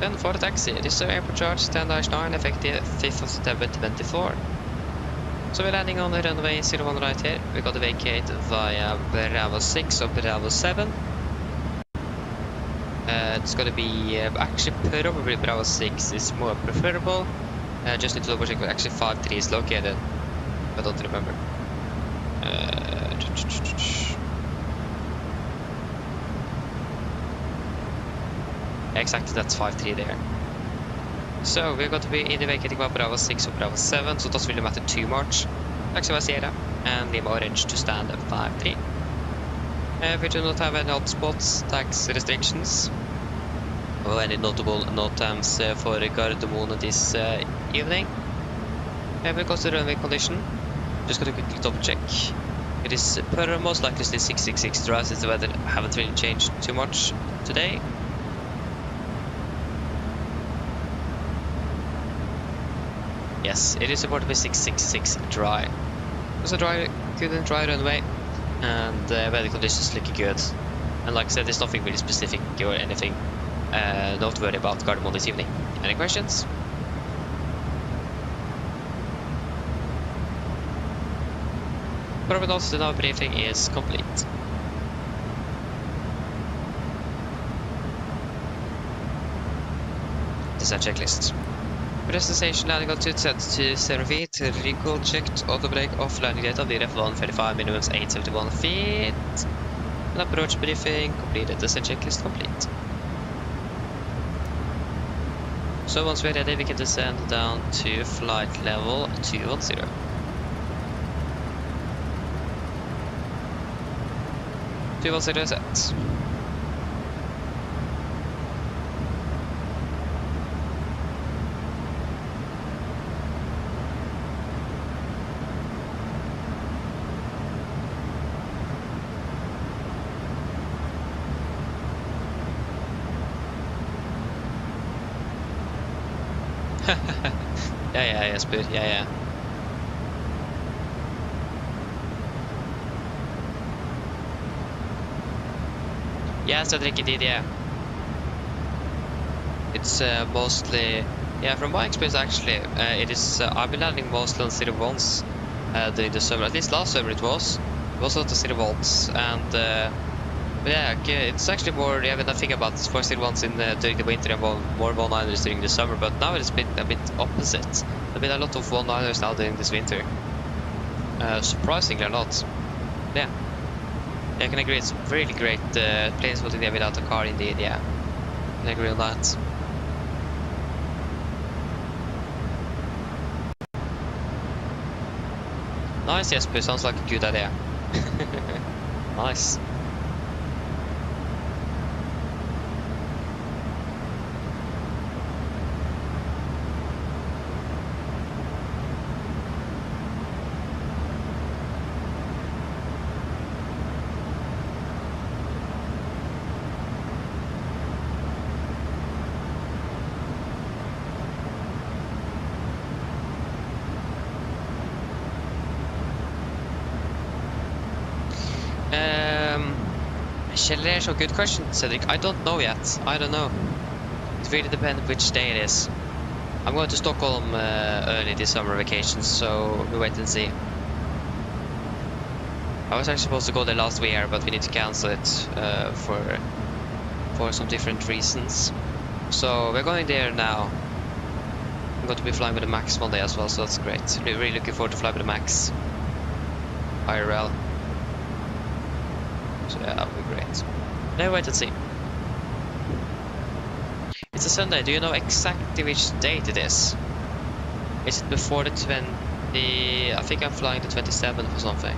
Then for the taxi, this is airport charge 10-9, effective 5th of September 24. So we're landing on the runway 01 right here. We're going to vacate via Bravo 6 or Bravo 7. It's gonna be actually probably Bravo 6 is more preferable. Just need to double check where actually 5-3 is located. I don't remember. Exactly, that's 5-3 there. So we're going to be either vacating by Bravo 6 or Bravo 7, so it doesn't really matter too much. Taxi Sierra and Lima Orange to stand at 5-3. We do not have any hotspots, tax restrictions, or any notable note times for Gardermoen this evening. We go to the runway condition. Just going to quickly double check. It is per most likely still 666 dry since the weather haven't really changed too much today. Yes, it is supposed to be 666 dry. It's a dry, good and dry runway, and weather conditions looking good. And like I said, there's nothing really specific or anything noteworthy about Gardermoen this evening. Any questions? Probably not, the now briefing is complete. This is our checklist. Presentation landing altitude set to 0 feet, recall checked, auto brake off, landing date of the DRF135, minimums 871 feet. And approach briefing completed, descent checklist complete. So once we're ready, we can descend down to flight level 210. Set. yeah, Jesper, yeah. Yeah, Cedric, indeed, yeah. It's mostly, yeah, from my experience actually, it is, I've been landing mostly on 01s during the summer, at least last summer it was a lot of 01s, and but yeah, it's actually more, yeah, when I think about it, for 01s during the winter and more 1-9ers during the summer, but now it's been a bit opposite. There's been a lot of 1-9ers now during this winter, surprisingly a lot, yeah. I can agree, it's a really great place for today without a car indeed, yeah. I can agree on that. Nice, Jesper, sounds like a good idea. Nice. There's a good question, Cedric. I don't know yet. I don't know. It really depends which day it is. I'm going to Stockholm early this summer vacation, so we'll wait and see. I was actually supposed to go there last year, but we need to cancel it for some different reasons. So we're going there now. I'm going to be flying with the Max one day as well, so that's great. Really looking forward to fly with the Max IRL. So yeah, that would be great. Now wait and see. It's a Sunday. Do you know exactly which date it is? Is it before the 20... I think I'm flying the 27th or something.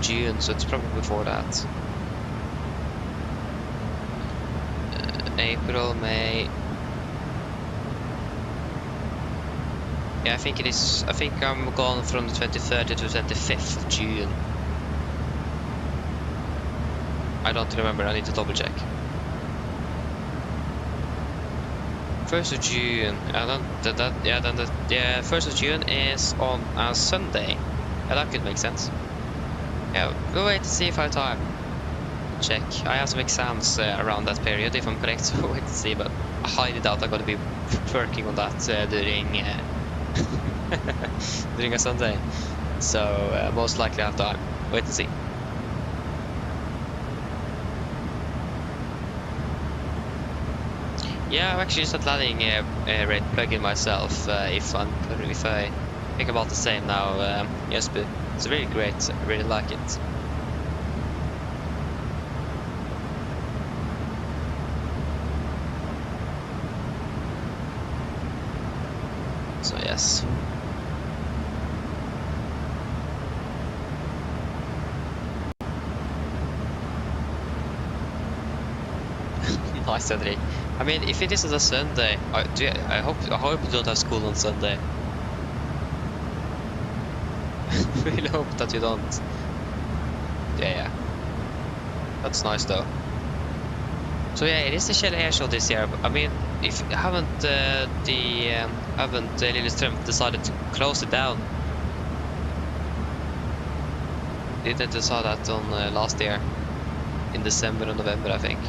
June, so it's probably before that. April, May... Yeah, I think it is... I think I'm gone from the 23rd to the 25th of June. I don't remember, I need to double check. 1st of June, I don't, yeah, 1st of June is on a Sunday. Yeah, that could make sense. Yeah, we'll wait to see if I have time. Check. I have some exams around that period, if I'm correct, so we'll wait to see, but I highly doubt I'm going to be working on that during during a Sunday. So, most likely I have time. Wait to see. Yeah, I'm actually just adding a Raid plugin myself. If I think about the same now, yes, but it's really great. I really like it. So yes. Nice, Cedric. I mean, if it is a Sunday, I hope you don't have school on Sunday. Really hope that you don't. Yeah. That's nice though. So yeah, it is the Shell Air Show this year. I mean, if haven't Lillestrøm decided to close it down? Didn't they saw that on last year in December and November, I think.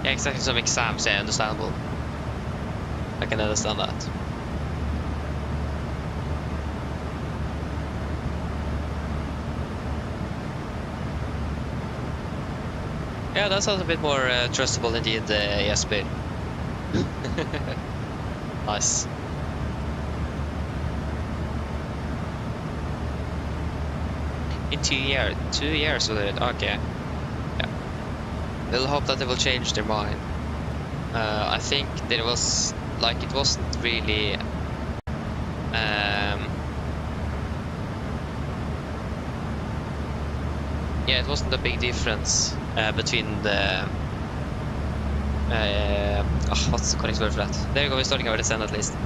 Yeah, exactly. Some exams, yeah, understandable. I can understand that. Yeah, that sounds a bit more trustable indeed, Jesper. Nice. In 2 years with it, okay. Yeah. We'll hope that they will change their mind. I think there was, like, it wasn't really yeah, it wasn't a big difference between the what's the correct word for that? There you go, we're starting over the Senate at least.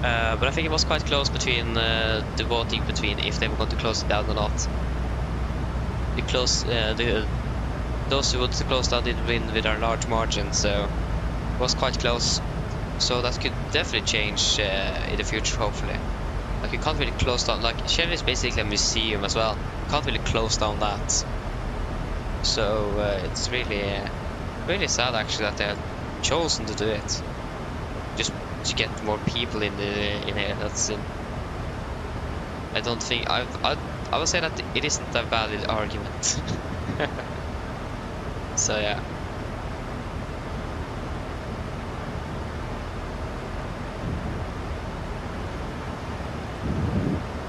But I think it was quite close between the voting between if they were going to close it down or not. Those who wanted to close down did win with a large margin, so it was quite close. So that could definitely change in the future, hopefully. Like, you can't really close down, like, Shell is basically a museum as well. You can't really close down that. So it's really sad actually that they have chosen to do it. Just to get more people in here. That's I don't think I would say that it isn't a valid argument. So yeah.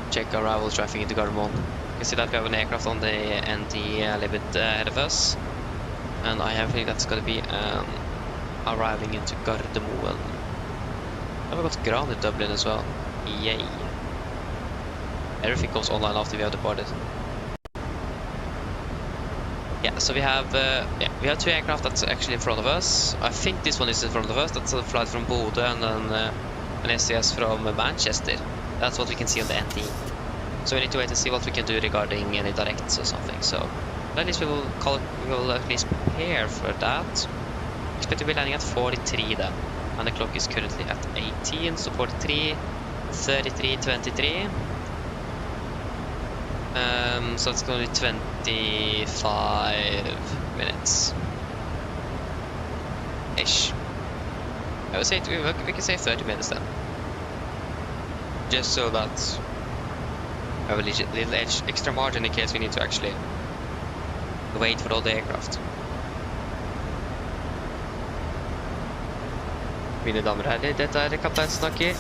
Check arrival traffic into Gardermoen. You can see that we have an aircraft on the ND a little bit ahead of us, and I have a feeling that's going to be arriving into Gardermoen. And we got ground in Dublin as well. Yay! Everything goes online after we have departed. Yeah, so we have two aircraft that's actually in front of us. I think this one is in front of us. That's a flight from Bodø and then an SES from Manchester. That's what we can see on the NT. So we need to wait and see what we can do regarding any directs or something. So at least we will at least prepare for that. Expect to be landing at 43 then, and the clock is currently at 18. So 43, 33, 23. So it's going to be 25 minutes ish. I would say we can say 30 minutes then. Just so that we have a little extra margin in case we need to actually wait for all the aircraft. Mine damer og herrer, dette kaptein snakker.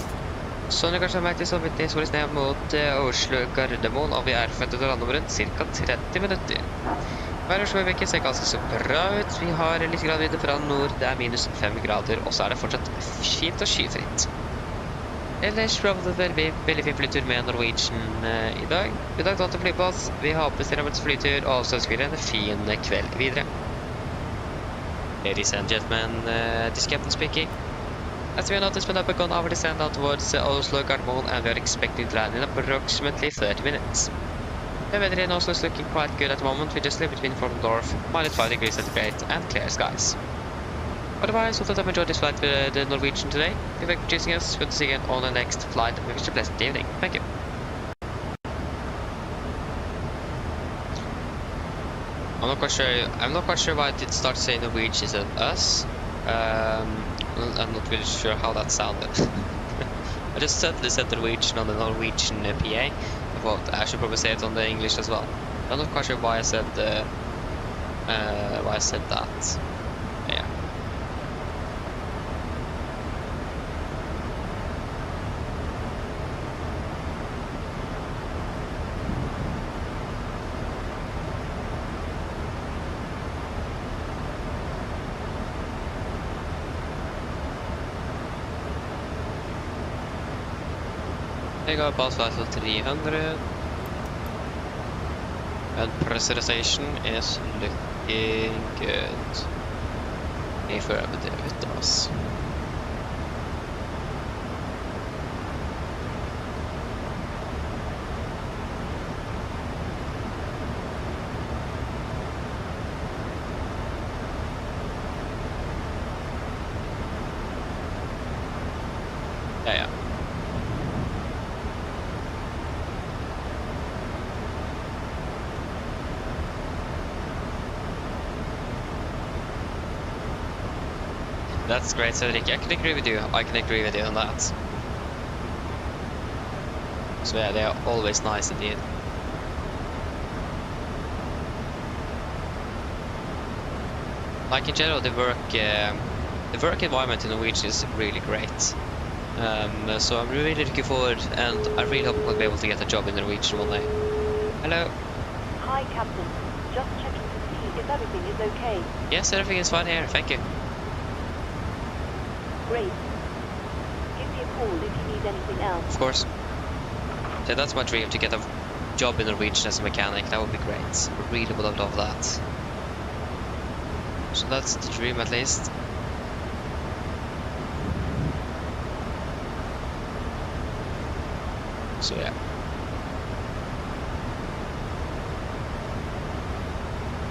Som dere kanskje har merket, så befinner vi oss ned mot Oslo Gardermoen, og vi forventet å lande om rundt ca. 30 minutter. Hver Oslo i vekket ser ganske så bra ut. Vi har litt grad videre fra nord, det minus 5 grader, og så det fortsatt fint og skyfritt. Ellers ble vi veldig fin flytur med Norwegian i dag. I dag tatt en flyplass. Vi har bestilt en flytur, og så ønsker vi en fin kveld videre. Ladies and gentlemen, this captain speaking. As we noticed, we have gone over the sand out towards Oslo Gardermoen, and we are expecting to land in approximately 30 minutes. The weather in Oslo is looking quite good at the moment. We just live between Fortendorf, minus 5 degrees centigrade, and clear skies. Otherwise, hope that I've enjoyed this flight with the Norwegian today. If you like choosing us, we'll see you again on the next flight. We wish you a pleasant evening. Thank you. I'm not quite sure why it did start saying Norwegian instead of us. I'm not really sure how that sounded. I just suddenly said Norwegian on the Norwegian PA. I thought I should probably say it on the English as well. I'm not quite sure why I said that. Yeah. I got bus flight to 300. And pressurization is looking good. Vi får över det utav oss. Ja. That's great, Cedric. I can agree with you. I can agree with you on that. So yeah, they are always nice indeed. Like in general, the work environment in Norwegian is really great. So I'm really looking forward, and I really hope I'll be able to get a job in Norwegian one day. Hello. Hi, Captain. Just checking to see if everything is okay. Yes, everything is fine here. Thank you. Great. Give me a call if you need anything else. Of course. So that's my dream, to get a job in Norwegian as a mechanic. That would be great. I really would have loved that. So that's the dream, at least. So yeah.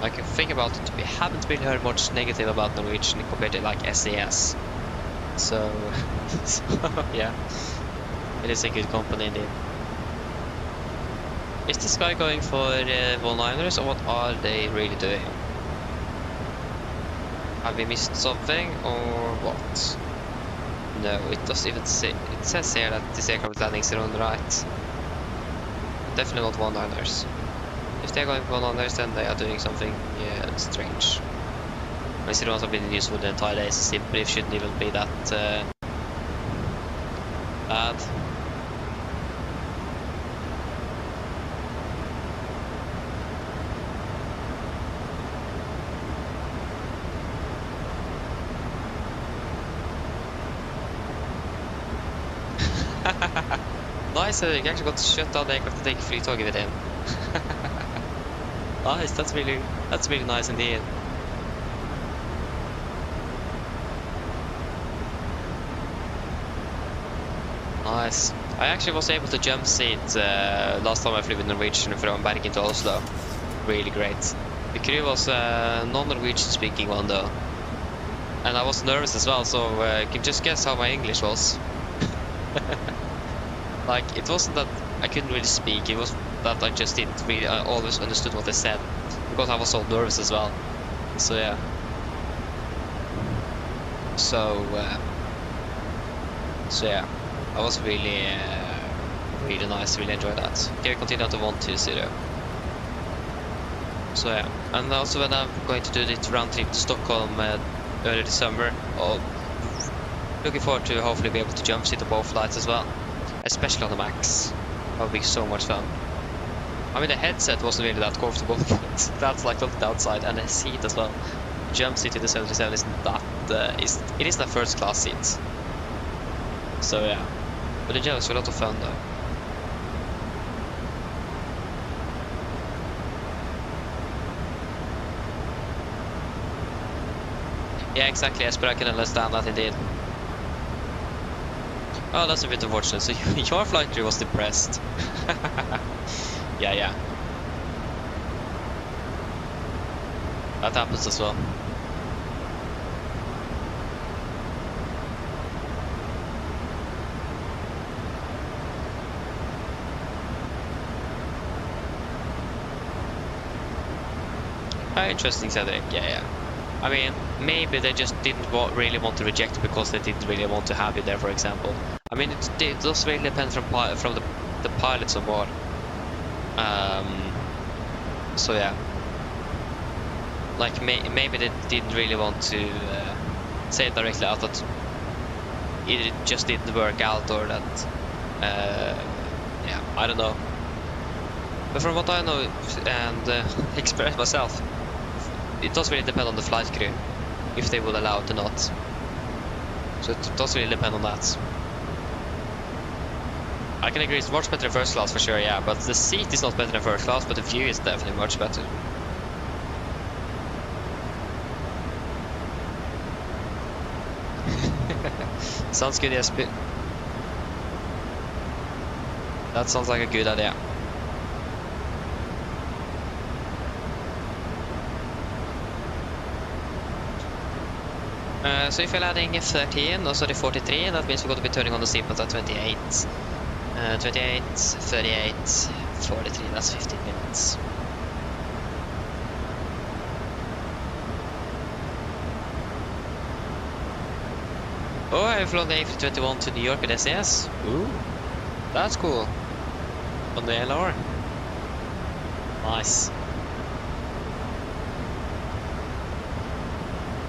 Like, think about it, we haven't really heard much negative about Norwegian compared to like SAS. So yeah, it is a good company indeed. Is this guy going for one-liners, or what are they really doing? Have we missed something, or what? No, it doesn't even say. It says here that this aircraft landing is on the right. Definitely not one-liners. If they're going for one-liners, then they are doing something strange. I see the ones have been used for the entire day, so simply it shouldn't even be that bad. Nice, you actually got to shut down the aircraft to take flytoget with him. Nice, that's really nice indeed. Nice. I actually was able to jump seat last time I flew with Norwegian from Bergen to Oslo. Really great. The crew was non-Norwegian speaking one though. And I was nervous as well, so you can just guess how my English was. Like, it wasn't that I couldn't really speak, it was that I just didn't really, I always understood what they said. Because I was so nervous as well. So yeah. So yeah. That was really really nice, really enjoyed that. Okay, we continue to 120. So yeah, and also when I'm going to do this round trip to Stockholm early this summer, looking forward to hopefully be able to jump seat on both flights as well, especially on the Max. That would be so much fun. I mean, the headset wasn't really that comfortable, but that's like on the outside, and the seat as well. Jump seat in the 737 isn't that it is the first class seat. So yeah, but in general it's a lot of fun though. Yeah, exactly, Esper, I can understand that indeed. Oh, that's a bit unfortunate. So your flight crew was depressed. Yeah. That happens as well. Interesting, Cedric. Yeah. I mean, maybe they just didn't really want to reject it because they didn't really want to have you there, for example. I mean, it does really depend from the pilots on board. So yeah, like maybe they didn't really want to say it directly out that it just didn't work out, or that yeah, I don't know. But from what I know and experience myself, it does really depend on the flight crew if they will allow it or not. So it does really depend on that. I can agree, it's much better in first class for sure, yeah, but the seat is not better in first class, but the view is definitely much better. Sounds good, Jesper. That sounds like a good idea. So if you're landing 13, also the 43, that means we're going to be turning on the seatbelt at 28. 28, 38, 43, that's 15 minutes. Oh, I've flown the A321 to New York with SAS. Ooh, that's cool. On the LR. Nice.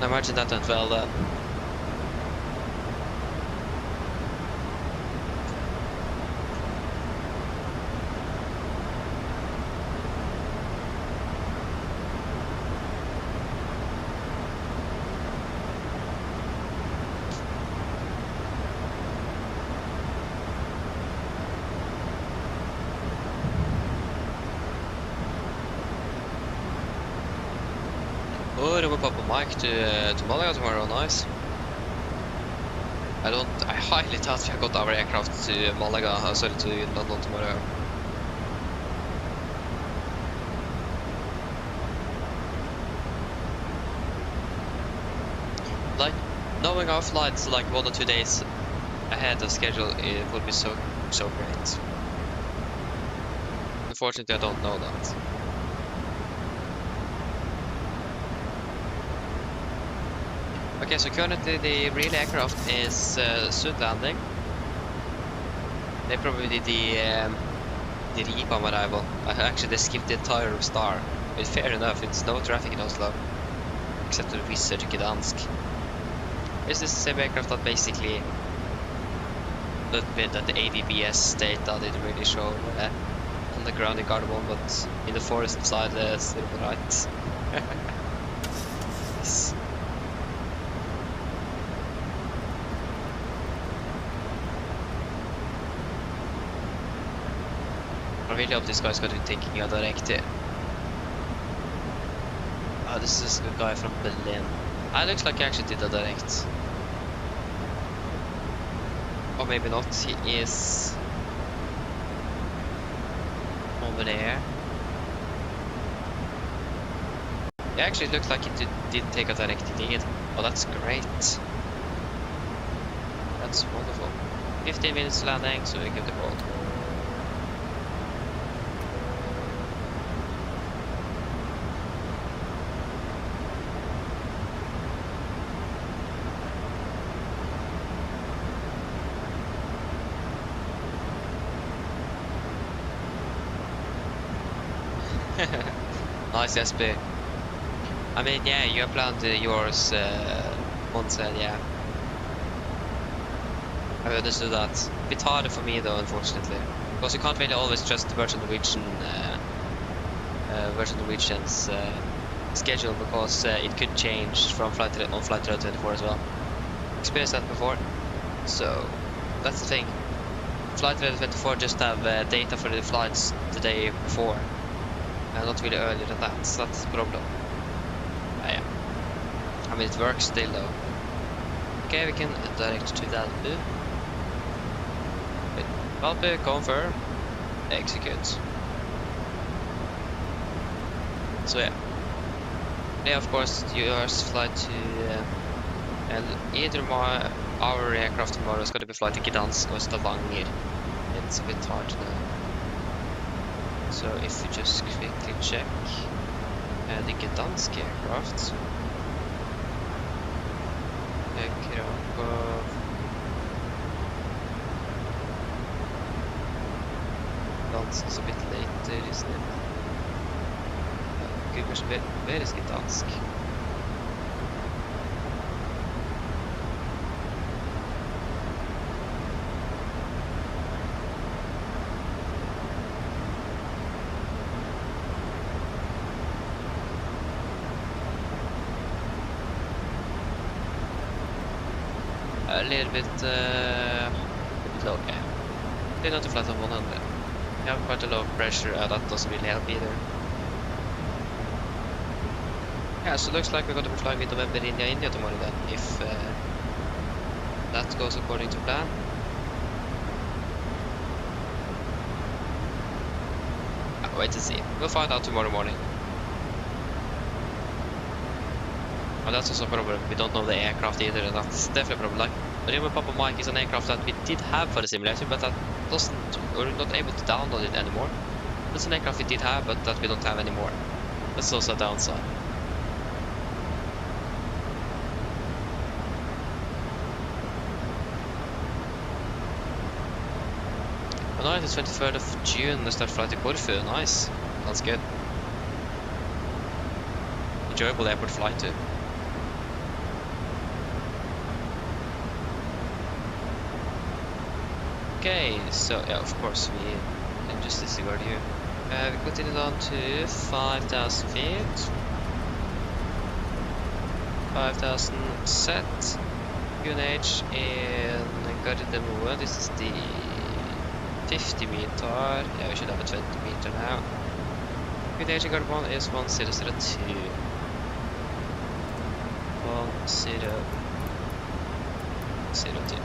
I imagine that went well then. Oh, they will pop a mic to Malaga tomorrow, nice. I highly doubt we got our aircraft to Malaga, sorry, to London tomorrow. Like, knowing our flights like 1 or 2 days ahead of schedule, it would be so great. Unfortunately, I don't know that. Okay, so currently the real aircraft is soon landing. They probably did the RIPAM arrival. Actually, they skipped the entire star. But fair enough, it's no traffic in Oslo, except for Wizard Gdansk. Is this the same aircraft that basically admit that the ADBS data didn't really show on the ground in Gardermoen, but in the forest side still right? Yes. I really hope this guy's going to be taking a direct here. Oh, this is a guy from Berlin. It looks like he actually did a direct. Or maybe not, he is over there. Yeah, actually it looks like he did take a direct indeed. Oh, that's great. That's wonderful. 15 minutes landing, so we give the call. Nice, SB. I mean, yeah, you have planned yours once, yeah. I understood that. A bit harder for me though, unfortunately, because you can't really always trust the Virgin Norwegian's schedule, because it could change from flight 24 as well. Experienced that before, so that's the thing. Flight 24 just have data for the flights the day before. Not really earlier than that, so that's the problem. Yeah. I mean, it works still though. Okay, we can direct to Dalby. Dalby, confirm, execute. So yeah. Yeah, of course, yours fly to and either our aircraft tomorrow is going to be flying to Gdansk or Stavanger. It's a bit hard to know. So if we just quickly check the Gdansk aircraft, Krakow, Gdansk is a bit later, isn't it? good question. Where is Gdansk? A little bit low, yeah. They're not a flight of 100. You have quite a low pressure, that doesn't really help either. Yeah, so it looks like we're going to be flying with November India tomorrow then, if that goes according to plan. Wait and see. We'll find out tomorrow morning. Well, that's also a problem. We don't know the aircraft either, and that's definitely a problem. Like, Rima Papa Mike is an aircraft that we did have for the simulator, but that doesn't, we're not able to download it anymore. That's an aircraft we did have, but that we don't have anymore. That's also a downside. Well, now it is 23rd of June, the start flight to Corfu. Nice. That's good. Enjoyable airport flight too. Okay, so yeah, of course we can just disregard here. We continue on to 5,000 feet. 5,000 set. QNH in Gardermoen. This is the 50 meter. Yeah, we should have a 20 meter now. QNH in Gardermoen is 1002. 1002.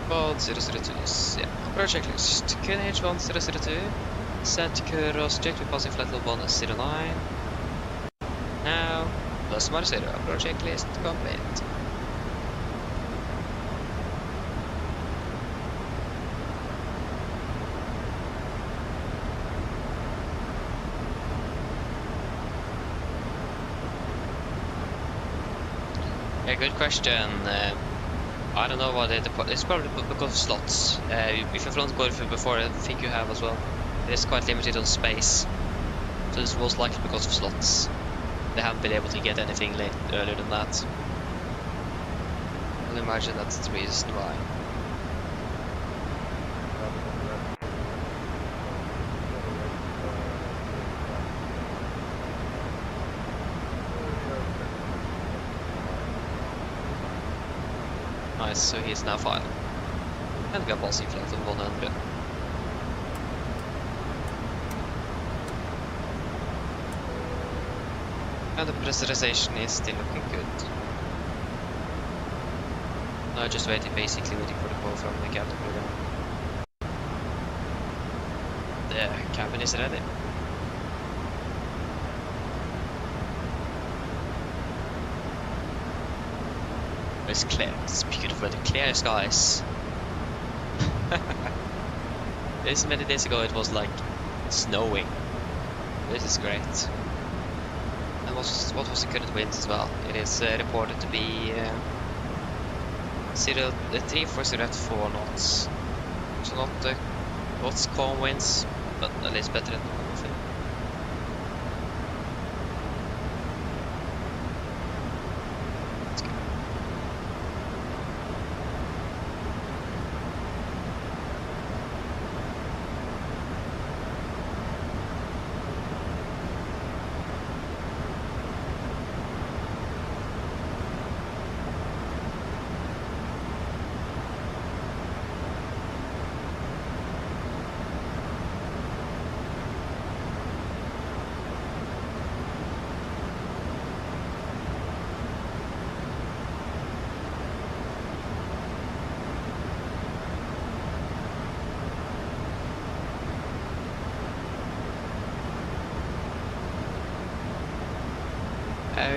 Code 002, yeah. Approach checklist. QNH 1002. Set Kuros jet with passing flight level 109. Now, plus minus 0. Approach checklist complete. Yeah, good question. I don't know what it's probably because of slots. If you've flown Corfu before, I think you have as well. It is quite limited on space, so it's most likely because of slots. They haven't been able to get anything earlier than that. I'll imagine that's the reason why. Nice, so he's now fine. And we have passing flight of 100. And the pressurization is still looking good. Now just waiting for the call from the cabin crew. The cabin is ready. It's clear, it's beautiful, the clear skies. This many days ago it was like snowing. This is great. And what was the current winds as well? It is reported to be 340 at 4 knots. So not what's calm winds, but at least better than normal.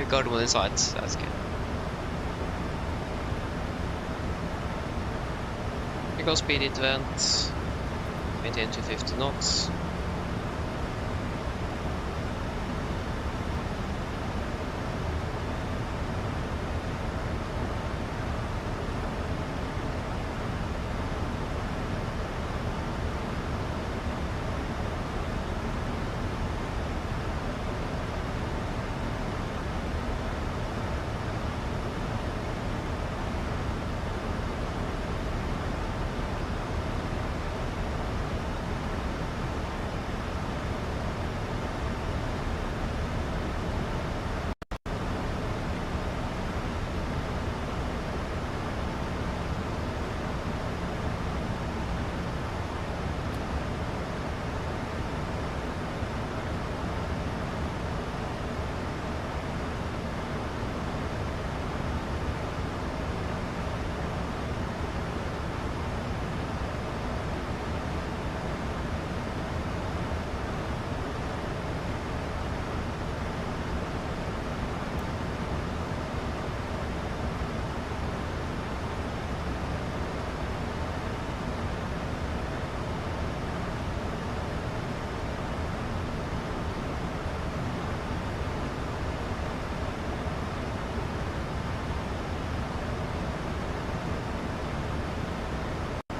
Got one inside, that's good. We go speed it went, maintain 250 knots.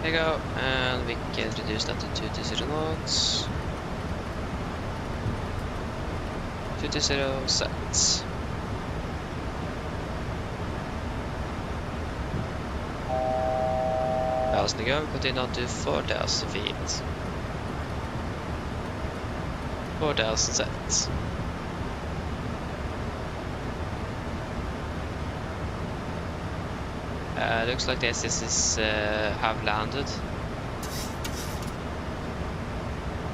There you go, and we can reduce that to 220 knots. 220 set. 1,000 to go, continue on to 4,000 feet. 4,000 set. Looks like the SSs have landed.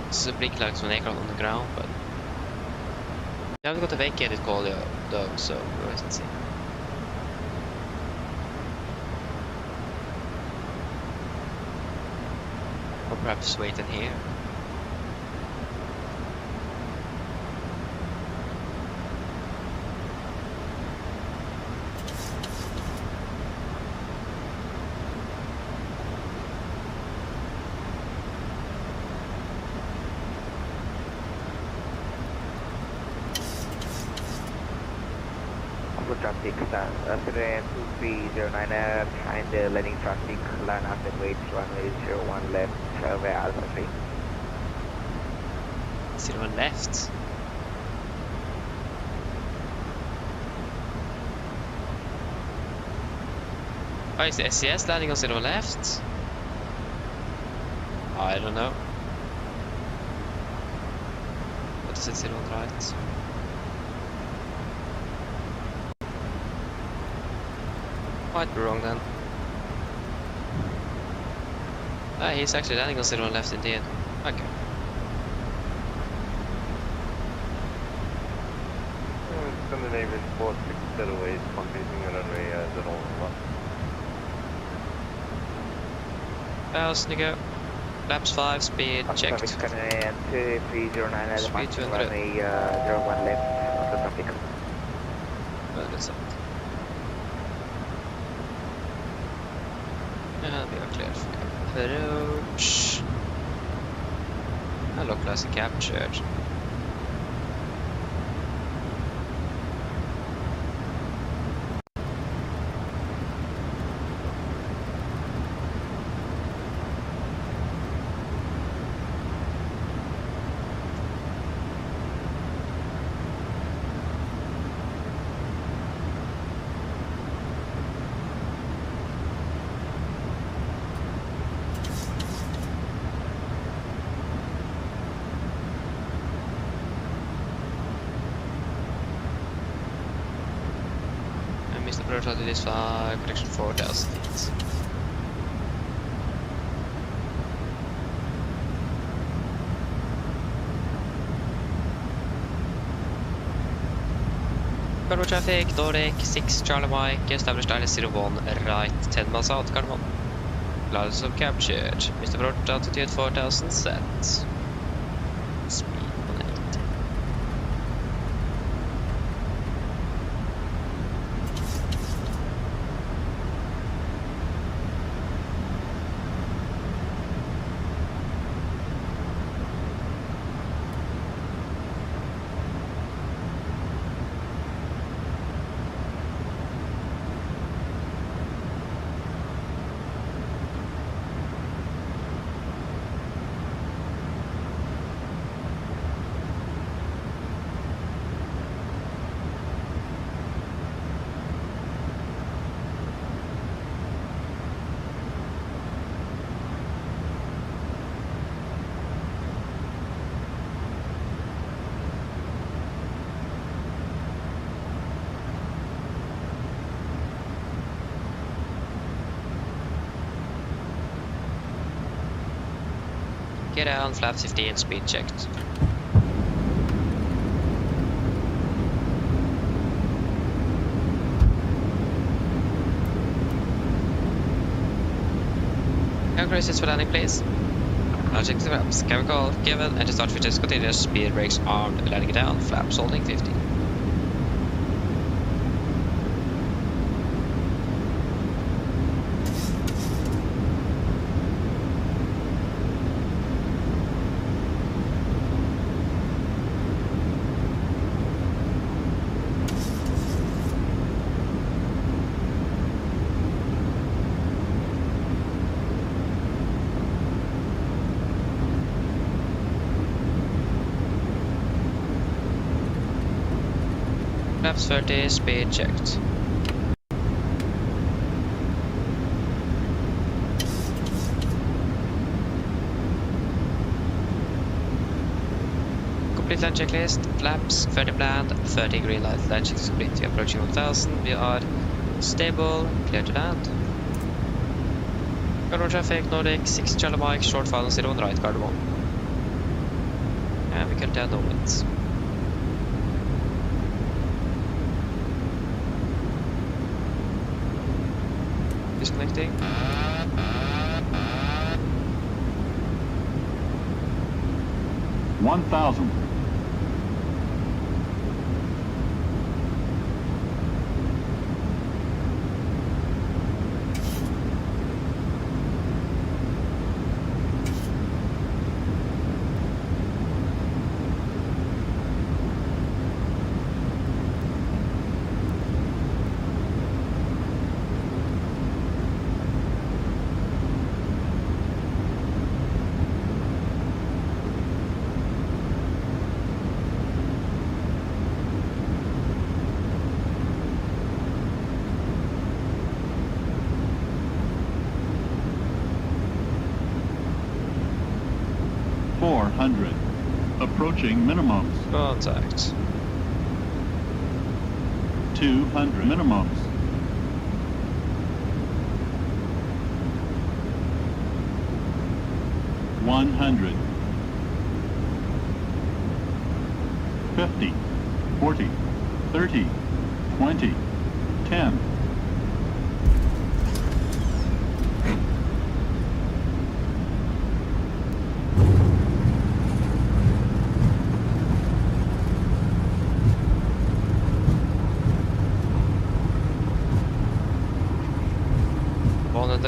This is a blink like some aircraft on the ground, but we haven't got a vacated call though, so we'll wait and see. Or perhaps wait in here. Oslo traffic, Australian 2309, find the landing traffic, land after wait, runway 01 left, survey Alpha 3. 01 left. Oh, is the SCS landing on 01 left? I don't know. What is it 01 right? Might be wrong then. Ah, he's actually landing on 01 left indeed. Okay. Scandinavian 4608, completing runway 01. 1,000 to go. Laps 5, speed checked. Scandinavian 2309, Speed 200. runway 01 left, Oslo traffic. Well, that's it. And we are clear for approach. And localizer captured. Mr. Prototype to this 5, protection 4,000 feet. Carbo traffic, Doric, 6 Charlie Mike, established ILS 01, right, 10 miles out, Cardamom. Clouds of captured. Mr. Prototype altitude 4,000 set. Speed 180. Get down, flap 15, speed checked. Congratulations for landing, please. I'll check the flaps. Chemical given, and to start features continuous, speed brakes armed, landing down, flaps holding 50. Flaps 30, speed checked. Complete land checklist, flaps, 30 planned, 30 green light, land check is complete. We are approaching 1000, we are stable, clear to land. Gardermoen traffic, Nordic, 6 Charlie Mike, short final 01 right, Gardermoen. And we currently have no winds. Disconnecting. $1,000. $400. Approaching minimums. Contact. 200 minimums. $100. 50, 40, 30, 20, 10.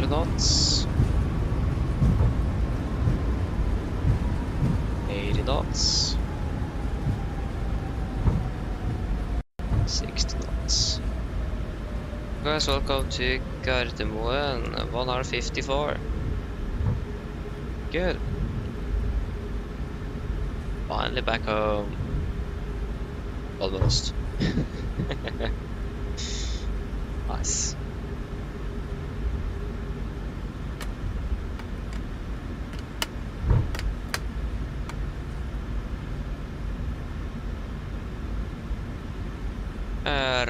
Knots. 80 knots. 60 knots. Guys, welcome to Gardermoen, 1 hour 54. Good. Finally back home. Almost. Nice.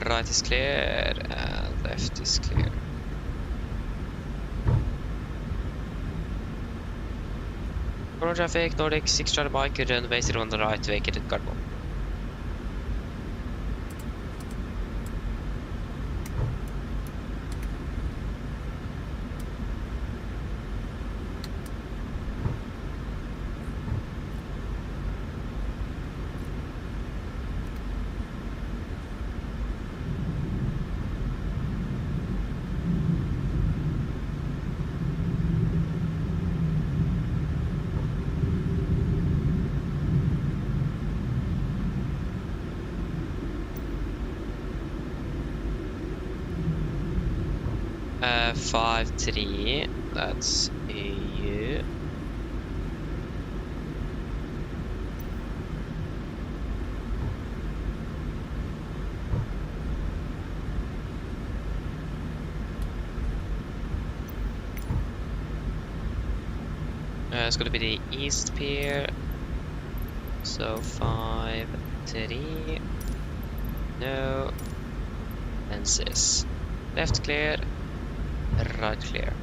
Right is clear and left is clear. Gardermoen traffic, Nordic, 6 Charlie Mike, runway 0 on the right, vacated Gardermoen. Five 3, that's EU. It's going to be the east pier, so 5 3, no, and cis. Left clear, right clear.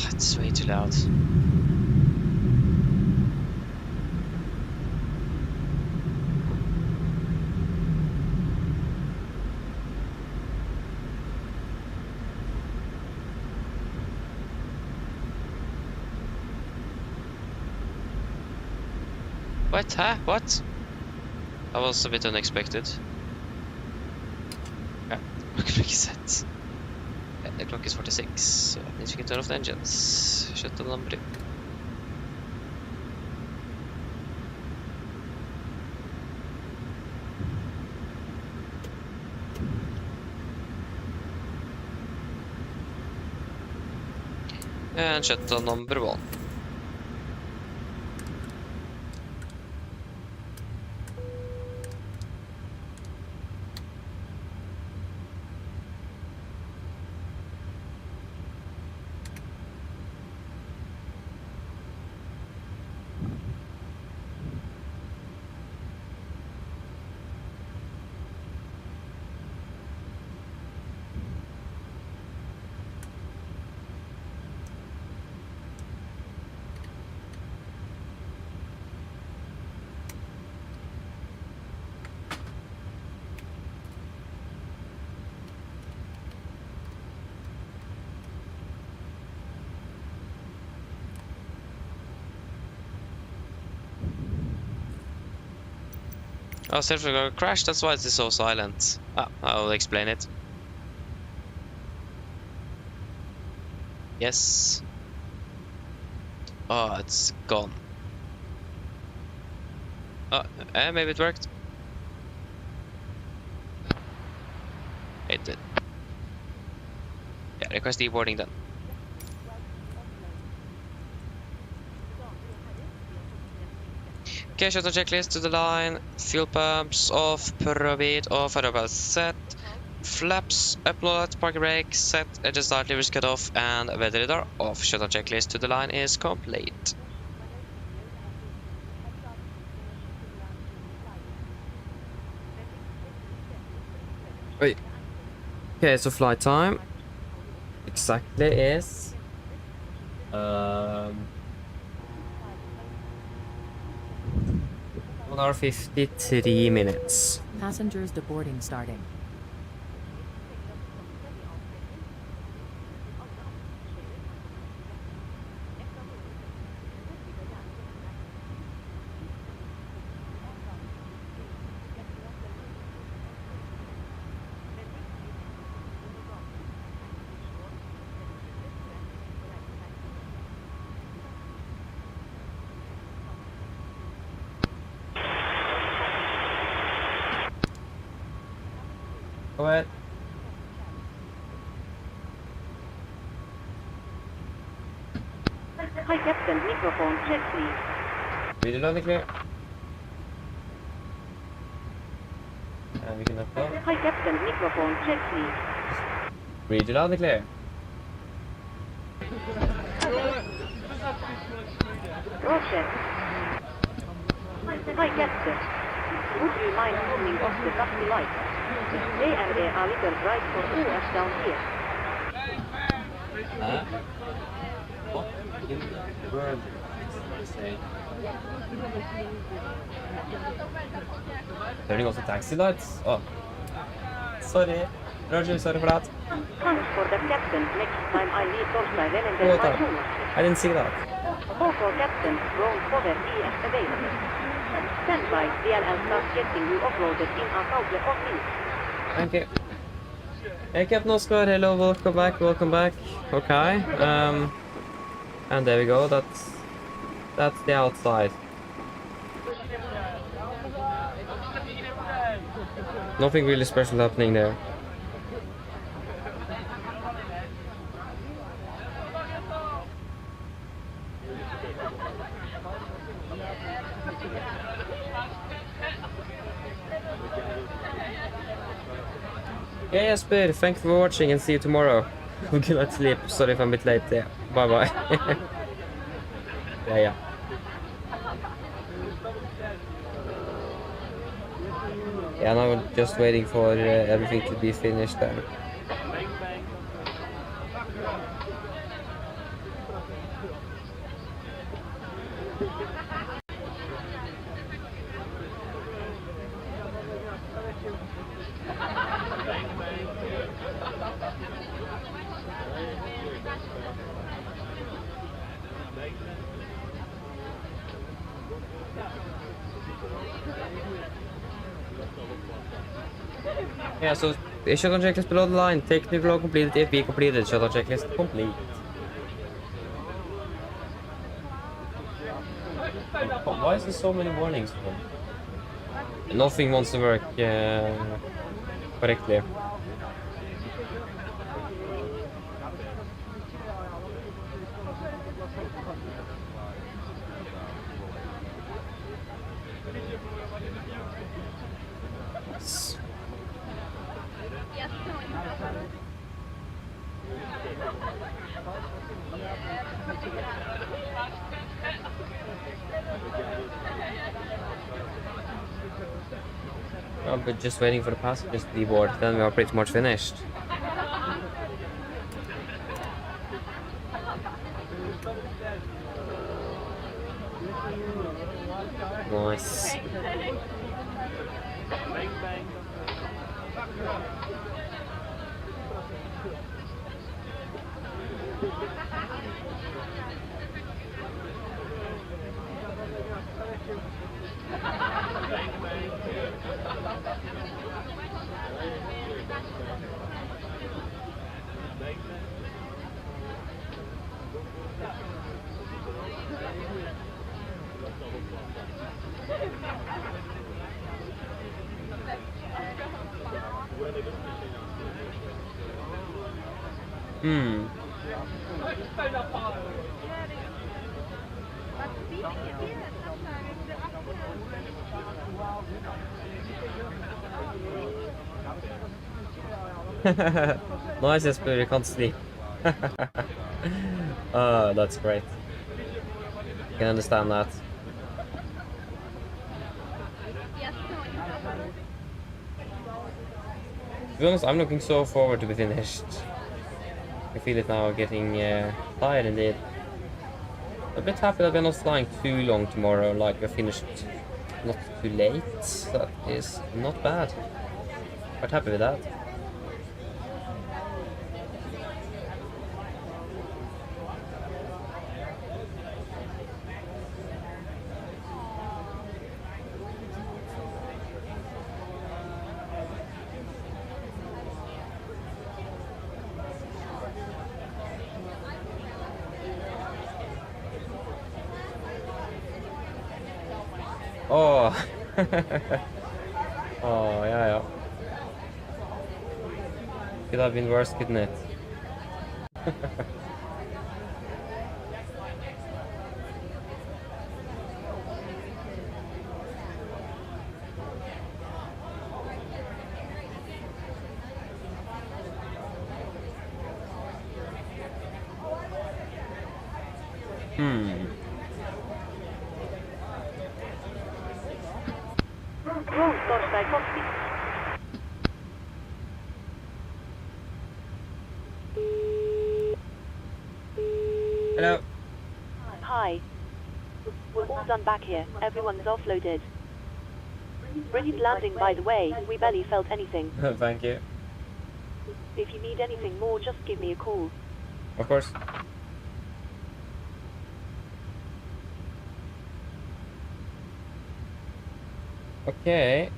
It's way too loud. What? Huh? What? That was a bit unexpected. Yeah, clock is set. Yeah, the clock is 46, so that means we can turn off the engines. Shut the number. And shutdown number 1. Oh, server got crashed, that's why it's so silent. Ah, I'll explain it. Yes. Oh, it's gone. Oh, maybe it worked. It did. Yeah, request deboarding then. Okay, shuttle checklist to the line. Fuel pumps off, probate off, autopilot set. Flaps upload, parking brake set, engine start, levers cut off, and weather radar off. Shuttle checklist to the line is complete. Wait. Okay, so flight time exactly is 1 hour 53 minutes. Passengers deboarding starting. Go ahead. Hi Captain, microphone check please. Video loading clear. And we can upload. Hi Captain, microphone check please. Video loudly clear. Roger. Hi Captain. Would you mind turning off the taxi light? AMD a little bright for us down here. What in the world is say? Turning off the taxi lights? Oh. Sorry. Roger, sorry for that. Thanks for the Captain. Next time I need Torstein Oh, Relender my that. tune. I didn't see that. Call for Captain. Ground cover ES available. Stand by. DLL starts getting you uploaded in a couple of minutes. Thank you. Hey, Captain Oscar. Hello, welcome back, welcome back. Okay. And there we go. That's the outside. Nothing really special happening there. Yeah, Jesper, thank you for watching and see you tomorrow. Good night sleep. Sorry if I'm a bit late. Yeah, bye bye. Yeah. Yeah, now we're just waiting for everything to be finished then. Yeah, so shutdown checklist below the line. Technical log completed, FB completed, shutdown checklist complete. Why is there so many warnings for them? Nothing wants to work correctly. Oh, but just waiting for the passengers to be board, then we are pretty much finished. Nice. Nice, Jesper, you can't sleep. That's great. I can understand that. To be honest, I'm looking so forward to be finished. I feel it now, getting tired indeed. A bit happy that we're not flying too long tomorrow, like we're finished not too late. That is not bad. Quite happy with that. Oh. Oh, yeah. Could have been worse, couldn't it? Hello. Hi. We're all done back here. Everyone's offloaded. Brilliant landing, by the way. We barely felt anything. Thank you. If you need anything more, just give me a call. Of course. Okay.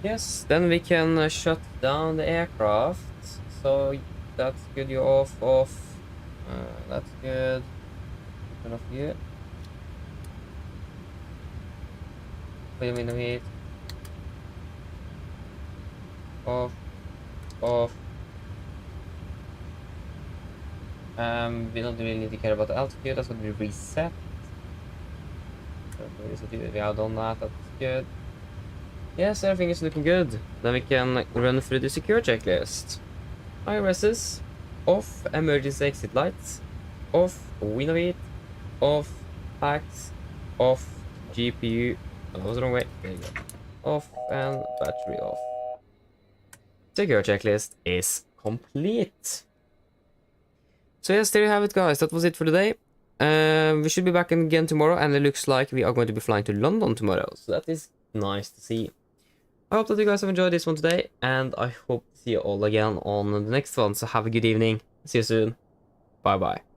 Yes, then we can shut down the aircraft. So that's good. You're off. That's good. Turn off you. Wait a minute. Off. We don't really need to care about the altitude. That's what we reset. We have done that. That's good. Yes, everything is looking good. Then we can run through the secure checklist. IRSs, off emergency exit lights, off Winavit, off packs, off GPU. Oh, that was the wrong way. There you go. Off and battery off. Secure checklist is complete. So yes, there you have it, guys. That was it for today. We should be back again tomorrow, and it looks like we are going to be flying to London tomorrow. So that is nice to see. I hope that you guys have enjoyed this one today, and I hope to see you all again on the next one. So have a good evening. See you soon. Bye bye.